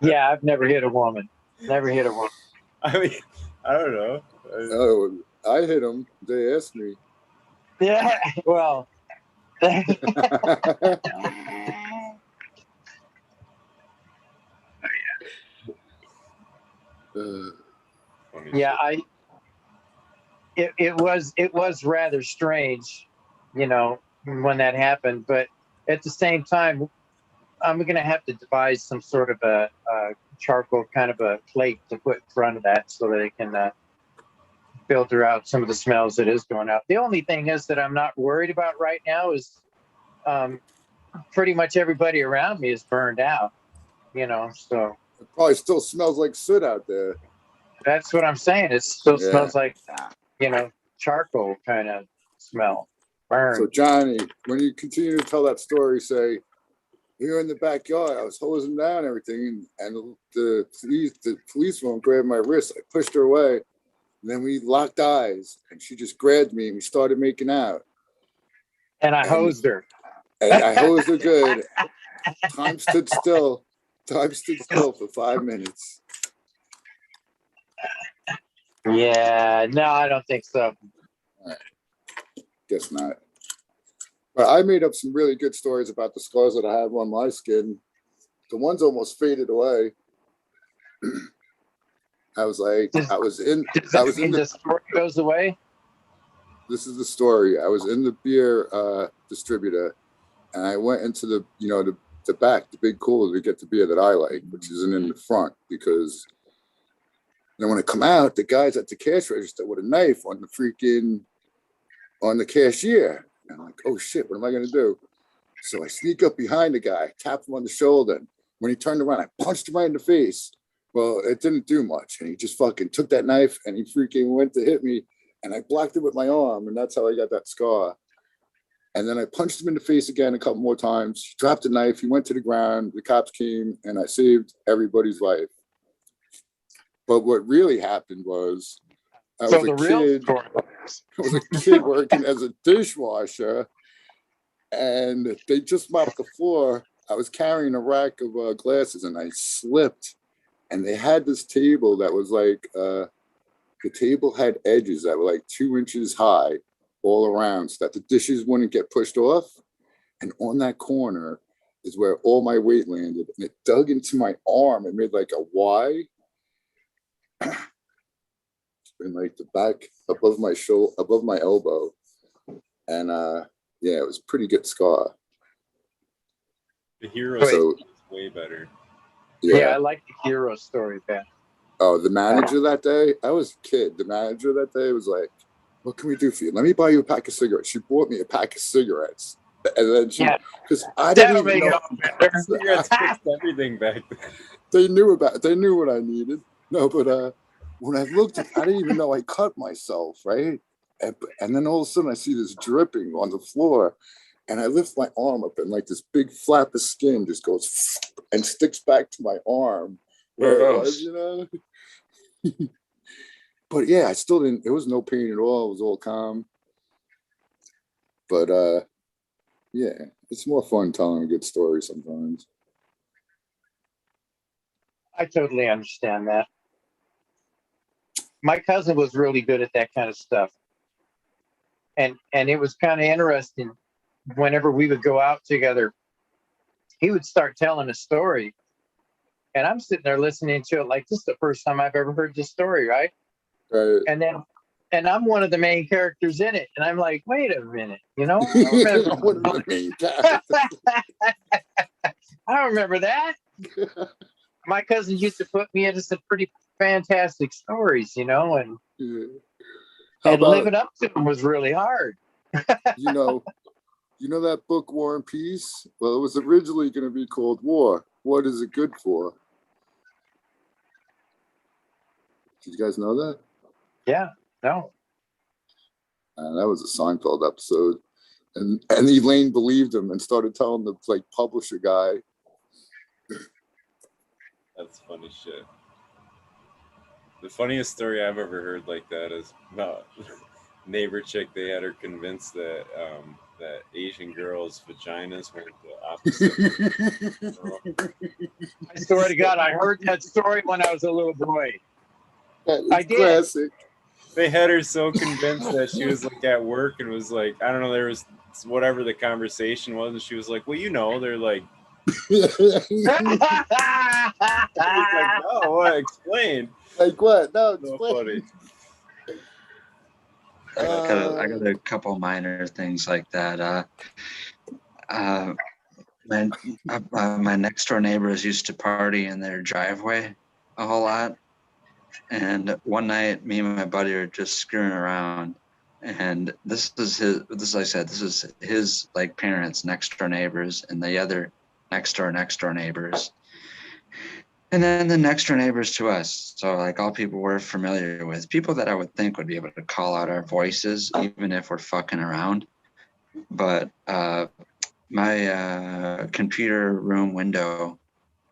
S1: Yeah, I've never hit a woman. Never hit a woman.
S8: I mean, I don't know.
S4: Oh, I hit him. They asked me.
S1: Yeah, well. Yeah, it was rather strange, you know, when that happened. But at the same time, I'm going to have to devise some sort of a charcoal kind of a plate to put in front of that so that it can filter out some of the smells that is going out. The only thing is that I'm not worried about right now is pretty much everybody around me is burned out, you know, so.
S4: It probably still smells like soot out there.
S1: That's what I'm saying. It still smells like, you know, charcoal kind of smell. Burn.
S4: So Johnny, when you continue to tell that story, say, here in the backyard, I was hosing down everything, and the policeman grabbed my wrist. I pushed her away, and then we locked eyes, and she just grabbed me, and we started making out.
S1: And I hosed her.
S4: And I hosed her good. Time stood still. Time stood still for 5 minutes.
S1: Yeah, no, I don't think so.
S4: Guess not. But I made up some really good stories about the scars that I have on my skin. The one's almost faded away. I was like,
S1: The story goes away.
S4: This is the story. I was in the beer distributor, and I went into the, you know, the back, the big cooler to get the beer that I like, which isn't in the front, because then when I come out, the guy's at the cash register with a knife on the cashier. And I'm like, oh shit, what am I gonna do? So I sneak up behind the guy, tap him on the shoulder. And when he turned around, I punched him right in the face. Well, it didn't do much. And he just fucking took that knife and he freaking went to hit me. And I blocked it with my arm. And that's how I got that scar. And then I punched him in the face again a couple more times. He dropped the knife. He went to the ground. The cops came and I saved everybody's life. But what really happened was I was a kid working as a dishwasher, and they just mopped the floor. I was carrying a rack of glasses, and I slipped. And they had this table that was like, the table had edges that were like 2 inches high all around so that the dishes wouldn't get pushed off. And on that corner is where all my weight landed. And it dug into my arm and made like a Y. In like the back above my shoulder, above my elbow. And yeah, it was a pretty good scar.
S8: The hero story is way better.
S1: Yeah, I like the hero story, Ben.
S4: Oh, the manager that day, I was a kid. The manager that day was like, what can we do for you? Let me buy you a pack of cigarettes. She bought me a pack of cigarettes. And then she, because I didn't even know.
S8: Cigarettes fixed everything back then.
S4: They knew what I needed. No, but when I looked, I didn't even know I cut myself, right? And then all of a sudden I see this dripping on the floor, and I lift my arm up, and like this big flap of skin just goes and sticks back to my arm where it was, you know? But yeah, I still didn't, it was no pain at all. It was all calm. But yeah, it's more fun telling a good story sometimes.
S1: I totally understand that. My cousin was really good at that kind of stuff. And it was kind of interesting. Whenever we would go out together, he would start telling a story. And I'm sitting there listening to it like, this is the first time I've ever heard this story, right?
S4: Right.
S1: And and I'm one of the main characters in it. And I'm like, wait a minute, I don't remember.
S4: One of the main characters.
S1: I don't remember that. My cousin used to put me into some pretty fantastic stories, and
S4: Yeah. How
S1: and
S4: about,
S1: living up to them was really hard.
S4: you know that book War and Peace? Well, it was originally going to be called War. What is it good for? Did you guys know that?
S1: Yeah, no.
S4: That was a Seinfeld episode. And Elaine believed him and started telling the publisher guy.
S8: That's funny shit. The funniest story I've ever heard like that is about neighbor chick. They had her convinced that that Asian girls' vaginas went the opposite.
S1: I swear to God, I heard that story when I was a little boy. I did.
S4: Classic.
S8: They had her so convinced that she was like at work and was like, I don't know, there was whatever the conversation was, and she was like, well, they're like, like, no, what? Explain.
S4: Like what? No,
S8: So
S4: explain.
S8: funny.
S6: I got a couple minor things like that. My next door neighbors used to party in their driveway a whole lot. And one night, me and my buddy are just screwing around. And this is his like parents, next door neighbors, and the other next door neighbors. And then the next door neighbors to us. So like all people we're familiar with, people that I would think would be able to call out our voices, even if we're fucking around. But my computer room window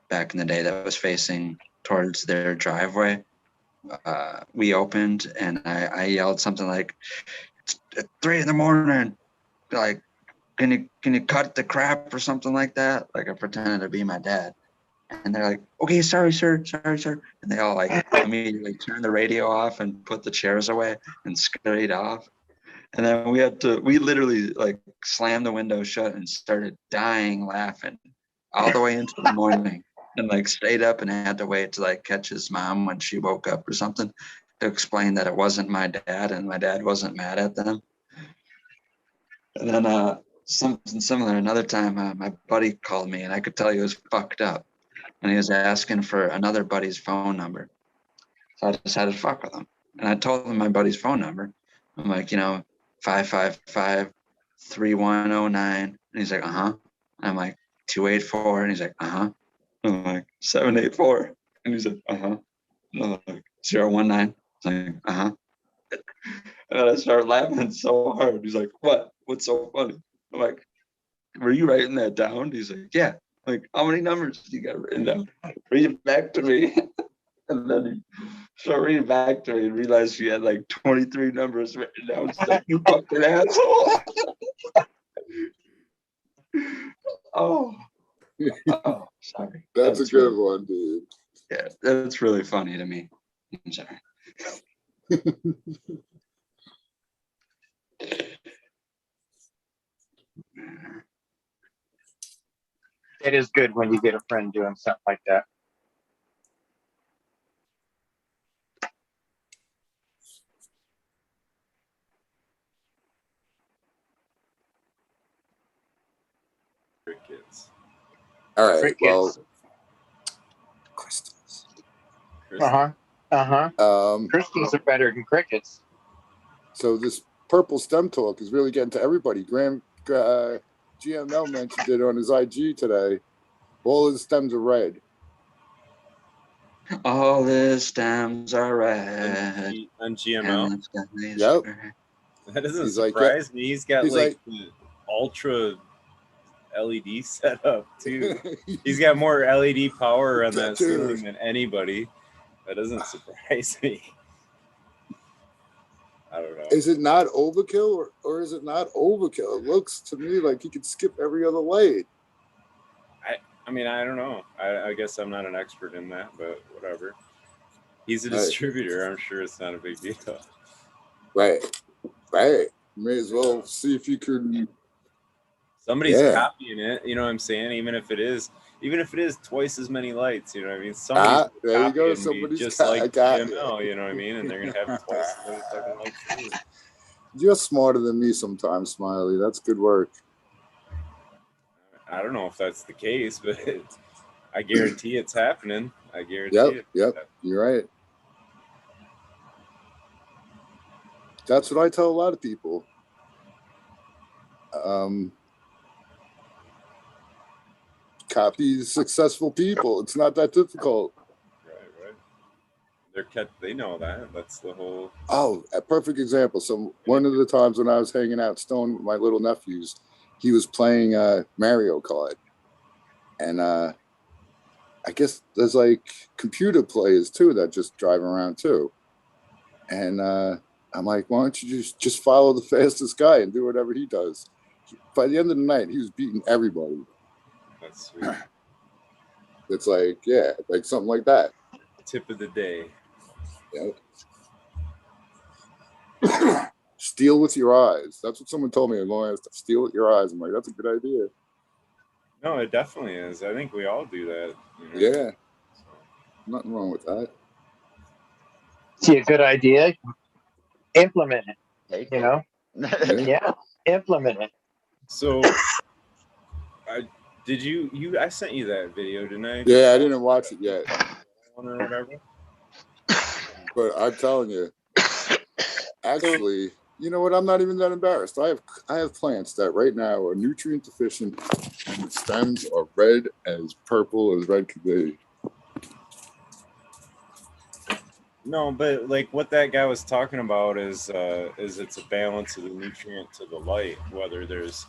S6: back in the day that was facing towards their driveway, we opened and I yelled something like, it's 3 a.m, like, can you cut the crap or something like that? Like I pretended to be my dad. And they're like, okay, sorry, sir. And they all like immediately turned the radio off and put the chairs away and scurried off. And then we literally like slammed the window shut and started dying laughing all the way into the morning, and like stayed up and had to wait to like catch his mom when she woke up or something to explain that it wasn't my dad and my dad wasn't mad at them. And then something similar, another time my buddy called me and I could tell he was fucked up. And he was asking for another buddy's phone number. So I decided to fuck with him. And I told him my buddy's phone number. I'm like, 555-3109. And he's like, uh-huh. And I'm like, 284. And he's like, uh-huh. And I'm like, 784. And he's like, uh-huh. And I'm like, 019. I'm like, uh-huh. And then I started laughing so hard. He's like, what? What's so funny? I'm like, were you writing that down? He's like, yeah. Like, how many numbers do you got written down? Read it back to me. And then he started reading back to me and realized he had like 23 numbers written down. He's like, you fucking asshole. Oh, sorry.
S4: That's a good one, dude.
S6: Yeah, that's really funny to me. I'm sorry.
S1: It is good when you get a friend doing something like that.
S8: Crickets.
S4: All right.
S1: Crickets.
S4: Well, crystals.
S1: Crystals are better than crickets.
S4: So this purple stem talk is really getting to everybody. GML mentioned it on his IG today. All his stems are red.
S6: All the stems are red.
S8: On GML?
S4: Yep.
S8: That doesn't
S4: He's like,
S8: surprise me. He's got
S4: he's
S8: like the ultra LED setup too. He's got more LED power on that ceiling than anybody. That doesn't surprise me. I don't know.
S4: Is it not overkill or is it not overkill? It looks to me like he could skip every other light.
S8: I mean, I don't know. I guess I'm not an expert in that, but whatever. He's a distributor. I'm sure it's not a big deal.
S4: Right. May as well see if you can.
S8: Somebody's copying it. You know what I'm saying? Even if it is, even if it is twice as many lights, you know what I mean? Somebody's
S4: There you
S8: copy
S4: go.
S8: it and be
S4: Somebody's
S8: just
S4: got,
S8: like
S4: I got
S8: GML, you know what I mean? And they're gonna have twice as many fucking lights too.
S4: You're smarter than me sometimes, Smiley. That's good work.
S8: I don't know if that's the case, but I guarantee it's happening. I guarantee it.
S4: Yep. You're right. That's what I tell a lot of people. Copy successful people. It's not that difficult.
S8: Right. They know that. That's the whole.
S4: Oh, a perfect example. So one of the times when I was hanging out Stone with my little nephews, he was playing Mario Kart, and I guess there's like computer players too that just drive around too. And I'm like, why don't you just follow the fastest guy and do whatever he does? By the end of the night, he was beating everybody.
S8: That's sweet.
S4: It's like, yeah, like something like that.
S8: Tip of the day.
S4: Yeah. Steal with your eyes. That's what someone told me a long time. Steal with your eyes. I'm like, that's a good idea.
S8: No, it definitely is. I think we all do that. You know?
S4: Yeah. Nothing wrong with that.
S1: See, a good idea. Implement it. You know? Yeah. Implement it.
S8: So, did you? I sent you that video, didn't I?
S4: Yeah, I didn't watch it yet.
S8: Or whatever.
S4: But I'm telling you, actually, you know what? I'm not even that embarrassed. I have plants that right now are nutrient deficient, and the stems are red as purple as red could be.
S8: No, but like what that guy was talking about is it's a balance of the nutrient to the light, whether there's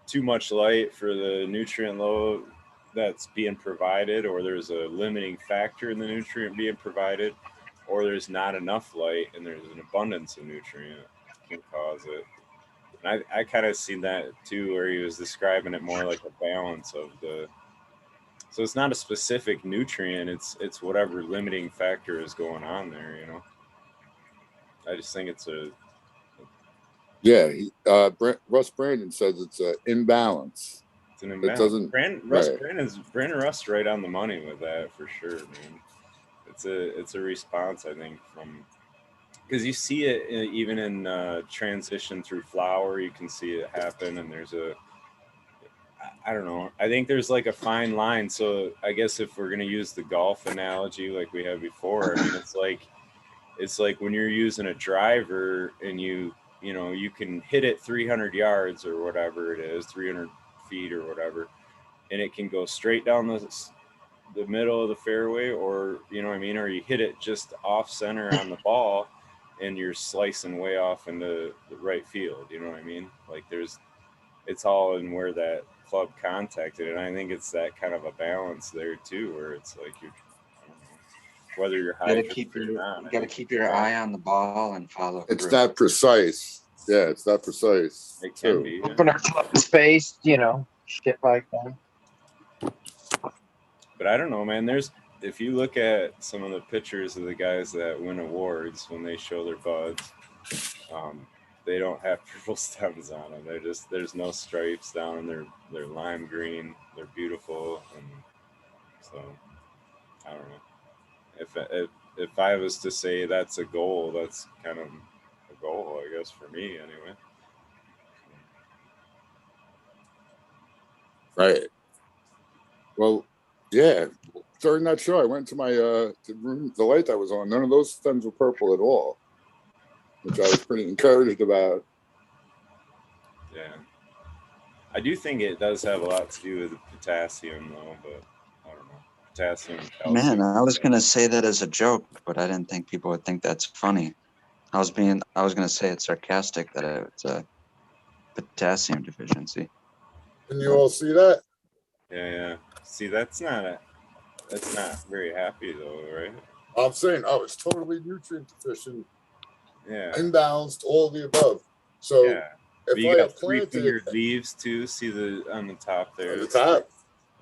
S8: too much light for the nutrient load that's being provided, or there's a limiting factor in the nutrient being provided, or there's not enough light and there's an abundance of nutrient can cause it. And I kind of seen that too, where he was describing it more like a balance of the. So it's not a specific nutrient; it's whatever limiting factor is going on there. You know, I just think it's a.
S4: Yeah, Russ Brandon says it's an imbalance.
S8: It's an imbalance.
S4: It doesn't.
S8: Brandon Rust's right on the money with that for sure, man. It's a response, I think, from because you see it even in transition through flower. You can see it happen, and there's I don't know. I think there's like a fine line. So I guess if we're gonna use the golf analogy like we had before, I mean it's like when you're using a driver and you can hit it 300 yards or whatever it is, 300 feet or whatever, and it can go straight down the middle of the fairway, or you know what I mean, or you hit it just off center on the ball and you're slicing way off into the right field. You know what I mean? Like it's all in where that club contacted, and I think it's that kind of a balance there too, where it's like whether you're high or not.
S6: You got to keep your eye on the ball and follow.
S4: It's that precise. Yeah, it's that precise.
S8: It can be.
S1: Open our club space, shit like that.
S8: But I don't know, man. If you look at some of the pictures of the guys that win awards when they show their buds, they don't have purple stems on them. There's no stripes down them. They're lime green. They're beautiful, and so I don't know. If I was to say that's a goal, that's kind of a goal, I guess, for me anyway.
S4: Right. Well, yeah. During that show, I went to my the room, the light that was on. None of those stems were purple at all, which I was pretty encouraged about.
S8: Yeah, I do think it does have a lot to do with the potassium, though. But I don't know, potassium. Calcium.
S6: Man, I was gonna say that as a joke, but I didn't think people would think that's funny. I was gonna say it's sarcastic that it's a potassium deficiency.
S4: Can you all see that?
S8: Yeah. See, that's not very happy though, right?
S4: I'm saying, it's totally nutrient deficient,
S8: Yeah,
S4: imbalanced, all the above. So
S8: yeah. But
S4: if
S8: you
S4: I
S8: got
S4: have planted
S8: 3-fingered leaves too. See on the top there.
S4: on the top,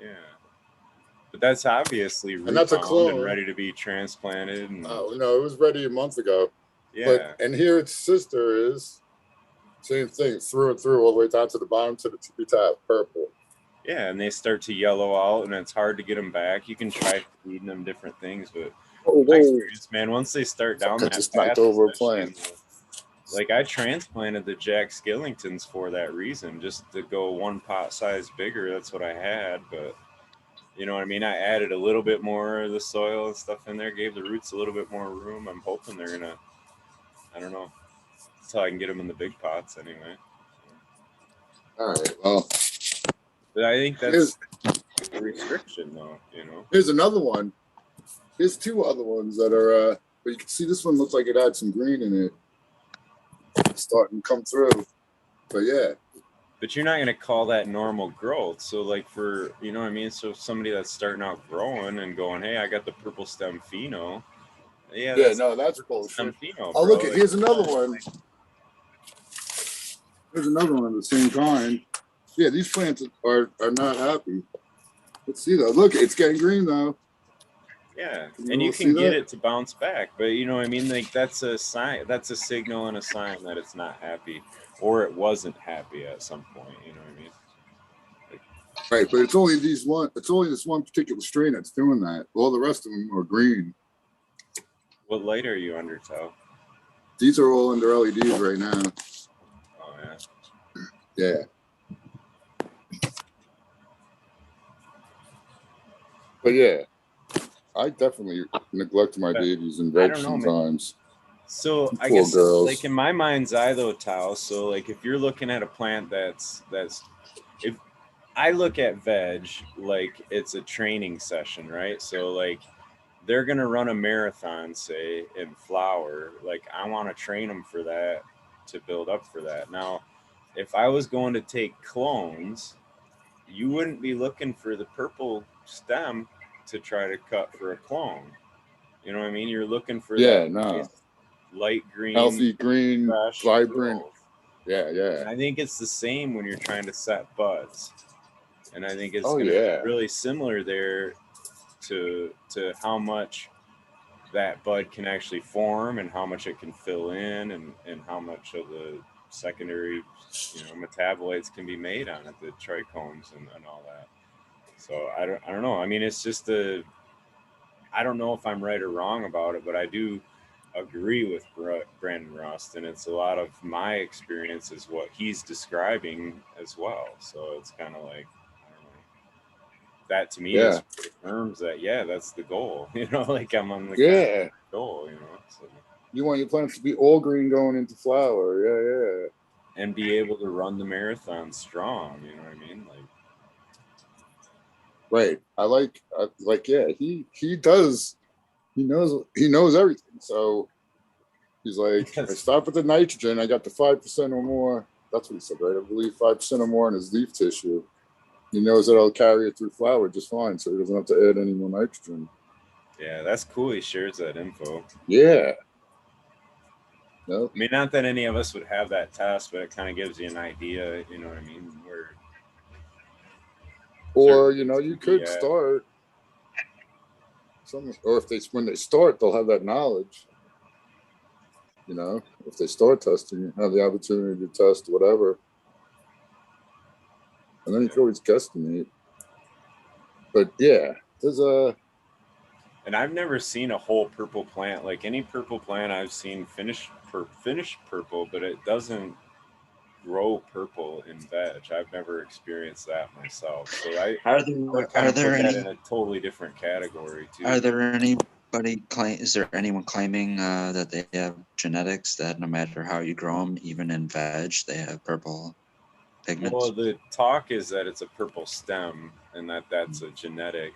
S8: Yeah. But that's obviously
S4: and that's a
S8: root-bound
S4: clone
S8: and ready to be transplanted. And,
S4: it was ready a month ago.
S8: yeah.
S4: And here its sister is same thing, through and through, all the way down to the bottom to the tippy top, purple.
S8: Yeah, and they start to yellow out, and it's hard to get them back. You can try feeding them different things, but
S4: Oh,
S8: my
S4: whoa.
S8: experience, man, once they start down
S4: I
S8: that
S4: just knocked
S8: path,
S4: over a
S8: especially in
S4: plant.
S8: like I transplanted the Jack Skillingtons for that reason, just to go one pot size bigger. That's what I had, but you know what I mean? I added a little bit more of the soil and stuff in there, gave the roots a little bit more room. I'm hoping they're gonna, I don't know, until I can get them in the big pots anyway.
S4: All right. Well,
S8: But I think that's a restriction, though. You know.
S4: here's another one. Here's two other ones that are, but you can see this one looks like it had some green in it. It's starting to come through. But yeah.
S8: But you're not going to call that normal growth. So, like, for, you know what I mean? So, somebody that's starting out growing and going, hey, I got the purple stem pheno. Yeah,
S4: No, that's bullshit.
S8: stem pheno,
S4: Oh,
S8: bro.
S4: look,
S8: Like,
S4: here's another one. Here's another one of the same kind. Yeah, these plants are not happy. Let's see, though. Look, it's getting green, though.
S8: yeah,
S4: You
S8: and you
S4: all
S8: can
S4: see
S8: get
S4: that?
S8: it to bounce back. But, you know what I mean? Like, that's a sign. That's a signal and a sign that it's not happy. Or it wasn't happy at some point. You know what I mean?
S4: Right, but it's only these one. It's only this one particular strain that's doing that. All the rest of them are green.
S8: What light are you under, Tal?
S4: These are all under LEDs right now.
S8: Oh, yeah.
S4: Yeah. But yeah, I definitely neglect my babies in
S8: I
S4: veg
S8: don't know, man.
S4: sometimes.
S8: So I
S4: Poor
S8: guess
S4: girls.
S8: like in my mind's eye though, Tao, so like if you're looking at a plant that's if I look at veg like it's a training session, right? So like they're gonna run a marathon, say, in flower. Like I want to train them for that to build up for that. Now, if I was going to take clones, you wouldn't be looking for the purple stem to try to cut for a clone. You know what I mean? You're looking for
S4: Yeah,
S8: that
S4: no.
S8: nice light green,
S4: Healthy, green,
S8: fresh
S4: vibrant.
S8: growth.
S4: Yeah, yeah.
S8: And I think it's the same when you're trying to set buds. And I think it's
S4: Oh,
S8: going to
S4: yeah.
S8: be really similar there to how much that bud can actually form and how much it can fill in and how much of the secondary, you know, metabolites can be made on it, the trichomes and all that. So I don't know. I mean, it's just I don't know if I'm right or wrong about it, but I do agree with Brandon Rust, and it's a lot of my experience is what he's describing as well. So it's kind of like, I don't know, that to me
S4: Yeah.
S8: is confirms that that's the goal. You know, like I'm on the
S4: Yeah.
S8: goal. You know, so,
S4: You want your plants to be all green going into flower. Yeah, yeah.
S8: and be able to run the marathon strong. You know what I mean? Like,
S4: Right. I like yeah, he does. He knows everything. So he's like, I stop at the nitrogen. I got the 5% or more. That's what he said, right? I believe 5% or more in his leaf tissue. He knows that I'll carry it through flower just fine, so he doesn't have to add any more nitrogen.
S8: yeah, that's cool. He shares that info.
S4: Yeah. No.
S8: I mean, not that any of us would have that test, but it kind of gives you an idea. You know what I mean? Where,
S4: or you could start some, or when they start, they'll have that knowledge. If they start testing, have the opportunity to test whatever, and then you can always guesstimate. But yeah, there's
S8: and I've never seen a whole purple plant. Like any purple plant I've seen finished purple, but it doesn't grow purple in veg. I've never experienced that myself. So I would kind of put that in a totally different category too.
S6: Are there is there anyone claiming that they have genetics that no matter how you grow them, even in veg, they have purple pigments?
S8: Well, the talk is that it's a purple stem and that's a genetic.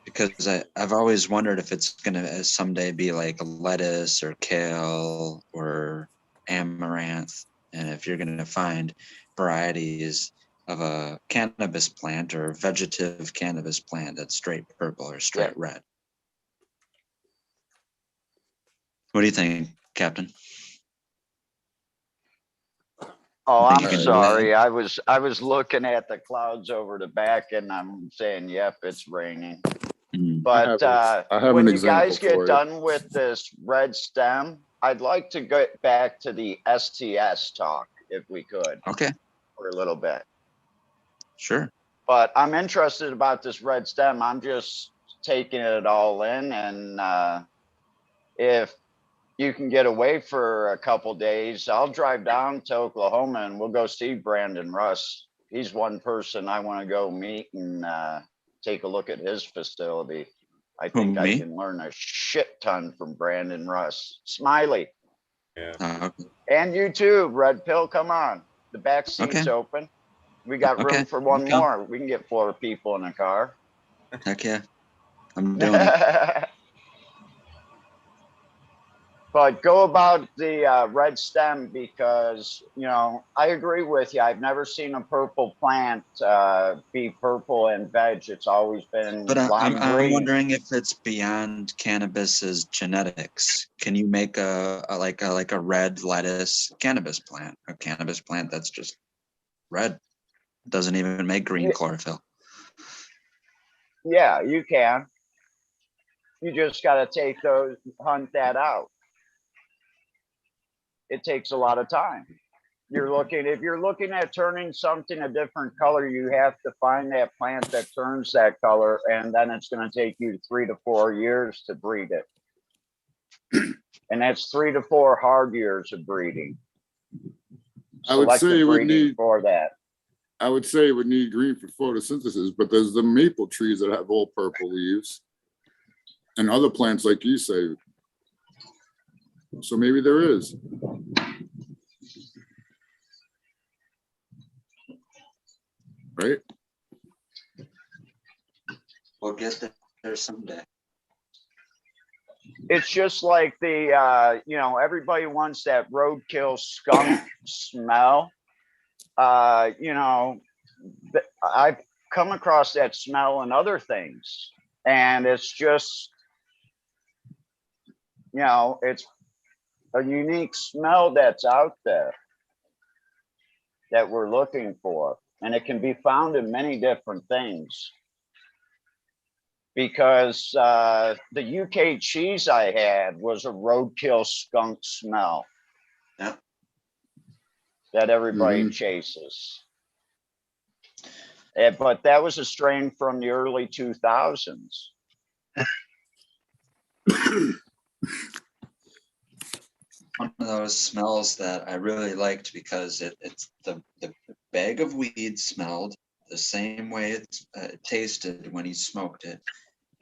S6: Because I've always wondered if it's going to someday be like lettuce or kale or amaranth. And if you're going to find varieties of a cannabis plant or vegetative cannabis plant that's straight purple or straight red. What do you think, Captain?
S9: Oh, I'm sorry. I was looking at the clouds over the back and I'm saying, yep, it's raining. But when you guys get done with this red stem, I'd like to get back to the STS talk if we could.
S6: Okay.
S9: For a little bit.
S6: Sure.
S9: But I'm interested about this red stem. I'm just taking it all in, and if you can get away for a couple days, I'll drive down to Oklahoma and we'll go see Brandon Russ. He's one person I want to go meet and take a look at his facility. I
S6: Who,
S9: think I
S6: me?
S9: can learn a shit ton from Brandon Russ. Smiley.
S8: Yeah.
S9: And you too, Red Pill. Come on. The back seat's
S6: Okay.
S9: open. We got room
S6: Okay,
S9: for one
S6: I'll come.
S9: more. We can get 4 people in a car.
S6: Heck yeah. I'm doing it.
S9: But go about the red stem because, I agree with you. I've never seen a purple plant be purple and veg. It's always been
S6: But
S9: lime
S6: I'm
S9: green.
S6: wondering if it's beyond cannabis's genetics. Can you make a red lettuce cannabis plant? A cannabis plant that's just red. Doesn't even make green chlorophyll.
S9: Yeah, you can. You just got to hunt that out. It takes a lot of time. If you're looking at turning something a different color, you have to find that plant that turns that color, and then it's going to take you 3 to 4 years to breed it. And that's 3 to 4 hard years of breeding.
S4: I would say it would need
S9: for that.
S4: I would say it would need green for photosynthesis, but there's the maple trees that have all purple leaves, and other plants like you say. So maybe there is. Right?
S6: We'll get there someday.
S9: It's just like everybody wants that roadkill skunk smell. I've come across that smell in other things, and it's just, it's a unique smell that's out there that we're looking for, and it can be found in many different things. Because the UK cheese I had was a roadkill skunk smell.
S6: Yeah.
S9: That everybody chases. But that was a strain from the early 2000s.
S6: One of those smells that I really liked because it's the bag of weed smelled the same way it tasted when you smoked it.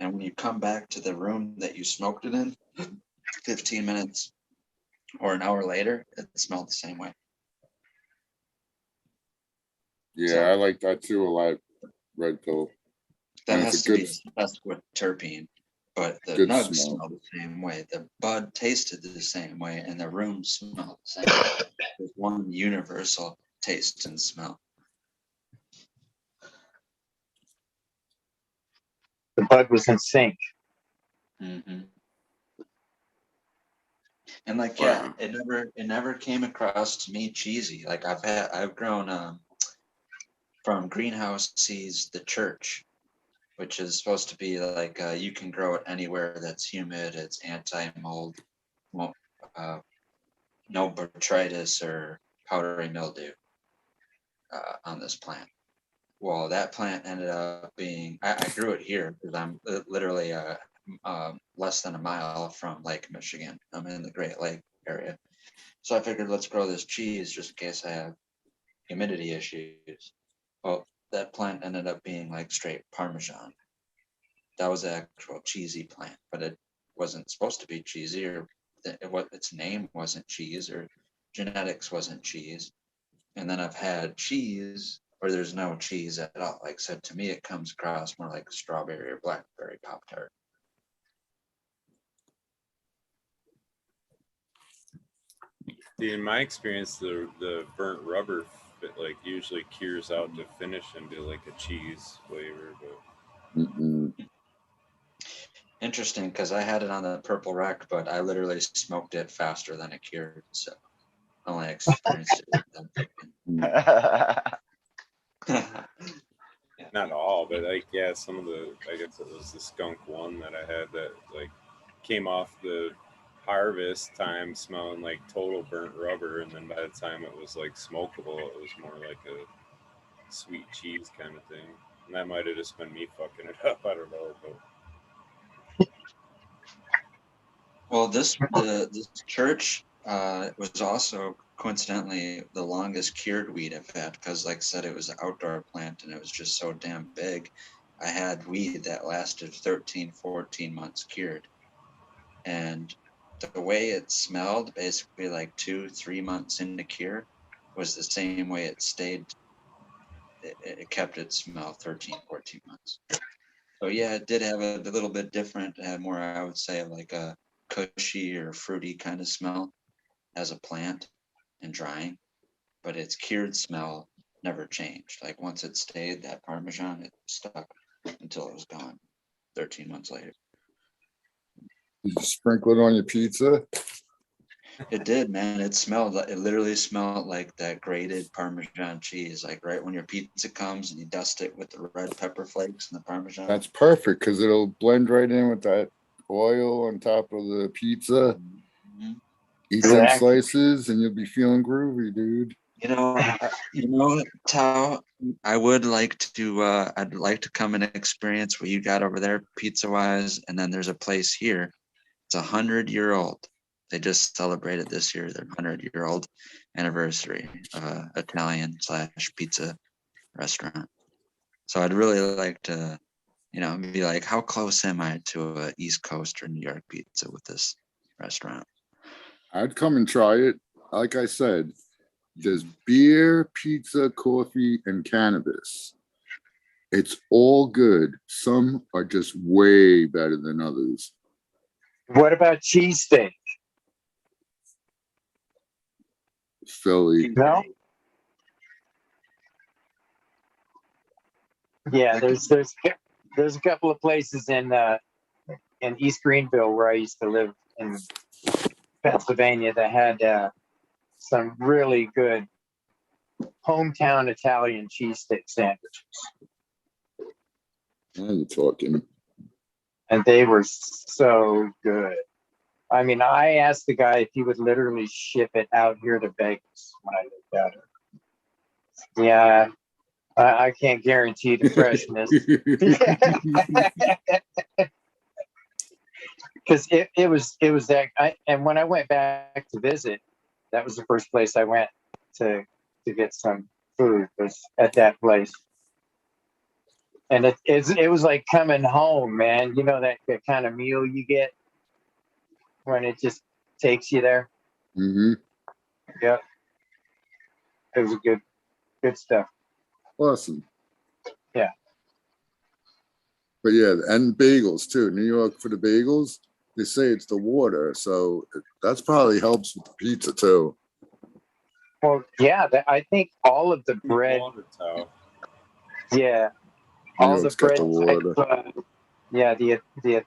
S6: And when you come back to the room that you smoked it in, 15 minutes or an hour later, it smelled the same way.
S4: Yeah, I like that too a lot. Red Pill.
S6: That has to be best with terpene, but the nugs smell the same way. The bud tasted the same way, and the room smelled the same way. There's one universal taste and smell.
S1: The bud was in sync.
S6: Mm-hmm. And it never came across to me cheesy. Like I've grown from greenhouse seeds the church, which is supposed to be like you can grow it anywhere that's humid. It's anti-mold, no botrytis or powdery mildew on this plant. Well, that plant ended up being, I grew it here because I'm literally less than a mile from Lake Michigan. I'm in the Great Lake area. So I figured let's grow this cheese just in case I have humidity issues. Well, that plant ended up being like straight Parmesan. That was an actual cheesy plant, but it wasn't supposed to be cheesy, or its name wasn't cheese, or genetics wasn't cheese. And then I've had cheese where there's no cheese at all. Like I said, to me, it comes across more like strawberry or blackberry Pop-Tart.
S8: See, in my experience, the burnt rubber usually cures out to finish into like a cheese flavor. But
S6: interesting, because I had it on the purple rack, but I literally smoked it faster than it cured, so I only experienced it.
S8: Not all, but some of the, I guess it was the skunk one that I had that came off the harvest time smelling like total burnt rubber, and then by the time it was smokable, it was more like a sweet cheese kind of thing. And that might have just been me fucking it up. I don't know. But
S6: Well, this church was also coincidentally the longest cured weed I've had because, like I said, it was an outdoor plant and it was just so damn big. I had weed that lasted 13, 14 months cured. And the way it smelled, basically like 2-3 months into cure, was the same way it stayed. It kept its smell 13, 14 months. So yeah, it did have a little bit different. It had more, I would say, of like a cushy or fruity kind of smell as a plant and drying, but its cured smell never changed. Like once it stayed, that Parmesan, it stuck until it was gone 13 months later.
S4: Did you sprinkle it on your pizza?
S6: It did, man. It literally smelled like that grated Parmesan cheese. Like right when your pizza comes and you dust it with the red pepper flakes and the Parmesan.
S4: That's perfect because it'll blend right in with that oil on top of the pizza.
S6: Mm-hmm.
S4: Eat them slices and you'll be feeling groovy, dude.
S6: Tao, I would like to. I'd like to come and experience what you got over there, pizza wise. And then there's a place here. It's 100-year-old. They just celebrated this year their 100-year-old anniversary of Italian/pizza restaurant. So I'd really like to, be like, how close am I to a East Coast or New York pizza with this restaurant?
S4: I'd come and try it. Like I said, there's beer, pizza, coffee, and cannabis. It's all good. Some are just way better than others.
S1: What about cheesesteak?
S4: Philly.
S1: No. Yeah, there's a couple of places in East Greenville where I used to live in Pennsylvania that had some really good hometown Italian cheesesteak sandwiches.
S4: Now you're talking.
S1: And they were so good. I mean, I asked the guy if he would literally ship it out here to Vegas when I lived out here. Yeah, I can't guarantee the freshness. Because it was that. And when I went back to visit, that was the first place I went to get some food, was at that place. And it was like coming home, man. You know, that kind of meal you get when it just takes you there.
S4: Mm-hmm.
S1: Yep. It was good stuff.
S4: Awesome.
S1: Yeah.
S4: But yeah, and bagels too. New York for the bagels, they say it's the water, so that's probably helps with the pizza too.
S1: Well, yeah, I think all of the bread. Yeah. All the bread type,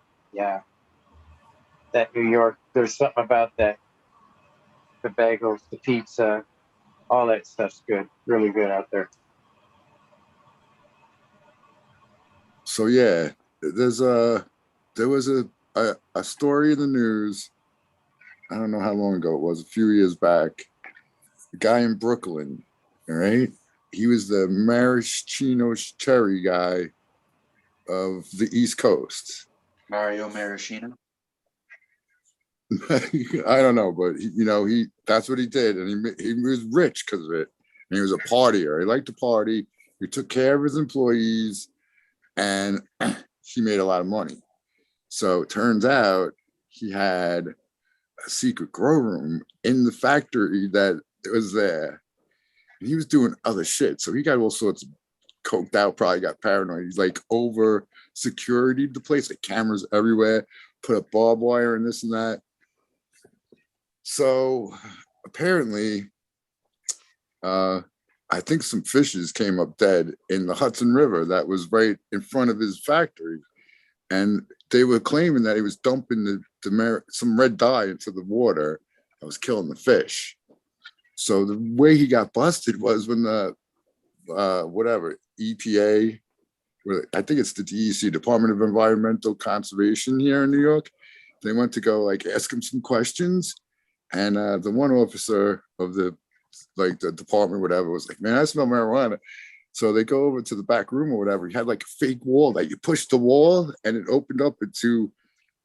S1: that New York, there's something about that. The bagels, the pizza, all that stuff's good, really good out there.
S4: So yeah, there was a story in the news. I don't know how long ago it was, a few years back. A guy in Brooklyn, all right? He was the maraschino cherry guy of the East Coast.
S6: Mario Maraschino?
S4: I don't know, but that's what he did, and he was rich because of it. And he was a partier. He liked to party. He took care of his employees, and he made a lot of money. So it turns out he had a secret grow room in the factory that was there. And he was doing other shit. So he got all sorts of coked out, probably got paranoid. He's like over security the place, like cameras everywhere, put up barbed wire and this and that. So apparently, I think some fishes came up dead in the Hudson River that was right in front of his factory. And they were claiming that he was dumping some red dye into the water that was killing the fish. So the way he got busted was when the EPA, I think it's the DEC, Department of Environmental Conservation here in New York, they went to go ask him some questions. And the one officer of the department, whatever, was like, man, I smell marijuana. So they go over to the back room or whatever. He had like a fake wall that you push the wall and it opened up into,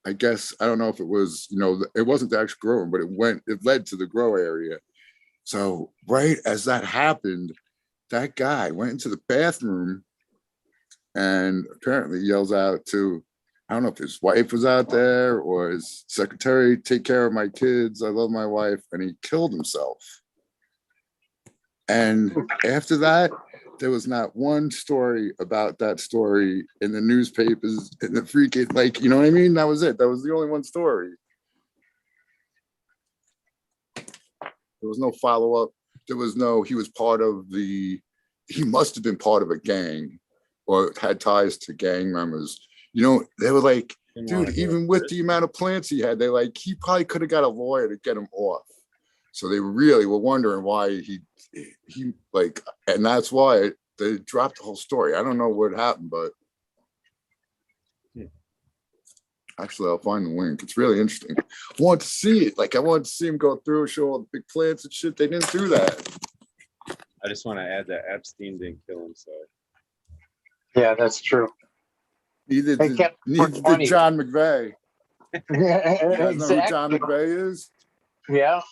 S4: I guess, I don't know if it was, it wasn't the actual grow room, but it led to the grow area. So right as that happened, that guy went into the bathroom and apparently yells out to, I don't know if his wife was out there or his secretary, take care of my kids. I love my wife. And he killed himself. And after that, there was not one story about that story in the newspapers, in the freaking, like, you know what I mean? That was it. That was the only one story. There was no follow-up. There was no, he must have been part of a gang or had ties to gang members. They were like, dude, even with the amount of plants he had, he probably could have got a lawyer to get him off. So they really were wondering why he and that's why they dropped the whole story. I don't know what happened, but actually I'll find the link. It's really interesting. I want to see it. I want to see him go through and show all the big plants and shit. They didn't do that.
S8: I just want to add that Epstein didn't kill himself.
S1: Yeah, that's true.
S4: Neither did John McVeigh. You guys know who John McVeigh is?
S1: Yeah.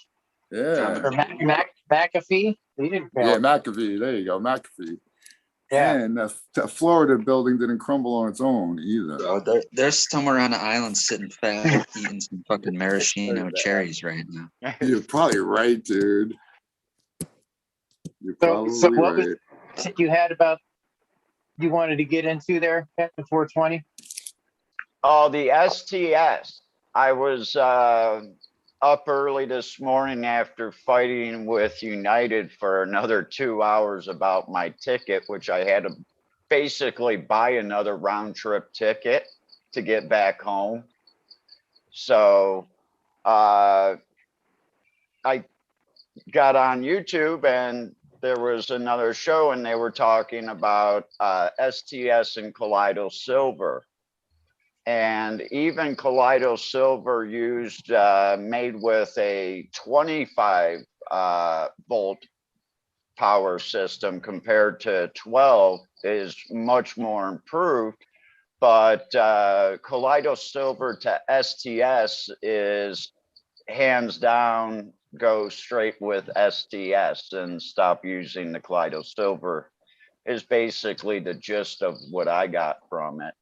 S4: Yeah.
S1: Or McAfee? He didn't fail.
S4: Yeah, McAfee. There you go, McAfee.
S1: Yeah.
S4: And the Florida building didn't crumble on its own either.
S6: Bro, they're somewhere on an island sitting fat, eating some fucking maraschino cherries right now.
S4: You're probably right, dude. You're probably
S1: so what
S4: right.
S1: was it you had about you wanted to get into there at the 420?
S9: Oh, the STS. I was up early this morning after fighting with United for another 2 hours about my ticket, which I had to basically buy another round trip ticket to get back home. So I got on YouTube and there was another show and they were talking about STS and Kaleido Silver. And even Kaleido Silver used made with a 25 volt power system compared to 12 is much more improved. But Kaleido Silver to STS is hands down go straight with STS and stop using the Kaleido Silver is basically the gist of what I got from it.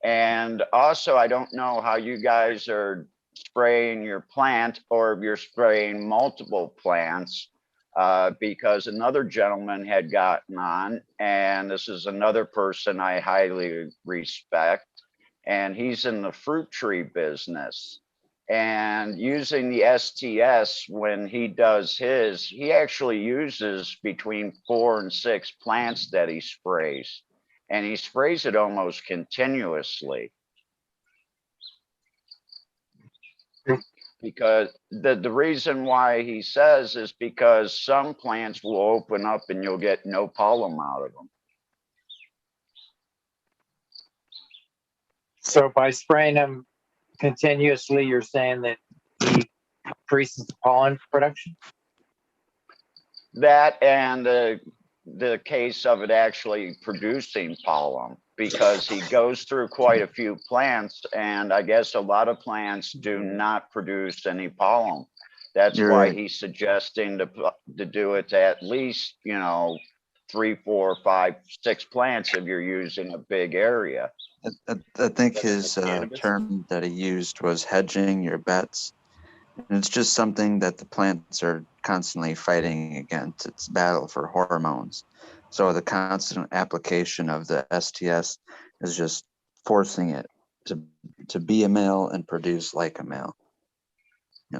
S9: And also, I don't know how you guys are spraying your plant or if you're spraying multiple plants because another gentleman had gotten on, and this is another person I highly respect, and he's in the fruit tree business. And using the STS when he does his, he actually uses between 4 and 6 plants that he sprays. And he sprays it almost continuously. Because the reason why he says is because some plants will open up and you'll get no pollen out of them.
S1: So by spraying them continuously, you're saying that he increases the pollen production?
S9: That and the case of it actually producing pollen, because he goes through quite a few plants and I guess a lot of plants do not produce any pollen. That's why he's suggesting to do it to at least 3, 4, 5, 6 plants if you're using a big area.
S6: I think his term that he used was hedging your bets. And it's just something that the plants are constantly fighting against. It's battle for hormones. So the constant application of the STS is just forcing it to be a male and produce like a male.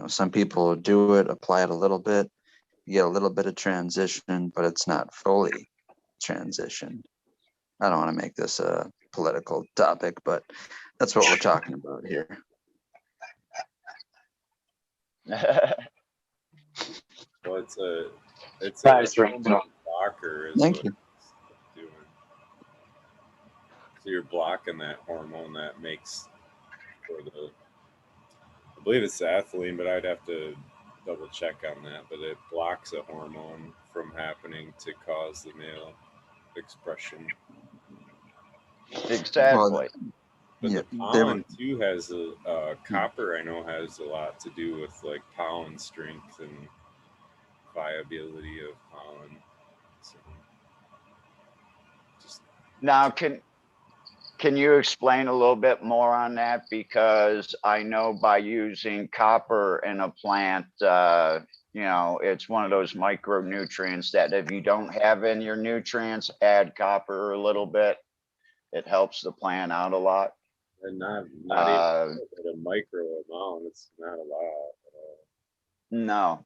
S6: Some people do it, apply it a little bit, you get a little bit of transition, but it's not fully transitioned. I don't want to make this a political topic, but that's what we're talking about here.
S8: Well, it's
S1: Nice,
S8: a
S1: right.
S8: blocker.
S6: Thank you.
S8: Doing. So you're blocking that hormone that makes for the. I believe it's the ethylene, but I'd have to double check on that. But it blocks a hormone from happening to cause the male expression.
S9: Exactly.
S8: But
S6: Yeah,
S8: the
S6: they were,
S8: pollen too has copper. I know has a lot to do with like pollen strength and viability of pollen. So just
S9: Now, can you explain a little bit more on that? Because I know by using copper in a plant, you know, it's one of those micronutrients that if you don't have in your nutrients, add copper a little bit. It helps the plant out a lot.
S8: and not even
S9: Uh,
S8: at a micro amount. It's not a lot at all.
S9: no,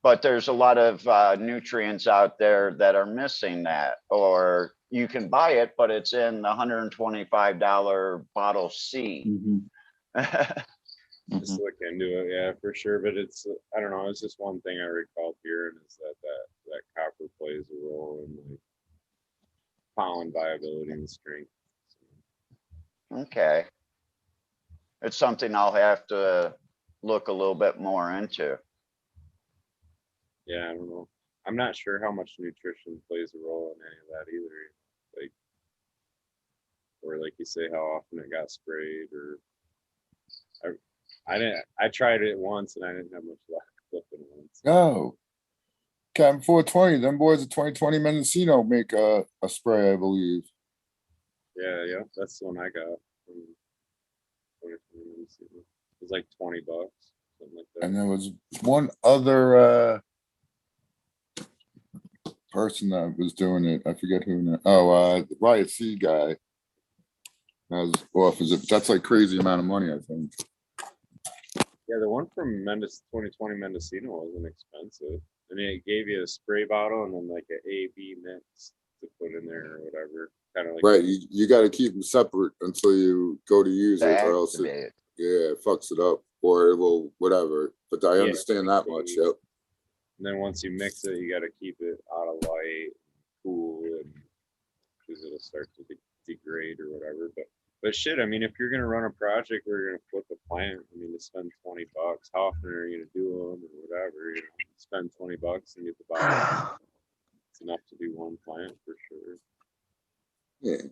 S9: but there's a lot of nutrients out there that are missing that, or you can buy it, but it's in the $125 bottle C.
S8: Just look into it, yeah, for sure. But it's I don't know. It's just one thing I recall hearing is that copper plays a role in like pollen viability and strength.
S9: Okay. It's something I'll have to look a little bit more into.
S8: Yeah, I don't know. I'm not sure how much nutrition plays a role in any of that either. Like, or like you say, how often it got sprayed, or I didn't. I tried it once and I didn't have much luck flipping once.
S4: No. Captain 420, them boys at 2020 Mendocino make a spray, I believe.
S8: Yeah, that's the one I got. From 2020. It was like $20, something like that.
S4: And there was one other person that was doing it. I forget who now. Oh, the Riot C guy. That was off as if that's like crazy amount of money, I think.
S8: Yeah, the one from 2020 Mendocino wasn't expensive. I mean, it gave you a spray bottle and then like an A/B mix to put in there or whatever. Kind of like
S4: Right, you got to keep them separate until you go to use
S9: To
S4: it, or else
S9: activate it.
S4: it fucks it up, or it will whatever. But I understand that much. Yep.
S8: And then once you mix it, you got to keep it out of light, cool, and because it'll start to degrade or whatever. But shit, I mean, if you're gonna run a project where you're gonna flip a plant, I mean, to spend $20, how often are you gonna do them or whatever? You know, spend $20 and get the bottle. It's enough to do one plant for sure.
S4: Yeah.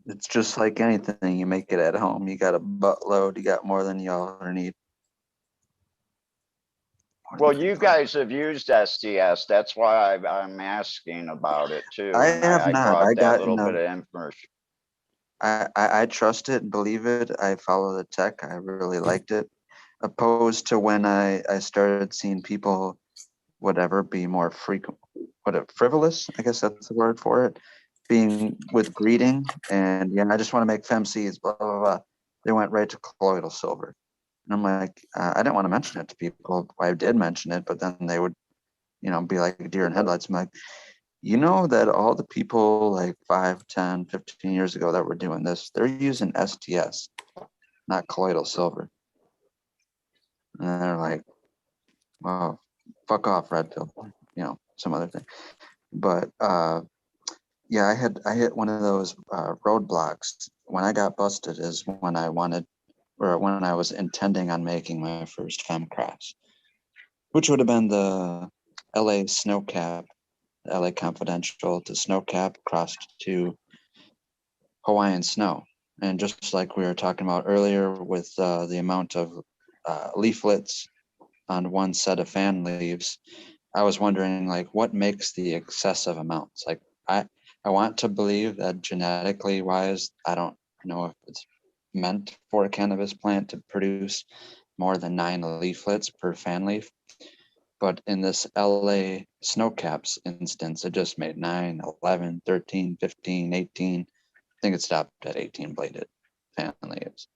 S6: it's just like anything. You make it at home. You got a buttload. You got more than you ever need.
S9: Well, you guys have used SDS. That's why I'm asking about it too.
S6: I
S9: And
S6: have
S9: I
S6: not.
S9: caught
S6: I
S9: that
S6: got
S9: little bit of information.
S6: I trust it, believe it. I follow the tech. I really liked it. Opposed to when I started seeing people, whatever, be more frequent, frivolous, I guess that's the word for it, being with greeting and I just want to make femseeds, blah blah blah. They went right to colloidal silver, and I'm like, I didn't want to mention it to people. I did mention it, but then they would, be like deer in headlights. I'm like, that all the people like 5, 10, 15 years ago that were doing this, they're using STS, not colloidal silver. And they're like, well, fuck off, red pill, some other thing. But I hit one of those roadblocks. When I got busted is when I was intending on making my first fem cross, which would have been the LA Snowcap, LA Confidential to Snowcap crossed to Hawaiian Snow. And just like we were talking about earlier with the amount of leaflets on one set of fan leaves, I was wondering like what makes the excessive amounts. Like I want to believe that genetically wise, I don't know if it's meant for a cannabis plant to produce more than 9 leaflets per fan leaf. But in this LA Snowcaps instance, it just made 9, 11, 13, 15, 18. I think it stopped at 18 bladed fan leaves.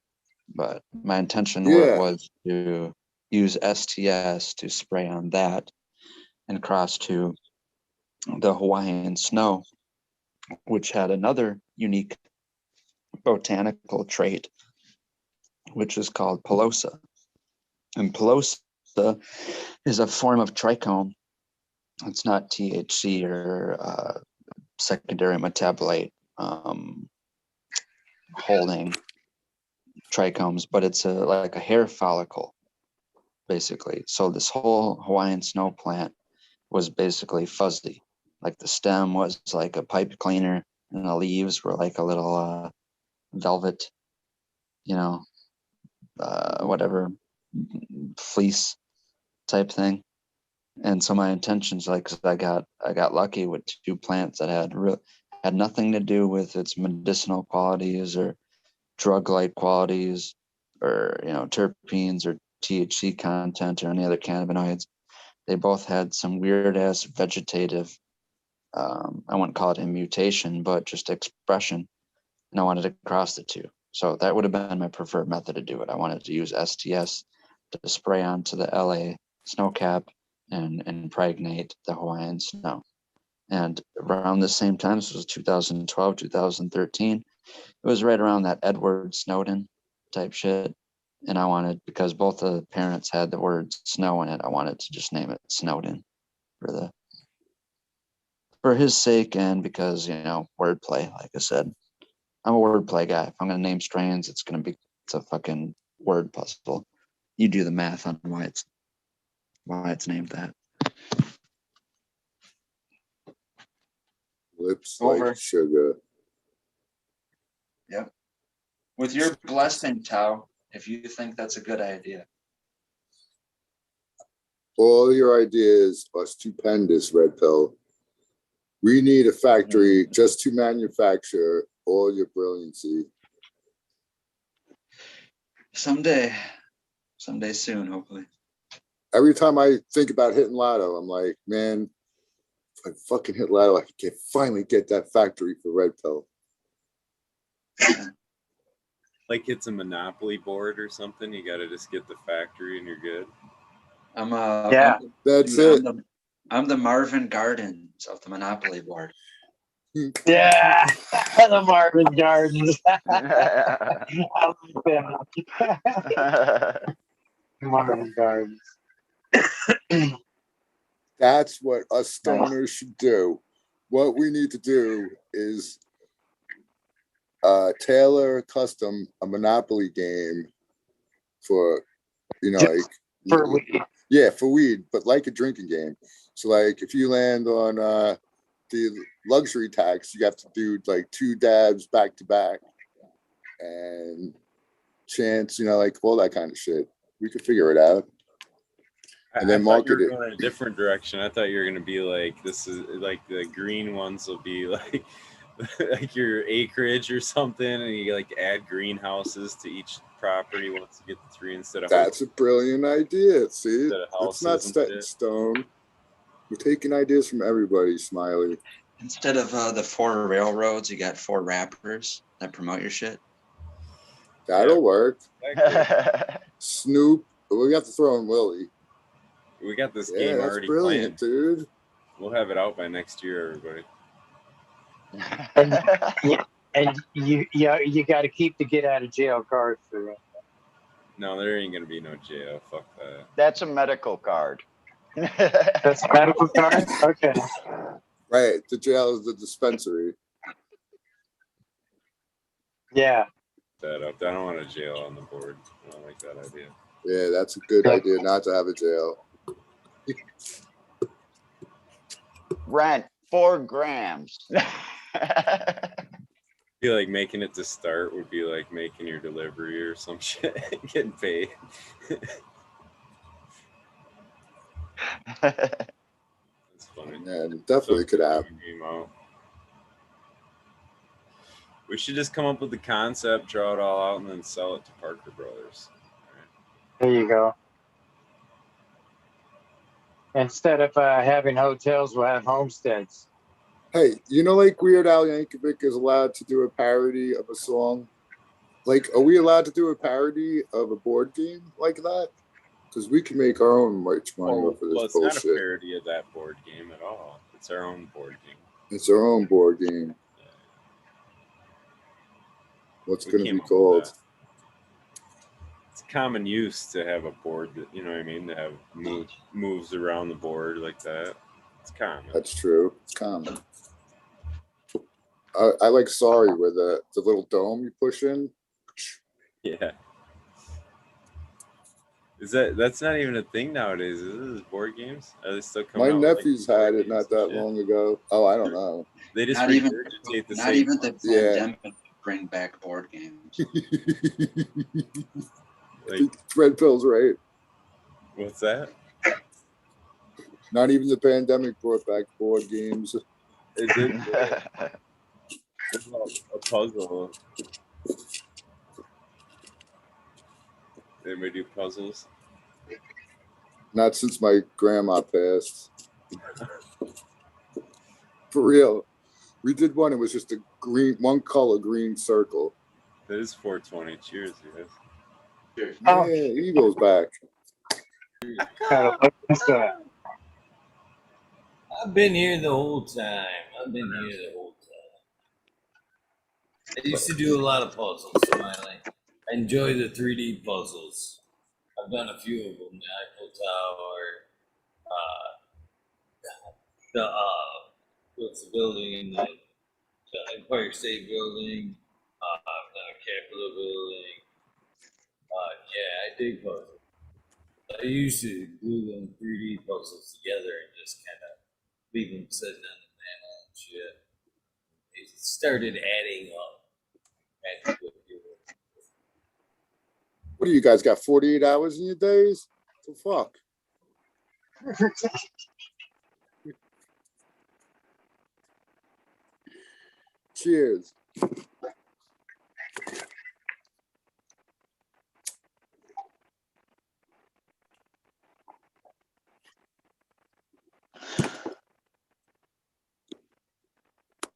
S6: But my intention was to use STS to spray on that and cross to the Hawaiian Snow, which had another unique botanical trait, which is called pilosa. And pilosa is a form of trichome. It's not THC or secondary metabolite holding trichomes, but it's like a hair follicle, basically. So this whole Hawaiian Snow plant was basically fuzzy, Like the stem was like a pipe cleaner, and the leaves were like a little velvet, whatever fleece type thing. And so my intentions, like, 'cause I got lucky with two plants that had nothing to do with its medicinal qualities or drug-like qualities, or terpenes or THC content or any other cannabinoids. They both had some weird ass vegetative, I wouldn't call it a mutation, but just expression. And I wanted to cross the two. So that would have been my preferred method to do it. I wanted to use STS to spray onto the LA snow cap and impregnate the Hawaiian snow. And around the same time, this was 2012, 2013, it was right around that Edward Snowden type shit. And I wanted, because both the parents had the word snow in it, I wanted to just name it Snowden for his sake, and because, wordplay, like I said. I'm a wordplay guy. If I'm gonna name strains, it's a fucking word puzzle. You do the math on why it's named that.
S4: Lips
S6: Over.
S4: like sugar.
S6: Yep. With your blessing, Tao, if you think that's a good idea.
S4: All your ideas are stupendous, Red Pill. We need a factory just to manufacture all your brilliancy.
S6: Someday soon, hopefully.
S4: Every time I think about hitting lotto, I'm like, man, if I fucking hit lotto, I can finally get that factory for Red Pill.
S8: Like it's a monopoly board or something. You got to just get the factory and you're good.
S4: That's it.
S6: I'm the Marvin Gardens of the monopoly board.
S1: Yeah, the Marvin Gardens. I like them. Marvin Gardens.
S4: That's what us stoners should do. What we need to do is tailor custom a Monopoly game for,
S1: for weed.
S4: Yeah, for weed, but like a drinking game. So like if you land on the luxury tax, you have to do like 2 dabs back to back and chance, like all that kind of shit. We could figure it out. And then market it.
S8: Going in a different direction. I thought you were going to be like, this is like the green ones will be like like your acreage or something, and you like add greenhouses to each property once you get the 3 instead of.
S4: That's a brilliant idea. See, it's not set in stone. We're taking ideas from everybody, Smiley.
S6: Instead of the 4 railroads, you got 4 rappers that promote your shit.
S4: That'll work. Snoop, we have to throw in Willie.
S8: We got this game already
S4: brilliant,
S8: planned,
S4: dude.
S8: We'll have it out by next year, everybody.
S1: And you got to keep the get out of jail card for it.
S8: No, there ain't gonna be no jail. Fuck that.
S9: That's a medical card.
S1: That's a medical card? Okay.
S4: Right. The jail is the dispensary.
S1: Yeah.
S8: That up. I don't want a jail on the board. I don't like that idea.
S4: Yeah, that's a good idea not to have a jail.
S9: Rent 4 grams.
S8: Feel like making it to start would be like making your delivery or some shit, getting paid. That's funny.
S4: Yeah, it definitely could happen.
S8: We should just come up with the concept, draw it all out, and then sell it to Parker Brothers.
S1: There you go. Instead of having hotels, we'll have homesteads.
S4: Hey, like Weird Al Yankovic is allowed to do a parody of a song? Like, are we allowed to do a parody of a board game like that? Because we can make our own much money off of this
S8: it's
S4: bullshit.
S8: Not a parody of that board game at all. It's our own board game.
S4: It's our own board game. What's going to be called?
S8: It's common use to have a board that, you know what I mean, to have moves around the board like that. It's common.
S4: That's true. It's common. I like Sorry, where the little dome you push in.
S8: Yeah. That's not even a thing nowadays? Is this board games? Are they still coming
S4: My
S8: out with, like,
S4: nephews
S8: board
S4: had it
S8: games
S4: not that
S8: and shit?
S4: long ago. Oh, I don't know.
S8: They just
S6: Not even,
S8: regurgitate the
S6: not
S8: same
S6: even the
S8: ones.
S4: Yeah.
S6: pandemic could bring back board games.
S4: I
S8: Like,
S4: think Red Pill's right.
S8: what's that?
S4: Not even the pandemic brought back board games.
S8: It did. It's a puzzle. Anybody do puzzles?
S4: Not since my grandma passed. For real. We did one. It was just a green, one color green circle.
S8: That is 420. Cheers, guys.
S1: Oh.
S4: Yeah, Eagles back.
S2: I've been here the whole time. I used to do a lot of puzzles, Smiley. I enjoy the 3D puzzles. I've done a few of them. The Eiffel Tower, what's the building in the Empire State Building, the Capitol Building. Yeah, I dig puzzles. I used to glue them 3D puzzles together and just kind of leave them sitting on the mantle and shit. It started adding up.
S4: What do you guys got? 48 hours in your days? The fuck? Cheers.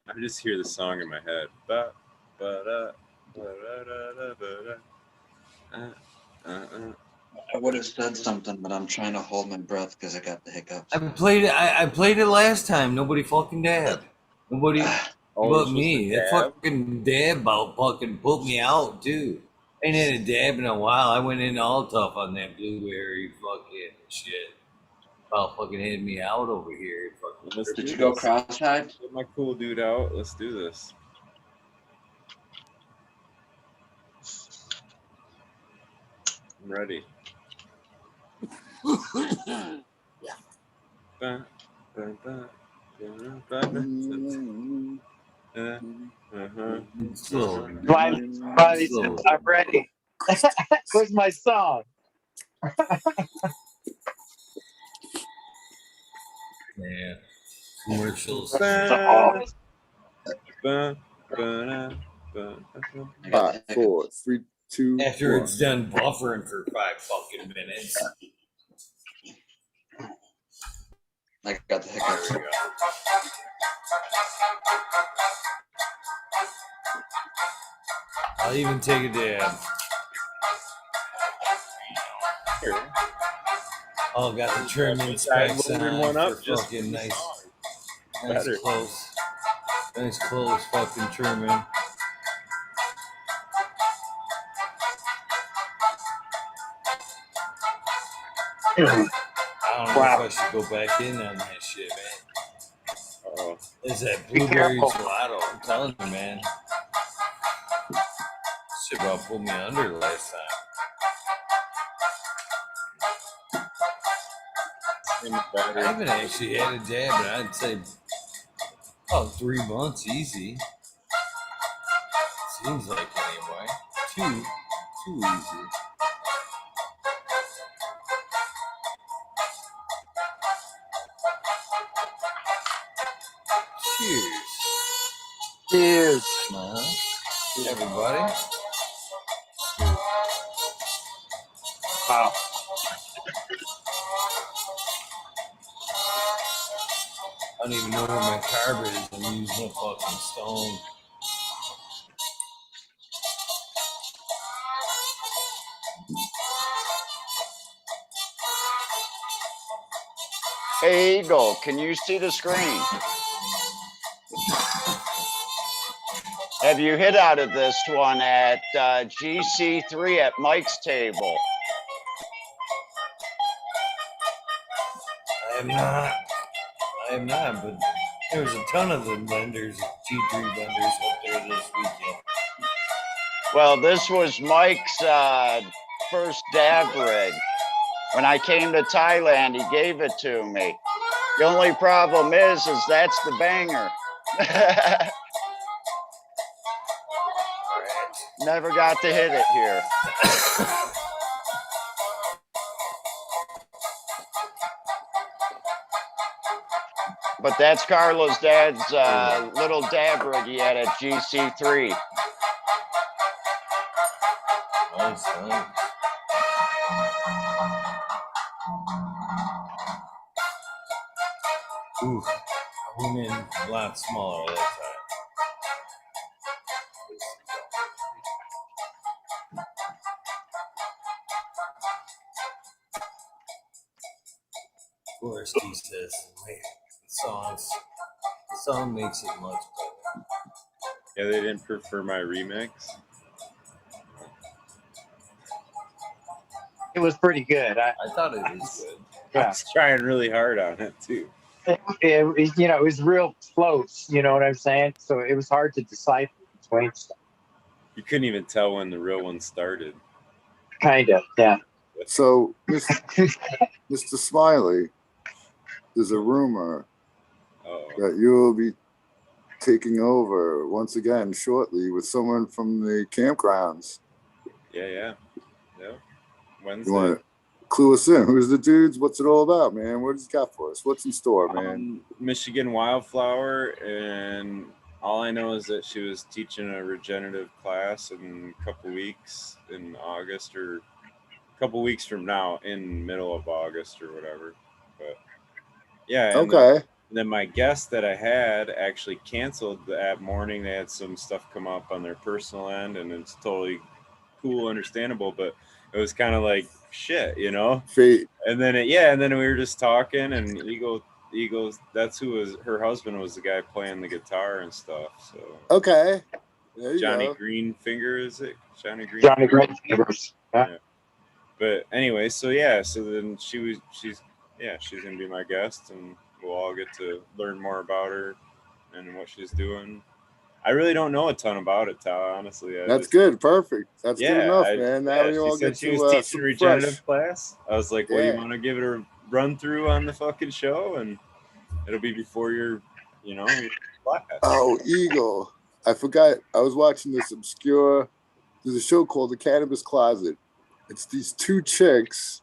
S8: I just hear the song in my head. Ba, ba, da, ba, da, da, da, ba, da.
S6: I would have said something, but I'm trying to hold my breath because I got the hiccups.
S2: I played it last time. Nobody fucking dabbed. Nobody but me. That fucking dab about fucking put me out too. Ain't had a dab in a while. I went in all tough on that blueberry fucking shit. About fucking had me out over here. Fucking
S6: Did you go cross-eyed?
S8: Get my cool dude out. Let's do this. I'm ready. Ba, ba, ba, ba, ba, ba.
S1: Smiley said, I'm ready. Where's my song?
S2: Yeah. Commercials.
S8: Ba, ba, ba,
S4: 5, 4, 3, 2.
S2: After
S4: 1.
S2: it's done buffering for 5 fucking minutes.
S6: I got the hiccups.
S2: I'll even take a dab. Oh, got the trim specs
S8: loaded
S2: on
S8: one up
S2: for
S8: just
S2: fucking nice
S8: better.
S2: Nice close fucking trimming. I don't know if I should go back in on that shit, man.
S8: Oh,
S2: Is that blueberry gelato? I'm telling you, man. Shit about pulled me under last time. I haven't actually had a dab, but I'd say about 3 months easy. Seems like anyway. Too easy. Cheers.
S1: Cheers.
S2: Everybody.
S1: Wow.
S2: I don't even know where my carb is. I'm using a fucking stone.
S9: Hey, Eagle, can you see the screen? Have you hit out of this one at GC3 at Mike's table?
S2: I am not, but there's a ton of the vendors, G3 vendors up there this weekend.
S9: Well, this was Mike's first dab rig. When I came to Thailand, he gave it to me. The only problem is that's the banger. Never got to hit it here. But that's Carlos' dad's little dab rig he had at GC3.
S2: Nice, nice. Ooh, I went in a lot smaller that time. Of course, he says, "Man, the song makes it much better."
S8: Yeah, they didn't prefer my remix.
S1: It was pretty good.
S2: I thought it was good.
S8: I was trying really hard on it too.
S1: It was real close. You know what I'm saying? So it was hard to decipher between stuff.
S8: You couldn't even tell when the real one started.
S1: Kind of, yeah.
S4: So, Mr. Smiley, there's a rumor that you will be taking over once again shortly with someone from the campgrounds.
S8: Yeah. Wednesday.
S4: You want to clue us in? Who's the dudes? What's it all about, man? What has he got for us? What's in store, man?
S8: Michigan Wildflower, and all I know is that she was teaching a regenerative class in a couple weeks in August, or a couple weeks from now, in middle of August or whatever. But yeah.
S4: Okay.
S8: Then my guest that I had actually canceled that morning. They had some stuff come up on their personal end, and it's totally cool, understandable, but it was kind of like shit, you know.
S4: Fate.
S8: And then we were just talking, and he goes, that's who was her husband, was the guy playing the guitar and stuff. So
S4: okay, there you
S8: Johnny
S4: go.
S8: Greenfinger, is it? Johnny
S1: Greenfinger. Yeah.
S8: But anyway, so then she's gonna be my guest, and we'll all get to learn more about her and what she's doing. I really don't know a ton about it, Tal, honestly.
S4: That's good. Perfect. That's good enough, man. Now
S8: she
S4: we all
S8: said
S4: get
S8: she
S4: to
S8: was teaching
S4: some
S8: regenerative
S4: fresh.
S8: class. I was like, well, you want to give it a run through on the fucking show, and it'll be before your class.
S4: Oh, Eagle. I forgot. I was watching this obscure. There's a show called The Cannabis Closet. It's these two chicks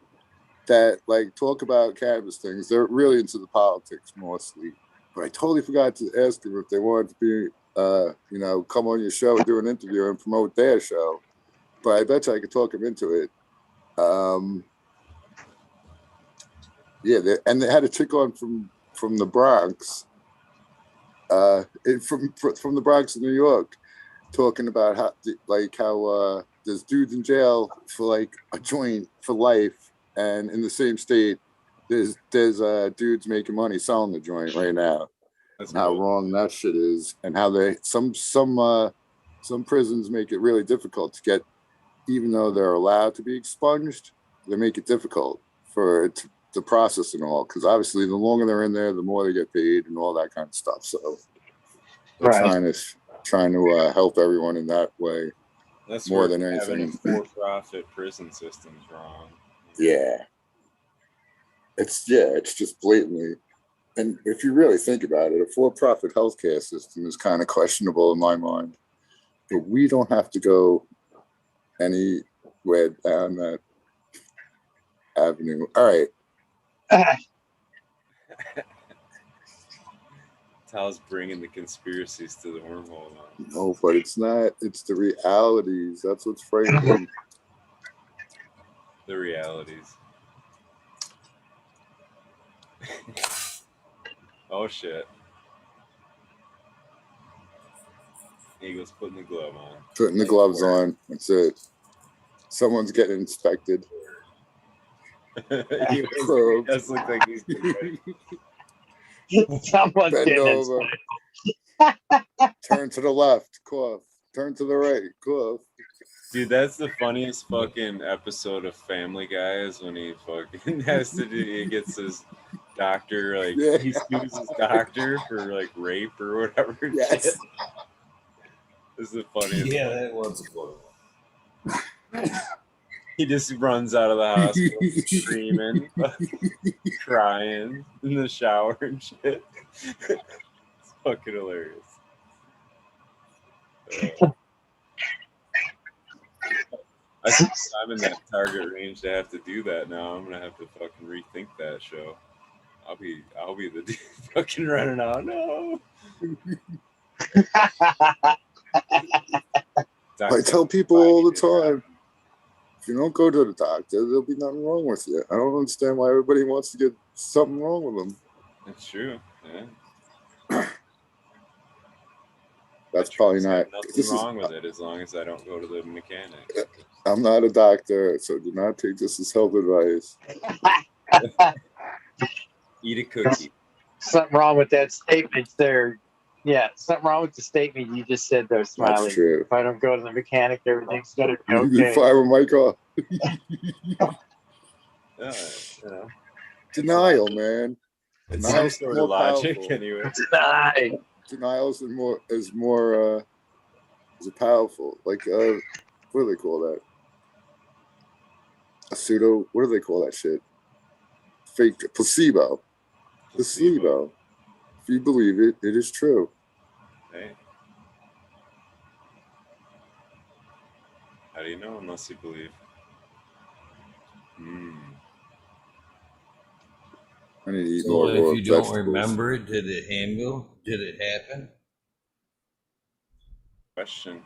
S4: that like talk about cannabis things. They're really into the politics mostly. But I totally forgot to ask them if they wanted to be come on your show, do an interview, and promote their show. But I bet you I could talk them into it. They had a chick on from the Bronx, from the Bronx in New York, talking about how there's dudes in jail for like a joint for life, and in the same state, there's dudes making money selling the joint right now.
S8: That's
S4: and how wrong that shit is, and how they some prisons make it really difficult to get, even though they're allowed to be expunged, they make it difficult for it to process and all, because obviously the longer they're in there, the more they get paid and all that kind of stuff. So they're trying to help everyone in that way.
S8: That's
S4: more
S8: where
S4: than
S8: having
S4: anything.
S8: a for-profit prison system's wrong.
S4: Yeah, it's just blatantly. And if you really think about it, a for-profit healthcare system is kind of questionable in my mind. But we don't have to go anywhere down that avenue. All right.
S8: Tal's bringing the conspiracies to the wormhole now.
S4: No, but it's not. It's the realities. That's what's frightening.
S8: The realities. Oh shit. Eagle's putting the glove on.
S4: Putting the gloves on. That's it. Someone's getting inspected.
S8: He does look like he's
S1: Someone's
S4: Bend
S1: getting
S4: over. Turn to the left. Cough. Turn to the right. Cough.
S8: Dude, that's the funniest fucking episode of Family Guy is when he fucking he gets his doctor, he sues his doctor for rape or whatever.
S4: Yes.
S8: Shit. This is the funniest.
S2: Yeah, that was a good one.
S8: He just runs out of the hospital screaming, crying in the shower and shit. It's fucking hilarious. I think I'm in that target range to have to do that now. I'm gonna have to fucking rethink that show. I'll be the dude fucking running out. No.
S4: I tell people all the time, if you don't go to the doctor, there'll be nothing wrong with you. I don't understand why everybody wants to get something wrong with them.
S8: That's true. Yeah.
S4: That's probably not.
S8: Nothing wrong with it as long as I don't go to the mechanic.
S4: I'm not a doctor, so do not take this as health advice.
S8: Eat a cookie.
S1: Something wrong with that statement there. Yeah, something wrong with the statement you just said there, Smiley.
S4: That's true.
S1: If I don't go to the mechanic, everything's gonna be
S4: You can
S1: okay.
S4: fire my car.
S8: You know,
S4: Denial, man.
S8: it's
S4: Denial's
S8: some sort
S4: more
S8: of logic
S4: powerful.
S8: anyway.
S4: Denial is powerful. Like what do they call that? A pseudo. What do they call that shit? Fake placebo. Placebo. If you believe it, it is true.
S8: Hey. How do you know unless you believe?
S4: I need to eat
S2: So
S4: more
S2: if
S4: raw
S2: you don't
S4: vegetables.
S2: remember it, did it handle? Did it happen?
S8: Question.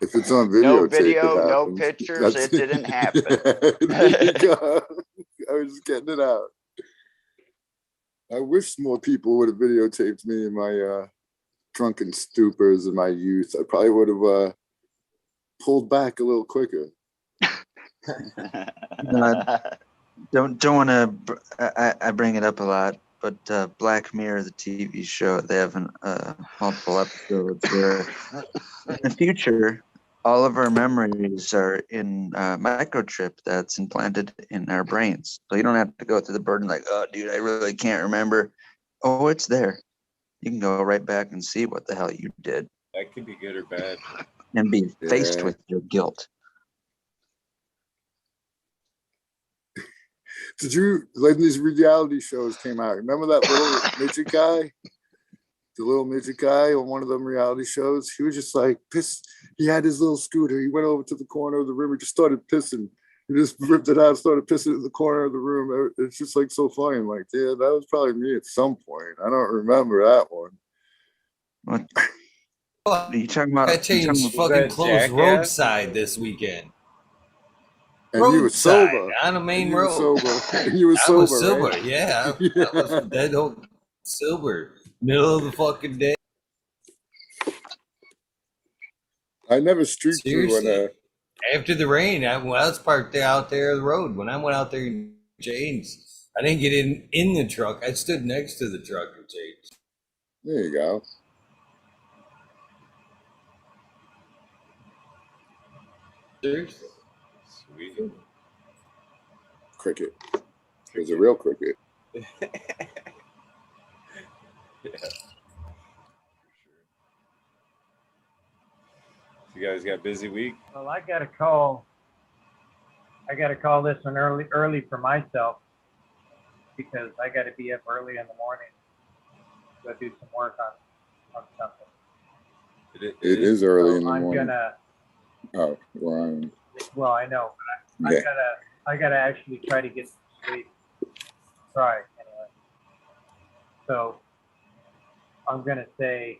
S4: If it's on
S9: No
S4: videotape,
S9: video,
S4: it
S9: no
S4: happens.
S9: pictures. It didn't happen.
S4: There you go. I was just getting it out. I wish more people would have videotaped me in my drunken stupors in my youth. I probably would have pulled back a little quicker.
S6: Don't want to. I bring it up a lot, but Black Mirror, the TV show, they have multiple episodes where in the future, all of our memories are in a microchip that's implanted in our brains. So you don't have to go through the burden like, oh, dude, I really can't remember. Oh, it's there. You can go right back and see what the hell you did
S8: That could be good or bad.
S6: and be faced
S4: Yeah.
S6: with your guilt.
S4: Did you, like, these reality shows came out? Remember that little midget guy? The little midget guy on one of them reality shows? He was just like piss. He had his little scooter. He went over to the corner of the room. He just started pissing. He just ripped it out, started pissing in the corner of the room. It's just like so funny. I'm like, yeah, that was probably me at some point. I don't remember that one.
S6: What are you talking about?
S2: I
S6: You talking
S2: changed
S6: about-
S2: fucking
S8: that
S2: closed
S8: Jackass?
S2: rodside this weekend.
S4: And you were
S2: Roadside,
S4: sober.
S2: on a main
S4: And you were
S2: road.
S4: sober. And you were
S2: I was
S4: sober,
S2: sober,
S4: right?
S2: yeah. I was dead old sober. Middle of the fucking day.
S4: I never street flew on
S2: Seriously. After the rain, I was parked out there on the road. When I went out there in James, I didn't get in the truck. I stood next to the truck and changed.
S4: There you go.
S2: Seriously.
S8: Sweet.
S4: Cricket. It was a real cricket.
S8: Yeah. You guys got busy week?
S1: Well, I got to call this one early for myself because I got to be up early in the morning to do some work on something.
S4: It is early in the
S1: I'm
S4: morning.
S1: gonna.
S4: Oh, well,
S1: Well, I know, but
S4: yeah.
S1: I gotta actually try to get some sleep. Try anyway. So I'm gonna say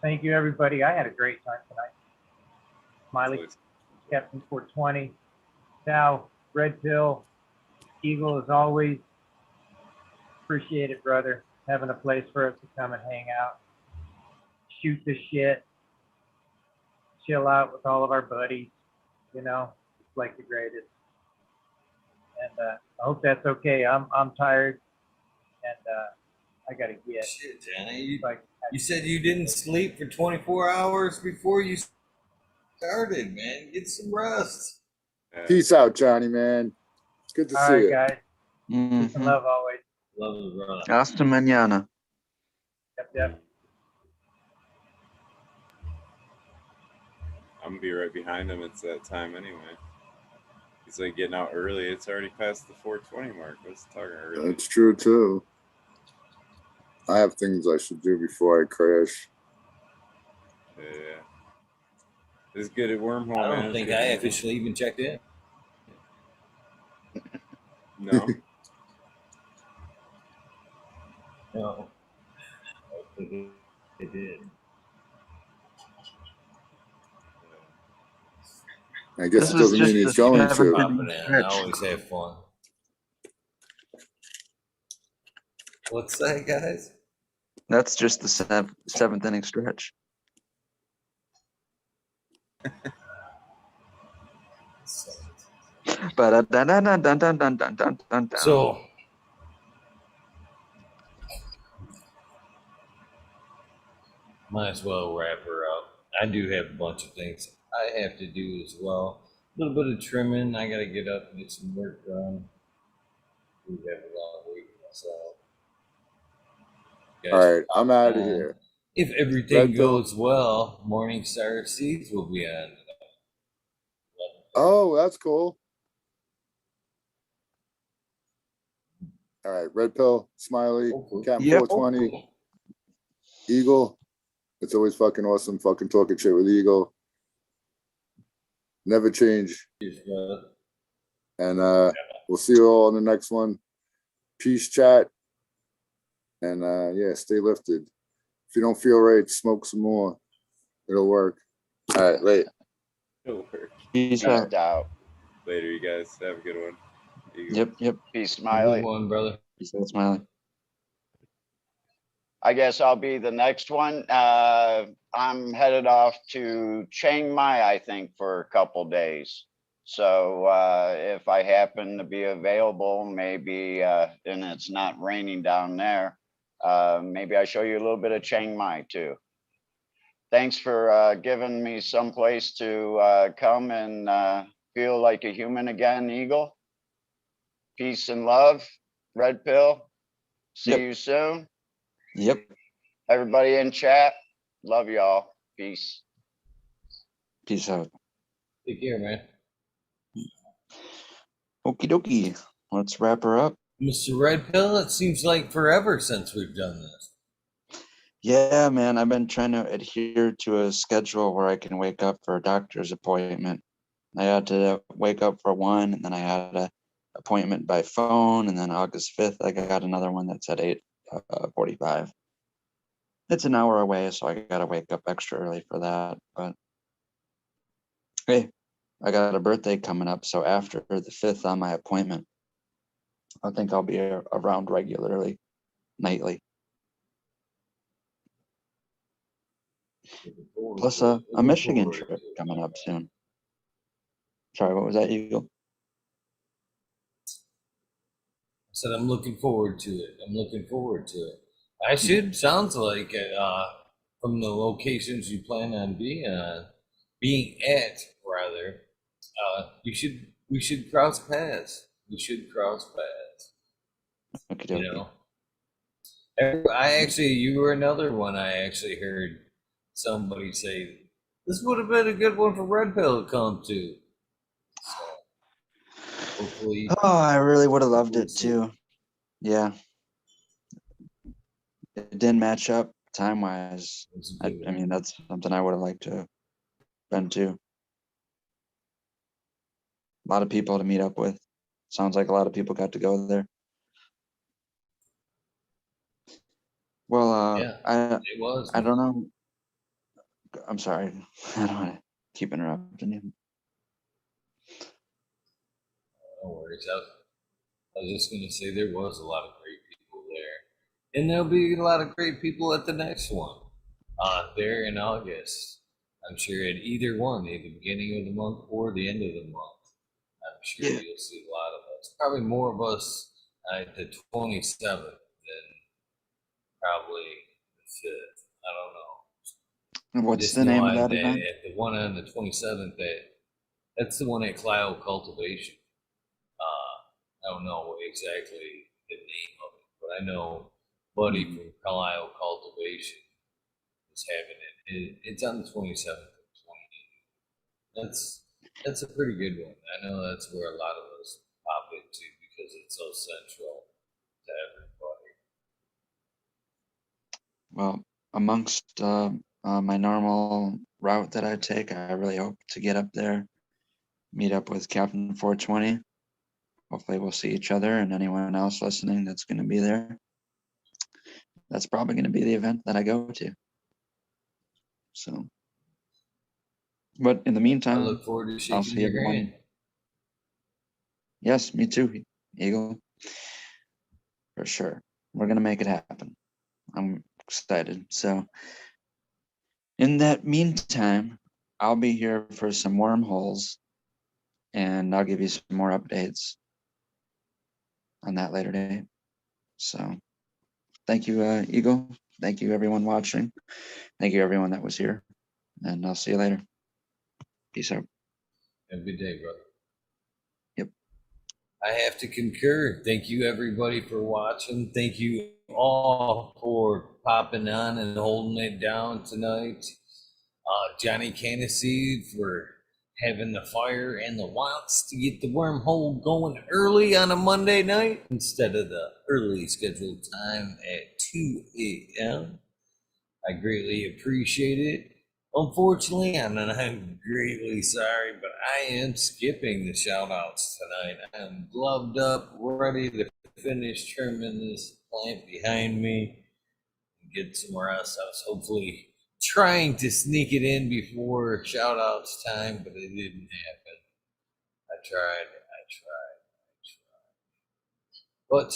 S1: thank you, everybody. I had a great time tonight. Smiley, Captain 420, Sal, Red Pill, Eagle, as always. Appreciate it, brother. Having a place for us to come and hang out, shoot the shit, chill out with all of our buddies. You know, it's like the greatest. And I hope that's okay. I'm tired, and I gotta get.
S2: Shit, Jenny.
S1: Like,
S2: You said you didn't sleep for 24 hours before you started, man. Get some rest.
S4: Peace out, Johnny, man. It's good to
S1: all
S4: see
S1: right,
S4: you.
S1: guys. Peace and love always.
S2: Love you, brother.
S6: Hasta mañana.
S1: Yep, yep.
S8: I'm gonna be right behind him. It's that time anyway. He's like getting out early. It's already past the 4:20 mark. What's talking early?
S4: That's true too. I have things I should do before I crash.
S8: Yeah. It's good at wormhole,
S2: I
S8: man.
S2: don't
S8: It's
S2: think
S8: good.
S2: I officially even checked in.
S8: No.
S2: No. I don't think it did.
S4: I guess
S5: This
S4: it
S5: was
S4: doesn't mean
S5: just
S4: he's
S5: a
S4: going
S5: seven
S4: to.
S2: Popping
S5: inning
S2: in. I
S5: stretch.
S2: always have fun. What's that, guys?
S5: That's just the seventh inning stretch.
S2: So, might as well wrap her up. I do have a bunch of things I have to do as well. A little bit of trimming. I got to get up and get some work done. We have a long week myself.
S4: All right, I'm out of here.
S2: If everything
S4: Red Pill.
S2: goes well, Morningstar Seeds will be on.
S4: Oh, that's cool. All right, Red Pill, Smiley, Captain
S5: Yep.
S4: 420, Eagle. It's always fucking awesome fucking talking shit with Eagle. Never change. And we'll see you all in the next one. Peace, chat. And yeah, stay lifted. If you don't feel right, smoke some more. It'll work. All right, late.
S8: It'll work.
S5: Peace
S9: No
S5: out.
S9: doubt.
S8: Later, you guys. Have a good one.
S5: Yep.
S9: Peace,
S2: Good
S9: Smiley.
S2: one, brother.
S5: Peace out, Smiley.
S9: I guess I'll be the next one. I'm headed off to Chiang Mai, I think, for a couple days. So if I happen to be available, maybe, and it's not raining down there, maybe I show you a little bit of Chiang Mai too. Thanks for giving me some place to come and feel like a human again, Eagle. Peace and love. Red Pill. See
S5: Yep.
S9: you soon.
S5: Yep.
S9: Everybody in chat, love y'all. Peace.
S5: Peace out.
S2: Take care, man.
S5: Okie dokie. Let's wrap her up.
S2: Mr. Red Pill, it seems like forever since we've done this.
S5: Yeah, man. I've been trying to adhere to a schedule where I can wake up for a doctor's appointment. I had to wake up for one, and then I had an appointment by phone, and then August 5th, I got another one that's at 8:45. It's an hour away, so I got to wake up extra early for that. But hey, I got a birthday coming up, so after the 5th on my appointment, I think I'll be around regularly, nightly. Plus a Michigan trip coming up soon. Sorry, what was that, Eagle?
S2: I said I'm looking forward to it. I'm looking forward to it. I should, sounds like from the locations you plan on being at, rather, we should cross paths. We should cross paths.
S5: Okay,
S2: You know, you were another one. I actually heard somebody say this would have been a good one for Red Pill to come to. So hopefully.
S5: Oh, I really would have loved it too. Yeah. It didn't match up time wise. I mean, that's something I would have liked to have been to. A lot of people to meet up with. Sounds like a lot of people got to go there. Well,
S2: yeah, it was.
S5: I don't know. I'm sorry. I don't want to keep interrupting you.
S2: No worries. I was just going to say there was a lot of great people there. And there'll be a lot of great people at the next one. There in August. I'm sure at either one, at the beginning of the month or the end of the month. I'm sure you'll see a lot of us. Probably more of us at the 27th than probably the 5th. I don't know.
S5: What's
S2: Just
S5: the name of
S2: know
S5: that event?
S2: At the one on the 27th, that's the one at Clio Cultivation. I don't know exactly the name of it, but I know Buddy from Clio Cultivation is having it. It's on the 27th and 28th. That's a pretty good one. I know that's where a lot of us pop into because it's so central to everybody.
S6: Well, amongst my normal route that I take, I really hope to get up there, meet up with Captain 420. Hopefully we'll see each other and anyone else listening that's going to be there. That's probably going to be the event that I go to. So, but in the
S2: I
S6: meantime,
S2: look forward to
S6: I'll
S2: shaking
S6: see
S2: your
S6: everyone.
S2: hand.
S6: Yes, me too, Eagle. For sure. We're going to make it happen. I'm excited. So, in that meantime, I'll be here for some wormholes and I'll give you some more updates on that later date. So, thank you, Eagle. Thank you, everyone watching. Thank you, everyone that was here. And I'll see you later. Peace out.
S2: Have a good day, brother.
S6: Yep.
S2: I have to concur. Thank you, everybody, for watching. Thank you all for popping on and holding it down tonight. Johnny Candiseed for having the fire and the wants to get the wormhole going early on a Monday night instead of the early scheduled time at 2 a.m. I greatly appreciate it. Unfortunately, and I'm greatly sorry, but I am skipping the shout outs tonight. I'm gloved up, ready to finish trimming this plant behind me and get some rest. I was hopefully trying to sneak it in before shout outs time, but it didn't happen. I tried. But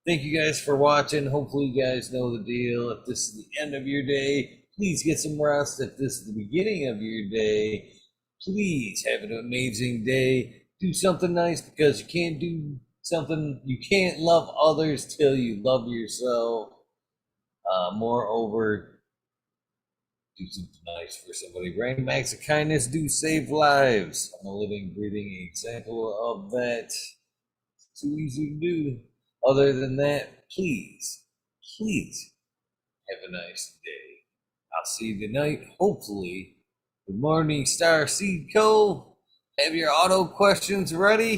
S2: thank you guys for watching. Hopefully you guys know the deal. If this is the end of your day, please get some rest. If this is the beginning of your day, please have an amazing day. Do something nice because you can't do something, you can't love others till you love yourself. Moreover, do something nice for somebody. Random acts of kindness do save lives. I'm a living, breathing example of that. It's too easy to do. Other than that, please have a nice day. I'll see you tonight. Hopefully, the Morning Star Seed Co. Have your auto questions ready.